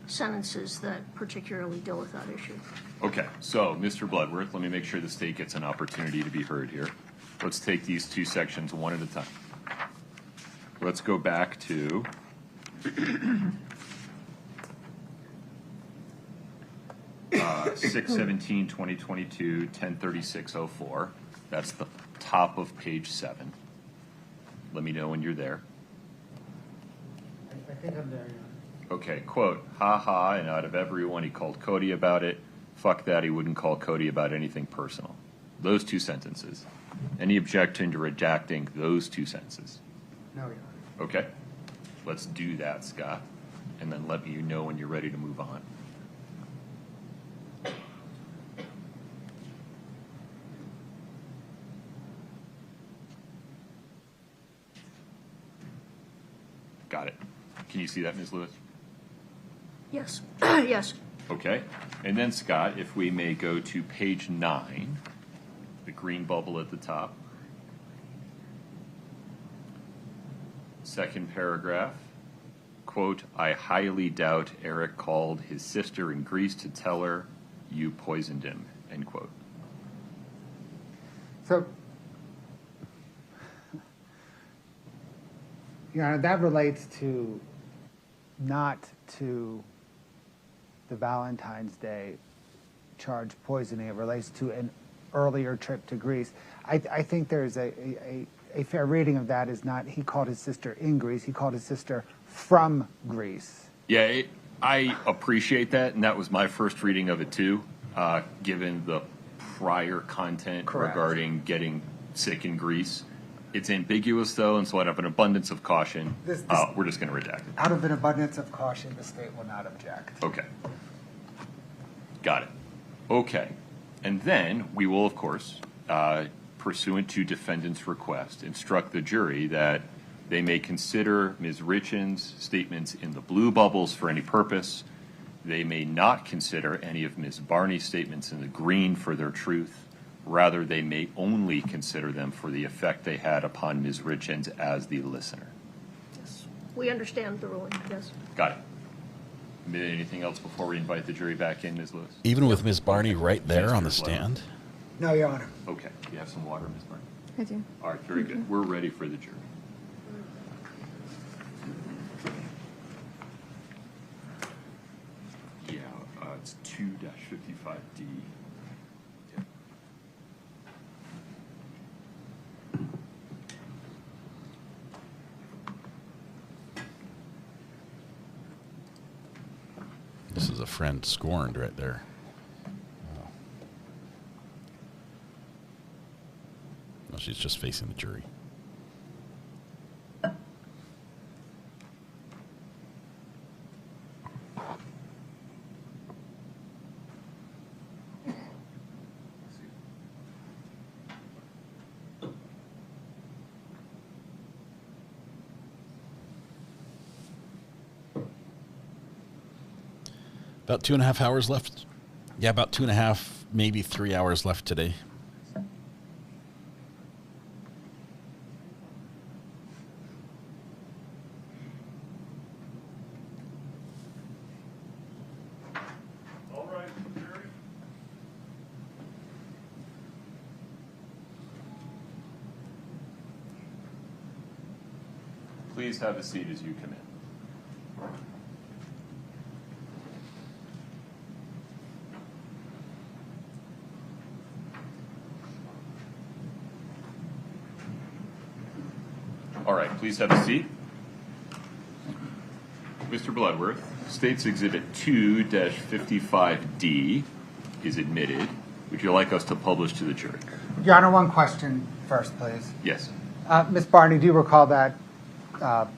sentences that particularly deal with that issue. Okay, so Mr. Bloodworth, let me make sure the state gets an opportunity to be heard here. Let's take these two sections one at a time. Let's go back to 6/17/2022, 10:36:04. That's the top of page 7. Let me know when you're there. I think I'm there. Okay, quote, ha ha, and out of everyone he called Cody about it. Fuck that, he wouldn't call Cody about anything personal. Those two sentences. Any objection to redacting those two sentences? No, yeah. Okay, let's do that, Scott, and then let me know when you're ready to move on. Got it. Can you see that, Ms. Lewis? Yes. Yes. Okay. And then, Scott, if we may go to page 9, the green bubble at the top. Second paragraph. Quote, I highly doubt Eric called his sister in Greece to tell her you poisoned him, end quote. So, that relates to not to the Valentine's Day charge poisoning. It relates to an earlier trip to Greece. I think there's a fair reading of that is not he called his sister in Greece, he called his sister from Greece. Yeah, I appreciate that, and that was my first reading of it too, given the prior content regarding getting sick in Greece. It's ambiguous, though, and so out of an abundance of caution, This- we're just going to redact it. Out of an abundance of caution, the state will not object. Okay. Got it. Okay. And then we will, of course, pursuant to defendant's request, instruct the jury that they may consider Ms. Richins' statements in the blue bubbles for any purpose. They may not consider any of Ms. Barney's statements in the green for their truth. Rather, they may only consider them for the effect they had upon Ms. Richins as the listener. We understand the ruling, yes. Got it. Anything else before we invite the jury back in, Ms. Lewis? Even with Ms. Barney right there on the stand? No, Your Honor. Okay. You have some water, Ms. Barney? I do. All right, very good. We're ready for the jury. Yeah, it's 2-55D. This is a friend scorned right there. No, she's just facing the jury. About 2.5 hours left. Yeah, about 2.5, maybe 3 hours left today. All right, jury. Please have a seat as you come in. All right, please have a seat. Mr. Bloodworth, State's Exhibit 2-55D is admitted. Would you like us to publish to the jury? Your Honor, one question first, please. Yes. Ms. Barney, do you recall that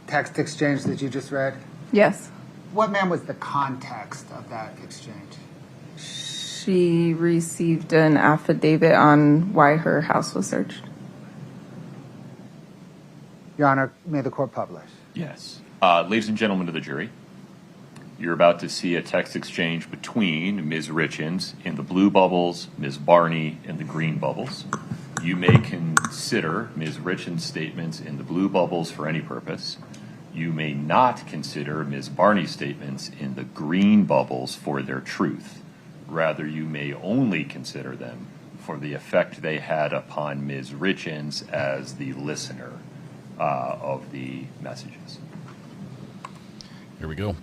text exchange that you just read? Yes. What, ma'am, was the context of that exchange? She received an affidavit on why her house was searched. Your Honor, may the court publish? Yes. Ladies and gentlemen of the jury, you're about to see a text exchange between Ms. Richins in the blue bubbles, Ms. Barney in the green bubbles. You may consider Ms. Richins' statements in the blue bubbles for any purpose. You may not consider Ms. Barney's statements in the green bubbles for their truth. Rather, you may only consider them for the effect they had upon Ms. Richins as the listener of the messages. Here we go.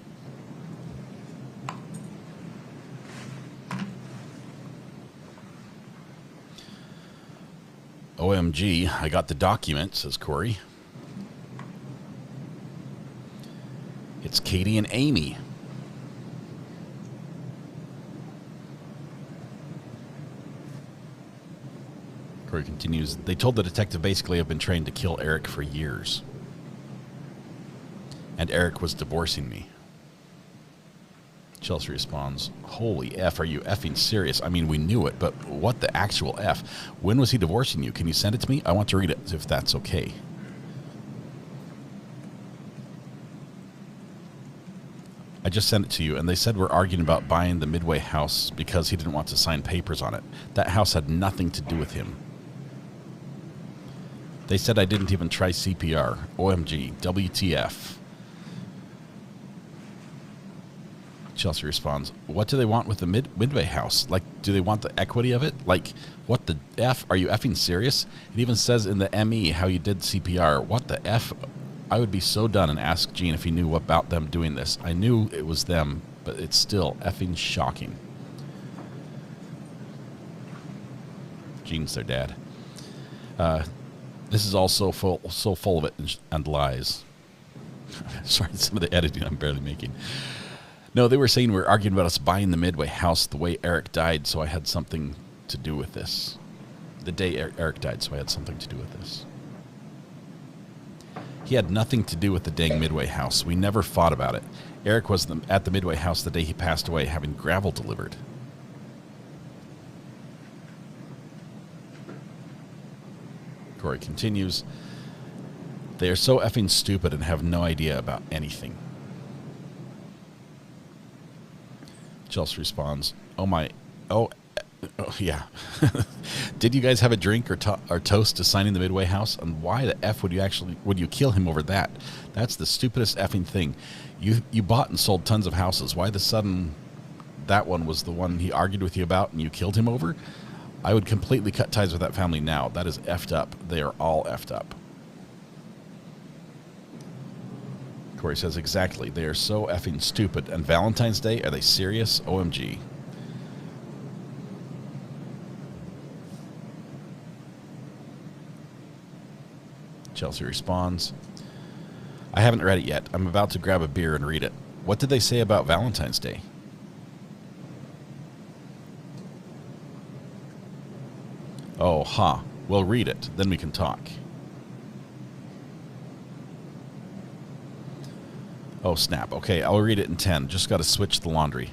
OMG, I got the document, says Kouri. It's Katie and Amy. Kouri continues, they told the detective basically I've been trained to kill Eric for years. And Eric was divorcing me. Chelsea responds, holy F, are you effing serious? I mean, we knew it, but what the actual F? When was he divorcing you? Can you send it to me? I want to read it, if that's okay. I just sent it to you, and they said we're arguing about buying the Midway house because he didn't want to sign papers on it. That house had nothing to do with him. They said I didn't even try CPR. OMG, WTF. Chelsea responds, what do they want with the Midway house? Like, do they want the equity of it? Like, what the F? Are you effing serious? It even says in the ME how you did CPR. What the F? I would be so done and ask Gene if he knew about them doing this. I knew it was them, but it's still effing shocking. Gene's their dad. This is all so full of it and lies. Sorry, some of the editing I'm barely making. No, they were saying we were arguing about us buying the Midway house the way Eric died, so I had something to do with this. The day Eric died, so I had something to do with this. He had nothing to do with the dang Midway house. We never fought about it. Eric was at the Midway house the day he passed away, having gravel delivered. Kouri continues. They are so effing stupid and have no idea about anything. Chelsea responds, oh, yeah. Did you guys have a drink or toast to signing the Midway house? And why the F would you kill him over that? That's the stupidest effing thing. You bought and sold tons of houses. Why the sudden that one was the one he argued with you about and you killed him over? I would completely cut ties with that family now. That is effed up. They are all effed up. Kouri says, exactly. They are so effing stupid. And Valentine's Day, are they serious? OMG. Chelsea responds, I haven't read it yet. I'm about to grab a beer and read it. What did they say about Valentine's Day? Oh, ha. Well, read it. Then we can talk. Oh, snap. Okay, I'll read it in 10. Just got to switch the laundry.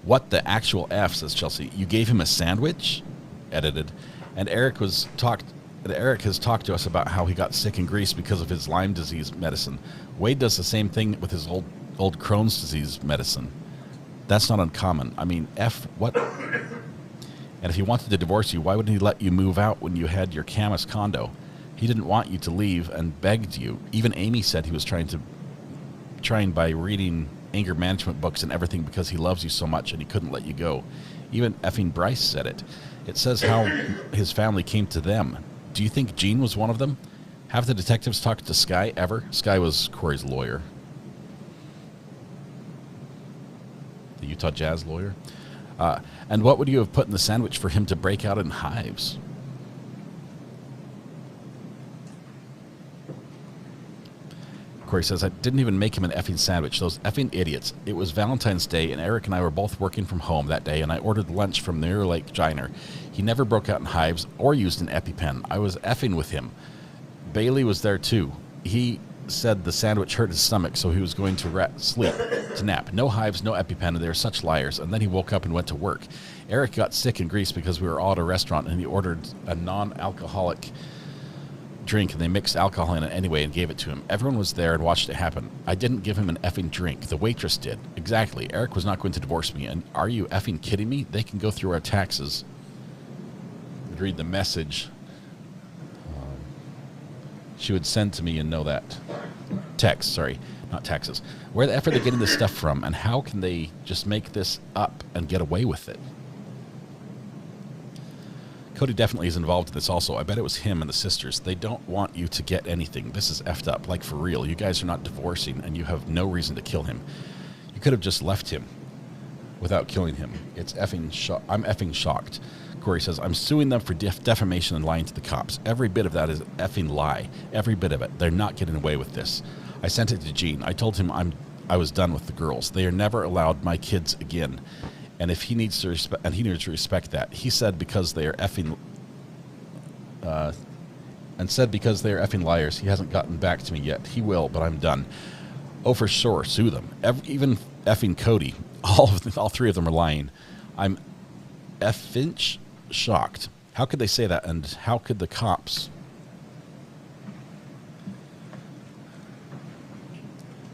What the actual F, says Chelsea. You gave him a sandwich? Edited. And Eric has talked to us about how he got sick in Greece because of his Lyme disease medicine. Wade does the same thing with his old Crohn's disease medicine. That's not uncommon. I mean, F, what? And if he wanted to divorce you, why wouldn't he let you move out when you had your Camas condo? He didn't want you to leave and begged you. Even Amy said he was trying by reading anger management books and everything because he loves you so much and he couldn't let you go. Even effing Bryce said it. It says how his family came to them. Do you think Gene was one of them? Have the detectives talked to Sky ever? Sky was Kouri's lawyer. The Utah Jazz lawyer. And what would you have put in the sandwich for him to break out in hives? Kouri says, I didn't even make him an effing sandwich. Those effing idiots. It was Valentine's Day, and Eric and I were both working from home that day, and I ordered lunch from Mirror Lake Diner. He never broke out in hives or used an EpiPen. I was effing with him. Bailey was there, too. He said the sandwich hurt his stomach, so he was going to sleep, to nap. No hives, no EpiPen, and they were such liars. And then he woke up and went to work. Eric got sick in Greece because we were all at a restaurant, and he ordered a non-alcoholic drink, and they mixed alcohol in it anyway and gave it to him. Everyone was there and watched it happen. I didn't give him an effing drink. The waitress did. Exactly. Eric was not going to divorce me. And are you effing kidding me? They can go through our taxes and read the message she would send to me and know that. Text, sorry, not taxes. Where the F are they getting this stuff from, and how can they just make this up and get away with it? Cody definitely is involved in this also. I bet it was him and the sisters. They don't want you to get anything. This is effed up. Like, for real. You guys are not divorcing, and you have no reason to kill him. You could have just left him without killing him. It's effing I'm effing shocked. Kouri says, I'm suing them for defamation and lying to the cops. Every bit of that is effing lie. Every bit of it. They're not getting away with this. I sent it to Gene. I told him I was done with the girls. They are never allowed my kids again. And if he needs to respect, and he needs to respect that. He said because they are effing, because they are effing liars, he hasn't gotten back to me yet. He will, but I'm done. Oh, for sure, sue them. Even effing Cody. All three of them are lying. I'm effing shocked. How could they say that? And how could the cops?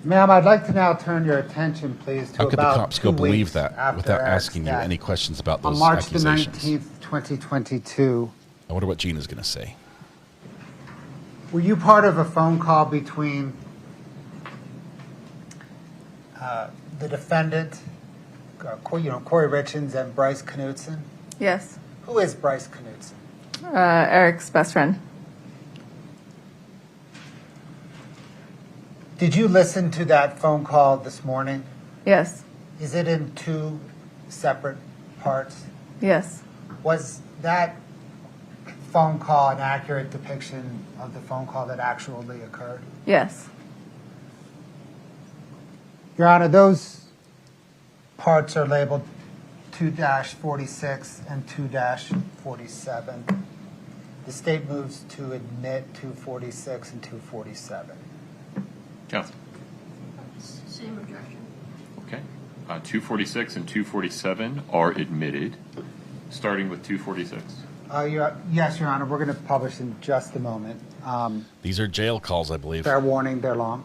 Ma'am, I'd like to now turn your attention, please, to how could about the cops go 2 believe weeks that without after asking you Eric's any questions about those on March the accusations? 19th, 2022. I wonder what Gene is going to say. Were you part of a phone call between the defendant, Kouri Richins, and Bryce Knudsen? Yes. Who is Bryce Knudsen? Eric's best friend. Did you listen to that phone call this morning? Yes. Is it in two separate parts? Yes. Was that phone call an accurate depiction of the phone call that actually occurred? Yes. Your Honor, those parts are labeled 2-46 and 2-47. The state moves to admit 246 and 247. Counsel. Same objection. Okay. 246 and 247 are admitted, starting with 246. Yes, Your Honor. We're going to publish in just a moment. These are jail calls, I believe. Fair warning, they're long.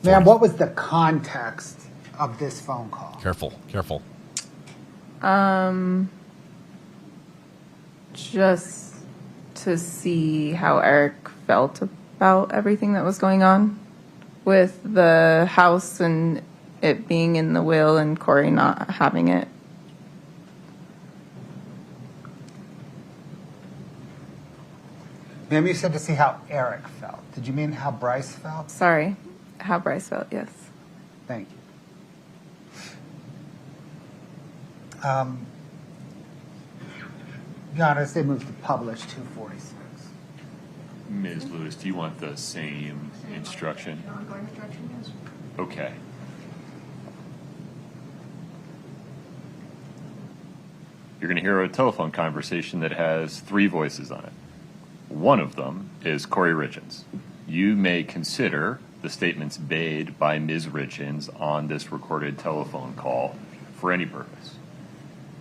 Ma'am, what was the context of this phone call? Careful, careful. Just to see how Eric felt about everything that was going on with the house and it being in the will and Kouri not having it. Ma'am, you said to see how Eric felt. Did you mean how Bryce felt? Sorry, how Bryce felt, yes. Thank you. Your Honor, they moved to publish 246. Ms. Lewis, do you want the same instruction? Ongoing instruction, yes. Okay. You're going to hear a telephone conversation that has 3 voices on it. One of them is Kouri Richins. You may consider the statements made by Ms. Richins on this recorded telephone call for any purpose.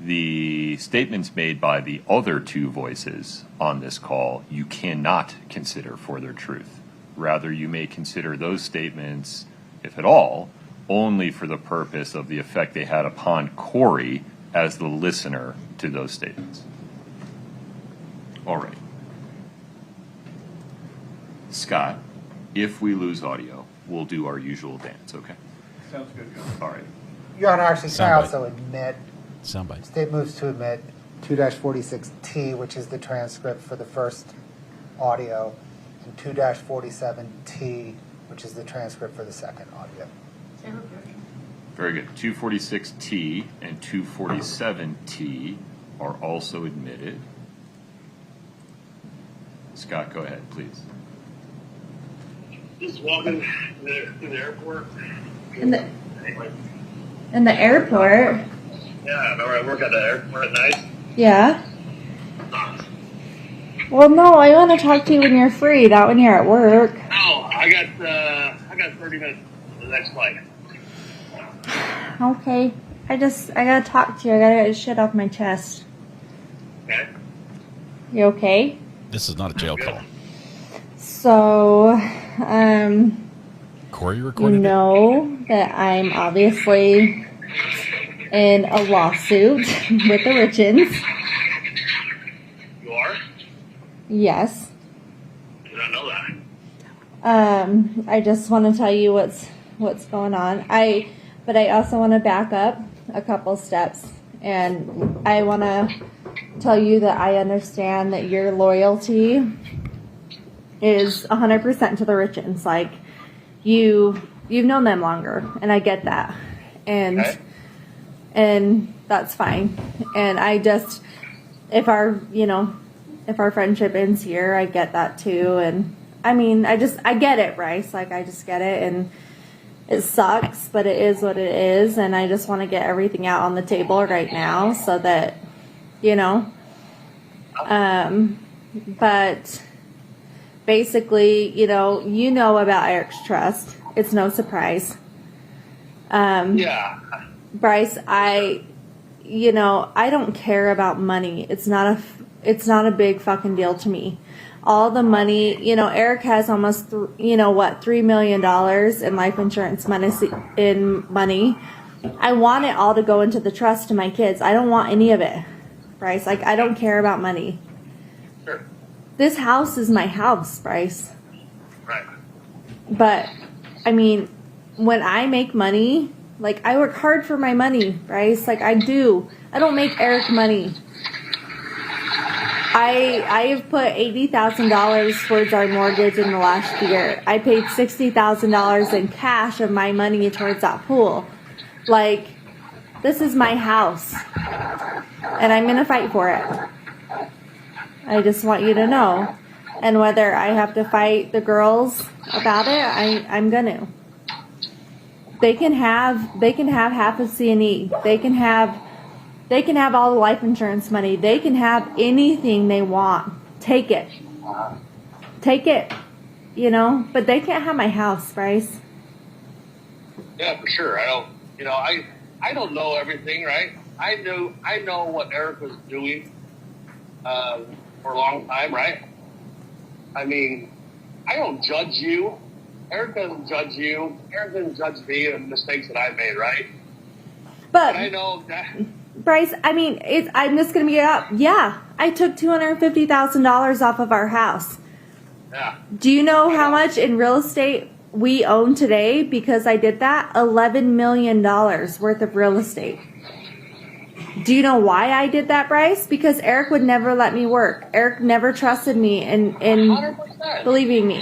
The statements made by the other 2 voices on this call you cannot consider for their truth. Rather, you may consider those statements, if at all, only for the purpose of the effect they had upon Kouri as the listener to those statements. All right. Scott, if we lose audio, we'll do our usual dance, okay? Sounds good. All right. Your Honor, actually, can I Soundbite. also admit, Soundbite. state moves to admit 2-46T, which is the transcript for the first audio, and 2-47T, which is the transcript for the second audio. Same objection. Very good. 246T and 247T are also admitted. Scott, go ahead, please. Just walking to the airport. In the airport? Yeah, remember I work at the airport at night? Yeah. Well, no, I want to talk to you when you're free, not when you're at work. No, I got 30 minutes for the next flight. Okay. I gotta talk to you. I gotta get shit off my chest. Okay. You okay? This is not a jail call. So, Kouri you recorded know that I'm obviously in a lawsuit with the Richins. You are? Yes. Did not know that. I just want to tell you what's going on. But I also want to back up a couple steps, and I want to tell you that I understand that your loyalty is 100% to the Richins. Like you've known them longer, and I get that, and that's fine. And I just if our friendship ends here, I get that too. And I mean, I get it, Bryce. Like I just get it, and it sucks, but it is what it is. And I just want to get everything out on the table right now so that, but basically, you know about Eric's trust. It's no surprise. Yeah. Bryce, I don't care about money. It's not a big fucking deal to me. All the money, Eric has almost, $3 million in life insurance money. I want it all to go into the trust to my kids. I don't want any of it, Bryce. Like, I don't care about money. Sure. This house is my house, Bryce. Right. But, I mean, when I make money, like, I work hard for my money, Bryce. Like, I do. I don't make Eric money. I have put $80,000 towards our mortgage in the last year. I paid $60,000 in cash of my money towards that pool. Like, this is my house. And I'm going to fight for it. I just want you to know. And whether I have to fight the girls about it, I'm going to. They can have half of C&E. They They can have all the life insurance money. They can have anything they want. Take it. Take it. You know, but they can't have my house, Bryce. Yeah, for sure. I don't, you know, I don't know everything, right? I know what Eric was doing for a long time, right? I mean, I don't judge you. Eric doesn't judge you. Eric doesn't judge me and mistakes that I made, right? But I know that. Bryce, I mean, I'm just going to be up. Yeah, I took $250,000 off of our house. Yeah. Do you know how much in real estate we own today because I did that? $11 million worth of real estate. Do you know why I did that, Bryce? Because Eric would never let me work. Eric never trusted me in 100%. believing me.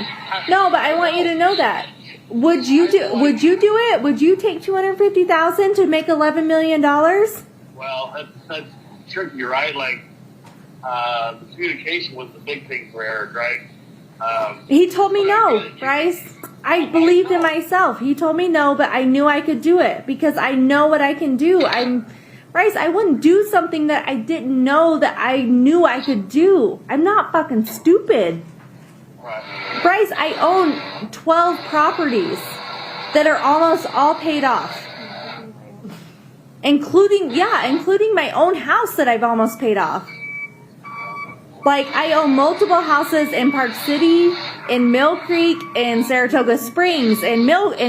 No, but I want you to know that. Would you do it? Would you take $250,000 to make $11 million? Well, that's tricky, right? Like, communication was the big thing for Eric, right? He told me no, Bryce. I believed in myself. He told me no, but I knew I could do it because I know what I can do. Bryce, I wouldn't do something that I didn't know that I knew I could do. I'm not fucking stupid. Bryce, I own 12 properties that are almost all paid off. Including my own house that I've almost paid off. Like, I own multiple houses in Park City, in Mill Creek, in Saratoga Springs, in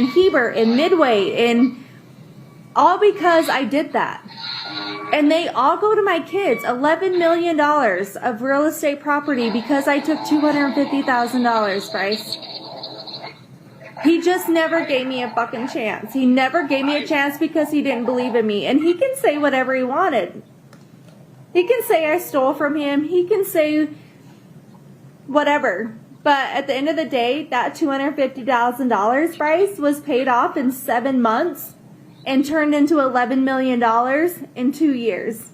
Heber, in Midway, all because I did that. And they all go to my kids. $11 million of real estate property because I took $250,000, Bryce. He just never gave me a fucking chance. He never gave me a chance because he didn't believe in me. And he can say whatever he wanted. He can say I stole from him. He can say whatever. But at the end of the day, that $250,000, Bryce, was paid off in 7 months and turned into $11 million in 2 years.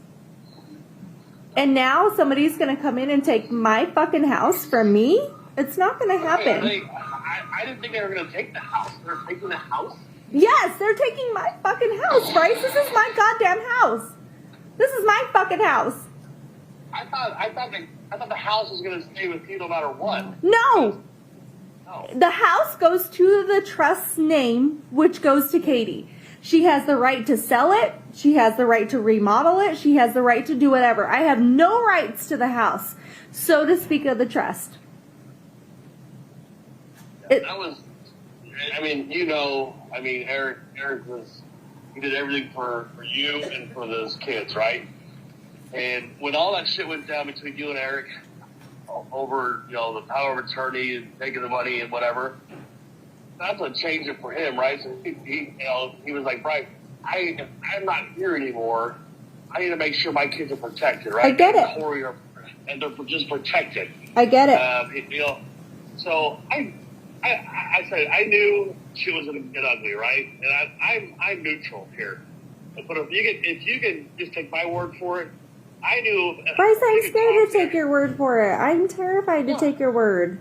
And now somebody's going to come in and take my fucking house from me? It's not going to happen. I didn't think they were going to take the house. They're taking the house? Yes, they're taking my fucking house, Bryce. This is my goddamn house. This is my fucking house. I thought the house was going to stay with you no matter what. No. The house goes to the trust's name, which goes to Katie. She has the right to sell it. She has the right to remodel it. She has the right to do whatever. I have no rights to the house, so to speak, of the trust. Eric he did everything for you and for those kids, right? And when all that shit went down between you and Eric over, the power of attorney and taking the money and whatever, that's a change it for him, right? So he was like, right, I'm not here anymore. I need to make sure my kids are protected, right? I get it. Kouri and they're just protected. I get it. So I said I knew she was going to get ugly, right? And I'm neutral here. But if you can just take my word for it, I knew. Bryce, I'm scared to take your word for it. I'm terrified to take your word.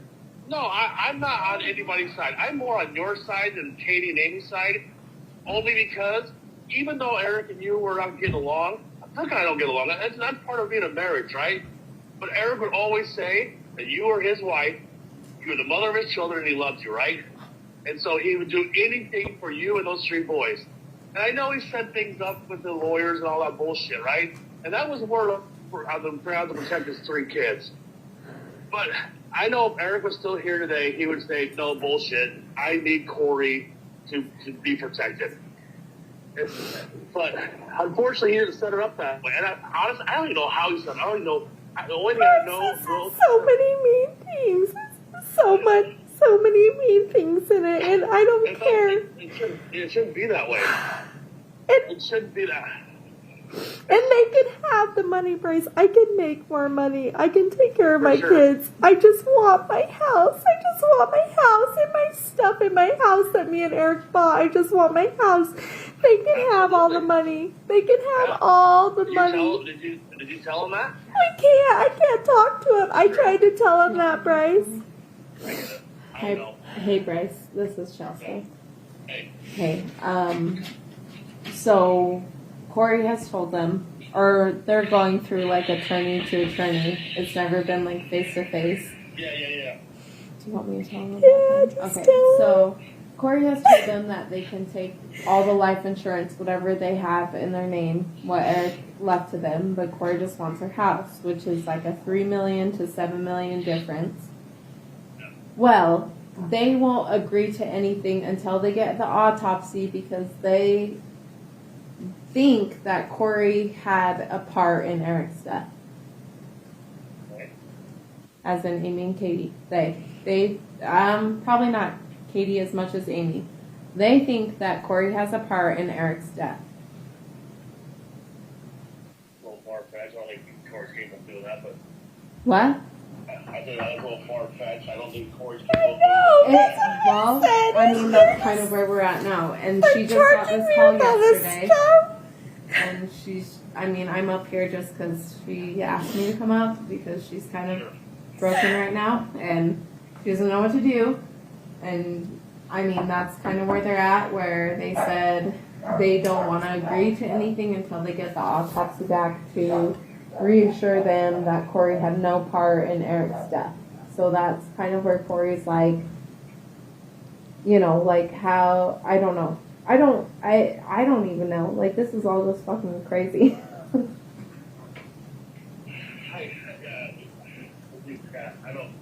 No, I'm not on anybody's side. I'm more on your side than Katie and Amy's side, only because even though Eric and you were not getting along, Brooke and I don't get along. That's part of being a marriage, right? But Eric would always say that you were his wife, you were the mother of his children, and he loved you, right? And so he would do anything for you and those 3 boys. And I know he set things up with the lawyers and all that bullshit, right? And that was more for how to protect his 3 kids. But I know if Eric was still here today, he would say, no, bullshit. I need Kouri to be protected. But unfortunately, he didn't set it up that way. And honestly, I don't even know how he set it. I don't even know. The only thing I know... So many mean things. So many mean things in it, and I don't care. It shouldn't be that way. It shouldn't be that. And they can have the money, Bryce. I can make more money. I can take care of my kids. I just want my house. I just want my house and my stuff in my house that me and Eric bought. I just want my house. They can have all the money. They can have all the money. Did you tell him that? I can't talk to him. I tried to tell him that, Bryce. Hey, Bryce. This is Chelsea. Hey. So Kouri has told them or they're going through like attorney to attorney. It's never been like face to face. Yeah. Do you want me to tell them about Yeah, that? just Okay, tell so Kouri has told them that they can take all the life insurance, whatever they have in their name, what Eric left to them, but Kouri just wants her house, which is like a $3 million to $7 million difference. Well, they won't agree to anything until they get the autopsy because they think that Kouri had a part in Eric's death. As in Amy and Katie. They probably not Katie as much as Amy. They think that Kouri has a part in Eric's death. A little far-fetched. I don't think Corey's capable of doing that, but What? I think that's a little far-fetched. I don't think Corey's capable of doing that. Well, I mean, that's kind of where we're at now. And she just got this call yesterday. And I'm up here just because she asked me to come up because she's kind of broken right now and she doesn't know what to do. And I mean, that's kind of where they're at, where they said they don't want to agree to anything until they get the autopsy back to reassure them that Kouri had no part in Eric's death. So that's kind of where Corey's like, like how, I don't know. I don't even know. Like, this is all just fucking crazy. I don't.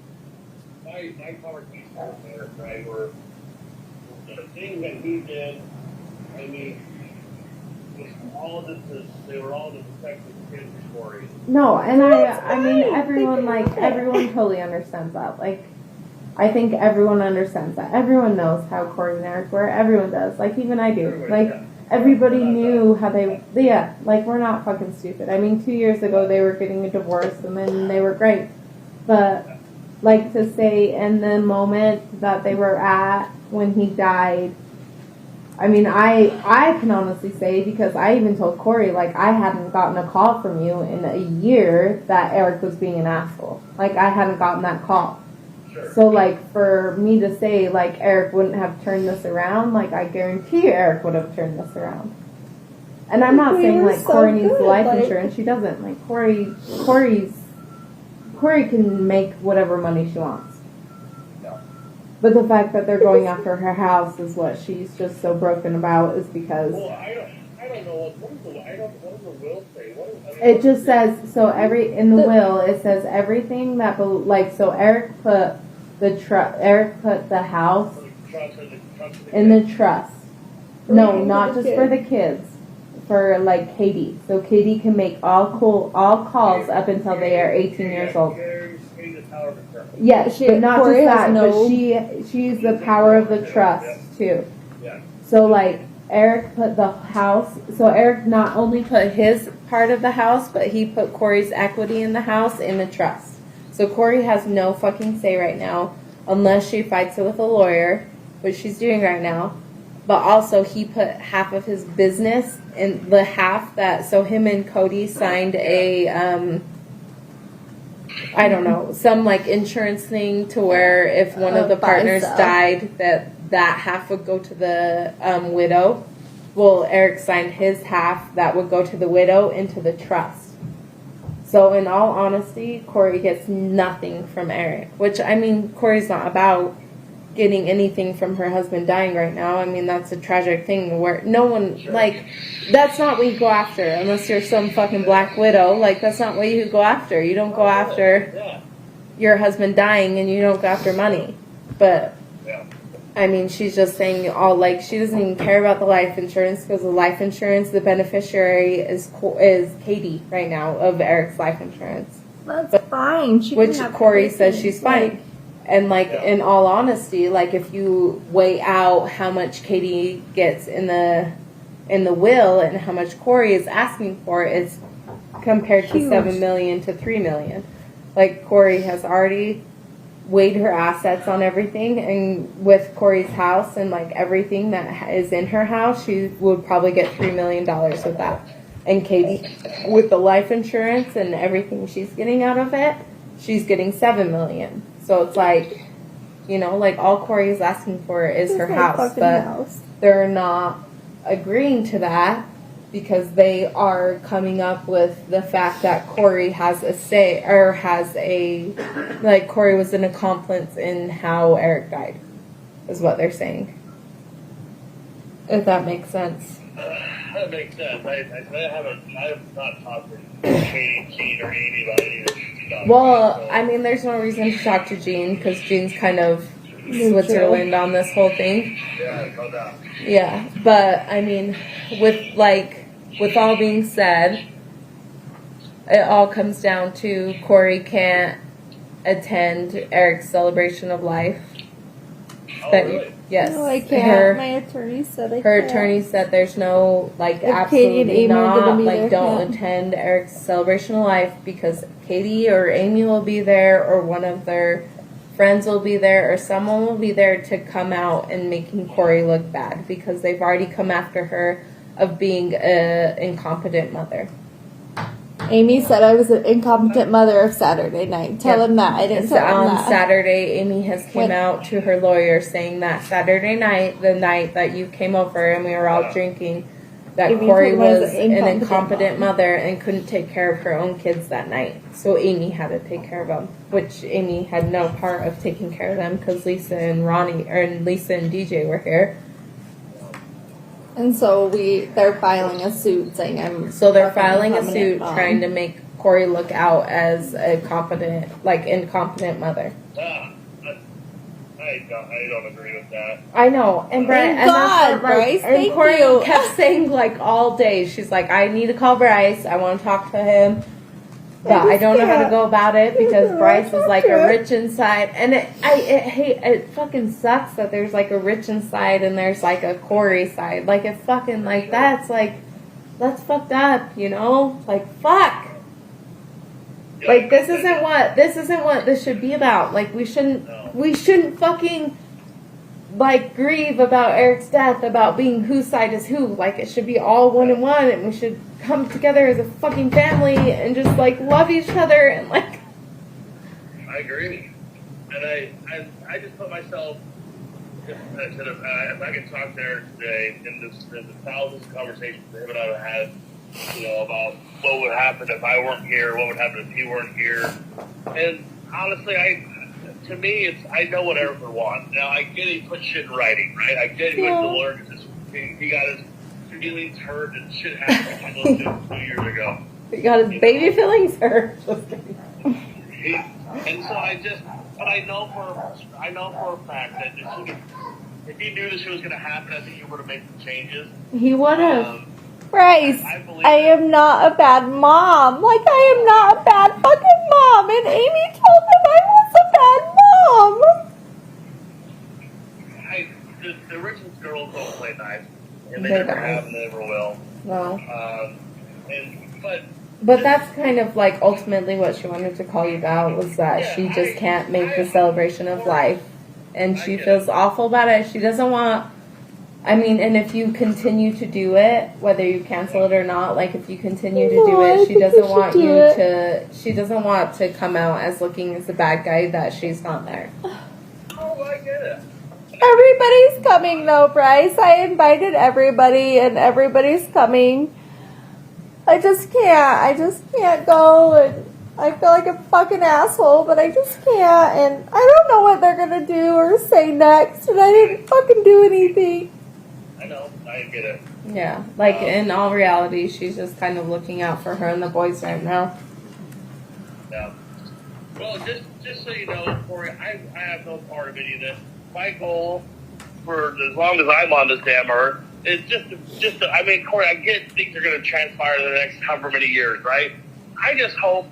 My conversation with Eric, right, were the thing that he did. I mean, all of this they were all the protected kids stories. No, and I mean, everyone totally understands that. Like, I think everyone understands that. Everyone knows how Kouri and Eric were. Everyone does. Like, even I do. Like, everybody knew how like, we're not fucking stupid. I mean, 2 years ago, they were getting a divorce, and then they were great. But, like, to say in the moment that they were at when he died, I mean, I can honestly say, because I even told Kouri, like, I hadn't gotten a call from you in a year that Eric was being an asshole. Like, I hadn't gotten that call. So, like, for me to say, like, Eric wouldn't have turned this around, like, I guarantee you Eric would have turned this around. And I'm not saying, like, Kouri needs life insurance. She doesn't. Like, Kouri can make whatever money she wants. But the fact that they're going after her house is what she's just so broken about, is because... Well, I don't know what does the will say? It just says, in the will, it says everything that, so Eric put the house in the trust. No, not just for the kids, for, like, Katie. So Katie can make all calls up until they are 18 years old. Yeah, but not just that, but she's the power of the trust, too. So, like, Eric put the house, so Eric not only put his part of the house, but he put Kouri's equity in the house in the trust. So Kouri has no fucking say right now, unless she fights it with a lawyer, which she's doing right now. But also, he put half of his business in the half that, so him and Cody signed a, I don't know, some, like, insurance thing to where if one of the partners died, that half would go to the widow. Well, Eric signed his half that would go to the widow into the trust. So in all honesty, Kouri gets nothing from Eric, which, I mean, Kouri's not about getting anything from her husband dying right now. I mean, that's a tragic thing where no one, like, that's not what you go after unless you're some fucking black widow. Like, that's not what you go after. You don't go after your husband dying, and you don't go after money. But I mean, she's just saying she doesn't even care about the life insurance, because the life insurance, the beneficiary is Katie right now of Eric's life insurance. That's fine. Which Kouri says she's fine. And, like, in all honesty, like, if you weigh out how much Katie gets in the will and how much Kouri is asking for, it's compared to $7 million to $3 million. Like, Kouri has already weighed her assets on everything, and with Kouri's house and, like, everything that is in her house, she would probably get $3 million with that. And Katie, with the life insurance and everything she's getting out of it, she's getting $7 million. So it's like, like, all Kouri is asking for is her house, but they're not agreeing to that because they are coming up with the fact that Kouri has a say, or has a, like, Kouri was an accomplice in how Eric died, is what they're saying. If that makes sense. That makes sense. I have not talked to Kate or Amy about any of this stuff. Well, I mean, there's no reason to talk to Gene, because Gene's kind of Switzerland on this whole thing. Yeah, no doubt. Yeah, but I mean, with all being said, it all comes down to Kouri can't attend Eric's celebration of life. Oh, really? Yes. No, I can't. My attorney said I Her can't. attorney said there's no, like, If Katie and absolutely Amy are gonna not, be like, there, don't can't. attend Eric's celebration of life because Katie or Amy will be there, or one of their friends will be there, or someone will be there to come out and making Kouri look bad because they've already come after her of being an incompetent mother. Amy said I was an incompetent mother of Saturday night. Tell him that. I didn't So tell him on that. Saturday, Amy has came When- out to her lawyer saying that Saturday night, the night that you came over and we were all drinking, that Amy Kouri told him I was was an an incompetent incompetent mother and couldn't take care of her own kids that night. So Amy had to take care of them, which Amy had no part of taking care of them because Lisa and Lisa and DJ were here. And so they're filing a suit saying I'm. So they're fucking filing a incompetent suit mom. trying to make Kouri look out as a incompetent mother. I don't agree with that. I know, and Bryce, Thank and that's God, what, Bryce, and thank Kouri you. kept saying like all day. She's like, I need to call Bryce. I want to talk to him, but I don't know how to go about it because Bryce is like a Richins side, and it fucking sucks that there's like a Richins side and there's like a Kouri side. Like it fucking like that's fucked up, you know? Like fuck. Like this isn't what this should be about. Like we shouldn't fucking like grieve about Eric's death, about being whose side is who. Like it should be all one and one, and we should come together as a fucking family and just like love each other and like. I agree, and I just put myself. If I could talk to Eric today, in the thousands of conversations that him and I have had, about what would happen if I weren't here, what would happen if he weren't here, and honestly, to me, I know what Eric would want. Now, I get he put shit in writing, right? I get he went to the lawyer because he got his feelings hurt and shit happened between those 2 years ago. He got his baby feelings hurt. Just kidding. And so I know for a fact that if he knew this was going to happen, I think he would have made some changes. He would have. Bryce, I am not a bad mom. Like, I am not a bad fucking mom. And Amy told him I was a bad mom. The Richins girls don't play nice. And they never have and they never will. No. But But that's kind of like ultimately what she wanted to call you about was that she just can't make the celebration of life. And she feels awful about it. She doesn't want, I mean, and if you continue to do it, whether you cancel it or not, like if you continue to do it, she doesn't want you to, she doesn't want to come out as looking as the bad guy that she's not there. Oh, I get it. Everybody's coming though, Bryce. I invited everybody and everybody's coming. I just can't go, and I feel like a fucking asshole, but I just can't, and I don't know what they're gonna do or say next, and I didn't fucking do anything. I know, I get it. Yeah, like in all reality, she's just kind of looking out for her and the boys right now. Yeah. Well, just so you know, Kouri, I have no part of any of this. My goal for as long as I'm on this damn earth is just to, I mean, Kouri, I get things are going to transpire in the next however many years, right? I just hope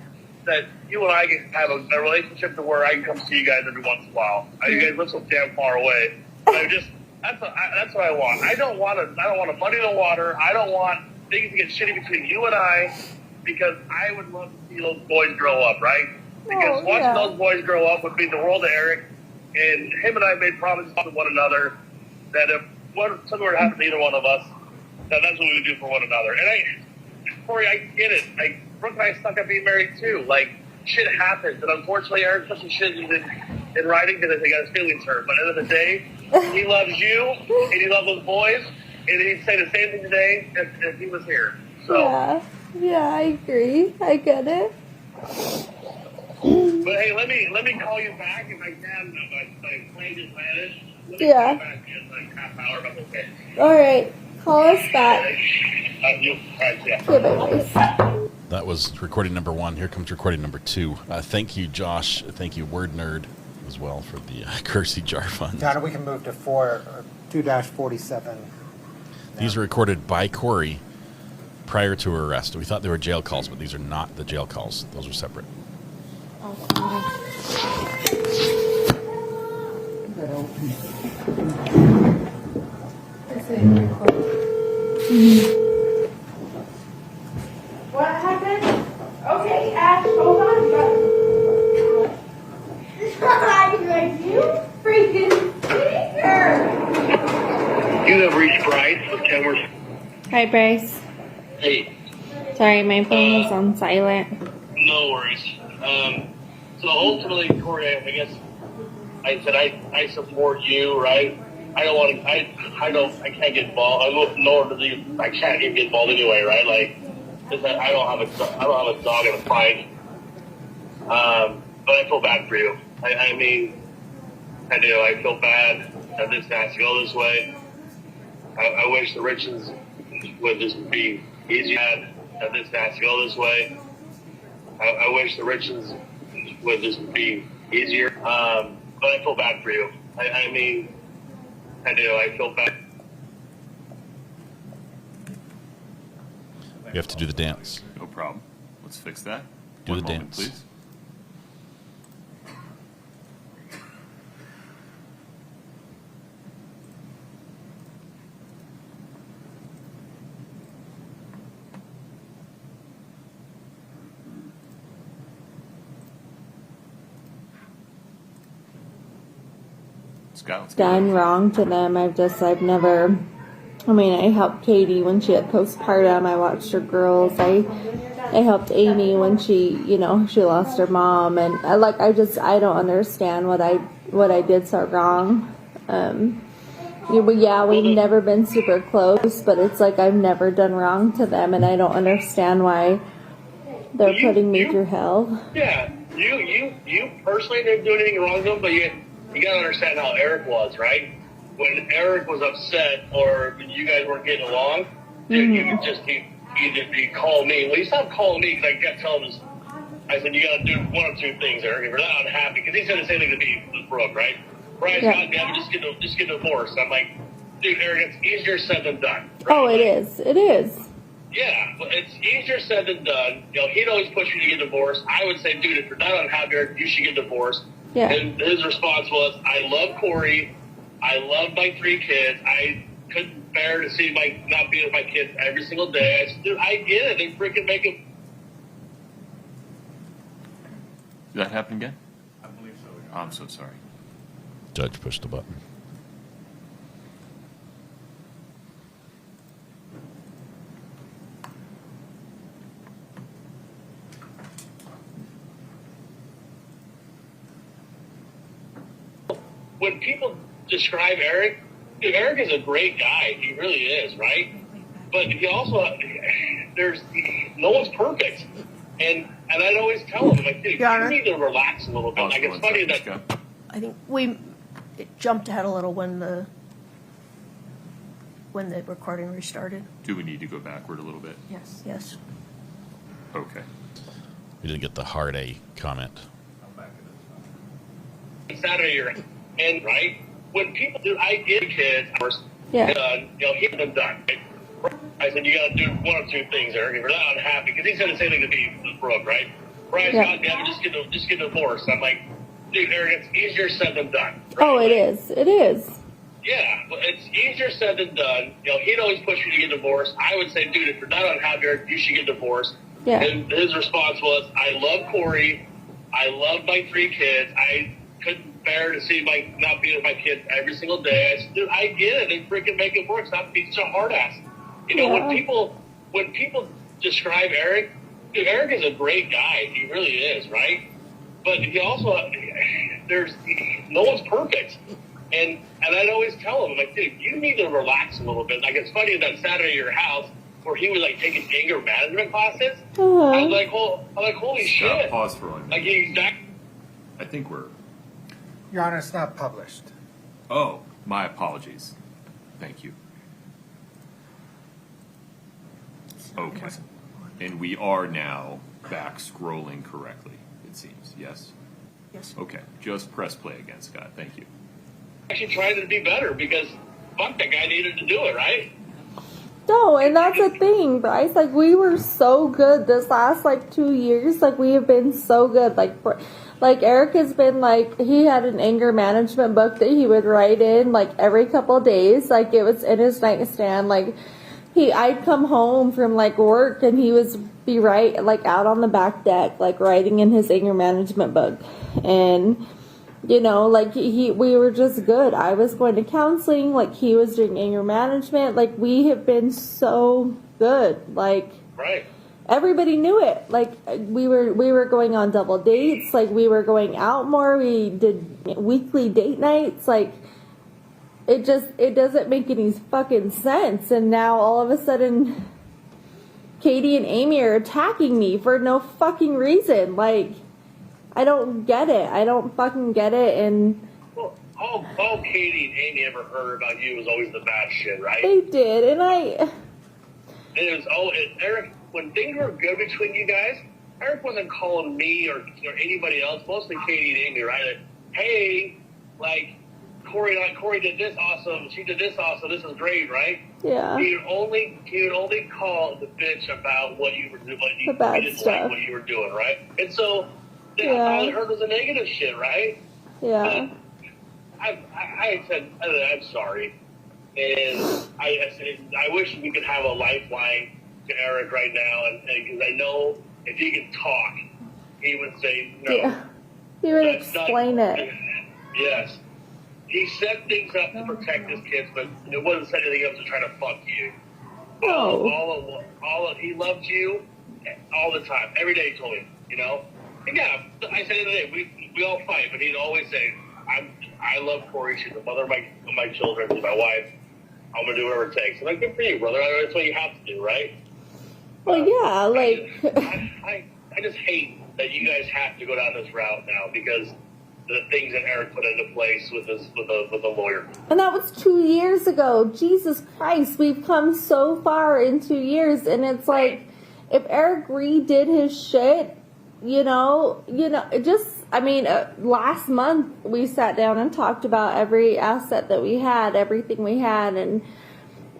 that you and I can have a relationship to where I can come see you guys every once in a while. You guys live so damn far away. That's what I want. I don't want to muddy the water. I don't want things to get shitty between you and I, because I would love to see those boys grow up, right? Because watching those boys grow up would mean the world to Eric, and him and I made promises to one another that if something were to happen to either one of us, that's what we would do for one another. And Kouri, I get it. Like, Brooke and I stuck up being married too. Like, shit happens, and unfortunately, Eric put some shit in writing because he got his feelings hurt. But at the end of the day, he loves you and he loves those boys, and he'd say the same thing today if he was here. So, Yeah, I agree. I get it. but hey, let me call you back if I can. My plane just landed. Let me Yeah. call back in like half hour. If I'm okay. All right. Call us back. All right, yeah. Okay, bye. That was recording number 1. Here comes recording number 2. Thank you, Josh. Thank you, Word Nerd, as well, for the Kersey Jar Fund. Donna, we can move to 2-47. These are recorded by Kouri prior to her arrest. We thought they were jail calls, but these are not the jail calls. Those are separate. What happened? Okay, Ash, hold on. You freaking speaker! You have reached Bryce with Kenworth. Hi, Bryce. Hey, Sorry, my phone was on silent. no worries. So ultimately, Kouri, I guess I said I support you, right? I don't want to. I can't get involved. I can't even get involved anyway, right? Like, I don't have a dog in a fight. But I feel bad for you. I mean, I do. I feel bad that this has to go this way. I wish the Richins would just be easier. That this has to go this way. I wish the Richins would just be easier. But I feel bad for you. I mean, I do. I feel bad. You have to do the dance. No problem. Let's fix that. Do One the moment, dance. please. Scott, Done wrong to them. I've never, I helped Katie when she had postpartum. I watched her girls. I helped Amy when she lost her mom. And I don't understand what I did so wrong. We've never been super close, but it's like I've never done wrong to them, and I don't understand why they're putting me through hell. Yeah, you personally didn't do anything wrong to them, but you gotta understand how Eric was, right? When Eric was upset or when you guys weren't getting along, he'd call me. Well, he stopped calling me because I kept telling him, I said, you gotta do one of two things, Eric. If you're not unhappy, because he said the same thing to me with Brooke, right? Brian, goddamn, just get divorced. I'm like, dude, Eric, it's easier said than done. Right? Oh, it is. It is. Yeah, well, it's easier said than done. He'd always push you to get divorced. I would say, dude, if you're not unhappy, Eric, you should get divorced. Yeah. And his response was, I love Kouri. I love my 3 kids. I couldn't bear to see not being with my kids every single day. I said, dude, I get it. They freaking make it. Did that happen again? I believe so. Yeah. I'm so sorry. Judge pushed the button. When people describe Eric, dude, Eric is a great guy. He really is, right? But he also, no one's perfect. And I'd always tell him, like, dude, you need to relax a little bit. Like, it's funny that. I think it jumped ahead a little when the recording restarted. Do we need to go backward a little bit? Yes. Okay. We didn't get the hard A comment. Saturday you're in, right? When people do, I get kids, Yeah. He had them done. Right? I said, you got to do one of two things, Eric. If you're not unhappy, because he said the same thing to me with Brooke, right? Brian, goddamn, just get divorced. I'm like, dude, Eric, it's easier said than done. Right? Oh, it is. It is. Yeah, but it's easier said than done. He'd always push you to get divorced. I would say, dude, if you're not unhappy, Eric, you should get divorced. Yeah. And his response was, I love Kouri. I love my 3 kids. I couldn't bear to see not being with my kids every single day. I said, dude, I get it. They freaking make it work. Stop being so hard ass. When people describe Eric, dude, Eric is a great guy. He really is, right? But he also, no one's perfect. And And I'd always tell him, I'm like, dude, you need to relax a little bit. Like, it's funny that Saturday at your house where he was like taking anger management classes. I was like, holy Scott, shit. pause for 1 minute. Like, he's back. I think we're. Your Honor, it's not published. Oh, my apologies. Thank you. Okay. And we are now back scrolling correctly, it seems. Yes? Yes. Okay. Just press play again, Scott. Thank you. Actually trying to be better because fuck, that guy needed to do it, right? No, and that's the thing, Bryce. Like, we were so good this last, 2 years. Like, we have been so good. Like Eric has been, he had an anger management book that he would write in, every couple of days. Like, it was in his nightstand. I'd come home from, work, and he was be out on the back deck, writing in his anger management book. And, we were just good. I was going to counseling, he was doing anger management. We have been so good. Right. Everybody knew it. We were going on double dates. We were going out more. We did weekly date nights. It doesn't make any fucking sense. And now all of a sudden, Katie and Amy are attacking me for no fucking reason. I don't get it. I don't fucking get it. And Well, all Katie and Amy ever heard about you was always the bad shit, right? they did. And And it was Eric, when things were good between you guys, Eric wasn't calling me or anybody else, mostly Katie and Amy, right? Hey, Kouri did this awesome, she did this awesome, this is great, right? Yeah. He would only call the bitch about what you were doing, The bad didn't stuff. like what you were doing, right? And so Yeah. all I heard was the negative shit, right? yeah. I said, I'm sorry. And I said, I wish we could have a lifeline to Eric right now. And because I know if he could talk, he would say, no. Yeah. He would that's not- explain it. Yes. He set things up to protect his kids, but it wasn't set anything up to try to fuck you. He loved you all the time. Every day he told me, And yeah, I said the other day, we all fight, but he'd always say, I love Kouri. She's the mother of my children. She's my wife. I'm going to do whatever it takes. I'm like, good for you, brother. That's what you have to do, right? Well, yeah, I just hate that you guys have to go down this route now because the things that Eric put into place with a lawyer. And that was 2 years ago. Jesus Christ, we've come so far in 2 years, and it's if Eric redid his shit, last month we sat down and talked about every asset that we had, everything we had, and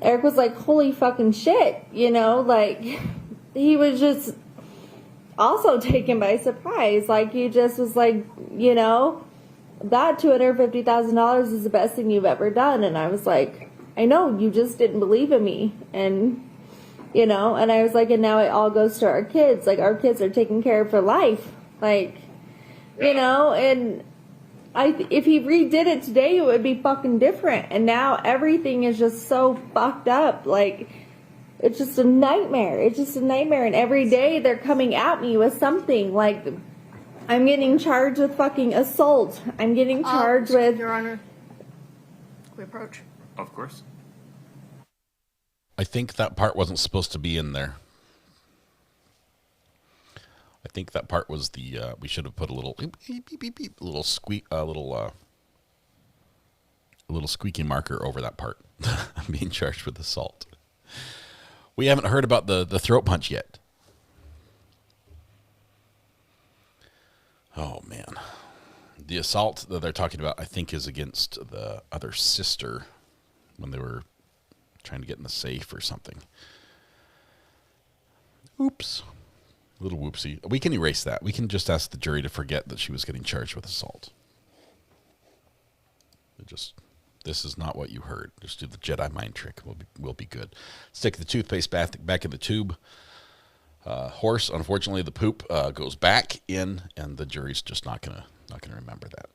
Eric was like, holy fucking shit, he was just also taken by surprise. He just was like, that $250,000 is the best thing you've ever done. And I was like, I know, you just didn't believe in me. And, and I was like, and now it all goes to our kids. Our kids are taken care of for life. And if he redid it today, it would be fucking different. And now everything is just so fucked up. It's just a nightmare. It's just a nightmare. And every day they're coming at me with something. I'm getting charged with fucking assault. I'm getting charged with... Your Honor, we approach. Of course. I think that part wasn't supposed to be in there. I think that part was the we should have put a little beep, beep, beep, beep, a little squeak, a little squeaky marker over that part. I'm being charged with assault. We haven't heard about the throat punch yet. Oh man, the assault that they're talking about, I think, is against the other sister when they were trying to get in the safe or something. Oops. A little whoopsie. We can erase that. We can just ask the jury to forget that she was getting charged with assault. This is not what you heard. Just do the Jedi mind trick. We'll be good. Stick the toothpaste back in the tube. Horse, unfortunately, the poop goes back in, and the jury's just not gonna remember that.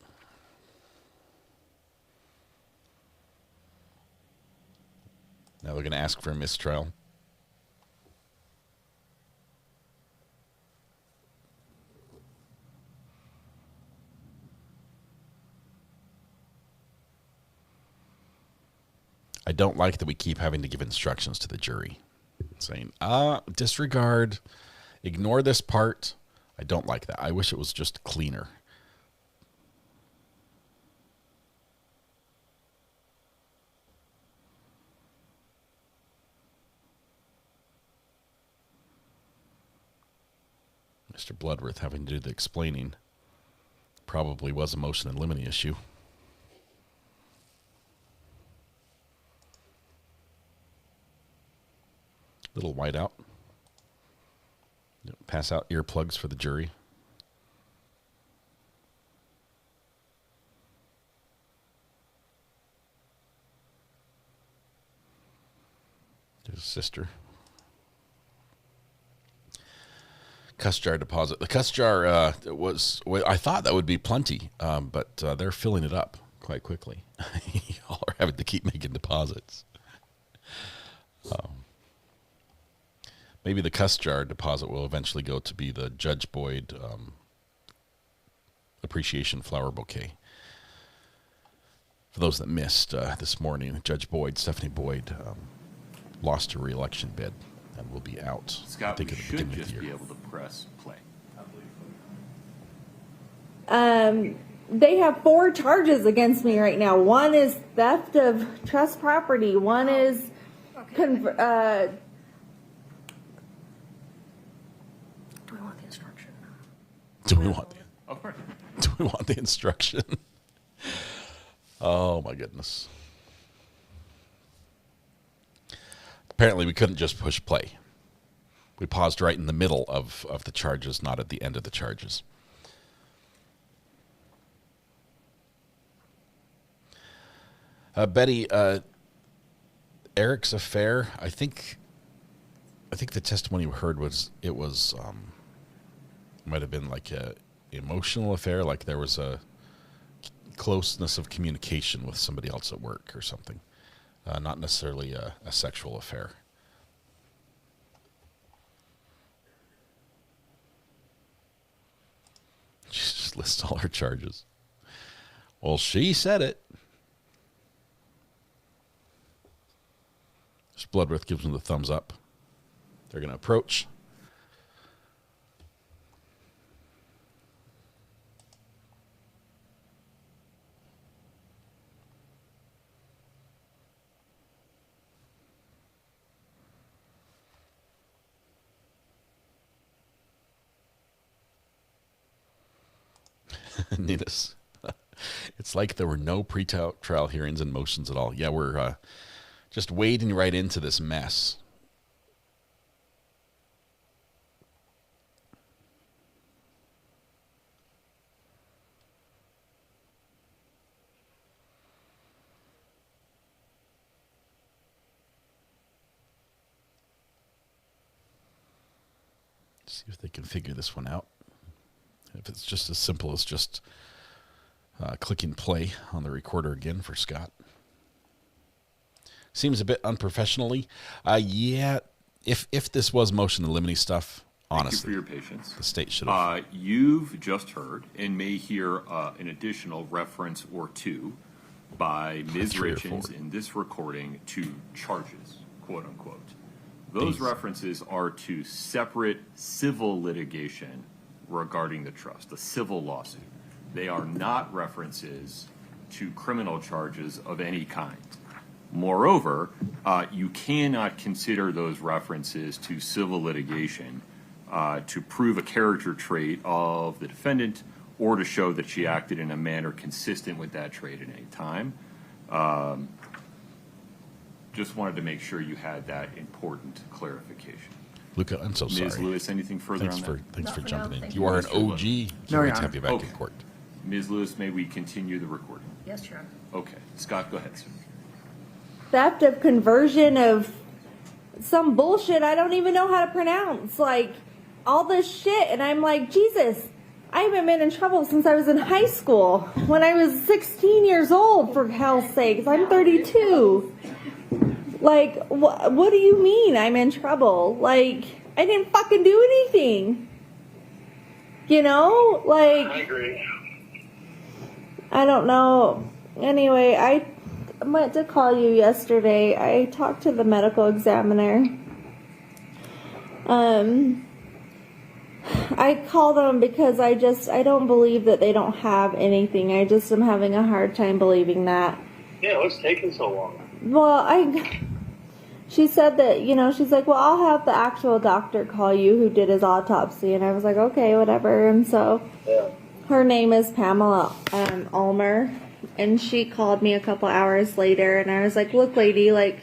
Now they're gonna ask for a mistrial. I don't like that we keep having to give instructions to the jury, saying, disregard, ignore this part. I don't like that. I wish it was just cleaner. Mr. Bloodworth having to do the explaining probably was a motion in limine issue. Little whiteout. Pass out earplugs for the jury. There's sister. Cuss jar deposit. The cuss jar was, I thought that would be plenty, but they're filling it up quite quickly. Y'all are having to keep making deposits. Maybe the cuss jar deposit will eventually go to be the Judge Boyd appreciation flower bouquet. For those that missed this morning, Judge Boyd, Stephanie Boyd, lost her re-election bid and will be out. Scott, I think we at the should beginning of just the year. be able to press play. They have 4 charges against me right now. One is theft of trust property. One is Do we want the instruction? Do we want the instruction? Oh my goodness. Apparently we couldn't just push play. We paused right in the middle of the charges, not at the end of the charges. Betty, Eric's affair, I think the testimony we heard was might have been like a emotional affair, like there was a closeness of communication with somebody else at work or something, not necessarily a sexual affair. She just lists all her charges. Well, she said it. Bloodworth gives them the thumbs up. They're going to approach. Nina's. It's like there were no pre-trial hearings and motions at all. Yeah, we're just wading right into this mess. See if they can figure this one out. If it's just as simple as just clicking play on the recorder again for Scott. Seems a bit unprofessionally. Yeah, if this was motion in limine stuff, honestly, Thank you for your patience. The state should have. You've just heard and may hear an additional reference or two by Ms. 3 or Richins 4. in this recording to charges, quote unquote. Those references are to separate civil litigation regarding the trust, a civil lawsuit. They are not references to criminal charges of any kind. Moreover, you cannot consider those references to civil litigation to prove a character trait of the defendant or to show that she acted in a manner consistent with that trait at any time. Just wanted to make sure you had that important clarification. Luca, I'm so sorry. Ms. Lewis, anything further on that? Thanks for jumping in. you. You are an Mr. Lewis. OG. No, Can't Your wait to Honor. have you back Okay. in court. Ms. Lewis, may we continue the recording? Yes, Your Honor. Okay. Scott, go ahead, sir. Theft of conversion of some bullshit I don't even know how to pronounce. Like, all this shit. And I'm like, Jesus, I haven't been in trouble since I was in high school. When I was 16 years old, for hell's sakes. I'm 32. Like, what do you mean I'm in trouble? Like, I didn't fucking do anything. You know? Like, I agree. I don't know. Anyway, meant to call you yesterday. I talked to the medical examiner. I called them because I don't believe that they don't have anything. I just am having a hard time believing that. Yeah, what's taking so long? Well, she said that, she's like, well, I'll have the actual doctor call you who did his autopsy. And I was like, okay, whatever. And so her name is Pamela Ulmer. And she called me a couple hours later. And I was like, look, lady, like,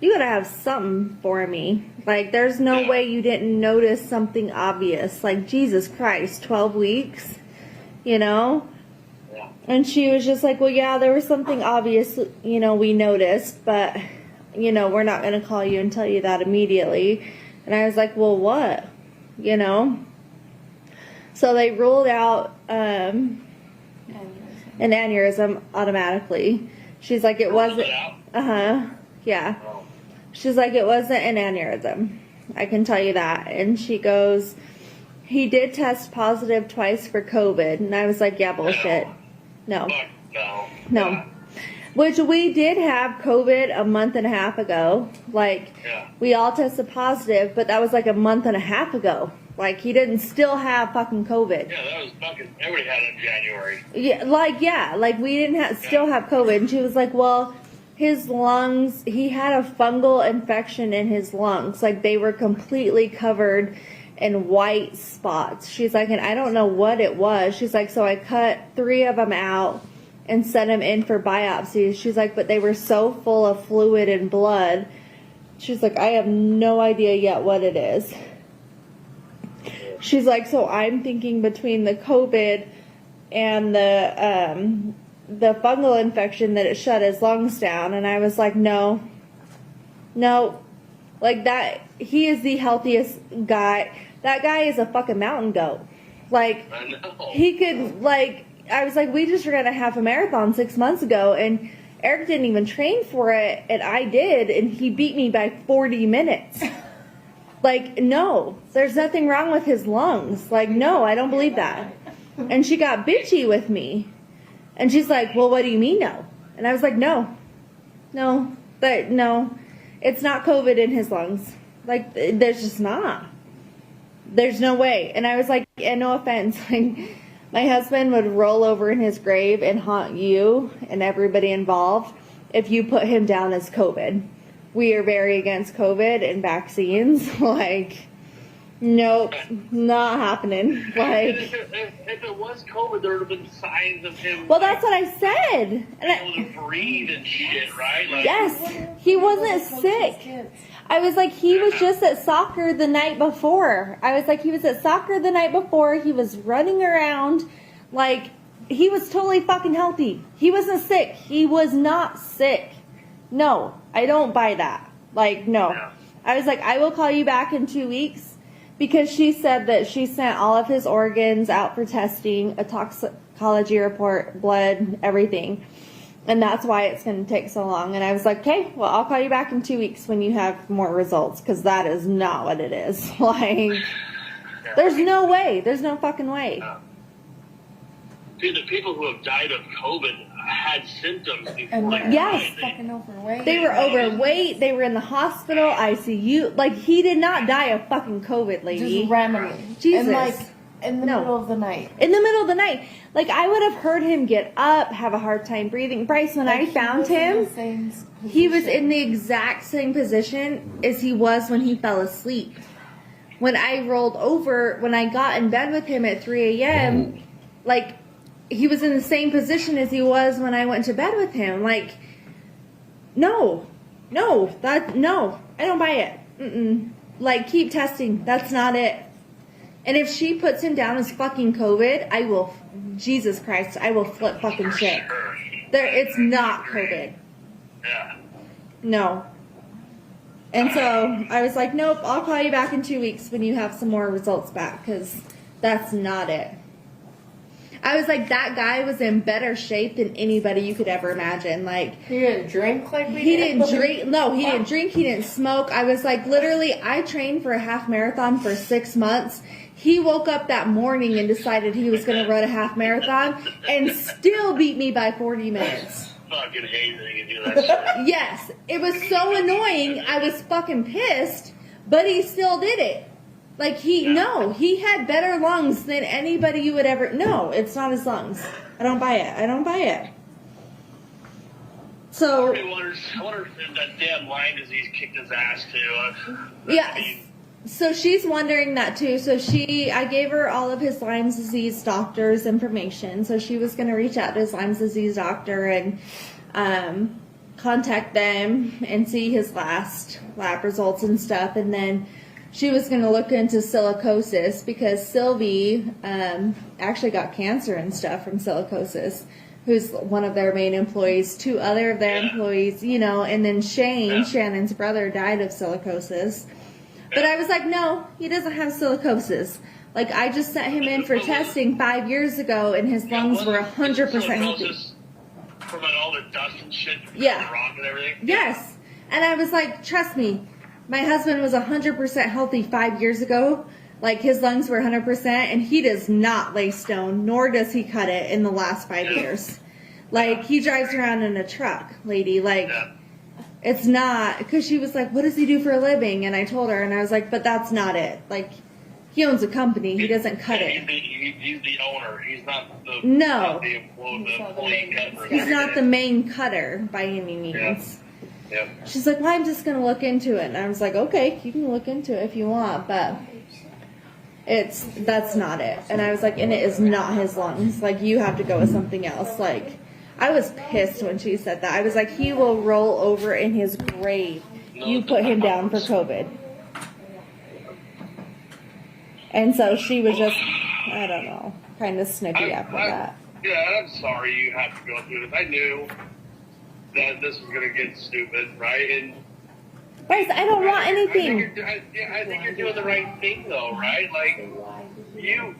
you gotta have something for me. Like, there's no way you didn't notice something obvious. Like, Jesus Christ, 12 weeks, And she was just like, well, yeah, there was something obvious, we noticed, but, we're not going to call you and tell you that immediately. And I was like, well, what? So they ruled out an aneurysm automatically. She's like, it wasn't. Yeah. She's like, it wasn't an aneurysm. I can tell you that. And she goes, he did test positive twice for COVID. And I was like, yeah, bullshit. No. Which we did have COVID a month and a half ago. Like, we all tested positive, but that was like a month and a half ago. Like, he didn't still have fucking COVID. Yeah, that was fucking, everybody had it in January. Like we didn't still have COVID. And she was like, well, his lungs, he had a fungal infection in his lungs. Like, they were completely covered in white spots. She's like, and I don't know what it was. She's like, so I cut 3 of them out and sent them in for biopsies. She's like, but they were so full of fluid and blood. She's like, I have no idea yet what it is. She's like, so I'm thinking between the COVID and the fungal infection that it shut his lungs down. And I was like, no, like that, he is the healthiest guy. That guy is a fucking mountain goat. Like, he could, like, I was like, we just ran a half a marathon 6 months ago, and Eric didn't even train for it, and I did, and he beat me by 40 minutes. Like, no, there's nothing wrong with his lungs. Like, no, I don't believe that. And she got bitchy with me. And she's like, well, what do you mean no? And I was like, no, it's not COVID in his lungs. Like, there's just not. There's no way. And I was like, and no offense, like, my husband would roll over in his grave and haunt you and everybody involved if you put him down as COVID. We are very against COVID and vaccines. Like, nope, not happening. Like, if it was COVID, there would have been signs of him. Well, that's what I said. Able to breathe and shit, right? Like, Yes, he wasn't sick. I was like, he was just at soccer the night before. I was like, he was at soccer the night before. He was running around. Like, he was totally fucking healthy. He wasn't sick. He was not sick. No, I don't buy that. Like, no. I was like, I will call you back in 2 weeks, because she said that she sent all of his organs out for testing, a toxicology report, blood, everything. And that's why it's going to take so long. And I was like, okay, well, I'll call you back in 2 weeks when you have more results, because that is not what it is. Like, there's no way. There's no fucking way. See, the people who have died of COVID had symptoms before. Yes. Fucking overweight. They were overweight. They were in the hospital, ICU. Like, he did not die of fucking COVID, lady. Just randomly. Jesus. And like, in the middle of the night. In the middle of the night. Like, I would have heard him get up, have a hard time breathing. Bryce, when I found him, he was in the exact same position as he was when he fell asleep. When I rolled over, when I got in bed with him at 3 a.m., like, he was in the same position as he was when I went to bed with him. Like, no, I don't buy it. Like, keep testing. That's not it. And if she puts him down as fucking COVID, I will, Jesus Christ, I will flip fucking shit. It's not COVID. No. And so I was like, nope, I'll call you back in 2 weeks when you have some more results back, because that's not it. I was like, that guy was in better shape than anybody you could ever imagine. Like, he didn't drink like we did? He didn't drink. No, he didn't drink. He didn't smoke. I was like, literally, I trained for a half marathon for 6 months. He woke up that morning and decided he was going to run a half marathon and still beat me by 40 minutes. fucking hate that you do that shit. Yes, it was so annoying. I was fucking pissed, but he still did it. Like he had better lungs than anybody you would ever. No, it's not his lungs. I don't buy it. So I wonder if that damn Lyme disease kicked his ass too. yeah. So she's wondering that too. So I gave her all of his Lyme disease doctor's information. So she was going to reach out to his Lyme disease doctor and contact them and see his last lab results and stuff. And then she was going to look into silicosis because Sylvie actually got cancer and stuff from silicosis, who's one of their main employees. 2 other of their employees, and then Shannon's brother, died of silicosis. But I was like, no, he doesn't have silicosis. Like, I just sent him in for testing 5 years ago, and his lungs were 100% healthy. From all the dust and shit from the rock and everything? Yes. And I was like, trust me, my husband was 100% healthy 5 years ago. Like, his lungs were 100%, and he does not lay stone, nor does he cut it in the last 5 years. Like, he drives around in a truck, lady. Like... It's not, because she was like, what does he do for a living? And I told her, and I was like, but that's not it. Like, he owns a company. He doesn't cut it. He's the owner. He's not the... No. Not the employee cutter. He's not the main cutter by any means. Yeah. She's like, well, I'm just going to look into it. And I was like, okay, you can look into it if you want, but that's not it. And I was like, and it is not his lungs. Like, you have to go with something else. Like... I was pissed when she said that. I was like, he will roll over in his grave. You put him down for COVID. And so she was just, I don't know, kind of snippy after that. Yeah, I'm sorry you have to go through this. I knew that this was going to get stupid, right? And Bryce, I don't want anything. I think you're doing the right thing, though, right? Like, you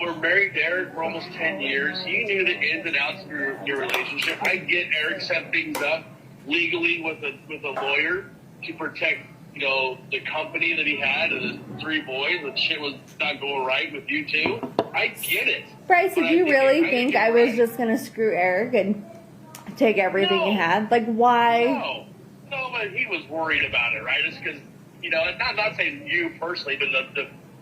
were married to Eric for almost 10 years. You knew the ins and outs of your relationship. I get Eric set things up legally with a lawyer to protect, the company that he had and his 3 boys. The shit was not going right with you two. I get it. Bryce, did you really think I was just going to screw Eric and take everything he had? Like, why? No, but he was worried about it, right? It's because, not saying you personally, but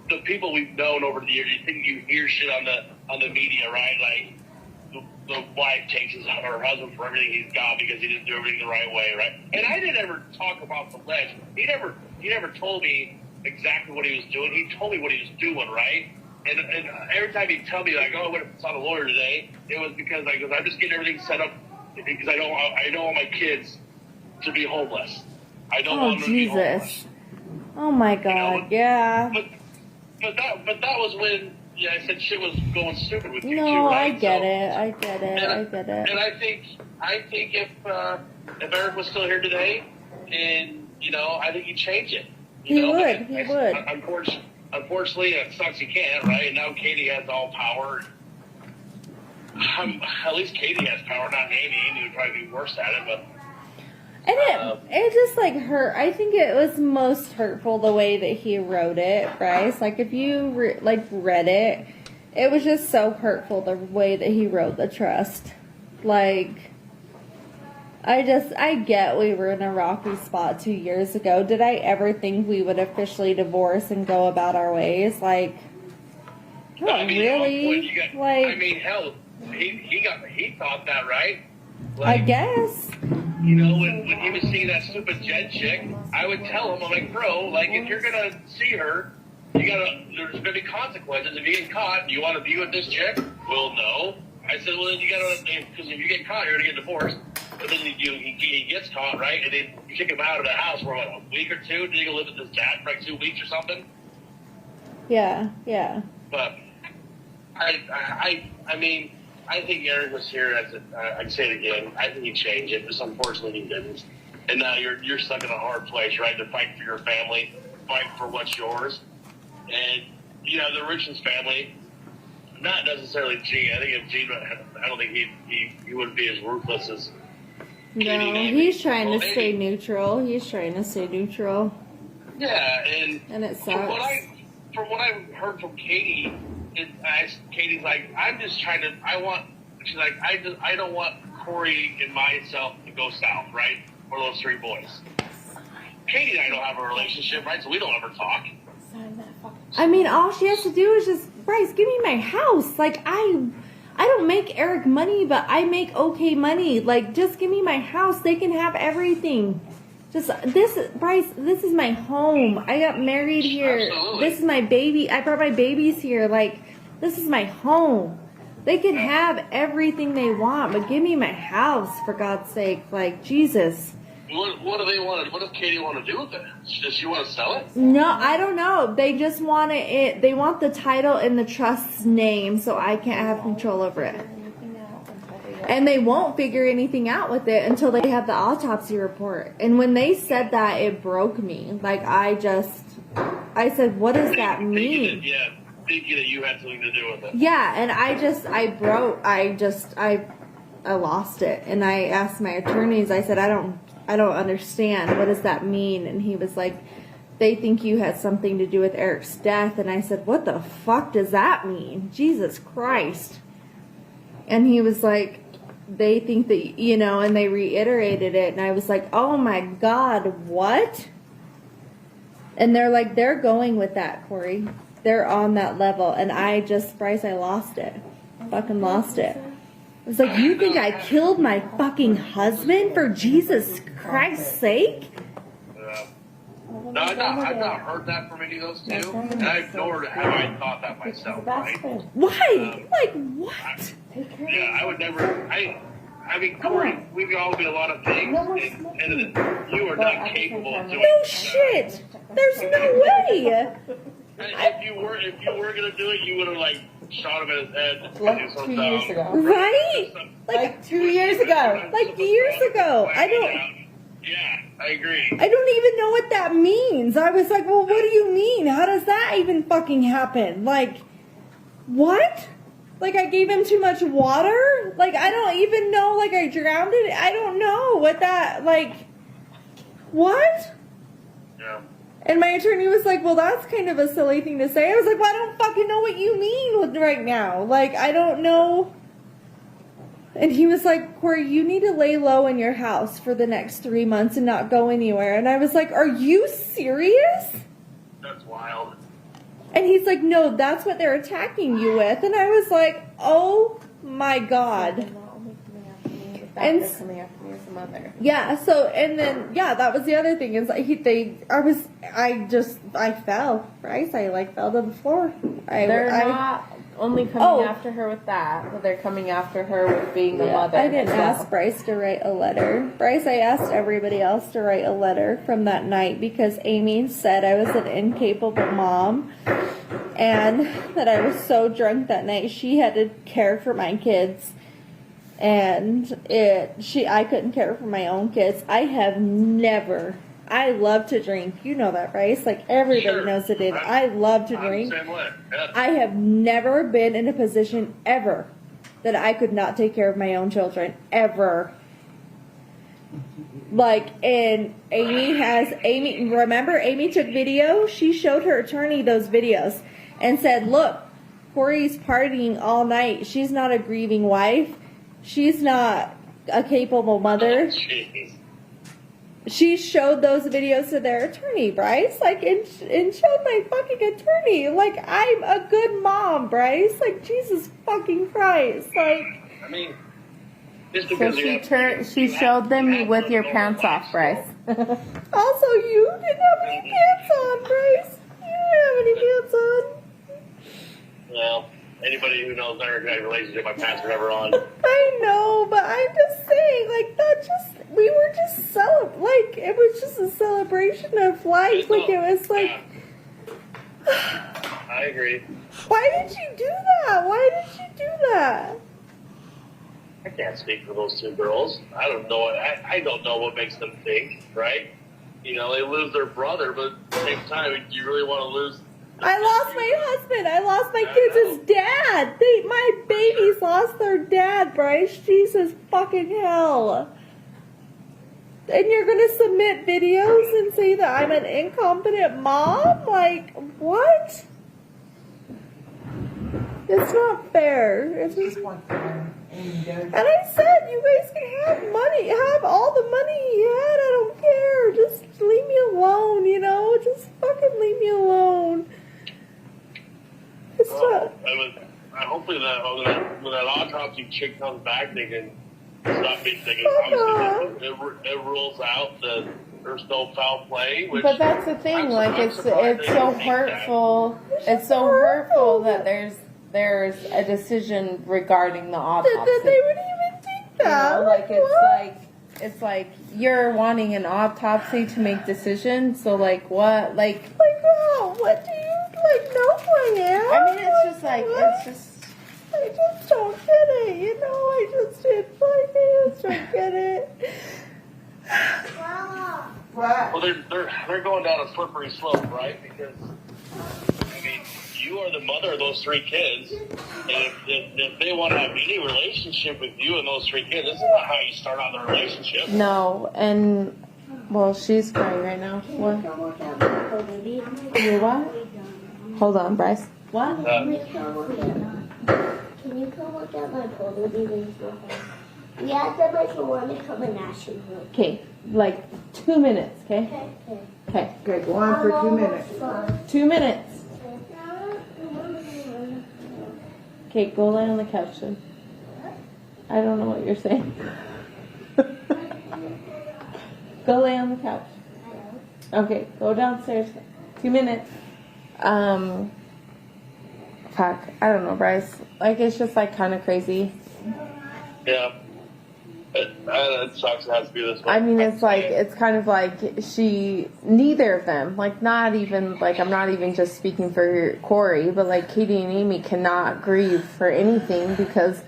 the people we've known over the years, you hear shit on the media, right? Like the wife takes her husband for everything he's got because he didn't do everything the right way, right? And I didn't ever talk about the ledge. He never told me exactly what he was doing. He told me what he was doing, right? And every time he'd tell me, like, oh, I went and saw the lawyer today, it was because I'm just getting everything set up because I don't want my kids to be homeless. I don't want them to be homeless. Oh my God, yeah. But that was when I said shit was going stupid with you too, No, right? I get it. I get it. And I think if Eric was still here today, and I think he'd change it. He would. Unfortunately, it sucks he can't, right? And now Katie has all power. At least Katie has power, not Amy. Amy would probably be worse at it, but. And it just like hurt. I think it was most hurtful the way that he wrote it, Bryce. Like if you read it, it was just so hurtful the way that he wrote the trust. Like, I get we were in a rocky spot 2 years ago. Did I ever think we would officially divorce and go about our ways? Like, not really. Hell, he thought that, right? I guess. When he was seeing that stupid Jen chick, I would tell him, I'm like, bro, like, if you're gonna see her, there's gonna be consequences. If you get caught, do you want to be with this chick? Well, no. I said, well, then you gotta, because if you get caught, you're gonna get divorced. But then he gets caught, right? And then you kick him out of the house for a week or two. Then you go live with his dad for like 2 weeks or something. Yeah. But I mean, I think Eric was here I can say it again. I think he changed it, but unfortunately he didn't. And now you're stuck in a hard place, right? To fight for your family, fight for what's yours. And the Richins family, not necessarily Gene. I think if Gene, I don't think he wouldn't be as ruthless as. No, he's trying to stay neutral. Yeah, and it sucks. From what I heard from Katie, Katie's like, I'm just trying to. She's like, I don't want Kouri and myself to go south, right? For those 3 boys. Katie and I don't have a relationship, right? So we don't ever talk. I mean, all she has to do is just, Bryce, give me my house. Like, I don't make Eric money, but I make okay money. Like, just give me my house. They can have everything. Just Bryce, this is my home. I got married here. Absolutely. This is my baby. I brought my babies here. Like, this is my home. They can have everything they want, but give me my house, for God's sake. Like, Jesus. What do they want? What does Katie want to do with it? Does she want to sell it? No, I don't know. They just want it. They want the title in the trust's name, so I can't have control over it. And they won't figure anything out with it until they have the autopsy report. And when they said that, it broke me. Like, I said, what does that mean? Thinking that you had something to do with it. Yeah, and I lost it. And I asked my attorneys, I said, I don't understand. What does that mean? And he was like, they think you had something to do with Eric's death. And I said, what the fuck does that mean? Jesus Christ. And he was like, they think that, and they reiterated it. And I was like, oh my God, what? And they're like, they're going with that, Kouri. They're on that level. And Bryce, I lost it. Fucking lost it. I was like, you think I killed my fucking husband for Jesus Christ's sake? No, I've not heard that from any of those two, and nor have I thought that myself, right? Why? Like, what? Yeah, I would never. I mean, Kouri, we can all do a lot of things, and you are not capable of doing No shit. There's no way. If you were gonna do it, you would have shot him in his head. Like 2 years ago. Right? Like 2 years ago. Like years ago. Yeah, I agree. I don't even know what that means. I was like, well, what do you mean? How does that even fucking happen? Like, what? Like, I gave him too much water? Like, I don't even know. Like, I drowned it? I don't know what that, what? Yeah. And my attorney was like, well, that's kind of a silly thing to say. I was like, well, I don't fucking know what you mean right now. Like, I don't know. And he was like, Kouri, you need to lay low in your house for the next 3 months and not go anywhere. And I was like, are you serious? That's wild. And he's like, no, that's what they're attacking you with. And I was like, oh my God. And coming after me as a mother. Yeah, so, and then, that was the other thing is, I fell, Bryce, I fell to the floor. They're not only coming after her with that, but they're coming after her with being a mother. I didn't ask Bryce to write a letter. Bryce, I asked everybody else to write a letter from that night because Amy said I was an incapable mom and that I was so drunk that night she had to care for my kids. And I couldn't care for my own kids. I love to drink. You know that, Bryce. Like, everybody knows it. I love to drink. I have never been in a position ever that I could not take care of my own children. Ever. Like, and remember Amy took video? She showed her attorney those videos and said, look, Kouri's partying all night. She's not a grieving wife. She's not a capable mother. She showed those videos to their attorney, Bryce. And showed my fucking attorney. Like, I'm a good mom, Bryce. Like, Jesus fucking Christ. Like, I mean, so she showed them with your pants off, Bryce. Also, you didn't have any pants on, Bryce. You didn't have any pants on. Well, anybody who knows our relationship, my pants are never on. I know, but I'm just saying, we were just it was just a celebration of life. I agree. Why did you do that? I can't speak for those two girls. I don't know. I don't know what makes them think, right? They lose their brother, but at the same time, do you really want to lose? I lost my husband. I lost my kids' dad. My babies lost their dad, Bryce. Jesus fucking hell. And you're going to submit videos and say that I'm an incompetent mom? Like, what? It's not fair. It's just and I said, you guys can have money, have all the money he had. I don't care. Just leave me alone, you know? Just fucking leave me alone. It's not. Hopefully when that autopsy chick comes back, they can stop me thinking. Obviously, it rules out that there's no foul play. Which But that's the thing. Like it's so hurtful. It's so hurtful that there's a decision regarding the autopsy. That they would even think that. You know, like it's like you're wanting an autopsy to make decisions. So like what? Like oh, what do you like? No plan. I mean, it's just like it's just. I just don't get it. You know, I just don't get it. Well, they're going down a slippery slope, right? Because I mean, you are the mother of those 3 kids, and if they want to have any relationship with you and those 3 kids, this is not how you start out the relationship. No, and well, she's crying right now. What? You what? Hold on, Bryce. What? Can you come look at my photo reading? Yeah, I said my want to come and ask you. Okay, like 2 minutes, okay? Okay. Okay, go on for 2 minutes. 2 minutes. Okay, go lay on the couch then. I don't know what you're saying. Go lay on the couch. Okay, go downstairs. 2 minutes. Fuck, I don't know, Bryce. Like, it's just, like, kind of crazy. Yeah. It sucks it has to be this way. I mean, it's like, it's kind of like neither of them, like, not even, like, I'm not even just speaking for Kouri, but, like, Katie and Amy cannot grieve for anything because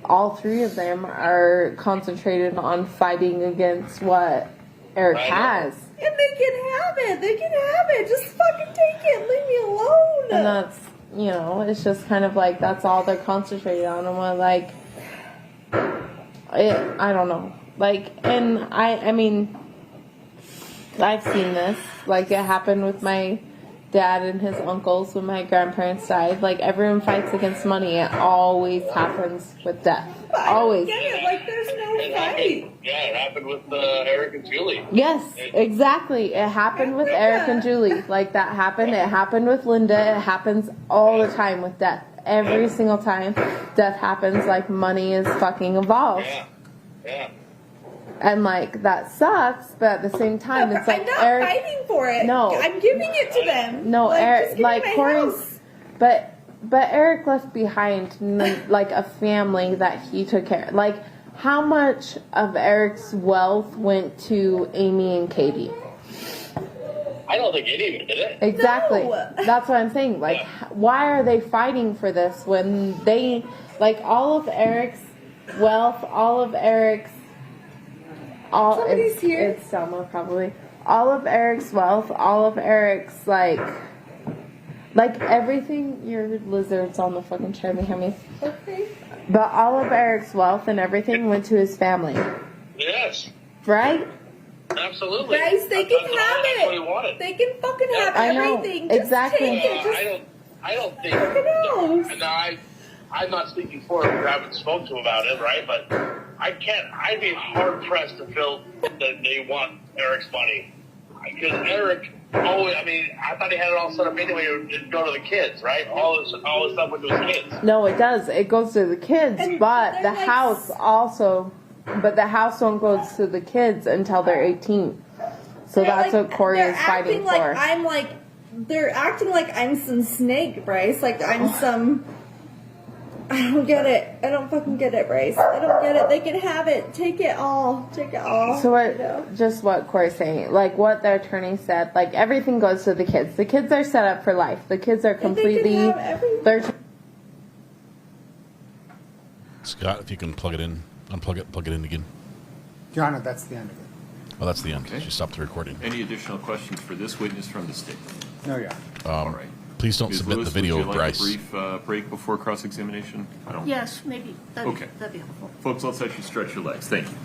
all 3 of them are concentrated on fighting against what Eric has. And they can have it. They can have it. Just fucking take it. Leave me alone. And that's, you know, it's just kind of like, that's all they're concentrated on. And we're like, I don't know. Like, and I mean, I've seen this. Like, it happened with my dad and his uncles when my grandparents died. Like, everyone fights against money. It always happens with death. Always. Get it? Like, there's no fight. It happened with Eric and Julie. Yes, exactly. It happened with Eric and Julie. Like, that happened. It happened with Linda. It happens all the time with death. Every single time death happens, like, money is fucking involved. Yeah. And, like, that sucks, but at the same time, it's like I'm not Eric, fighting for it. No. I'm giving it to them. No, like, Eric, like, Kouri's, house. but Eric left behind, like, a family that he took care of. Like, how much of Eric's wealth went to Amy and Katie? I don't think any of it did it. Exactly. No. That's what I'm saying. Like, why are they fighting for this when they, like, all of Eric's wealth, all of Eric's, Somebody's here. It's Selma probably. All of Eric's wealth, all of Eric's, like everything, your lizard's on the fucking chair behind me. Okay. But all of Eric's wealth and everything went to his family. Yes. Right? Absolutely. Guys, they can have That's what he it. wanted. They can fucking have I know. everything. Just Exactly. take it. Just I don't think. knows? I'm not speaking for him. I haven't spoken to him about it, right? But I'd be hard pressed to feel that they want Eric's money because Eric. I thought he had it all set up anyway. It'd go to the kids, right? All this stuff went to his kids. No, it does. It goes to the kids, but the house also. But the house won't go to the kids until they're 18. So that's what Kouri is fighting for. They're acting like I'm some snake, Bryce. Like I'm some. I don't get it. I don't fucking get it, Bryce. I don't get it. They can have it. Take it all. Take it all. So just what Kouri's saying, like what the attorney said, like everything goes to the kids. The kids are set up for life. The kids are completely. Scott, if you can plug it in, unplug it, plug it in again. Your Honor, that's the end of it. Oh, that's the end. Okay. She stopped the recording. Any additional questions for this witness from the state? No, Your Honor. All right. Please don't Ms. submit Lewis, the video would you of like Bryce. a brief break before cross-examination? Yes, maybe. Okay. That'd be helpful. Folks, let's let you stretch your legs. Thank you.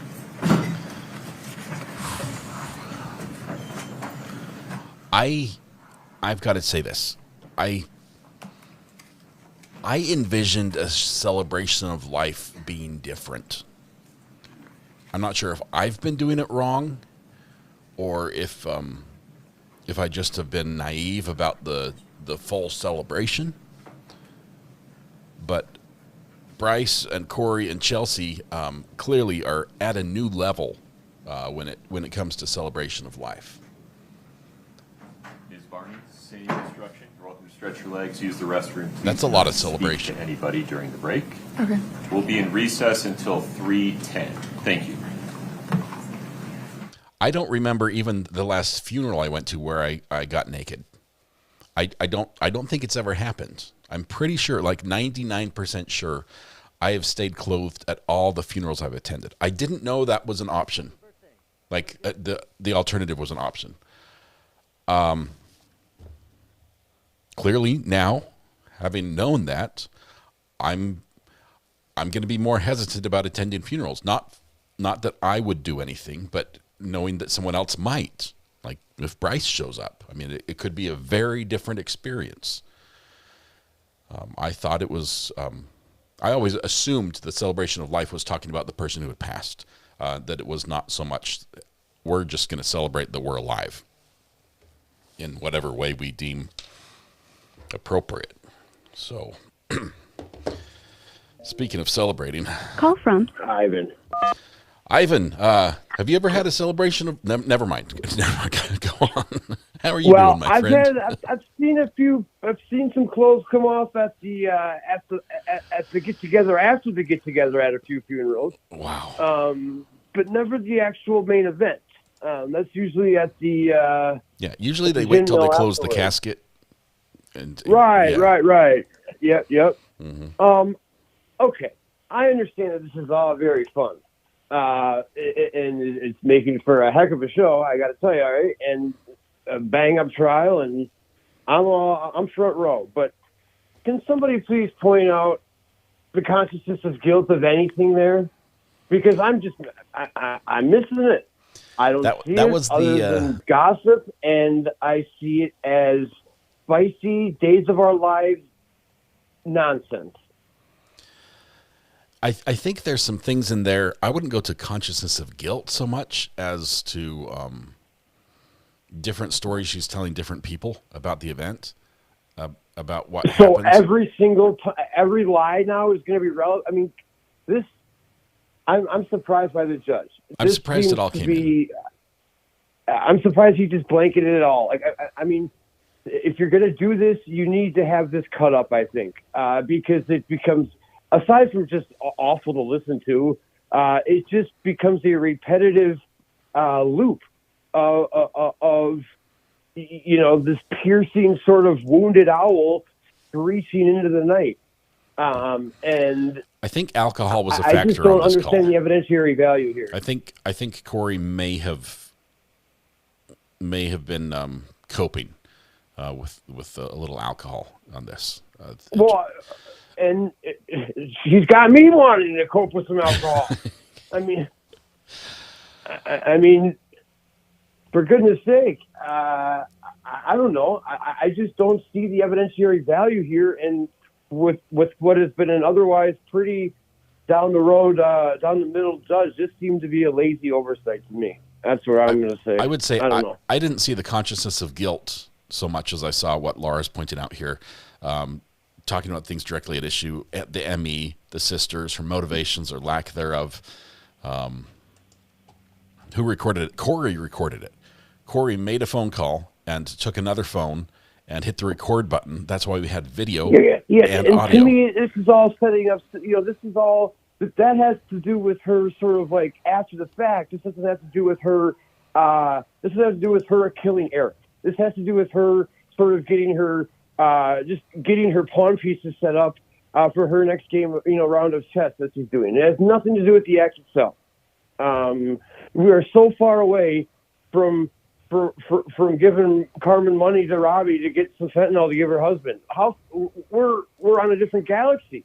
I've got to say this. I envisioned a celebration of life being different. I'm not sure if I've been doing it wrong, or if I just have been naive about the full celebration. But Bryce and Kouri and Chelsea clearly are at a new level when it comes to celebration of life. Ms. Barney, same instruction. You're welcome to stretch your legs, use the restroom. That's a lot of Speak celebration. to anybody during the break. Okay. We'll be in recess until 3:10. Thank you. I don't remember even the last funeral I went to where I got naked. I don't think it's ever happened. I'm pretty sure, like 99% sure, I have stayed clothed at all the funerals I've attended. I didn't know that was an option. Like the alternative was an option. Clearly now, having known that, I'm going to be more hesitant about attending funerals. Not that I would do anything, but knowing that someone else might. Like if Bryce shows up, I mean, it could be a very different experience. I thought it was. I always assumed the celebration of life was talking about the person who had passed. That it was not so much. We're just going to celebrate that we're alive in whatever way we deem appropriate. So, speaking of celebrating, Call from Ivan. Ivan, have you ever had a celebration of? Never mind. Go on. How are you Well, doing, my friend? I've seen a few. I've seen some clothes come off at the get together after the get together at a few funerals. Wow. But never the actual main event. That's usually at the. Yeah, usually they wait till they close the afterwards. casket. And Right. Yep. Mm-hmm. Okay, I understand that this is all very fun, and it's making for a heck of a show. I got to tell you, all right, and a bang up trial, and I'm front row. But can somebody please point out the consciousness of guilt of anything there? Because I'm missing it. I don't see that it was other than gossip, and I see it as spicy days of our lives nonsense. I think there's some things in there. I wouldn't go to consciousness of guilt so much as to different stories she's telling different people about the event, about what So happens. every lie now is going to be relevant. I mean, this. I'm surprised by the judge. I'm This surprised it seems all to came in. be- I'm surprised he just blanketed it all. Like, I mean, if you're going to do this, you need to have this cut up, I think, because it becomes, aside from just awful to listen to, it just becomes a repetitive loop of this piercing sort of wounded owl screeching into the night. And I think alcohol was a I factor just don't on this understand call. the evidentiary value here. I think Kouri may have been coping with a little alcohol on this. Well, and she's got me wanting to cope with some alcohol. I mean, for goodness sake, I don't know. I just don't see the evidentiary value here, and with what has been an otherwise pretty down the road, down the middle judge, this seemed to be a lazy oversight to me. That's what I'm going to say. I would say I don't know. I didn't see the consciousness of guilt so much as I saw what Laura's pointed out here, talking about things directly at issue, at the ME, the sisters, her motivations or lack thereof. Who recorded it? Kouri recorded it. Kouri made a phone call and took another phone and hit the record button. That's why we had video and audio. To me, this is all setting up. This is all that has to do with her sort of like after the fact. This doesn't have to do with her. This has to do with her killing Eric. This has to do with her sort of getting her pawn pieces set up for her next game. Round of chess that she's doing. It has nothing to do with the act itself. We are so far away from giving Carmen money to Robbie to get some fentanyl to give her husband. We're on a different galaxy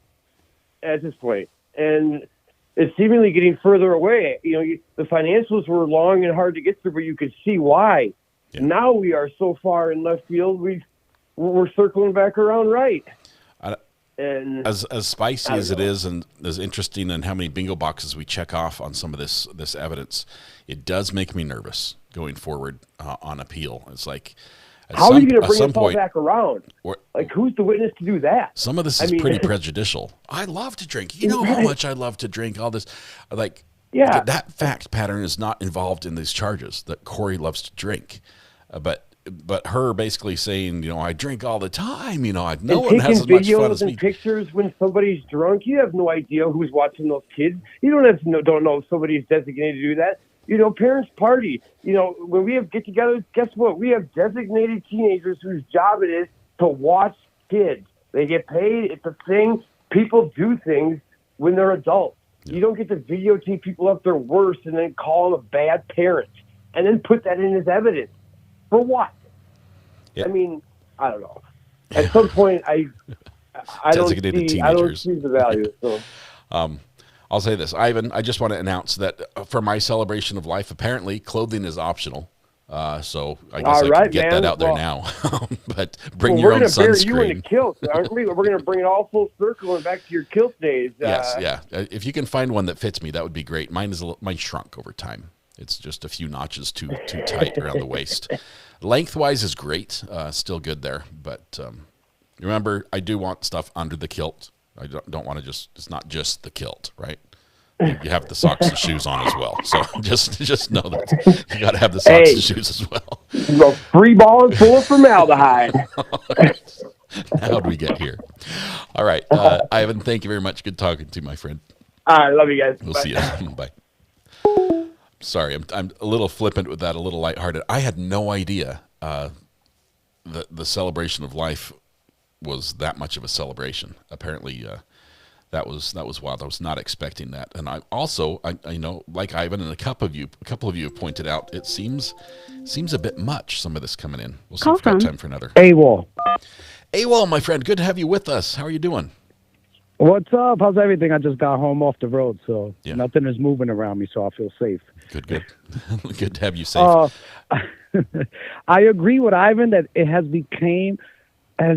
at this point, and it's seemingly getting further away. The financials were long and hard to get through, but you could see why. Yeah. Now we are so far in left field. We're circling back around right. And as spicy as it is, and as interesting, and how many bingo boxes we check off on some of this evidence, it does make me nervous going forward on appeal. It's like, how are you going to bring us all back around? Like, who's the witness to do that? Some of this is pretty prejudicial. I love to drink. You know how much I love to drink. All this, like, that fact pattern is not involved in these charges. That Kouri loves to drink, but her basically saying, you know, I drink all the time. You know, no one has as much fun as me. And pictures when somebody's drunk. You have no idea who's watching those kids. You don't know if somebody's designated to do that. You know, parents party. You know, when we have get-togethers, guess what? We have designated teenagers whose job it is to watch kids. They get paid. It's a thing. People do things when they're adults. You don't get to videotape people at their worst and then call them a bad parent and then put that in as evidence. For what? Yeah. I mean, I don't know. At some point, I don't see the value. So. I'll say this, Ivan, I just want to announce that for my celebration of life, apparently clothing is optional. So I guess I can get that out there now. But bring your own sunscreen. We're going to bury you in a kilt, aren't we? We're going to bring it all full circle and back to your kilt days. Yes, yeah. If you can find one that fits me, that would be great. Mine shrunk over time. It's just a few notches too tight around the waist. Lengthwise is great, still good there. But remember, I do want stuff under the kilt. I don't want to it's not just the kilt, right? You have the socks and shoes on as well. So just know that you got to have the socks and shoes as well. A free ball and full of formaldehyde. How do we get here? All right. Ivan, thank you very much. Good talking to you, my friend. I love you guys. We'll see you. Bye. Sorry, I'm a little flippant with that, a little lighthearted. I had no idea the celebration of life was that much of a celebration. Apparently, that was wild. I was not expecting that. And I also, I know, like Ivan and a couple of you have pointed out, it seems a bit much, some of this coming in. We'll see if we've got time for another. AWOL, my friend, good to have you with us. How are you doing? What's up? How's everything? I just got home off the road, so nothing is moving around me, so I feel safe. Good. Good to have you safe. I agree with Ivan that it has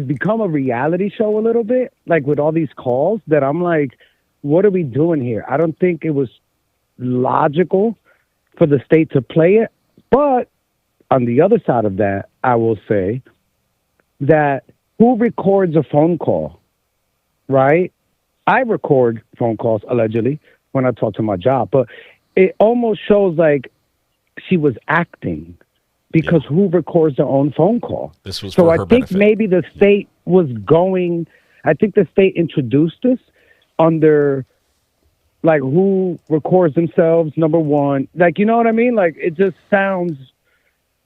become a reality show a little bit, like with all these calls that I'm like, what are we doing here? I don't think it was logical for the state to play it. But on the other side of that, I will say that who records a phone call, right? I record phone calls, allegedly, when I talk to my job. But it almost shows like she was acting. Because who records their own phone call? This was so for I her think benefit. maybe the state was going. I think the state introduced this under, like, who records themselves. Number one, like, you know what I mean? Like, it just sounds.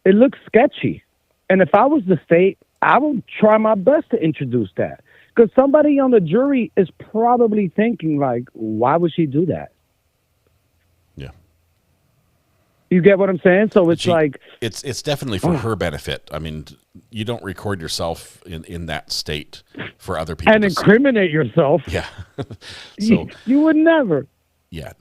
It looks sketchy. And if I was the state, I would try my best to introduce that, because somebody on the jury is probably thinking, like, why would she do that? You get what I'm saying? So it's it's definitely for her benefit. I mean, you don't record yourself in that state for other people and incriminate yourself. Yeah. So you would never. Yeah.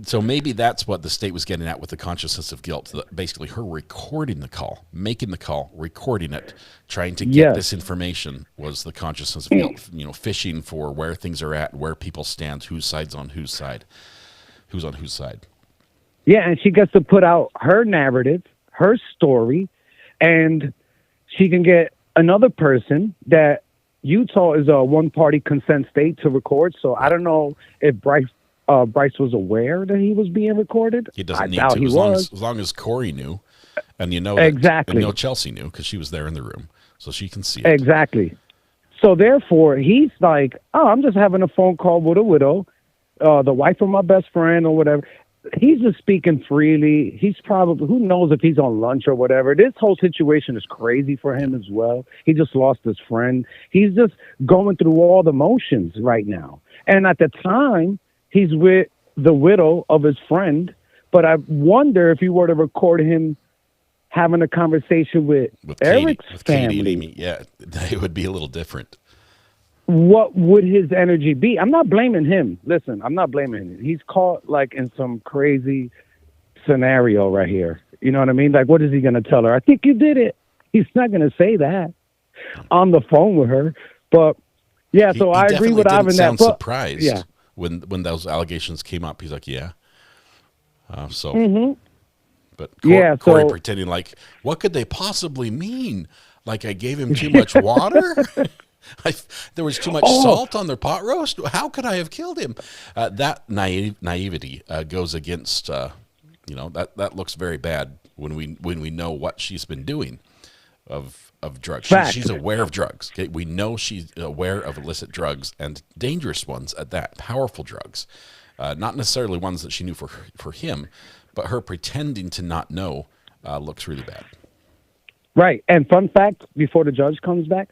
So maybe that's what the state was getting at with the consciousness of guilt. Basically, her recording the call, making the call, recording it, trying to get this information was the consciousness of guilt. You know, fishing for where things are at, where people stand, whose side's on whose side, who's on whose side. Yeah, and she gets to put out her narrative, her story, and she can get another person that Utah is a one-party consent state to record. So I don't know if Bryce was aware that he was being recorded. He doesn't need doubt to, he as long as Kouri knew, and exactly. And you know Chelsea knew because she was there in the room, so she can see it. Exactly. So therefore, he's like, "Oh, I'm just having a phone call with a widow, the wife of my best friend, or whatever." He's just speaking freely. He's probably, who knows if he's on lunch or whatever. This whole situation is crazy for him as well. He just lost his friend. He's just going through all the motions right now. And at the time, he's with the widow of his friend. But I wonder if you were to record him having a conversation with Eric's family. Katie and Amy, yeah, it would be a little different. What would his energy be? I'm not blaming him. Listen, I'm not blaming him. He's caught like in some crazy scenario right here. You know what I mean? Like, what is he going to tell her? I think you did it. He's not going to say that on the phone with her. But Yeah, so I agree with Ivan didn't that. sound But, surprised yeah. when those allegations came up. He's like, yeah. Mhm. But Yeah, Kouri so- pretending like, what could they possibly mean? Like I gave him too much water? There was too much salt on their pot roast? How could I have killed him? That naivety goes against, that looks very bad when we know what she's been doing of drugs. She's aware of drugs. Okay? We know she's aware of illicit drugs and dangerous ones at that, powerful drugs. Not necessarily ones that she knew for him, but her pretending to not know looks really bad. Right. And fun fact, before the judge comes back,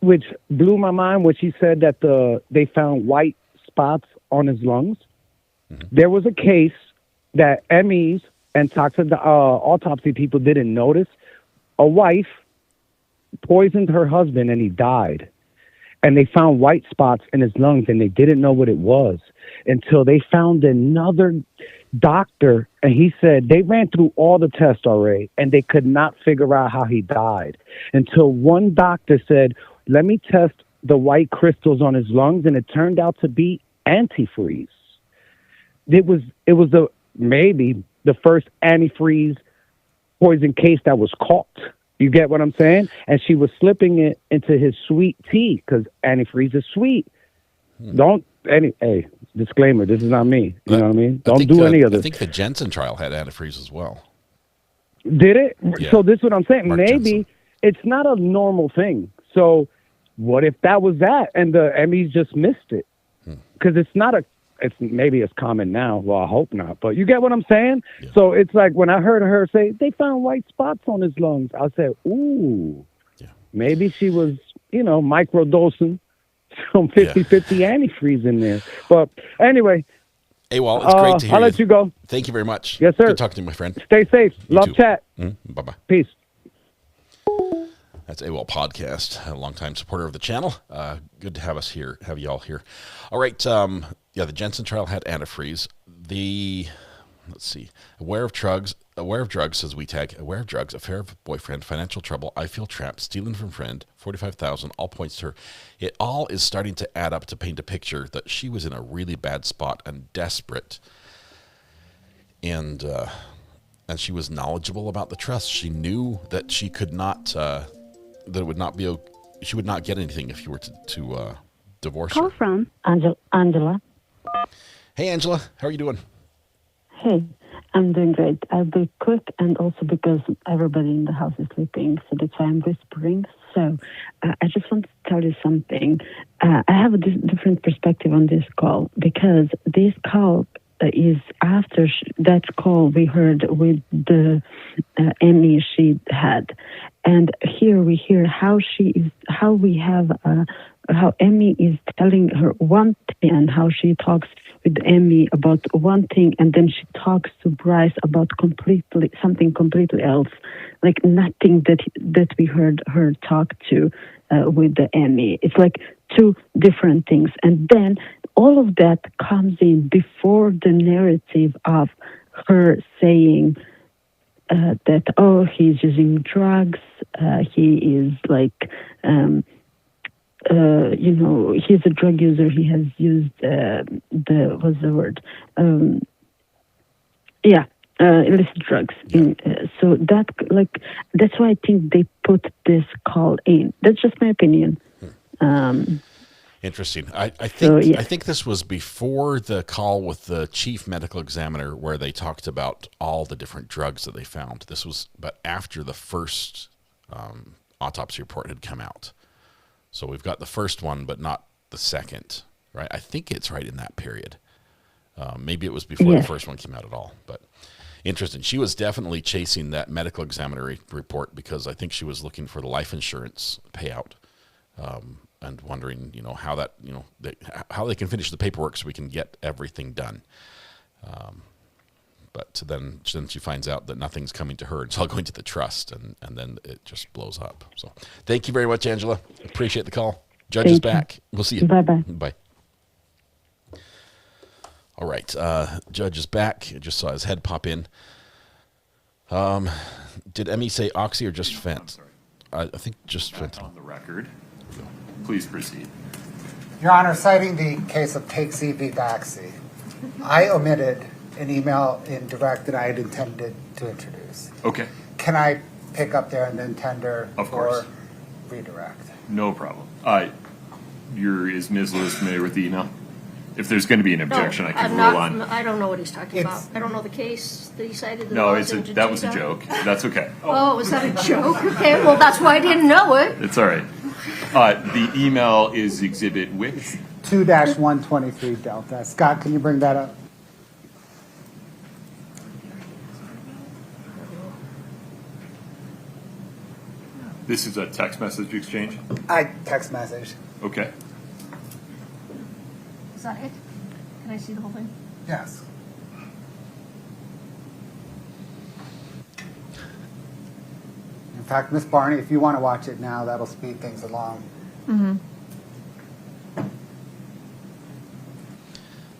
which blew my mind, when she said that they found white spots on his lungs. There was a case that MEs and autopsy people didn't notice. A wife poisoned her husband and he died. And they found white spots in his lungs and they didn't know what it was until they found another doctor, and he said they ran through all the tests already and they could not figure out how he died until one doctor said, let me test the white crystals on his lungs, and it turned out to be antifreeze. It was maybe the first antifreeze poison case that was caught. You get what I'm saying? And she was slipping it into his sweet tea because antifreeze is sweet. Hey, disclaimer, this is not me. You know what I mean? Don't do any of this. I think the Jensen trial had antifreeze as well. Did it? Yeah. So this is what I'm saying. Mark Maybe Jensen. it's not a normal thing. So what if that was that and the MEs just missed it? Because maybe it's common now. Well, I hope not. But you get what I'm saying? Yeah. So it's like when I heard her say, they found white spots on his lungs, I said, ooh, maybe she was, microdosing some 50-50 antifreeze in there. But anyway. Hey, well, it's great to hear I'll let you go. Thank you very much. Yes, sir. Good talking to you, my friend. Stay safe. You Love too. chat. Bye-bye. Peace. That's AWOL Podcast, a longtime supporter of the channel. Good to have you all here. All right. The Jensen trial had antifreeze. Let's see. Aware of drugs, says we tag. Aware of drugs, affair of boyfriend, financial trouble, I feel trapped, stealing from friend, 45,000, all points to her. It all is starting to add up to paint a picture that she was in a really bad spot and desperate. And she was knowledgeable about the trust. She knew that she could not, that it would not be, she would not get anything if you were to divorce her. Call from Angela. Hey, Angela, how are you doing? Hey, I'm doing great. I'll be quick, and also because everybody in the house is sleeping, so that's why I'm whispering. So I just want to tell you something. I have a different perspective on this call, because this call is after that call we heard with the Emmy she had. And here we hear how Emmy is telling her one thing and how she talks with Emmy about one thing, and then she talks to Bryce about something completely else, like nothing that we heard her talk to with the Emmy. It's like two different things, and then all of that comes in before the narrative of her saying that he's using drugs, he is like. He's a drug user. He has used what's the word? Illicit drugs. So that's why I think they put this call in. That's just my opinion. Interesting. I think this was before the call with the chief medical examiner where they talked about all the different drugs that they found. This was, but after the first autopsy report had come out. So we've got the first one, but not the second, right? I think it's right in that period. Maybe it was before the first one came out at all, but interesting. She was definitely chasing that medical examiner report because I think she was looking for the life insurance payout and wondering, how that, how they can finish the paperwork so we can get everything done. But then she finds out that nothing's coming to her. It's all going to the trust, and then it just blows up. So thank you very much, Angela. Appreciate the call. Judge is back. We'll see you. Bye-bye. Bye. All right. Judge is back. I just saw his head pop in. Did Emmy say oxy or just fent? I think just fent. On the record. go. Please proceed. Your Honor, citing the case of Take C v. Baxi, I omitted an email in direct that I had intended to introduce. Okay. Can I pick up there and then tender Of course. or redirect? No problem. Is Ms. Lewis familiar with the email? If there's going to be an objection, No, I can I'm rule not, on. I don't know what he's talking about. I don't know the case that he cited. That No, was in that was a Geneva. joke. That's okay. Oh, was that a joke? Okay, well, that's why I didn't know it. It's all right. The email is exhibit which? 2-123 Delta. Scott, can you bring that up? This is a text message exchange? Text message. Okay. Is that it? Can I see the whole thing? Yes. In fact, Miss Barney, if you want to watch it now, that'll speed things along. Mm-hmm.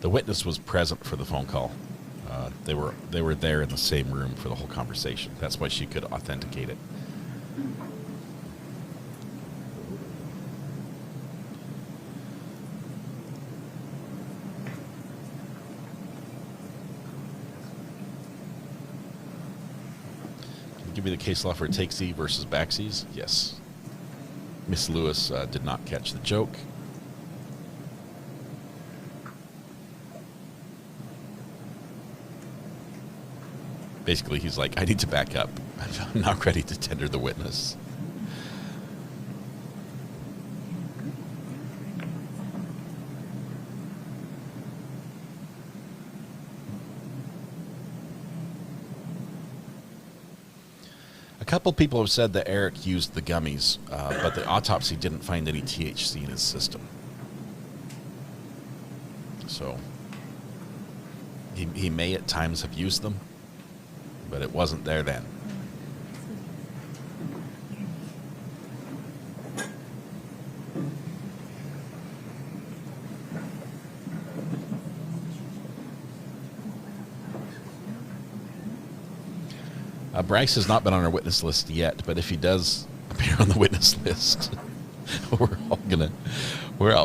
The witness was present for the phone call. They were there in the same room for the whole conversation. That's why she could authenticate it. Give me the case law for Take C versus Baxis. Yes. Miss Lewis did not catch the joke. Basically, he's like, I need to back up. I'm not ready to tender the witness. A couple people have said that Eric used the gummies, but the autopsy didn't find any THC in his system. So he may at times have used them, but it wasn't there then. Bryce has not been on our witness list yet, but if he does appear on the witness list,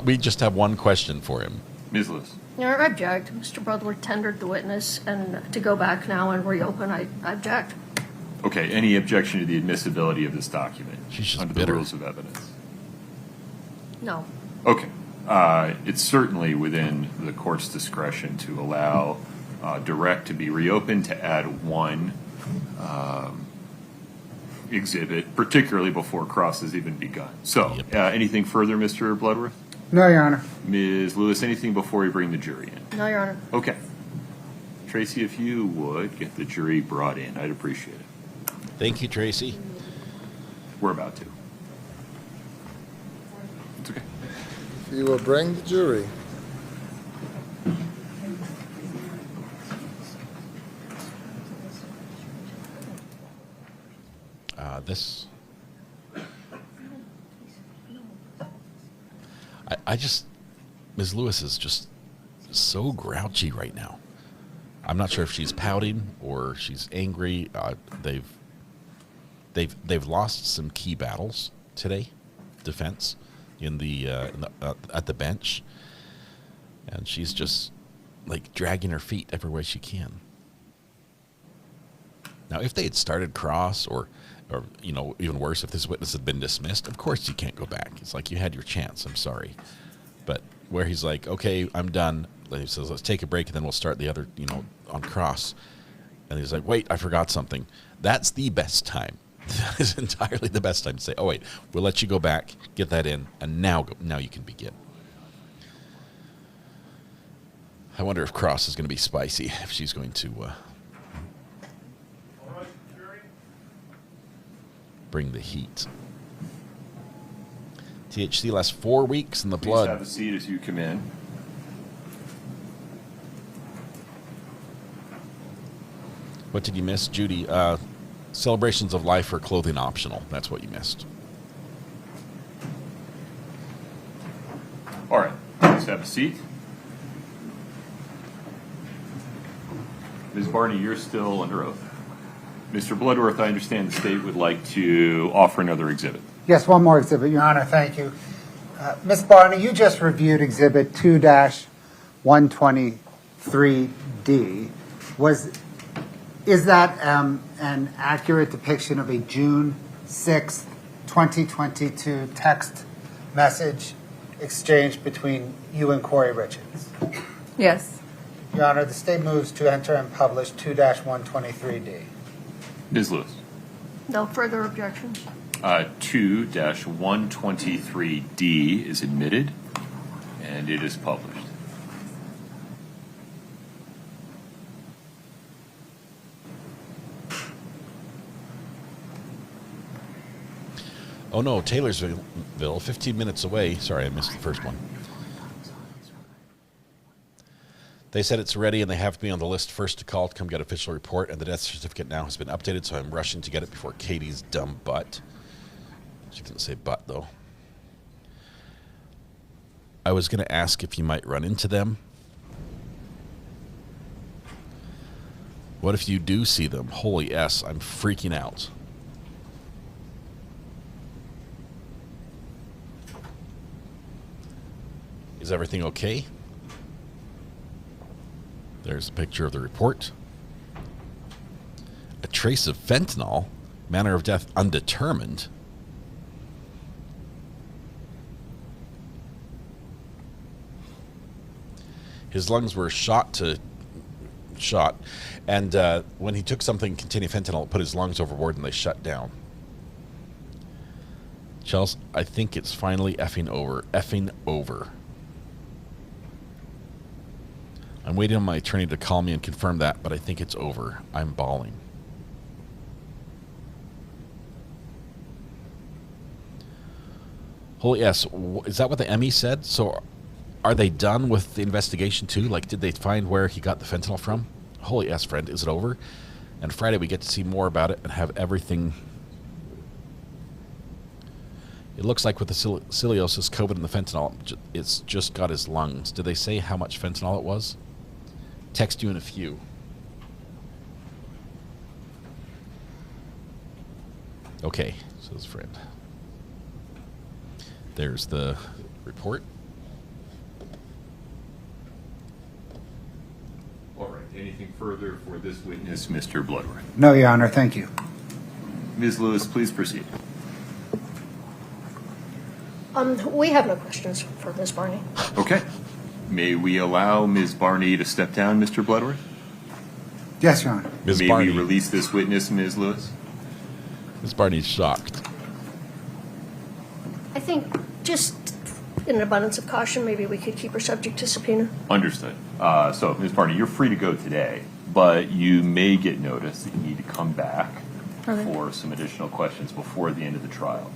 we just have one question for him. Ms. Lewis. I object. Mr. Bloodworth tendered the witness, and to go back now and reopen, I object. Okay, any objection to the admissibility of this document under bitter. the rules of evidence? No. Okay. It's certainly within the court's discretion to allow direct to be reopened to add one exhibit, particularly before cross has even begun. So, anything further, Mr. Bloodworth? No, Your Honor. Ms. Lewis, anything before we bring the jury in? No, Your Honor. Okay. Tracy, if you would get the jury brought in, I'd appreciate it. Thank you, Tracy. We're about to. It's okay. You will bring the jury. This. I just, Ms. Lewis is just so grouchy right now. I'm not sure if she's pouting or she's angry. They've lost some key battles today, defense, at the bench, and she's just like dragging her feet every way she can. Now, if they had started cross, or even worse, if this witness had been dismissed, of course you can't go back. It's like you had your chance. I'm sorry, but where he's like, okay, I'm done. He says, let's take a break and then we'll start the other, on cross. And he's like, wait, I forgot something. That's the best time. That is entirely the best time to say, oh wait, we'll let you go back, get that in, and now you can begin. I wonder if cross is going to be spicy, if she's going to bring the heat. THC lasts 4 weeks in the blood. Please have a seat as you come in. What did you miss, Judy? Celebrations of life are clothing optional. That's what you missed. All right. Please have a seat. Ms. Barney, you're still under oath. Mr. Bloodworth, I understand the state would like to offer another exhibit. Yes, one more exhibit, Your Honor. Thank you. Ms. Barney, you just reviewed Exhibit 2-123D. Is that an accurate depiction of a June 6th, 2022 text message exchange between you and Kouri Richins? Yes. Your Honor, the state moves to enter and publish 2-123D. Ms. Lewis. No further objections. 2-123D is admitted, and it is published. Oh no, Taylorsville, 15 minutes away. Sorry, I missed the first one. They said it's ready and they have me on the list first to call to come get official report, and the death certificate now has been updated, so I'm rushing to get it before Katie's dumb butt. She didn't say butt, though. I was going to ask if you might run into them. What if you do see them? Holy S, I'm freaking out. Is everything okay? There's a picture of the report. A trace of fentanyl. Manner of death undetermined. His lungs were shot, and when he took something containing fentanyl, it put his lungs overboard and they shut down. Chels, I think it's finally effing over. Effing over. I'm waiting on my attorney to call me and confirm that, but I think it's over. I'm bawling. Holy S, is that what the Emmy said? So are they done with the investigation too? Like, did they find where he got the fentanyl from? Holy S, friend, is it over? And Friday we get to see more about it and have everything. It looks like with the ciliosis, COVID, and the fentanyl, it's just got his lungs. Did they say how much fentanyl it was? Text you in a few. Okay, says friend. There's the report. All right. Anything further for this witness, Mr. Bloodworth? No, Your Honor. Thank you. Ms. Lewis, please proceed. We have no questions for Ms. Barney. Okay. May we allow Ms. Barney to step down, Mr. Bloodworth? Yes, Your Honor. Ms. May Barney. we release this witness, Ms. Lewis? Ms. Barney's shocked. I think just in an abundance of caution, maybe we could keep her subject to subpoena. Understood. So, Ms. Barney, you're free to go today, but you may get notice that you need to come back for some additional questions before the end of the trial.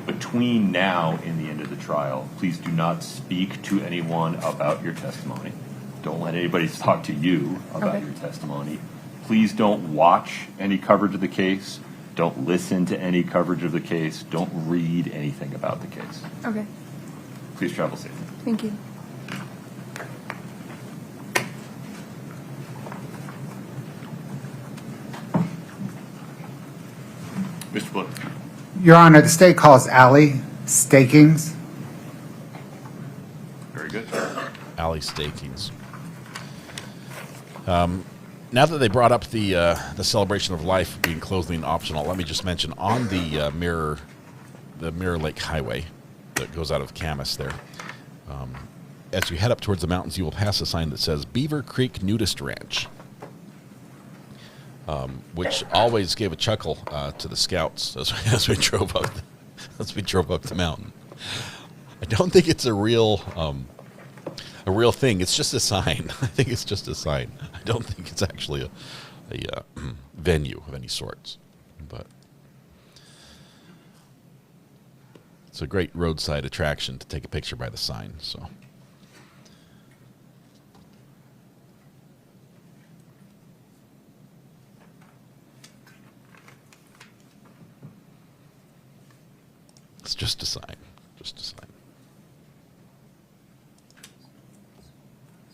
Between now and the end of the trial, please do not speak to anyone about your testimony. Don't let anybody talk to you about your testimony. Please don't watch any coverage of the case. Don't listen to any coverage of the case. Don't read anything about the case. Okay. Please travel safely. Thank you. Mr. Blood. Your Honor, the state calls Allie Stakings. Very good. Alley Stakings. Now that they brought up the celebration of life being clothing optional, let me just mention on the Mirror Lake Highway that goes out of Camas there. As you head up towards the mountains, you will pass a sign that says Beaver Creek Nudist Ranch, which always gave a chuckle to the scouts as we drove up the mountain. I don't think it's a real thing. It's just a sign. I think it's just a sign. I don't think it's actually a venue of any sorts. But it's a great roadside attraction to take a picture by the sign. So. It's just a sign. Just a sign.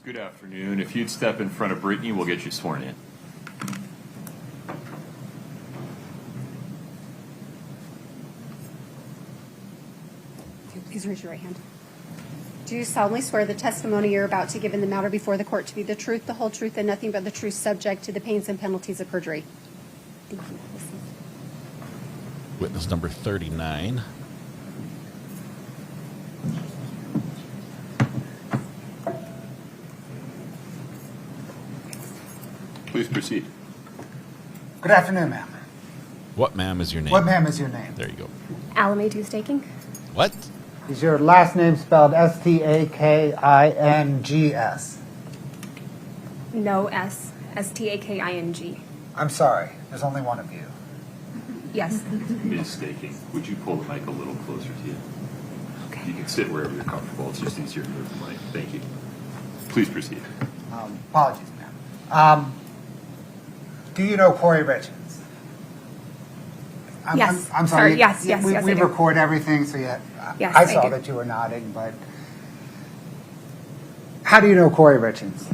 Good afternoon. If you'd step in front of Brittany, we'll get you sworn in. Please raise your right hand. Do you solemnly swear the testimony you're about to give in the matter before the court to be the truth, the whole truth, and nothing but the truth, subject to the pains and penalties of perjury? Thank you. Witness number 39. Please proceed. Good afternoon, ma'am. What, ma'am, is your name? What, ma'am, is your name? There you go. Alameda staking. What? Is your last name spelled S-T-A-K-I-N-G-S? No S. S-T-A-K-I-N-G. I'm sorry. There's only one of you. Yes. Ms. Staking, would you pull the mic a little closer to you? Okay. You can sit wherever you're comfortable. It's just easier to move the mic. Thank you. Please proceed. Apologies, ma'am. Do you know Kouri Richins? Yes. I'm sorry. Yes, we I do. record everything, so yeah. Yes, I I saw do. that you were nodding, but how do you know Kouri Richins?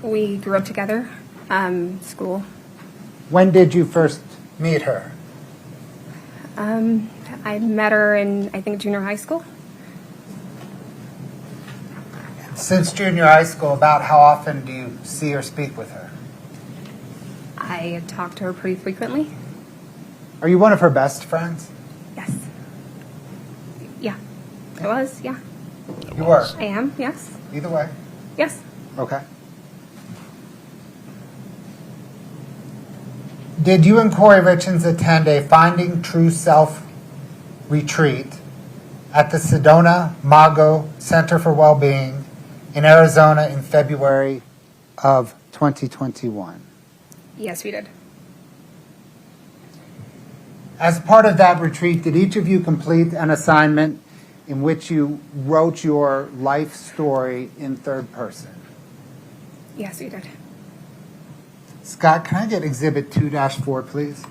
We grew up together. School. When did you first meet her? I met her in, I think, junior high school. Since junior high school, about how often do you see or speak with her? I talk to her pretty frequently. Are you one of her best friends? Yes. Yeah. I was, yeah. You were? I am, yes. Either way. Yes. Okay. Did you and Kouri Richins attend a Finding True Self retreat at the Sedona Mago Center for Wellbeing in Arizona in February of 2021? Yes, we did. As part of that retreat, did each of you complete an assignment in which you wrote your life story in third person? Yes, we did. Scott, can I get Exhibit 2-4, please?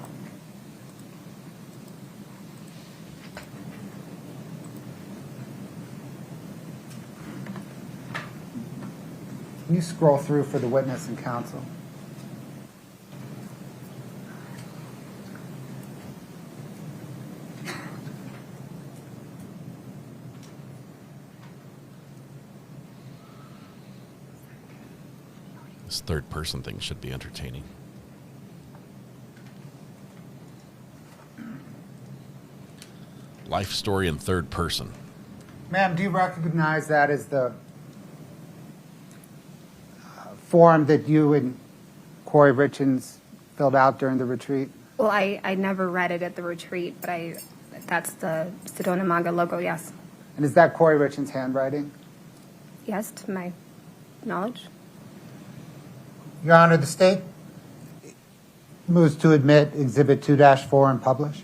Can you scroll through for the witness and counsel? This third person thing should be entertaining. Life story in third person. Ma'am, do you recognize that as the form that you and Kouri Richins filled out during the retreat? Well, I never read it at the retreat, but that's the Sedona Manga logo, yes. And is that Kouri Richins' handwriting? Yes, to my knowledge. Your Honor, the state moves to admit Exhibit 2-4 and publish.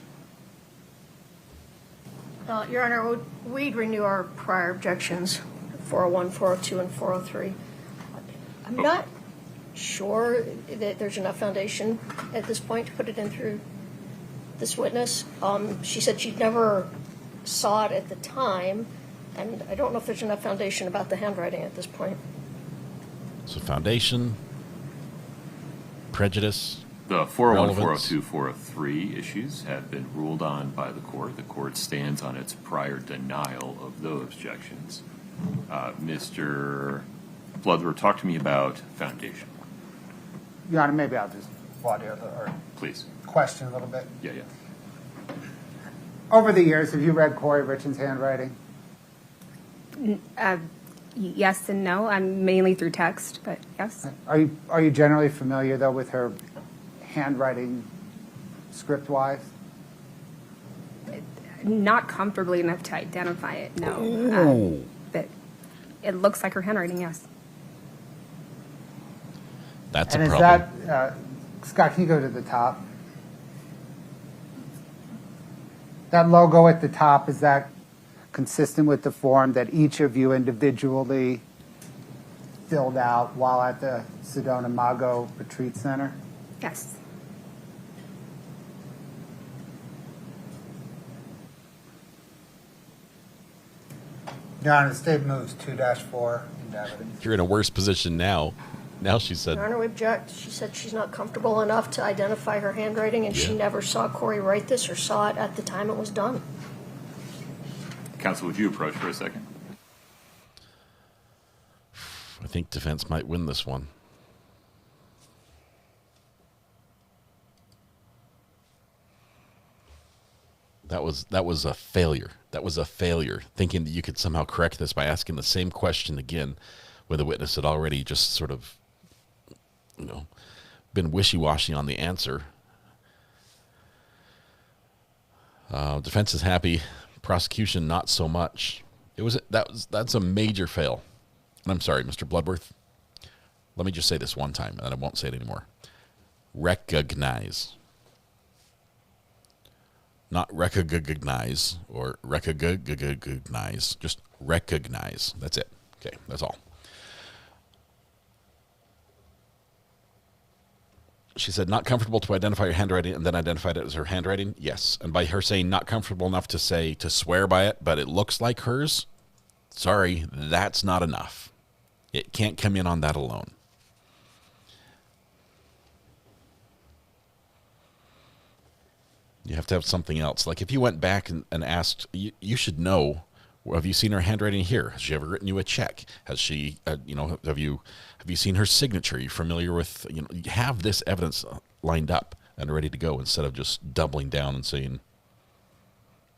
Your Honor, we'd renew our prior objections, 401, 402, and 403. I'm not sure that there's enough foundation at this point to put it in through this witness. She said she never saw it at the time, and I don't know if there's enough foundation about the handwriting at this point. So foundation, prejudice. The 401, relevance. 402, 403 issues have been ruled on by the court. The court stands on its prior denial of those objections. Mr. Bloodworth, talk to me about foundation. Your Honor, maybe I'll just audio or Please. question a little bit. Yeah. Over the years, have you read Kouri Richins' handwriting? Yes and no. I'm mainly through text, but yes. Are you generally familiar, though, with her handwriting script-wise? Not comfortably enough to identify it, no. Ooh. But it looks like her handwriting, yes. That's and a is problem. that, Scott, can you go to the top? That logo at the top, is that consistent with the form that each of you individually filled out while at the Sedona Mago Retreat Center? Yes. Your Honor, the state moves 2-4 into evidence. You're in a worse position now. Now she said, Your Honor, we object. She said she's not comfortable enough to identify her handwriting, and she Yeah. never saw Kouri write this or saw it at the time it was done. Counsel, would you approach for a second? I think defense might win this one. That was a failure. That was a failure. Thinking that you could somehow correct this by asking the same question again when the witness had already just sort of, been wishy-washy on the answer. Defense is happy. Prosecution, not so much. That's a major fail. And I'm sorry, Mr. Bloodworth. Let me just say this one time, and I won't say it anymore. Recognize. Not recognize or recognize. Just recognize. That's it. Okay, that's all. She said, not comfortable to identify your handwriting, and then identified it as her handwriting? Yes. And by her saying not comfortable enough to swear by it, but it looks like hers, sorry, that's not enough. It can't come in on that alone. You have to have something else. Like if you went back and asked, you should know, have you seen her handwriting here? Has she ever written you a check? Has she, have you seen her signature? Are you familiar with, you have this evidence lined up and ready to go instead of just doubling down and saying,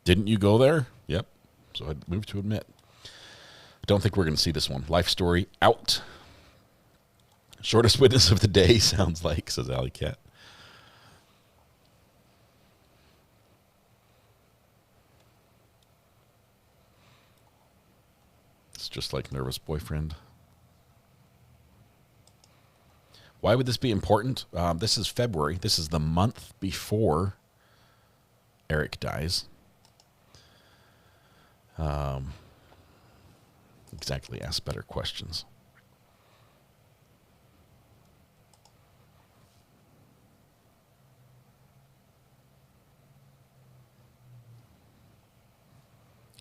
didn't you go there? Yep. So I'd move to admit. I don't think we're going to see this one. Life story out. Shortest witness of the day sounds like, says Alley Cat. Just like nervous boyfriend. Why would this be important? This is February. This is the month before Eric dies. Exactly. Ask better questions.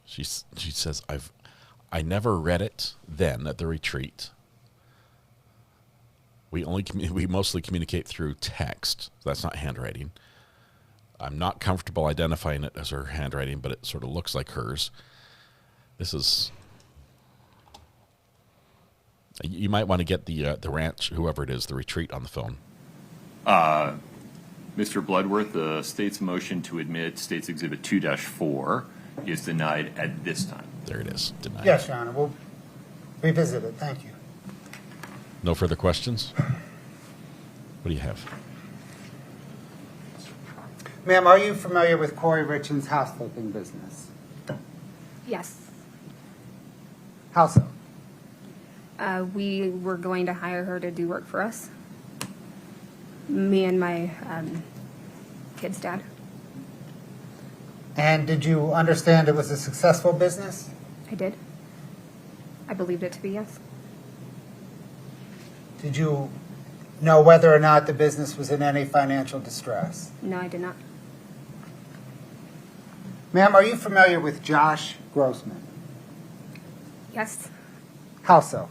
She says, I never read it then at the retreat. We mostly communicate through text. That's not handwriting. I'm not comfortable identifying it as her handwriting, but it sort of looks like hers. This is. You might want to get the ranch, whoever it is, the retreat on the phone. Mr. Bloodworth, the state's motion to admit State's Exhibit 2-4 is denied at this time. There it is. Denied. Yes, Your Honor. We'll revisit it. Thank you. No further questions? What do you have? Ma'am, are you familiar with Kouri Richins' house flipping business? Yes. How so? We were going to hire her to do work for us. Me and my kid's dad. And did you understand it was a successful business? I did. I believed it to be, yes. Did you know whether or not the business was in any financial distress? No, I did not. Ma'am, are you familiar with Josh Grossman? Yes. How so?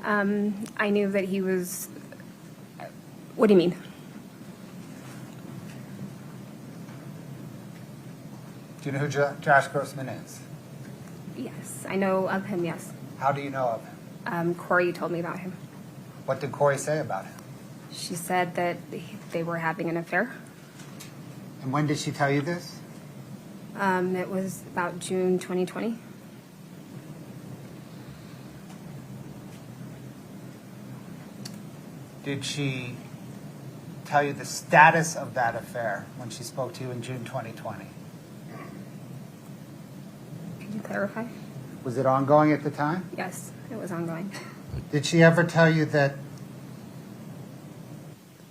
I knew that he was... What do you mean? Do you know who Josh Grossman is? Yes, I know of him, yes. How do you know of him? Kouri told me about him. What did Kouri say about him? She said that they were having an affair. And when did she tell you this? It was about June 2020. Did she tell you the status of that affair when she spoke to you in June 2020? Could you clarify? Was it ongoing at the time? Yes, it was ongoing. Did she ever tell you that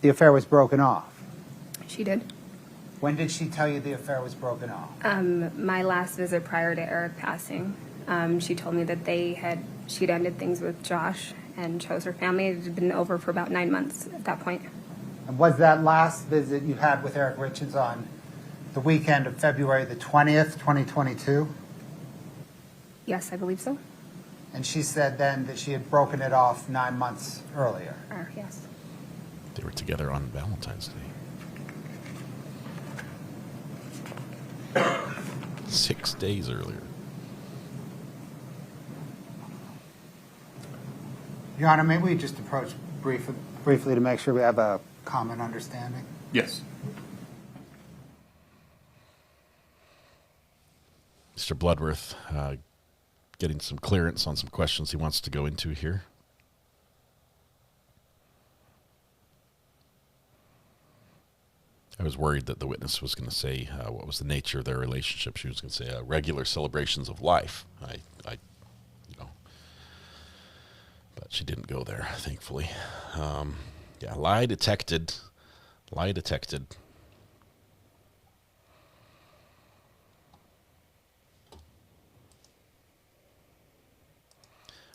the affair was broken off? She did. When did she tell you the affair was broken off? My last visit prior to Eric passing, she told me that she'd ended things with Josh and chose her family. It had been over for about 9 months at that point. And was that last visit you had with Eric Richins on the weekend of February the 20th, 2022? Yes, I believe so. And she said then that she had broken it off 9 months earlier. Yes. They were together on Valentine's Day. 6 days earlier. Your Honor, may we just approach briefly to make sure we have a common understanding? Yes. Mr. Bloodworth getting some clearance on some questions he wants to go into here. I was worried that the witness was going to say what was the nature of their relationship. She was going to say regular celebrations of life. But she didn't go there, thankfully. Yeah, lie detected. Lie detected.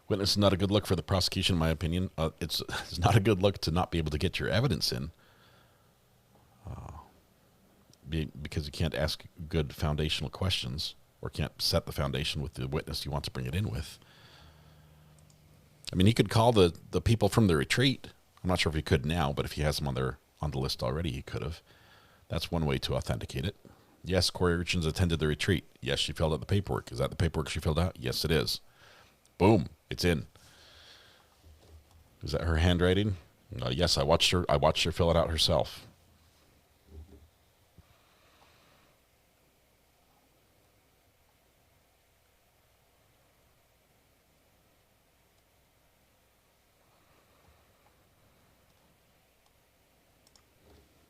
Witness is not a good look for the prosecution, in my opinion. It's not a good look to not be able to get your evidence in. Because you can't ask good foundational questions or can't set the foundation with the witness you want to bring it in with. I mean, he could call the people from the retreat. I'm not sure if he could now, but if he has them on the list already, he could have. That's one way to authenticate it. Yes, Kouri Richins attended the retreat. Yes, she filled out the paperwork. Is that the paperwork she filled out? Yes, it is. Boom, it's in. Is that her handwriting? Yes, I watched her fill it out herself.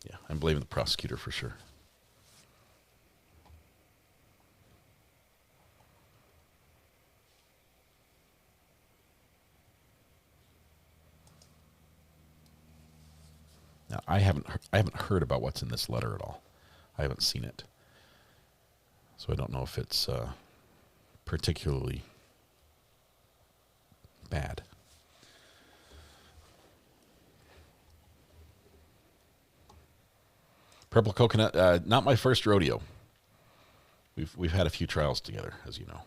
Yeah, I'm blaming the prosecutor for sure. Now, I haven't heard about what's in this letter at all. I haven't seen it, so I don't know if it's particularly bad. Purple Coconut, not my first rodeo. We've had a few trials together, as you know.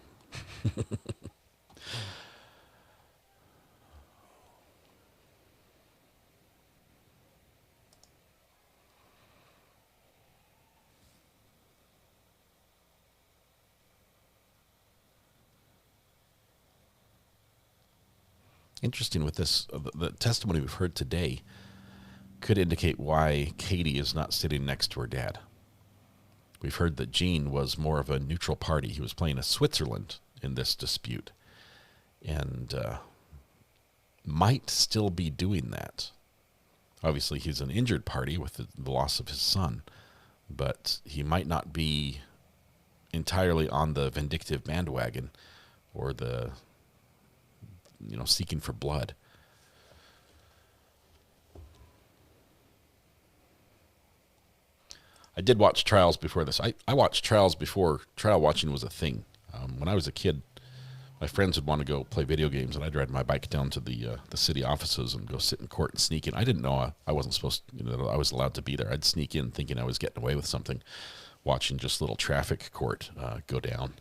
Interesting with this, the testimony we've heard today could indicate why Katie is not sitting next to her dad. We've heard that Gene was more of a neutral party. He was playing a Switzerland in this dispute and might still be doing that. Obviously, he's an injured party with the loss of his son, but he might not be entirely on the vindictive bandwagon or the seeking for blood. I did watch trials before this. I watched trials before trial watching was a thing. When I was a kid, my friends would want to go play video games, and I'd ride my bike down to the city offices and go sit in court and sneak in. I didn't know I wasn't supposed to, I was allowed to be there. I'd sneak in thinking I was getting away with something, watching just little traffic court go down.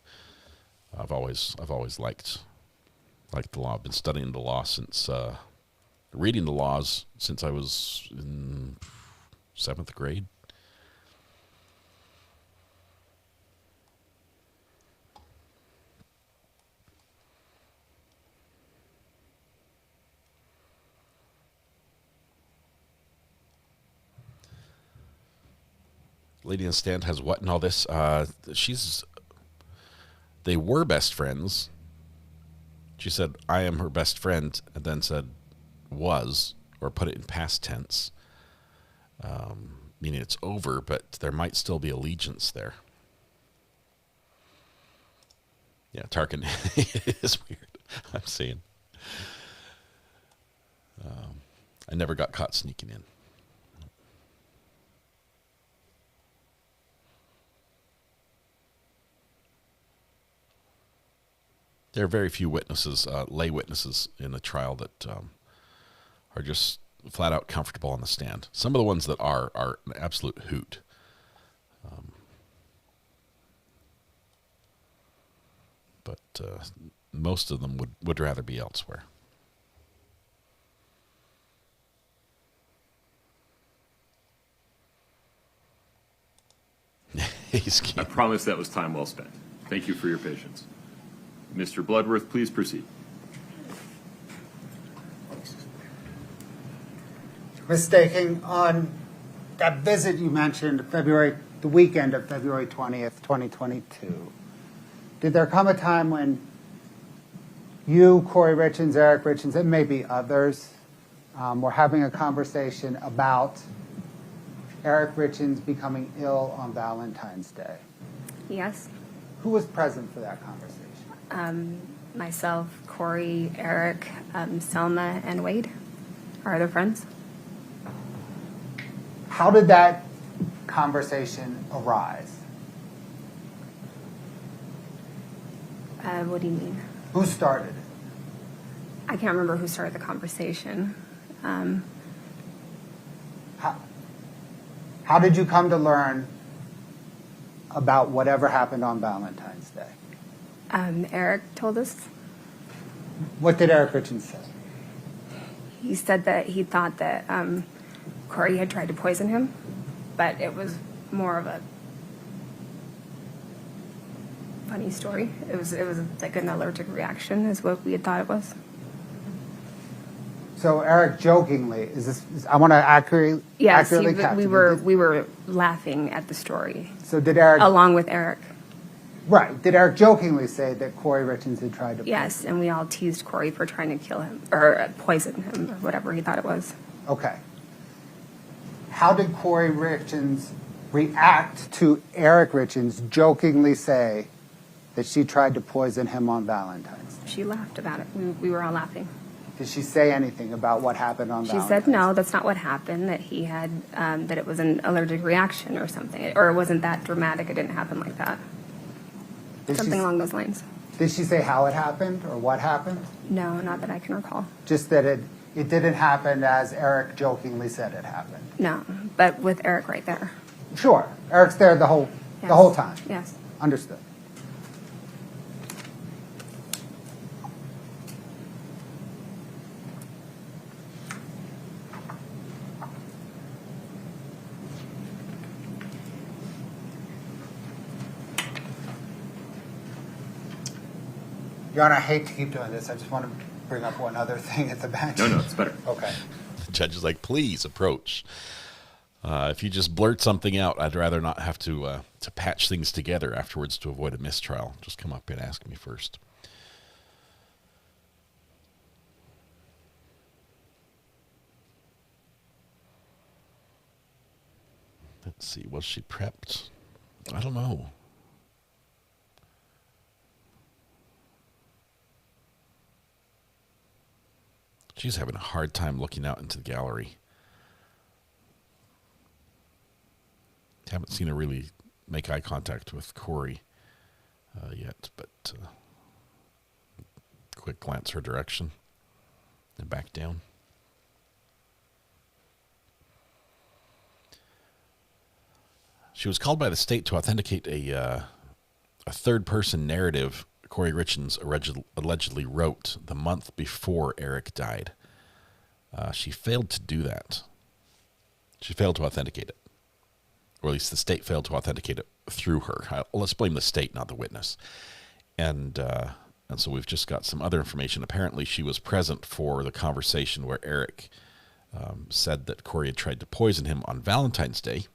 I've always liked the law. I've been studying the law since, reading the laws since I was in 7th grade. Lady in the stand has what in all this? They were best friends. She said, I am her best friend, and then said was, or put it in past tense, meaning it's over, but there might still be allegiance there. Yeah, Tarkin is weird. I'm saying. I never got caught sneaking in. There are very few witnesses, lay witnesses in a trial that are just flat out comfortable on the stand. Some of the ones that are an absolute hoot. But most of them would rather be elsewhere. I promise that was time well spent. Thank you for your patience. Mr. Bloodworth, please proceed. Mistaking on that visit you mentioned, the weekend of February 20th, 2022. Did there come a time when you, Kouri Richins, Eric Richins, and maybe others were having a conversation about Eric Richins becoming ill on Valentine's Day? Yes. Who was present for that conversation? Myself, Kouri, Eric, Selma, and Wade, our other friends. How did that conversation arise? What do you mean? Who started it? I can't remember who started the conversation. How did you come to learn about whatever happened on Valentine's Day? Eric told us. What did Eric Richins say? He said that he thought that Kouri had tried to poison him, but it was more of a funny story. It was like an allergic reaction, is what we had thought it was. So Eric jokingly, I want to accurately capture. We were laughing at the story. So did Eric, along with Eric? Right. Did Eric jokingly say that Kouri Richins had tried to? Yes, and we all teased Kouri for trying to kill him or poison him or whatever he thought it was. Okay. How did Kouri Richins react to Eric Richins jokingly say that she tried to poison him on Valentine's Day? She laughed about it. We were all laughing. Did she say anything about what happened on Valentine's Day? She said no, that's not what happened, that he had, that it was an allergic reaction or something, or it wasn't that dramatic, it didn't happen like that. Something along those lines. Did she say how it happened or what happened? No, not that I can recall. Just that it didn't happen as Eric jokingly said it happened. No, but with Eric right there. Sure. Eric's there the whole time. Yes. Understood. Your Honor, I hate to keep doing this. I just want to bring up one other thing at the bench. No, it's better. Okay. The judge is like, please approach. If you just blurt something out, I'd rather not have to patch things together afterwards to avoid a mistrial. Just come up and ask me first. Let's see. Was she prepped? I don't know. She's having a hard time looking out into the gallery. Haven't seen her really make eye contact with Kouri yet, but quick glance her direction and back down. She was called by the state to authenticate a third-person narrative Kouri Richins allegedly wrote the month before Eric died. She failed to do that. She failed to authenticate it. Or at least the state failed to authenticate it through her. Let's blame the state, not the witness. And so we've just got some other information. Apparently she was present for the conversation where Eric said that Kouri had tried to poison him on Valentine's Day.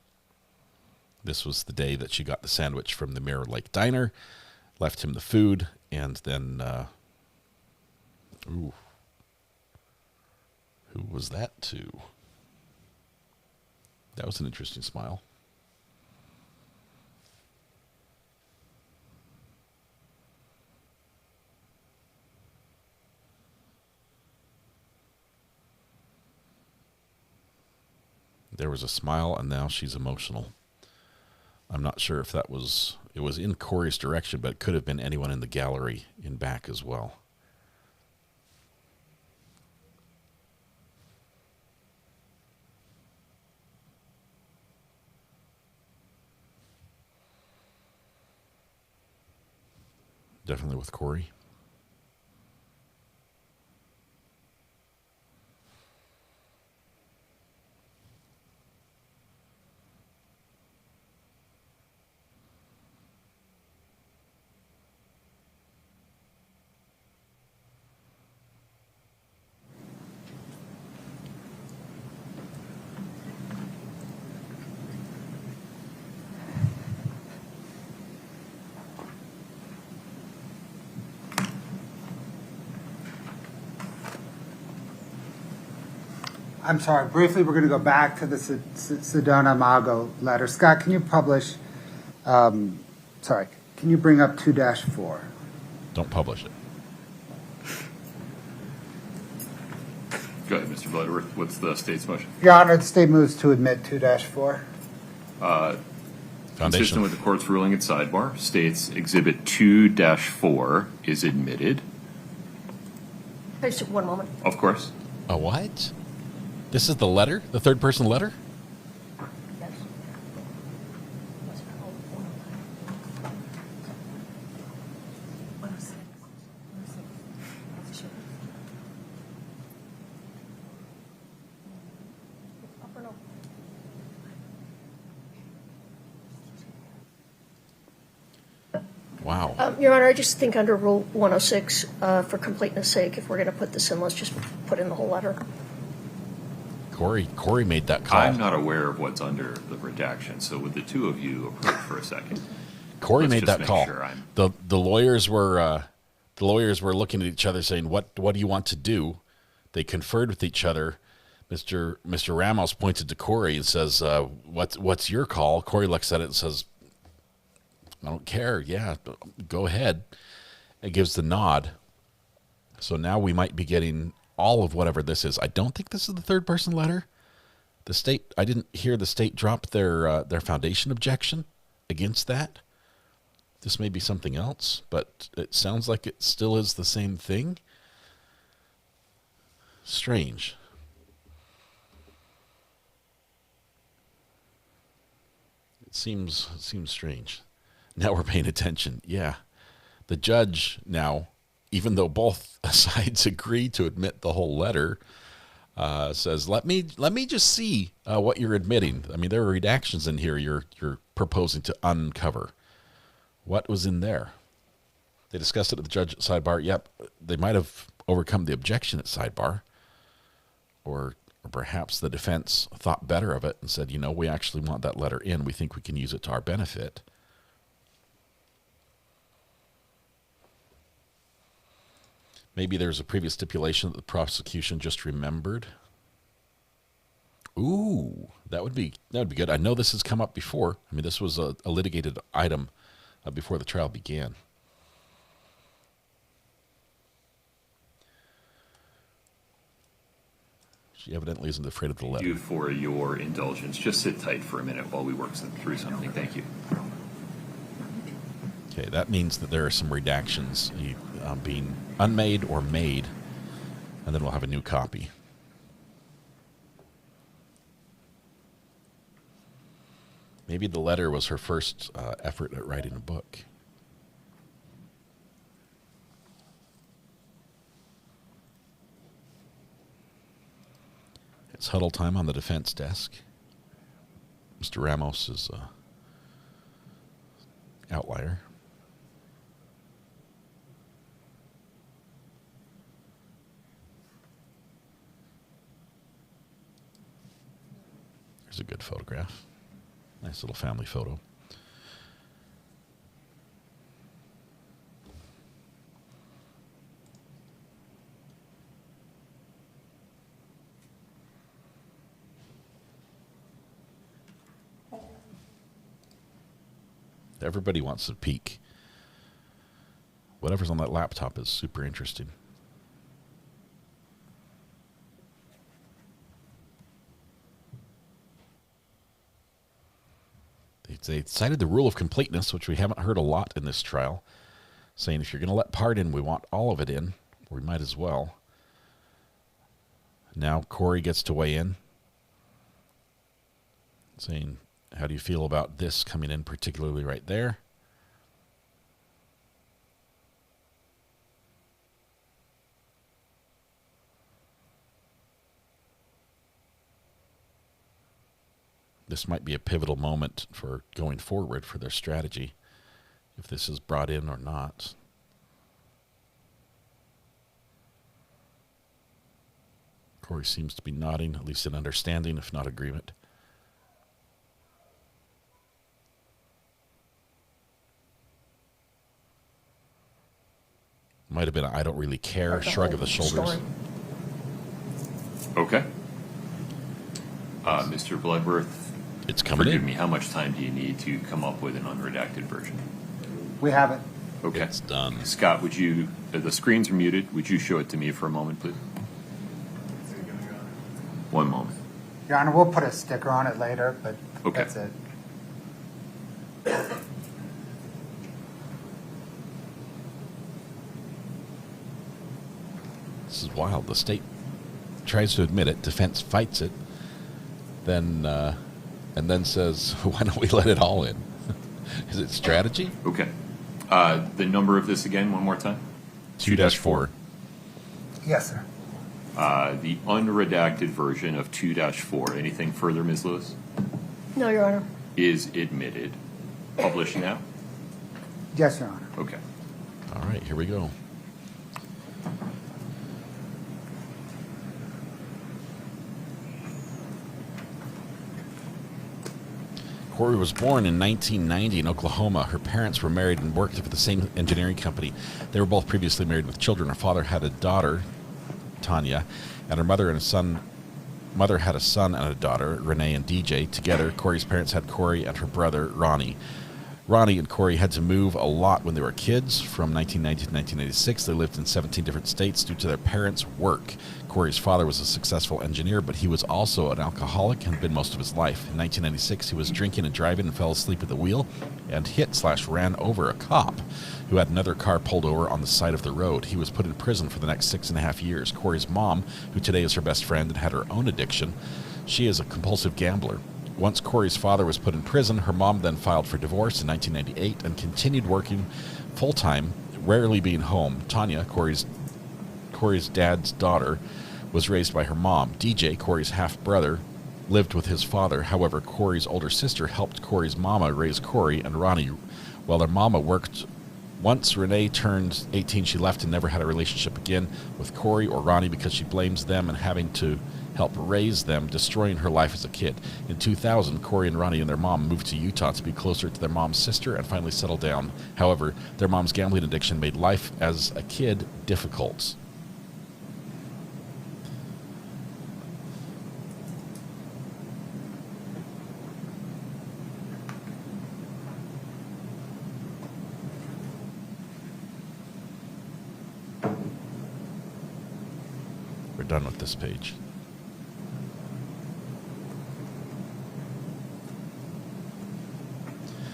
This was the day that she got the sandwich from the Mirror Lake Diner, left him the food, and then, who was that to? That was an interesting smile. There was a smile, and now she's emotional. I'm not sure if it was in Kouri's direction, but it could have been anyone in the gallery in back as well. Definitely with Kouri. I'm sorry, briefly, we're going to go back to the Sedona Mago letter. Scott, can you publish, can you bring up 2-4? Don't publish it. Go ahead, Mr. Bloodworth. What's the state's motion? Your Honor, the state moves to admit 2-4. Consistent with the court's ruling at sidebar, states Exhibit 2-4 is admitted. Just 1 moment. Of course. A what? This is the letter? The third person letter? Yes. Wow. Your Honor, I just think under Rule 106, for completeness sake, if we're going to put this in, let's just put in the whole letter. Corey made that call. I'm not aware of what's under the redaction, so would the two of you approach for a second? Corey Let's made just that make call. sure I'm- The lawyers were looking at each other saying, "What do you want to do?" They conferred with each other. Mr. Ramos pointed to Corey and says, "What's your call?" Corey looks at it and says, "I don't care. Yeah, go ahead." It gives the nod. So now we might be getting all of whatever this is. I don't think this is the third person letter. The state, I didn't hear the state drop their foundation objection against that. This may be something else, but it sounds like it still is the same thing. Strange. It seems strange. Now we're paying attention. Yeah. The judge now, even though both sides agree to admit the whole letter, says, let me just see what you're admitting. I mean, there are redactions in here you're proposing to uncover. What was in there? They discussed it with the judge at sidebar. Yep, they might have overcome the objection at sidebar, or perhaps the defense thought better of it and said, we actually want that letter in. We think we can use it to our benefit. Maybe there's a previous stipulation that the prosecution just remembered. Ooh, that would be good. I know this has come up before. I mean, this was a litigated item before the trial began. She evidently isn't afraid of the letter. Thank you for your indulgence. Just sit tight for a minute while we work through something. Thank you. Okay, that means that there are some redactions being unmade or made, and then we'll have a new copy. Maybe the letter was her first effort at writing a book. It's huddle time on the defense desk. Mr. Ramos is outlier. There's a good photograph. Nice little family photo. Everybody wants to peek. Whatever's on that laptop is super interesting. They cited the rule of completeness, which we haven't heard a lot in this trial, saying if you're going to let part in, we want all of it in. We might as well. Now Kouri gets to weigh in, saying, how do you feel about this coming in, particularly right there? This might be a pivotal moment for going forward for their strategy, if this is brought in or not. Kouri seems to be nodding, at least in understanding, if not agreement. Might have been a I don't really care shrug of the shoulders. Okay. Mr. Bloodworth, it's coming forgive in. me, how much time do you need to come up with an unredacted version? We have it. Okay. It's done. Scott, would you, the screens are muted. Would you show it to me for a moment, please? One moment. Your Honor, we'll put a sticker on it later, but Okay. that's it. This is wild. The state tries to admit it, defense fights it, then and then says, "Why don't we let it all in?" Is it strategy? Okay. The number of this again, one more time? 2-4. Yes, sir. The unredacted version of 2-4. Anything further, Ms. Lewis? No, Your Honor. Is admitted. Published now? Yes, Your Honor. Okay. All right, here we go. Kouri was born in 1990 in Oklahoma. Her parents were married and worked for the same engineering company. They were both previously married with children. Her father had a daughter, Tanya, and her mother had a son and a daughter, Renee and DJ. Together, Kouri's parents had Kouri and her brother, Ronnie. Ronnie and Kouri had to move a lot when they were kids. From 1990 to 1996, they lived in 17 different states due to their parents' work. Kouri's father was a successful engineer, but he was also an alcoholic and had been most of his life. In 1996, he was drinking and driving and fell asleep at the wheel and hit/ran over a cop who had another car pulled over on the side of the road. He was put in prison for the next 6.5 years. Kouri's mom, who today is her best friend and had her own addiction, she is a compulsive gambler. Once Kouri's father was put in prison, her mom then filed for divorce in 1998 and continued working full-time, rarely being home. Tanya, Kouri's dad's daughter, was raised by her mom. DJ, Kouri's half-brother, lived with his father. However, Kouri's older sister helped Kouri's mama raise Kouri and Ronnie while their mama worked. Once Renee turned 18, she left and never had a relationship again with Kouri or Ronnie because she blames them and having to help raise them, destroying her life as a kid. In 2000, Kouri and Ronnie and their mom moved to Utah to be closer to their mom's sister and finally settled down. However, their mom's gambling addiction made life as a kid difficult. We're done with this page.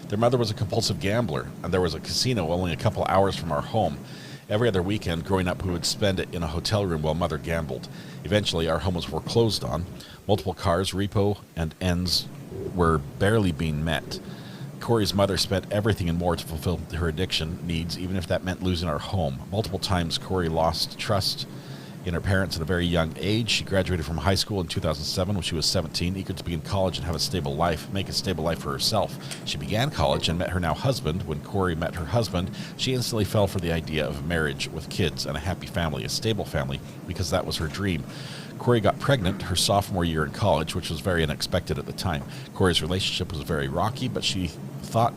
Their mother was a compulsive gambler, and there was a casino only a couple hours from our home. Every other weekend growing up, we would spend it in a hotel room while mother gambled. Eventually, our home was foreclosed on. Multiple cars, repo, and ends were barely being met. Kouri's mother spent everything and more to fulfill her addiction needs, even if that meant losing our home. Multiple times, Kouri lost trust in her parents at a very young age. She graduated from high school in 2007 when she was 17, eager to begin college and have a stable life, make a stable life for herself. She began college and met her now husband. When Kouri met her husband, she instantly fell for the idea of marriage with kids and a happy family, a stable family, because that was her dream. Kouri got pregnant her sophomore year in college, which was very unexpected at the time. Kouri's relationship was very rocky, but she thought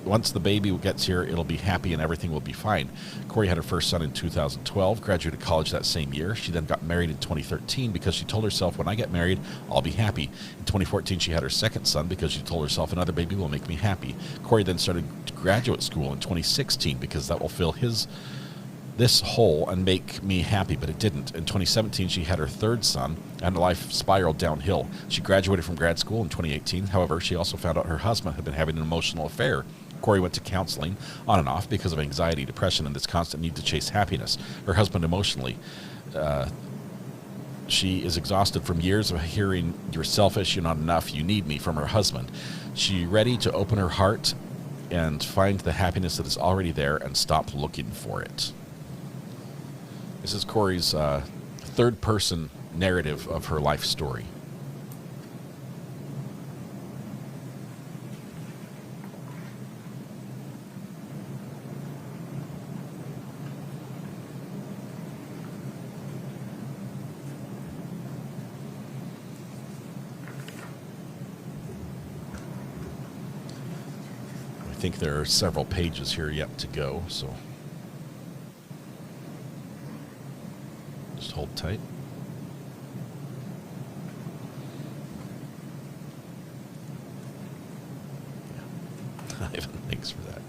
once the baby gets here, it'll be happy and everything will be fine. Kouri had her first son in 2012, graduated college that same year. She then got married in 2013 because she told herself, when I get married, I'll be happy. In 2014, she had her second son because she told herself, another baby will make me happy. Kouri then started graduate school in 2016 because that will fill this hole and make me happy, but it didn't. In 2017, she had her third son, and life spiraled downhill. She graduated from grad school in 2018. However, she also found out her husband had been having an emotional affair. Kouri went to counseling on and off because of anxiety, depression, and this constant need to chase happiness. Her husband emotionally, she is exhausted from years of hearing, "You're selfish, you're not enough, you need me," from her husband. She's ready to open her heart and find the happiness that is already there and stop looking for it. This is Kouri's third-person narrative of her life story. I think there are several pages here yet to go, so just hold tight. Ivan, thanks for that.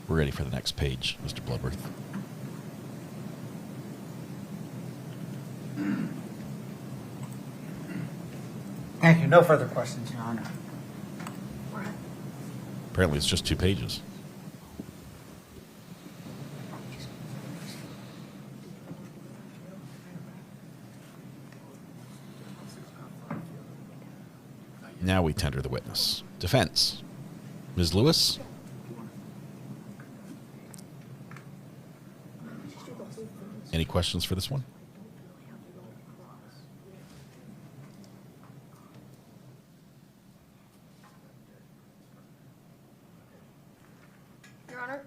We're ready for the next page, Mr. Bloodworth. Thank you. No further questions, Your Honor. Apparently it's just 2 pages. Now we tender the witness. Defense. Ms. Lewis? Any questions for this one? Your Honor,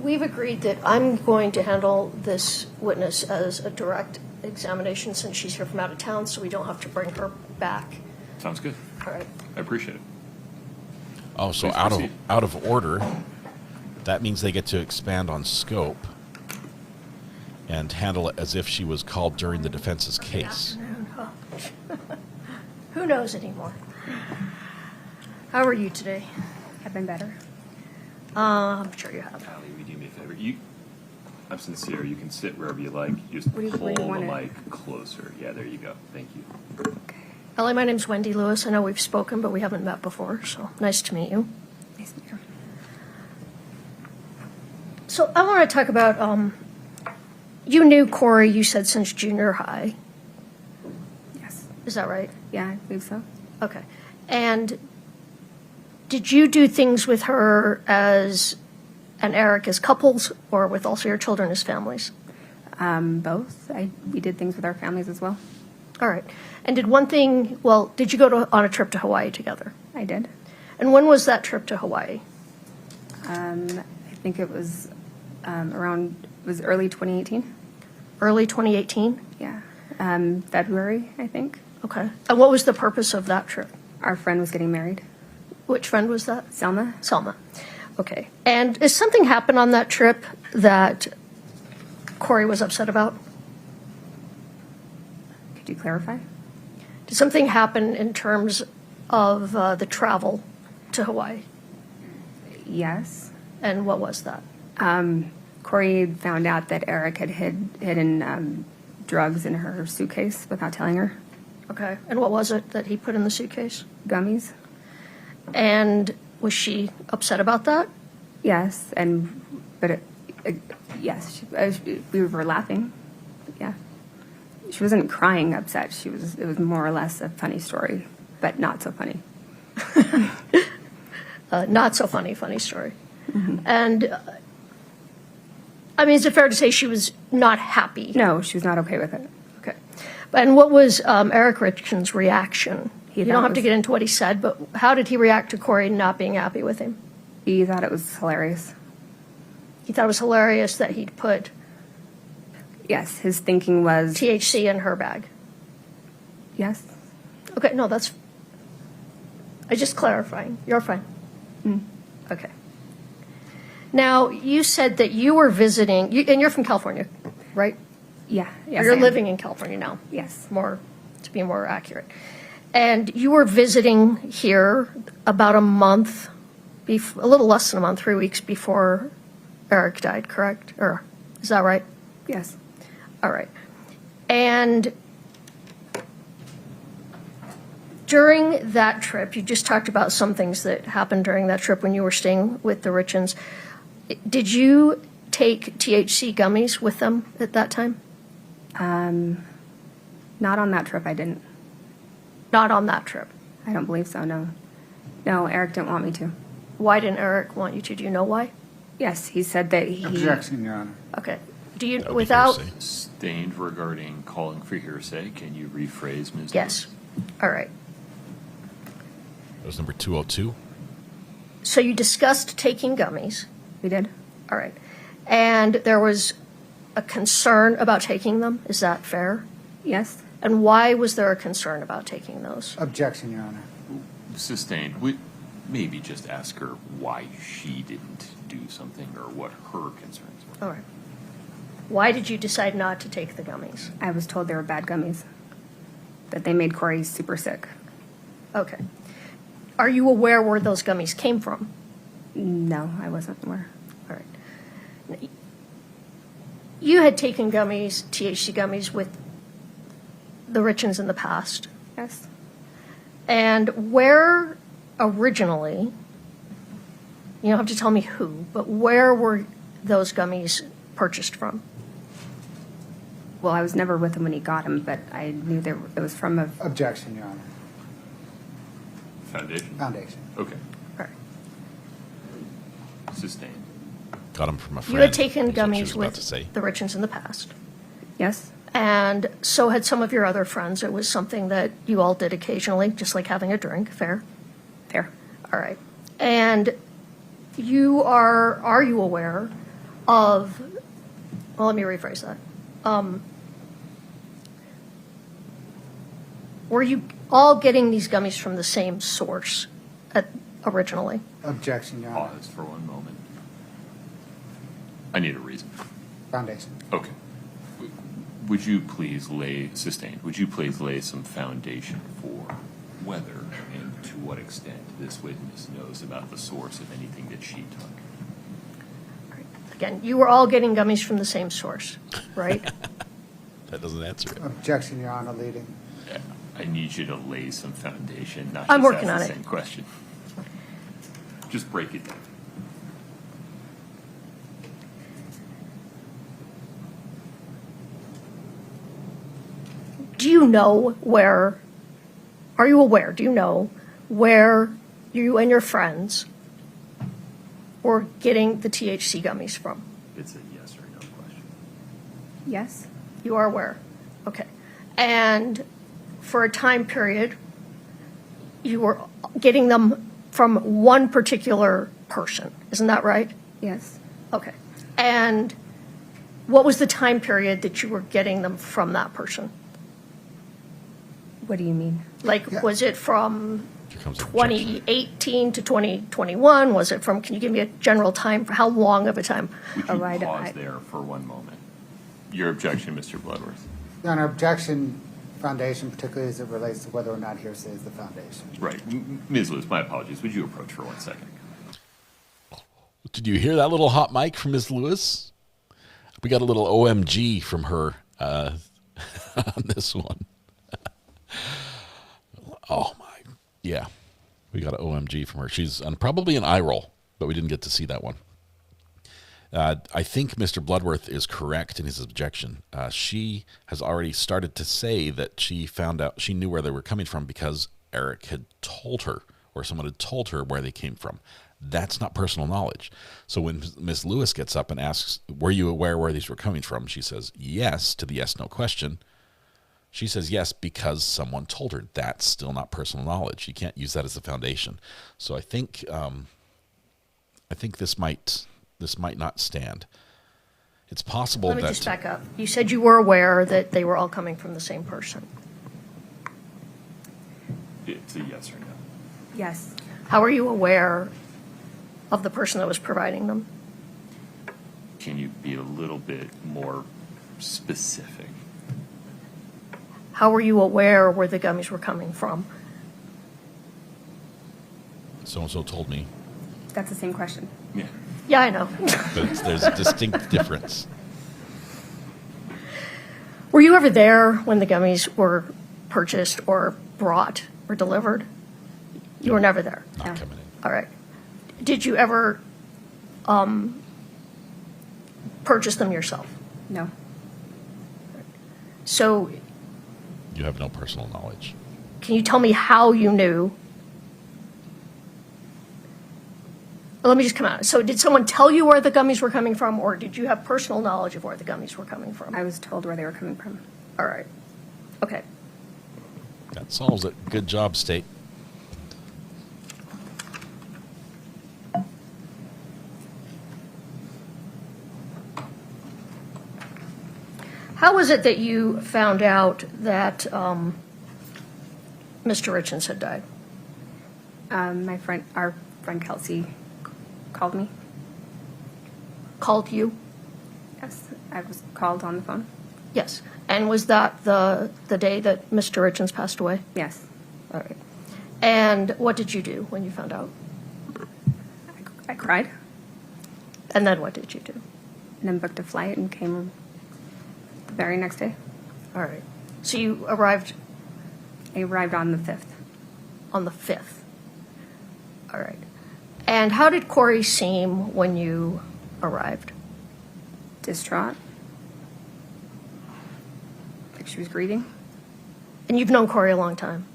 we've agreed that I'm going to handle this witness as a direct examination since she's here from out of town, so we don't have to bring her back. Sounds good. All right. I appreciate it. Oh, so Please out proceed. of order, that means they get to expand on scope and handle it as if she was called during the defense's case. Who knows anymore? How are you today? I've been better. I'm sure you have. Allie, will you do me a favor? I'm sincere. You can sit wherever you like. Just What do you pull the want it? mic closer. Yeah, there you go. Thank you. Ellie, my name's Wendy Lewis. I know we've spoken, but we haven't met before, so nice to meet you. Nice to meet you. So I want to talk about, you knew Kouri, you said, since junior high. Yes. Is that right? Yeah, I believe so. Okay. And did you do things with her as and Eric as couples, or with also your children as families? Both. We did things with our families as well. All right. And did you go on a trip to Hawaii together? I did. And when was that trip to Hawaii? I think it was it was early 2018. Early 2018? Yeah. February, I think. Okay. And what was the purpose of that trip? Our friend was getting married. Which friend was that? Selma. Selma. Okay. And did something happen on that trip that Kouri was upset about? Could you clarify? Did something happen in terms of the travel to Hawaii? Yes. And what was that? Kouri found out that Eric had hidden drugs in her suitcase without telling her. Okay. And what was it that he put in the suitcase? Gummies. And was she upset about that? Yes. Yes. We were laughing. Yeah. She wasn't crying upset. It was more or less a funny story, but not so funny. Not so funny story. Mm-hmm. And I mean, is it fair to say she was not happy? No, she was not okay with it. Okay. And what was Eric Richins' reaction? You don't have to was- get into what he said, but how did he react to Kouri not being happy with him? He thought it was hilarious. He thought it was hilarious that he'd put Yes, his thinking was THC in her bag. yes. Okay, no, that's. I just clarifying. You're fine. Okay. Now, you said that you were visiting, and you're from California, right? Yeah. Yes, Or you're I am. living in California now. Yes. To be more accurate. And you were visiting here about a month, a little less than a month, 3 weeks before Eric died, correct? Or is that right? Yes. All right. And during that trip, you just talked about some things that happened during that trip when you were staying with the Richins. Did you take THC gummies with them at that time? Not on that trip. I didn't. Not on that trip. I don't believe so. No. No, Eric didn't want me to. Why didn't Eric want you to? Do you know why? Yes, he said that he. Objection, Your Honor. Okay. Do you, That would be without, hearsay. Sustained regarding calling for hearsay. Can you rephrase, Ms. yes. All right. That was number 202. So you discussed taking gummies. We did. All right. And there was a concern about taking them. Is that fair? Yes. And why was there a concern about taking those? Objection, Your Honor. Sustained. maybe just ask her why she didn't do something or what her concerns were. All right. Why did you decide not to take the gummies? I was told they were bad gummies, that they made Kouri super sick. Okay. Are you aware where those gummies came from? No, I wasn't aware. All right. You had taken gummies, THC gummies, with the Richins in the past. Yes. And where originally, you don't have to tell me who, but where were those gummies purchased from? Well, I was never with him when he got him, but I knew it was from a... Objection, Your Honor. Foundation? Okay. All right. Sustained. Got him from a friend. You had taken is what she gummies was about with to say. the Richins in the past. Yes. And so had some of your other friends. It was something that you all did occasionally, just like having a drink. Fair? Fair. All right. And are you aware of, well, let me rephrase that. Were you all getting these gummies from the same source originally? Objection, Your Honor. Pause for one moment. I need a reason. Foundation. Okay. Would you please lay some foundation for whether and to what extent this witness knows about the source of anything that she took? Again, you were all getting gummies from the same source, right? That doesn't answer it. Objection, Your Honor, leading. I need you to lay some foundation, not I'm just working ask on the it. same question. Just break it down. Do you know where you and your friends were getting the THC gummies from? It's a yes or no question. Yes. You are aware? Okay. And for a time period, you were getting them from one particular person. Isn't that right? Yes. Okay. And what was the time period that you were getting them from that person? What do you mean? Like, was it from Here comes 2018 to 2021? Was it from, can you give me a general time, for how long of a time? Would you pause there for one moment? Your objection, Mr. Bloodworth. Your Honor, objection, foundation, particularly as it relates to whether or not hearsay is the foundation. Right. Ms. Lewis, my apologies. Would you approach for 1 second? Did you hear that little hot mic from Ms. Lewis? We got a little OMG from her on this one. Oh, my. Yeah. We got an OMG from her. She's probably an eye roll, but we didn't get to see that one. I think Mr. Bloodworth is correct in his objection. She has already started to say that she knew where they were coming from because Eric had told her, or someone had told her where they came from. That's not personal knowledge. So when Ms. Lewis gets up and asks, were you aware where these were coming from? She says yes to the yes, no question. She says yes because someone told her. That's still not personal knowledge. You can't use that as a foundation. So I think this might not stand. It's possible Let me that... just back up. You said you were aware that they were all coming from the same person. It's a yes or no. Yes. How are you aware of the person that was providing them? Can you be a little bit more specific? How were you aware where the gummies were coming from? So-and-so told me. That's the same question. Yeah. Yeah, I know. But there's a distinct difference. Were you ever there when the gummies were purchased or brought or delivered? You were never there. Not coming in. All right. Did you ever purchase them yourself? No. So You have no personal knowledge. can you tell me how you knew? Let me just come out. So did someone tell you where the gummies were coming from, or did you have personal knowledge of where the gummies were coming from? I was told where they were coming from. All right. Okay. That solves it. Good job, State. How was it that you found out that Mr. Richins had died? Our friend Kelsey called me. Called you? Yes, I was called on the phone. Yes. And was that the day that Mr. Richins passed away? Yes. All right. And what did you do when you found out? I cried. And then what did you do? And then booked a flight and came the very next day. All right. So you arrived? I arrived on the 5th. On the 5th. All right. And how did Kouri seem when you arrived? Distraught. Like she was grieving. And you've known Kouri a long time?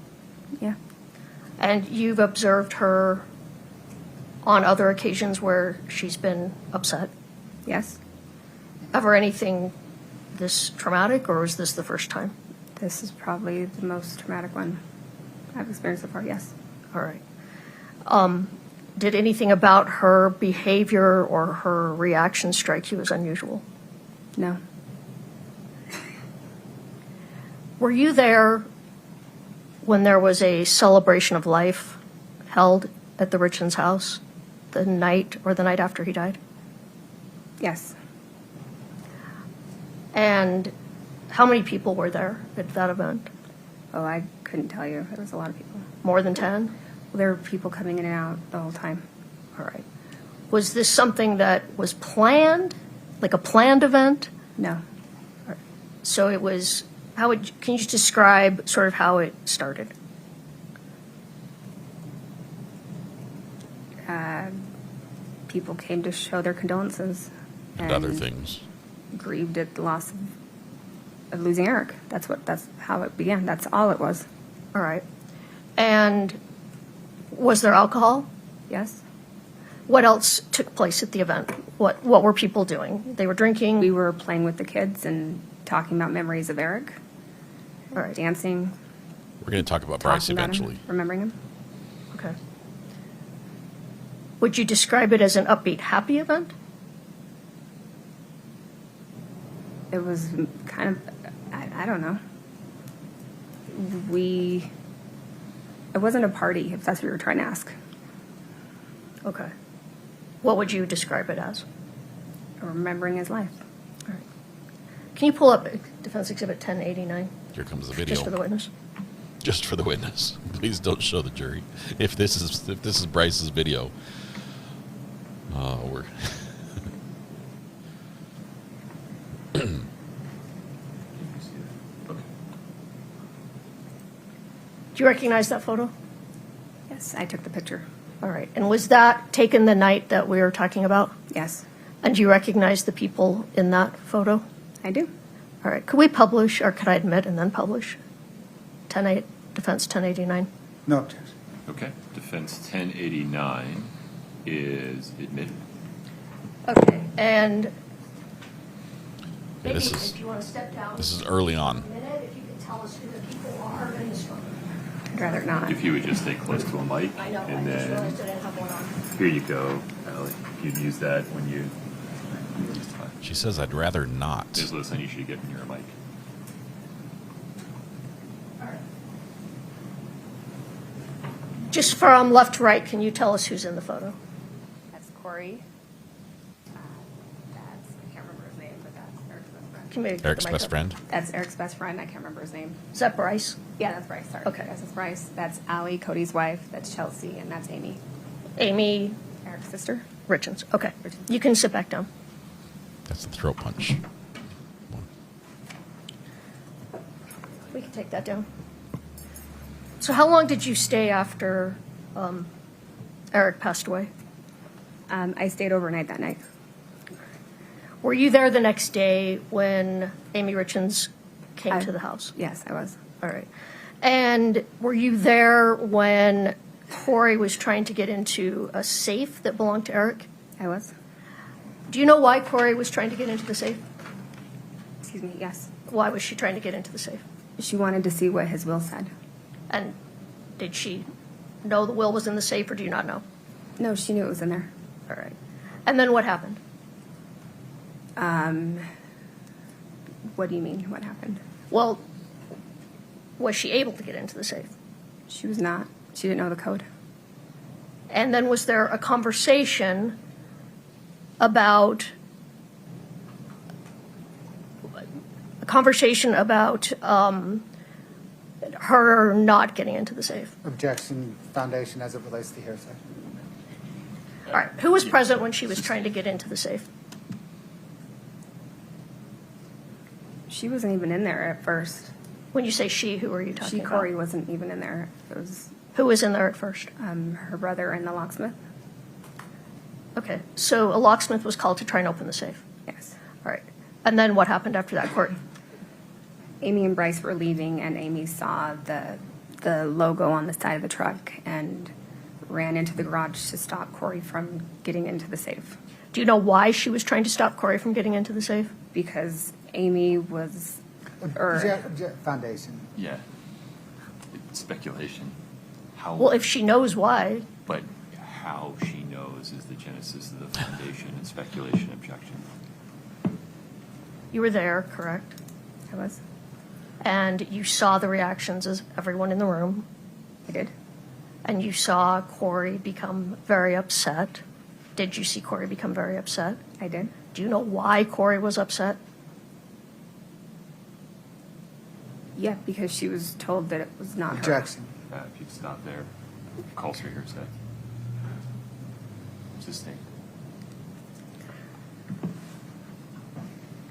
Yeah. And you've observed her on other occasions where she's been upset? Yes. Ever anything this traumatic, or was this the first time? This is probably the most traumatic one I've experienced so far, yes. All right. Did anything about her behavior or her reaction strike you as unusual? No. Were you there when there was a celebration of life held at the Richins' house the night after he died? Yes. And how many people were there at that event? Oh, I couldn't tell you. There was a lot of people. More than 10? Well, there were people coming in and out the whole time. All right. Was this something that was planned, like a planned event? No. All right. So it was, can you just describe sort of how it started? People came to show their condolences. And other things. Grieved at the loss of losing Eric. That's how it began. That's all it was. All right. And was there alcohol? Yes. What else took place at the event? What were people doing? They were drinking? We were playing with the kids and talking about memories of Eric. All right. Dancing. We're going to talk about Bryce talking about eventually. him, remembering him. Okay. Would you describe it as an upbeat, happy event? It was kind of, I don't know. It wasn't a party, if that's what you were trying to ask. Okay. What would you describe it as? Remembering his life. All right. Can you pull up Defense Exhibit 1089? Here comes the video. Just for the witness. Just for the witness. Please don't show the jury. If this is Bryce's video, we're. Do you recognize that photo? Yes, I took the picture. All right. And was that taken the night that we were talking about? Yes. And do you recognize the people in that photo? I do. All right. Could we publish, or could I admit and then publish? Defense 1089. No objection. Okay. Defense 1089 is admitted. Okay. And maybe this is, if you want to step down. This is early on. A minute, if you could tell us who the people are in this photo. I'd rather not. If you would just stay close to a mic. I know. And I just then realized I didn't have one on. here you go, Allie. You'd use that when you. She says, "I'd rather not." Just listen. You should get near a mic. Just from left to right, can you tell us who's in the photo? That's Kouri. I can't remember his name, but that's Eric's best friend. Can we get Eric's the mic best up? friend. That's Eric's best friend. I can't remember his name. Is that Bryce? Yeah, that's Bryce. Sorry. Okay. Yes, that's Bryce. That's Allie, Cody's wife. That's Chelsea, and that's Amy, Amy Eric's sister. Richins. Okay. You can sit back down. That's the throat punch. We can take that down. So how long did you stay after Eric passed away? I stayed overnight that night. Were you there the next day when Amy Richins came to the house? Yes, I was. All right. And were you there when Kouri was trying to get into a safe that belonged to Eric? I was. Do you know why Kouri was trying to get into the safe? Excuse me, yes. Why was she trying to get into the safe? She wanted to see what his will said. And did she know the will was in the safe, or do you not know? No, she knew it was in there. All right. And then what happened? What do you mean, what happened? Well, was she able to get into the safe? She was not. She didn't know the code. And then was there a conversation about her not getting into the safe? Objection, Foundation, as it relates to hearsay. All right. Who was present when she was trying to get into the safe? She wasn't even in there at first. When you say she, who are you talking about? Kouri wasn't even in there. It was Who was in there at first? her brother and the locksmith. Okay. So a locksmith was called to try and open the safe. Yes. All right. And then what happened after that, Court? Amy and Bryce were leaving, and Amy saw the logo on the side of the truck and ran into the garage to stop Kouri from getting into the safe. Do you know why she was trying to stop Kouri from getting into the safe? Because Amy was... Foundation. Yeah. It's speculation. How, Well, if she knows why. but how she knows is the genesis of the foundation and speculation objection. You were there, correct? I was. And you saw the reactions of everyone in the room. I did. And you saw Kouri become very upset. Did you see Kouri become very upset? I did. Do you know why Kouri was upset? Yeah, because she was told that it was not her. Objection. If you'd stop there, calls for hearsay. Sustained.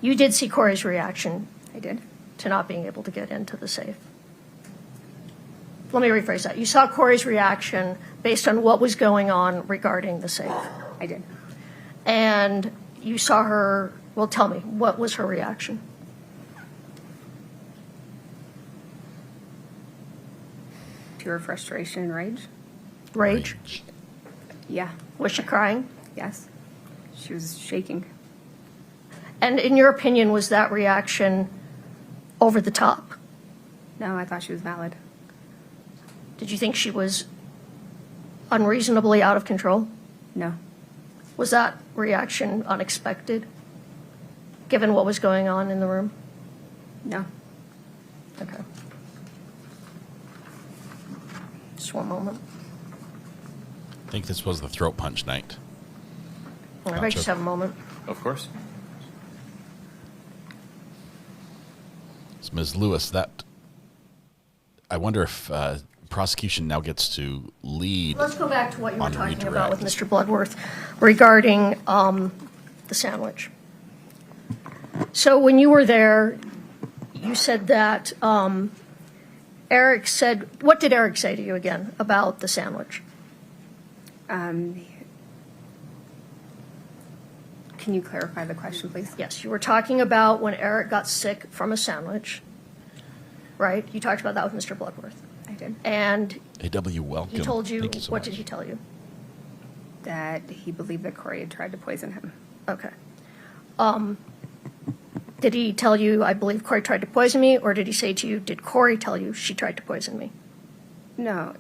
You did see Kouri's reaction I did. to not being able to get into the safe. Let me rephrase that. You saw Kouri's reaction based on what was going on regarding the safe. I did. And you saw her, well, tell me, what was her reaction? Pure frustration and rage. Rage? Yeah. Was she crying? Yes. She was shaking. And in your opinion, was that reaction over the top? No, I thought she was valid. Did you think she was unreasonably out of control? No. Was that reaction unexpected, given what was going on in the room? No. Okay. Just one moment. I think this was the throat punch night. All right, just have a moment. Of course. So Ms. Lewis, that I wonder if prosecution now gets to lead. Let's go back to what you were on talking about with redirect. Mr. Bloodworth regarding the sandwich. So when you were there, you said that Eric said, what did Eric say to you again about the sandwich? Can you clarify the question, please? Yes, you were talking about when Eric got sick from a sandwich, right? You talked about that with Mr. Bloodworth. I did. And A.W. welcome. he told you, Thank so what much. did he tell you? That he believed that Kouri had tried to poison him. Okay. Did he tell you, I believe Kouri tried to poison me, or did he say to you, did Kouri tell you she tried to poison me? No.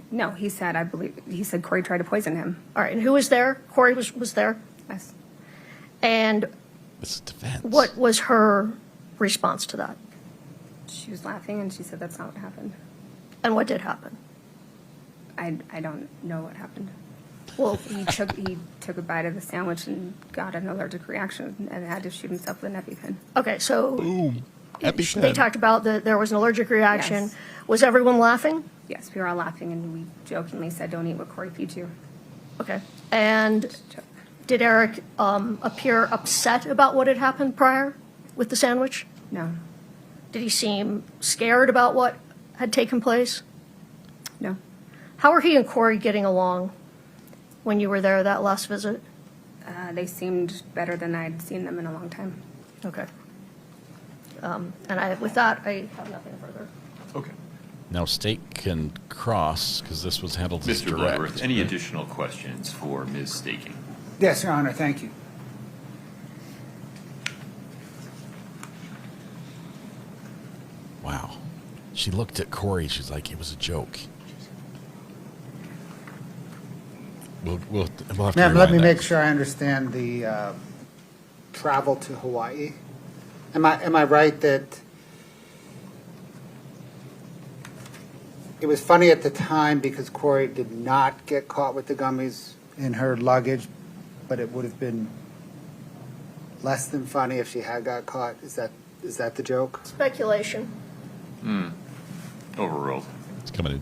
No, he said, he said Kouri tried to poison him. All right, and who was there? Kouri was there? Yes. And This is defense. what was her response to that? She was laughing and she said that's not what happened. And what did happen? I don't know what happened. Well, he took a bite of the sandwich and got an allergic reaction and had to shoot himself with an EpiPen. okay, so Boom. they EpiPen. talked about that there was an allergic reaction. Yes. Was everyone laughing? Yes, we were all laughing and we jokingly said, "Don't eat what Kouri feeds you." Okay. And did Eric appear upset about what had happened prior with the sandwich? No. Did he seem scared about what had taken place? No. How are he and Kouri getting along when you were there that last visit? They seemed better than I'd seen them in a long time. Okay. And with that, I have nothing further. Okay. Now state can cross because this was handled as Mr. direct. Bloodworth, any additional questions for Ms. Staking? Yes, Your Honor, thank you. Wow. She looked at Kouri. She's like, it was a joke. We'll have to Ma'am, let rewind me that. make sure I understand the travel to Hawaii. Am I right that it was funny at the time because Kouri did not get caught with the gummies in her luggage, but it would have been less than funny if she had got caught. Is that the joke? Speculation. Overruled. It's coming in.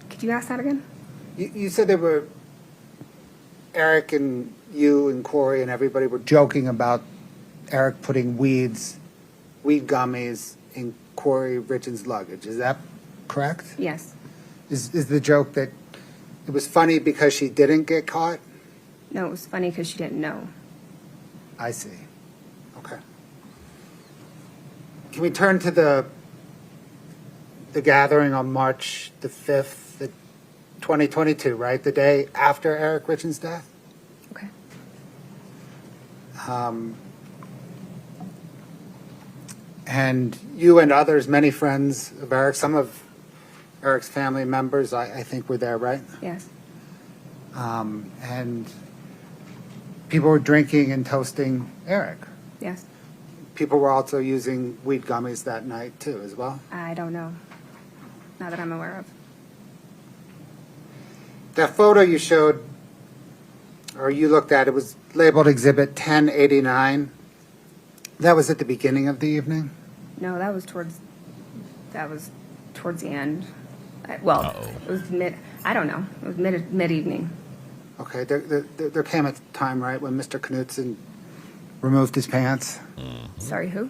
Could you ask that again? You said there were Eric and you and Kouri and everybody were joking about Eric putting weed gummies in Kouri Richins' luggage. Is that correct? Yes. Is the joke that it was funny because she didn't get caught? No, it was funny because she didn't know. I see. Okay. Can we turn to the gathering on March the 5th, 2022, right? The day after Eric Richins' death? Okay. And you and others, many friends of Eric, some of Eric's family members, I think were there, right? Yes. And people were drinking and toasting Eric. Yes. People were also using weed gummies that night too, as well. I don't know. Not that I'm aware of. That photo you showed, or you looked at, it was labeled Exhibit 1089. That was at the beginning of the evening? No, that was towards the end. It was I don't know. It was mid-evening. Okay, there came a time, right, when Mr. Knutson removed his pants? Sorry, who?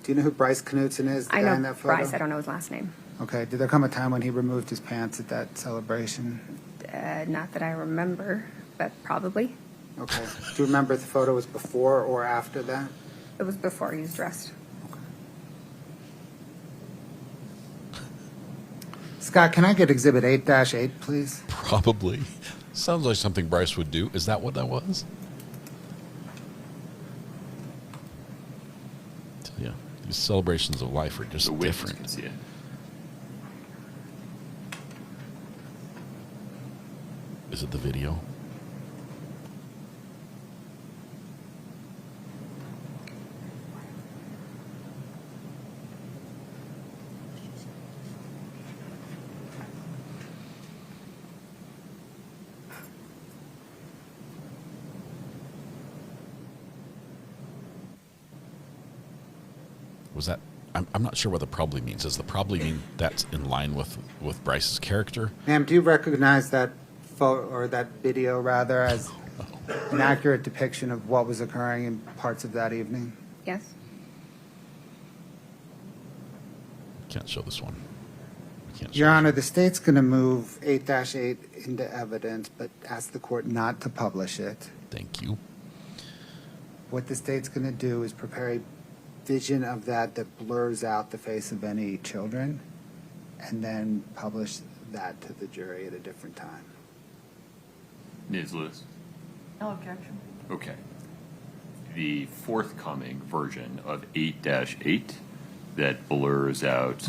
Do you know who Bryce Knutson is, the I guy in know that photo? Bryce. I don't know his last name. Okay, did there come a time when he removed his pants at that celebration? Not that I remember, but probably. Okay. Do you remember if the photo was before or after that? It was before he was dressed. Scott, can I get Exhibit 8-8, please? Probably. Sounds like something Bryce would do. Is that what that was? Yeah, these celebrations of life are just The witness different. can see it. Is it the video? Was that? I'm not sure what the probably means. Does the probably mean that's in line with Bryce's character? Ma'am, do you recognize that photo, or that video rather, as an accurate depiction of what was occurring in parts of that evening? Yes. Can't show this one. Your Honor, the state's going to move 8-8 into evidence, but ask the court not to publish it. Thank you. What the state's going to do is prepare a vision of that blurs out the face of any children, and then publish that to the jury at a different time. Ms. Lewis? No objection. Okay. The forthcoming version of 8-8 that blurs out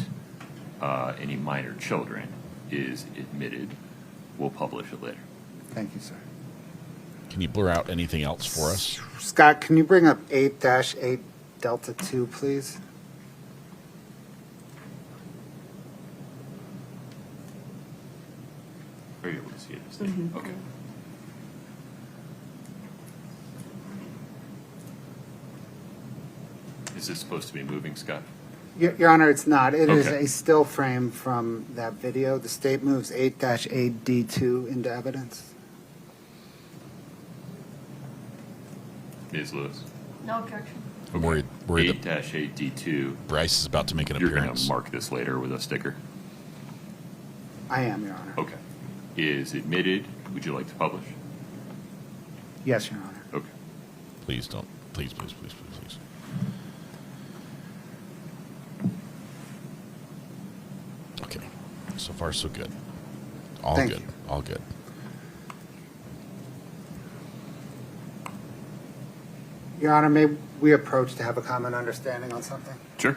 any minor children is admitted. We'll publish it later. Thank you, sir. Can you blur out anything else for us? Scott, can you bring up 8-8 Delta 2, please? Are you able to see it? Okay. Is this supposed to be moving, Scott? Your Honor, it's not. It is Okay. a still frame from that video. The state moves 8-8 D2 into evidence. Ms. Lewis? No objection. I'm worried that 8-8 D2. Bryce is about to make an You're appearance. going to mark this later with a sticker. I am, Your Honor. Okay. Is admitted. Would you like to publish? Yes, Your Honor. Okay. Please don't. Please, please, please, please, please. Okay. So far, so good. All Thank good. you. All good. Your Honor, may we approach to have a common understanding on something? Sure.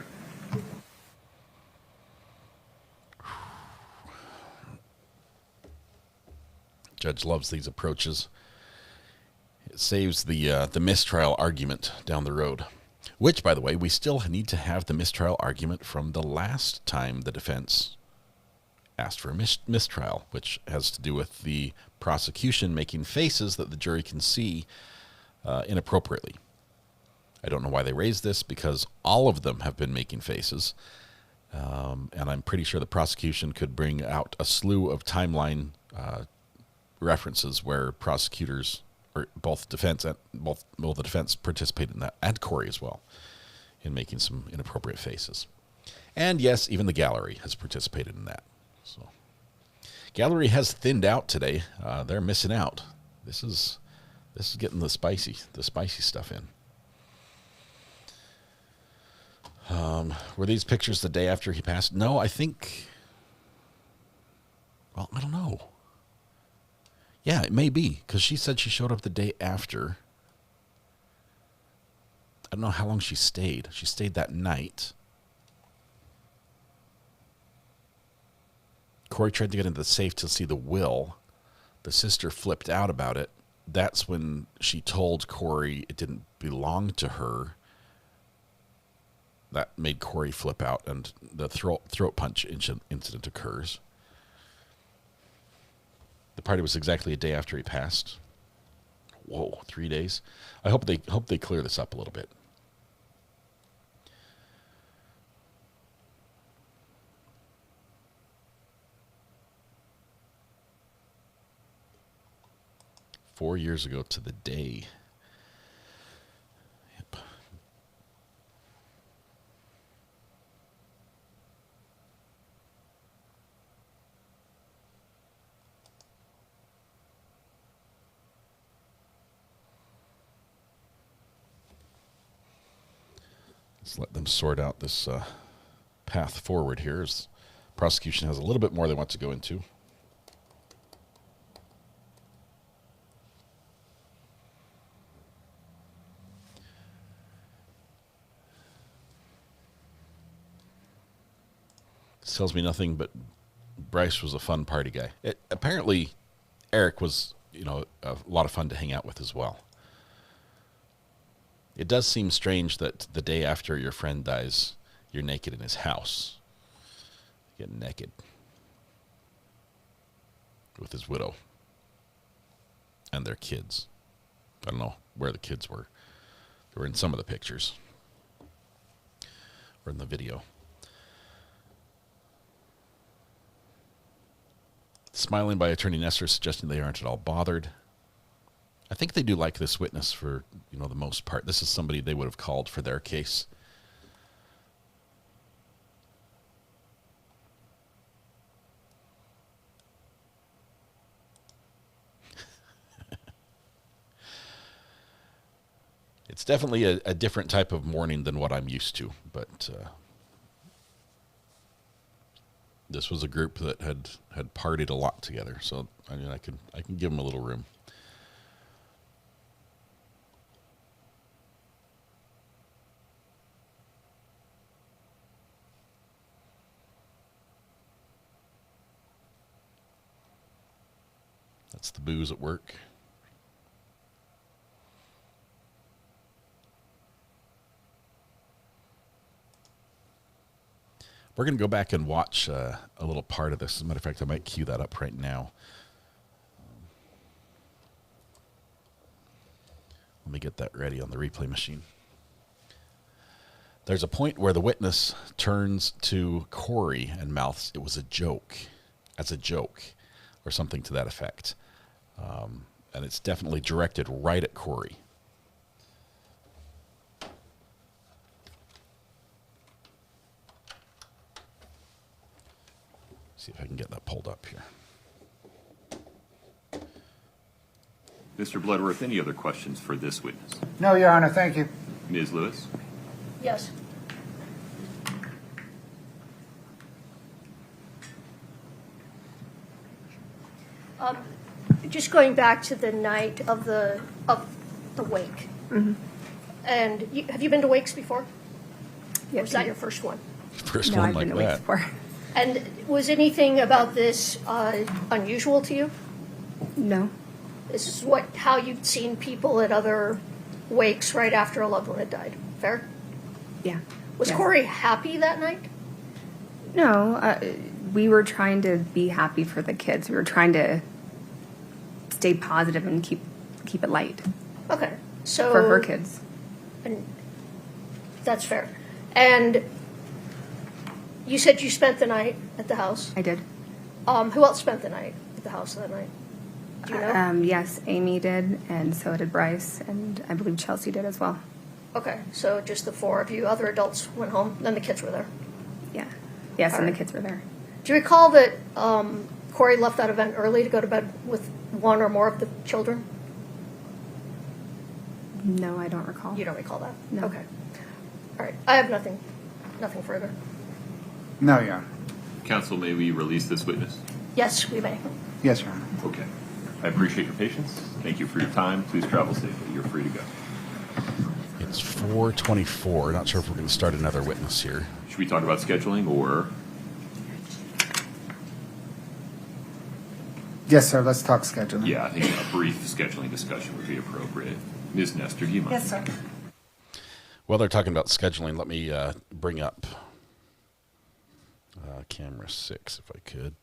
Judge loves these approaches. It saves the mistrial argument down the road. Which, by the way, we still need to have the mistrial argument from the last time the defense asked for a mistrial, which has to do with the prosecution making faces that the jury can see inappropriately. I don't know why they raised this, because all of them have been making faces. And I'm pretty sure the prosecution could bring out a slew of timeline references where prosecutors, or both defense and the defense participated in that, and Kouri as well, in making some inappropriate faces. And yes, even the gallery has participated in that. So, gallery has thinned out today. They're missing out. This is getting the spicy stuff in. Were these pictures the day after he passed? No, I think. Well, I don't know. Yeah, it may be, because she said she showed up the day after. I don't know how long she stayed. She stayed that night. Kouri tried to get into the safe to see the will. The sister flipped out about it. That's when she told Kouri it didn't belong to her. That made Kouri flip out, and the throat punch incident occurs. The party was exactly a day after he passed. Whoa, 3 days. I hope they clear this up a little bit. Four years ago to the day. Yep. Let's let them sort out this path forward here, as prosecution has a little bit more they want to go into. This tells me nothing, but Bryce was a fun party guy. Apparently, Eric was, a lot of fun to hang out with as well. It does seem strange that the day after your friend dies, you're naked in his house. Getting naked. With his widow. And their kids. I don't know where the kids were. They were in some of the pictures. Or in the video. Smiling by Attorney Nestor, suggesting they aren't at all bothered. I think they do like this witness for, the most part. This is somebody they would have called for their case. It's definitely a different type of morning than what I'm used to, but this was a group that had partied a lot together, so I can give them a little room. That's the booze at work. We're going to go back and watch a little part of this. As a matter of fact, I might cue that up right now. Let me get that ready on the replay machine. There's a point where the witness turns to Kouri and mouths, "It was a joke," as a joke, or something to that effect. And it's definitely directed right at Kouri. See if I can get that pulled up here. Mr. Bloodworth, any other questions for this witness? No, Your Honor, thank you. Ms. Lewis? Yes. Just going back to the night of the wake. Mm-hmm. And have you been to wakes before? Yeah. Or was that your first one? First No, one I've like been to wakes that. before. And was anything about this unusual to you? No. This is how you'd seen people at other wakes right after a loved one had died. Fair? Yeah. Was Yes. Kouri happy that night? No, we were trying to be happy for the kids. We were trying to stay positive and keep it light Okay, so for her kids. And that's fair. And you said you spent the night at the house. I did. Who else spent the night at the house that night? Do you know? Yes, Amy did, and so did Bryce, and I believe Chelsea did as well. Okay, so just the four of you. Other adults went home. Then the kids were there. Yeah. Yes, All and right. the kids were there. Do you recall that Kouri left that event early to go to bed with one or more of the children? No, I don't recall. You don't recall that? No. Okay. All right. I have nothing further. No, Your Honor. Counsel, may we release this witness? Yes, we may. Yes, Your Honor. Okay. I appreciate your patience. Thank you for your time. Please travel safely. You're free to go. It's 4:24. Not sure if we're going to start another witness here. Should we talk about scheduling or? Yes, sir. Let's talk scheduling. Yeah, I think a brief scheduling discussion would be appropriate. Ms. Nestor, do you mind? Yes, sir. While they're talking about scheduling, let me bring up camera 6, if I could.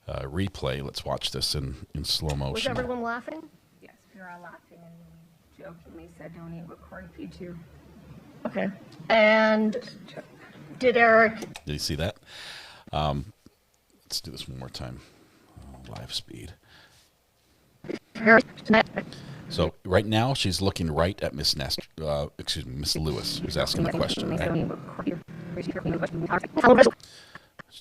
Replay. Let's watch this in slow Was motion. everyone laughing? Yes, we were all laughing, and we jokingly said, "Don't eat what Kouri feeds you." Okay. And did Eric? Did you see that? Let's do this one more time. Live speed. So right now she's looking right at Miss Nest. Excuse me, Miss Lewis, who's asking the question. Right?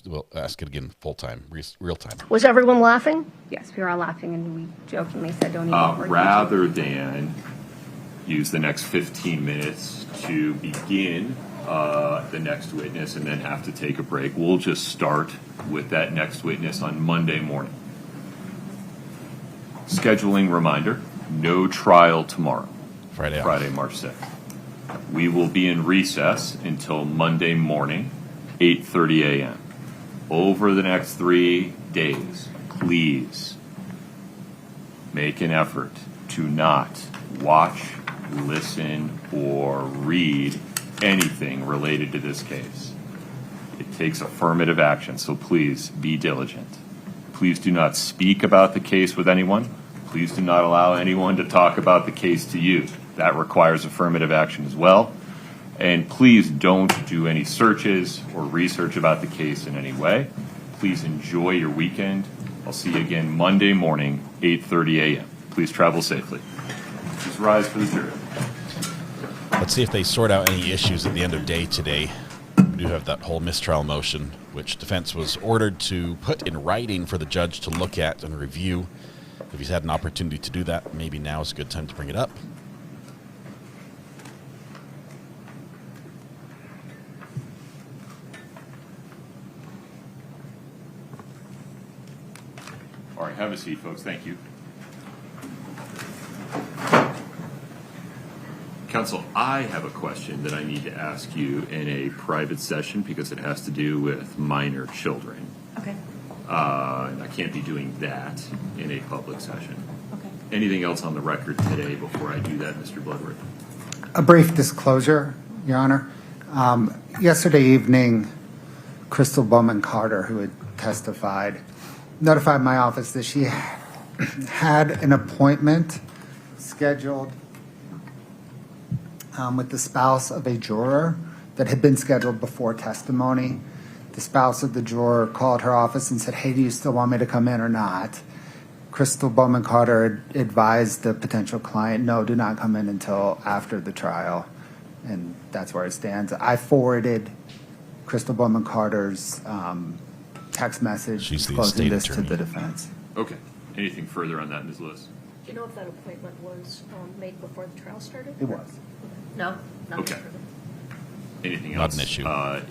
We'll ask it again full time, real time. Was everyone laughing? Yes, we were all laughing, and we jokingly said, "Don't eat what Kouri feeds you." Rather than use the next 15 minutes to begin the next witness and then have to take a break, we'll just start with that next witness on Monday morning. Scheduling reminder, no trial tomorrow. Friday March 6th. We will be in recess until Monday morning, 8:30 a.m. Over the next 3 days, please make an effort to not watch, listen, or read anything related to this case. It takes affirmative action, so please be diligent. Please do not speak about the case with anyone. Please do not allow anyone to talk about the case to you. That requires affirmative action as well. And please don't do any searches or research about the case in any way. Please enjoy your weekend. I'll see you again Monday morning, 8:30 a.m. Please travel safely. Please rise for the jury. Let's see if they sort out any issues at the end of day today. We do have that whole mistrial motion, which defense was ordered to put in writing for the judge to look at and review. If he's had an opportunity to do that, maybe now is a good time to bring it up. All right, have a seat, folks. Thank you. Counsel, I have a question that I need to ask you in a private session because it has to do with minor children. Okay. And I can't be doing that in a public session. Okay. Anything else on the record today before I do that, Mr. Bloodworth? A brief disclosure, Your Honor. Yesterday evening, Crystal Bowman Carter, who had testified, notified my office that she had an appointment scheduled with the spouse of a juror that had been scheduled before testimony. The spouse of the juror called her office and said, "Hey, do you still want me to come in or not?" Crystal Bowman Carter advised the potential client, "No, do not come in until after the trial." And that's where it stands. I forwarded Crystal Bowman Carter's text message disclosing this to the defense. Okay. Anything further on that, Ms. Lewis? Do you know if that appointment was made before the trial started? It was. No. Not Okay. Anything Not else an issue.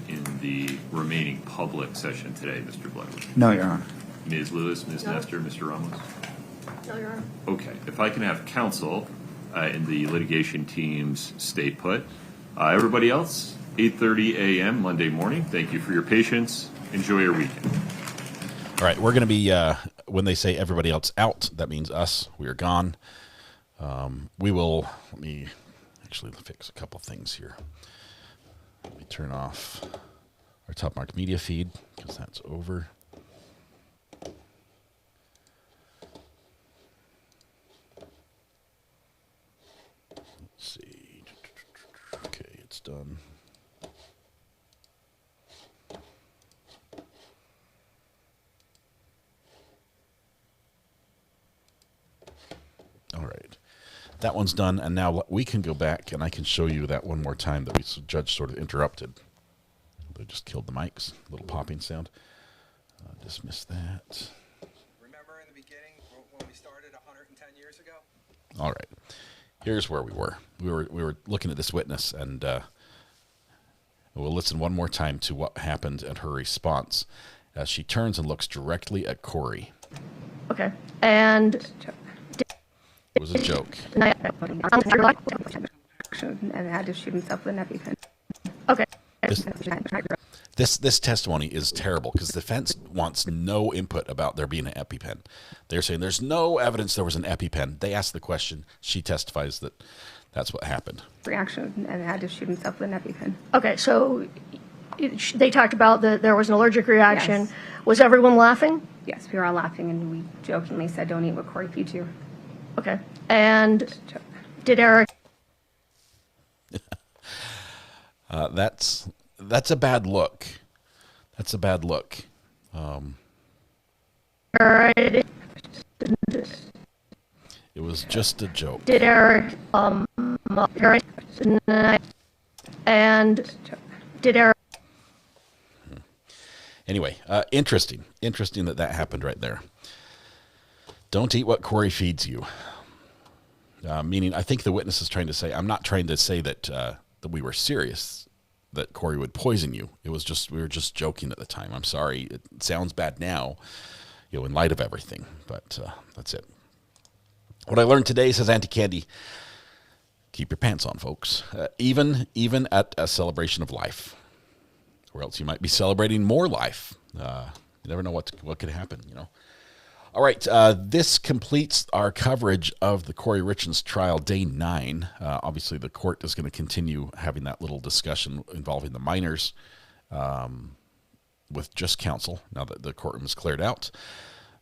In the remaining public session today, Mr. Bloodworth? No, Your Honor. Ms. Lewis, Ms. No. Nestor, Mr. Ramos? No, Your Honor. Okay. If I can have counsel in the litigation teams stay put. Everybody else, 8:30 a.m. Monday morning. Thank you for your patience. Enjoy your weekend. All right, we're going to be, when they say everybody else out, that means us. We are gone. We will, let me actually fix a couple things here. Let me turn off our Top Mark Media feed because that's over. Let's see. Okay, it's done. All right. That one's done, and now we can go back, and I can show you that one more time that the judge sort of interrupted. They just killed the mics. Little popping sound. Dismiss that. Remember in the beginning when we started 110 years ago? All right. Here's where we were. We were looking at this witness, and we'll listen one more time to what happened and her response as she turns and looks directly at Kouri. Okay. And It was a joke. And had to shoot himself with an EpiPen. Okay. This testimony is terrible because the defense wants no input about there being an EpiPen. They're saying there's no evidence there was an EpiPen. They ask the question. She testifies that that's what happened. Reaction and had to shoot himself with an EpiPen. Okay, so they talked about that there was an allergic reaction. Yes. Was everyone laughing? Yes, we were all laughing, and we jokingly said, "Don't eat what Kouri feeds you." Okay. And did Eric? That's a bad look. That's a bad look. It was just a joke. Did Eric? Eric? And did Eric? Anyway, interesting that happened right there. Don't eat what Kouri feeds you. Meaning, I think the witness is trying to say, I'm not trying to say that that we were serious, that Kouri would poison you. It was just, we were just joking at the time. I'm sorry. It sounds bad now, in light of everything, but that's it. What I learned today, says Auntie Candy, keep your pants on, folks. Even at a celebration of life, or else you might be celebrating more life. You never know what could happen, All right, this completes our coverage of the Kouri Richins trial, day 9. Obviously, the court is going to continue having that little discussion involving the minors with just counsel, now that the courtroom is cleared out.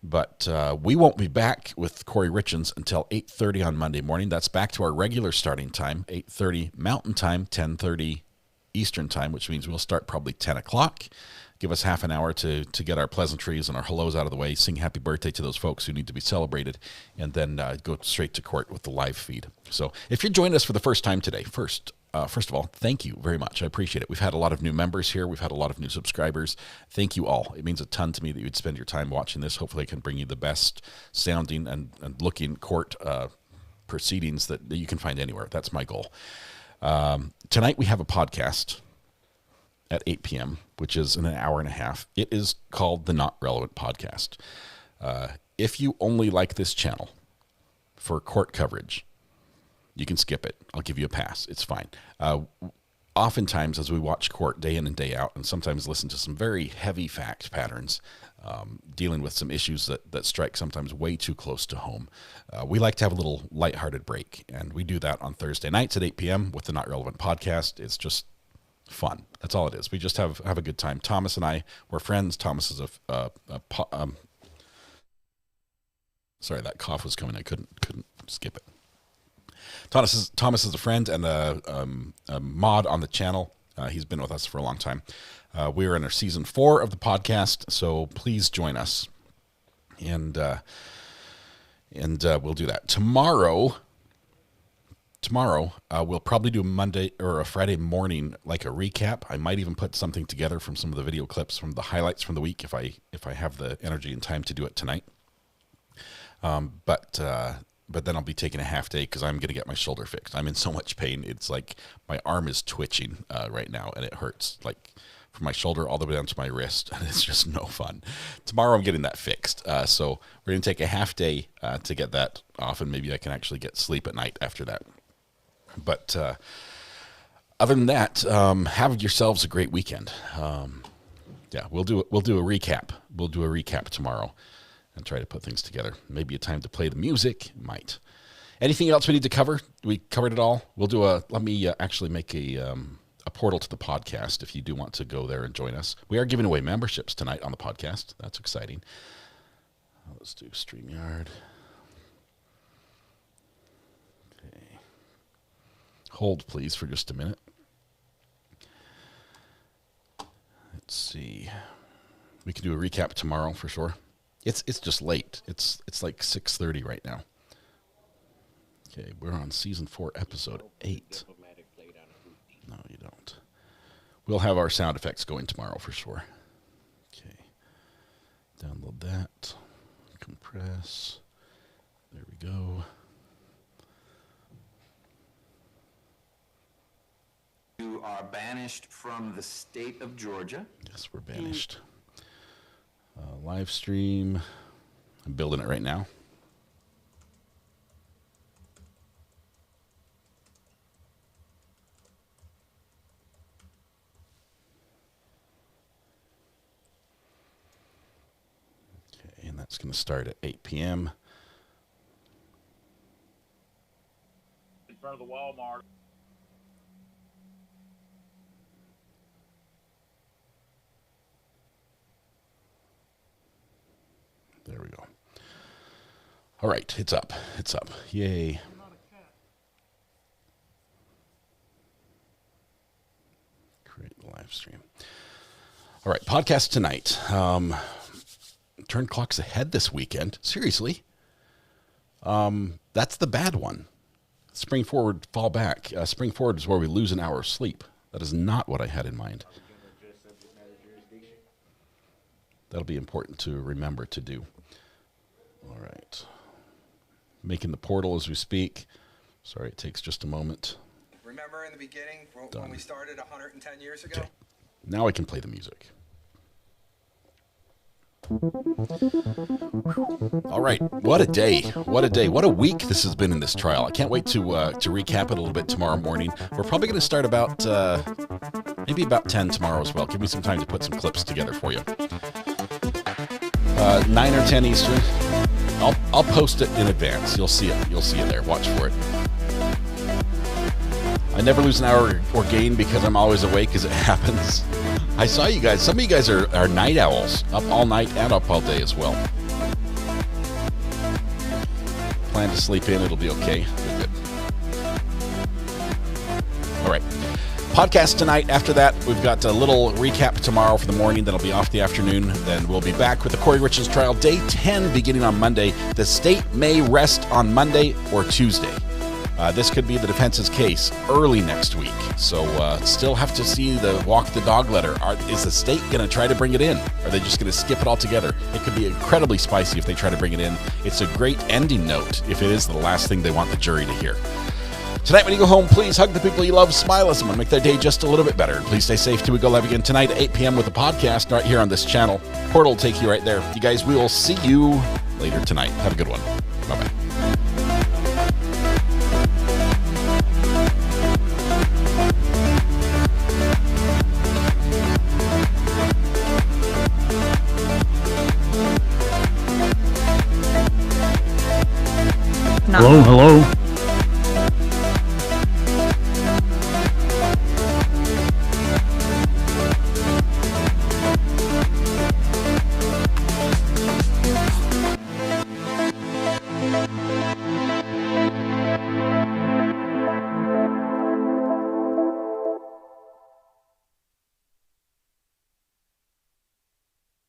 But we won't be back with Kouri Richins until 8:30 on Monday morning. That's back to our regular starting time, 8:30 Mountain Time, 10:30 Eastern Time, which means we'll start probably 10 o'clock. Give us half an hour to get our pleasantries and our hellos out of the way, sing happy birthday to those folks who need to be celebrated, and then go straight to court with the live feed. So if you're joining us for the first time today, first of all, thank you very much. I appreciate it. We've had a lot of new members here. We've had a lot of new subscribers. Thank you all. It means a ton to me that you'd spend your time watching this. Hopefully I can bring you the best sounding and looking court proceedings that you can find anywhere. That's my goal. Tonight we have a podcast at 8 p.m., which is in an hour and a half. It is called the Not Relevant Podcast. If you only like this channel for court coverage, you can skip it. I'll give you a pass. It's fine. Oftentimes, as we watch court day in and day out, and sometimes listen to some very heavy fact patterns, dealing with some issues that strike sometimes way too close to home, we like to have a little lighthearted break, and we do that on Thursday nights at 8 p.m. with the Not Relevant Podcast. It's just fun. That's all it is. We just have a good time. Thomas and I, we're friends. Thomas is sorry, that cough was coming. I couldn't skip it. Thomas is a friend and a mod on the channel. He's been with us for a long time. We're in our season 4 of the podcast, so please join us. And we'll do that tomorrow. We'll probably do a Monday or a Friday morning, like a recap. I might even put something together from some of the video clips from the highlights from the week if I have the energy and time to do it tonight. But then I'll be taking a half day because I'm going to get my shoulder fixed. I'm in so much pain. It's like my arm is twitching right now, and it hurts like from my shoulder all the way down to my wrist, and it's just no fun. Tomorrow I'm getting that fixed. So we're going to take a half day to get that off, and maybe I can actually get sleep at night after that. But other than that, have yourselves a great weekend. We'll do a recap. We'll do a recap tomorrow and try to put things together. Maybe a time to play the music. Might. Anything else we need to cover? We covered it all. We'll do let me actually make a portal to the podcast if you do want to go there and join us. We are giving away memberships tonight on the podcast. That's exciting. Let's do StreamYard. Okay. Hold, please, for just a minute. Let's see. We can do a recap tomorrow for sure. It's just late. It's like 6:30 right now. Okay, we're on season 4, episode 8. No, you don't. We'll have our sound effects going tomorrow for sure. Okay. Download that. Compress. There we go. You are banished from the state of Georgia. Yes, we're banished. Live stream. I'm building it right now. Okay, and that's going to start at 8 p.m. In front of the Walmart. There we go. All right, it's up. It's up. Yay. Create the live stream. All right, podcast tonight. Turn clocks ahead this weekend. Seriously. That's the bad one. Spring forward, fall back. Spring forward is where we lose an hour of sleep. That is not what I had in mind. That'll be important to remember to do. All right. Making the portal as we speak. Sorry, it takes just a moment. Remember in the beginning when we started 110 years ago? Okay. Now I can play the music. All right. What a day. What a day. What a week this has been in this trial. I can't wait to recap it a little bit tomorrow morning. We're probably going to start about maybe about 10 tomorrow as well. Give me some time to put some clips together for you. 9 or 10 Eastern. I'll post it in advance. You'll see it. You'll see it there. Watch for it. I never lose an hour or gain because I'm always awake as it happens. I saw you guys. Some of you guys are night owls. Up all night and up all day as well. Plan to sleep in. It'll be okay. Good. All right. Podcast tonight. After that, we've got a little recap tomorrow for the morning. That'll be off the afternoon. Then we'll be back with the Kouri Richins trial, day 10, beginning on Monday. The state may rest on Monday or Tuesday. This could be the defense's case early next week. So still have to see the walk the dog letter. Is the state going to try to bring it in? Are they just going to skip it altogether? It could be incredibly spicy if they try to bring it in. It's a great ending note if it is the last thing they want the jury to hear. Tonight when you go home, please hug the people you love, smile at someone, make their day just a little bit better. Please stay safe till we go live again tonight at 8 p.m. with the podcast right here on this channel. Portal will take you right there. You guys, we will see you later tonight. Have a good one. Bye-bye. Hello.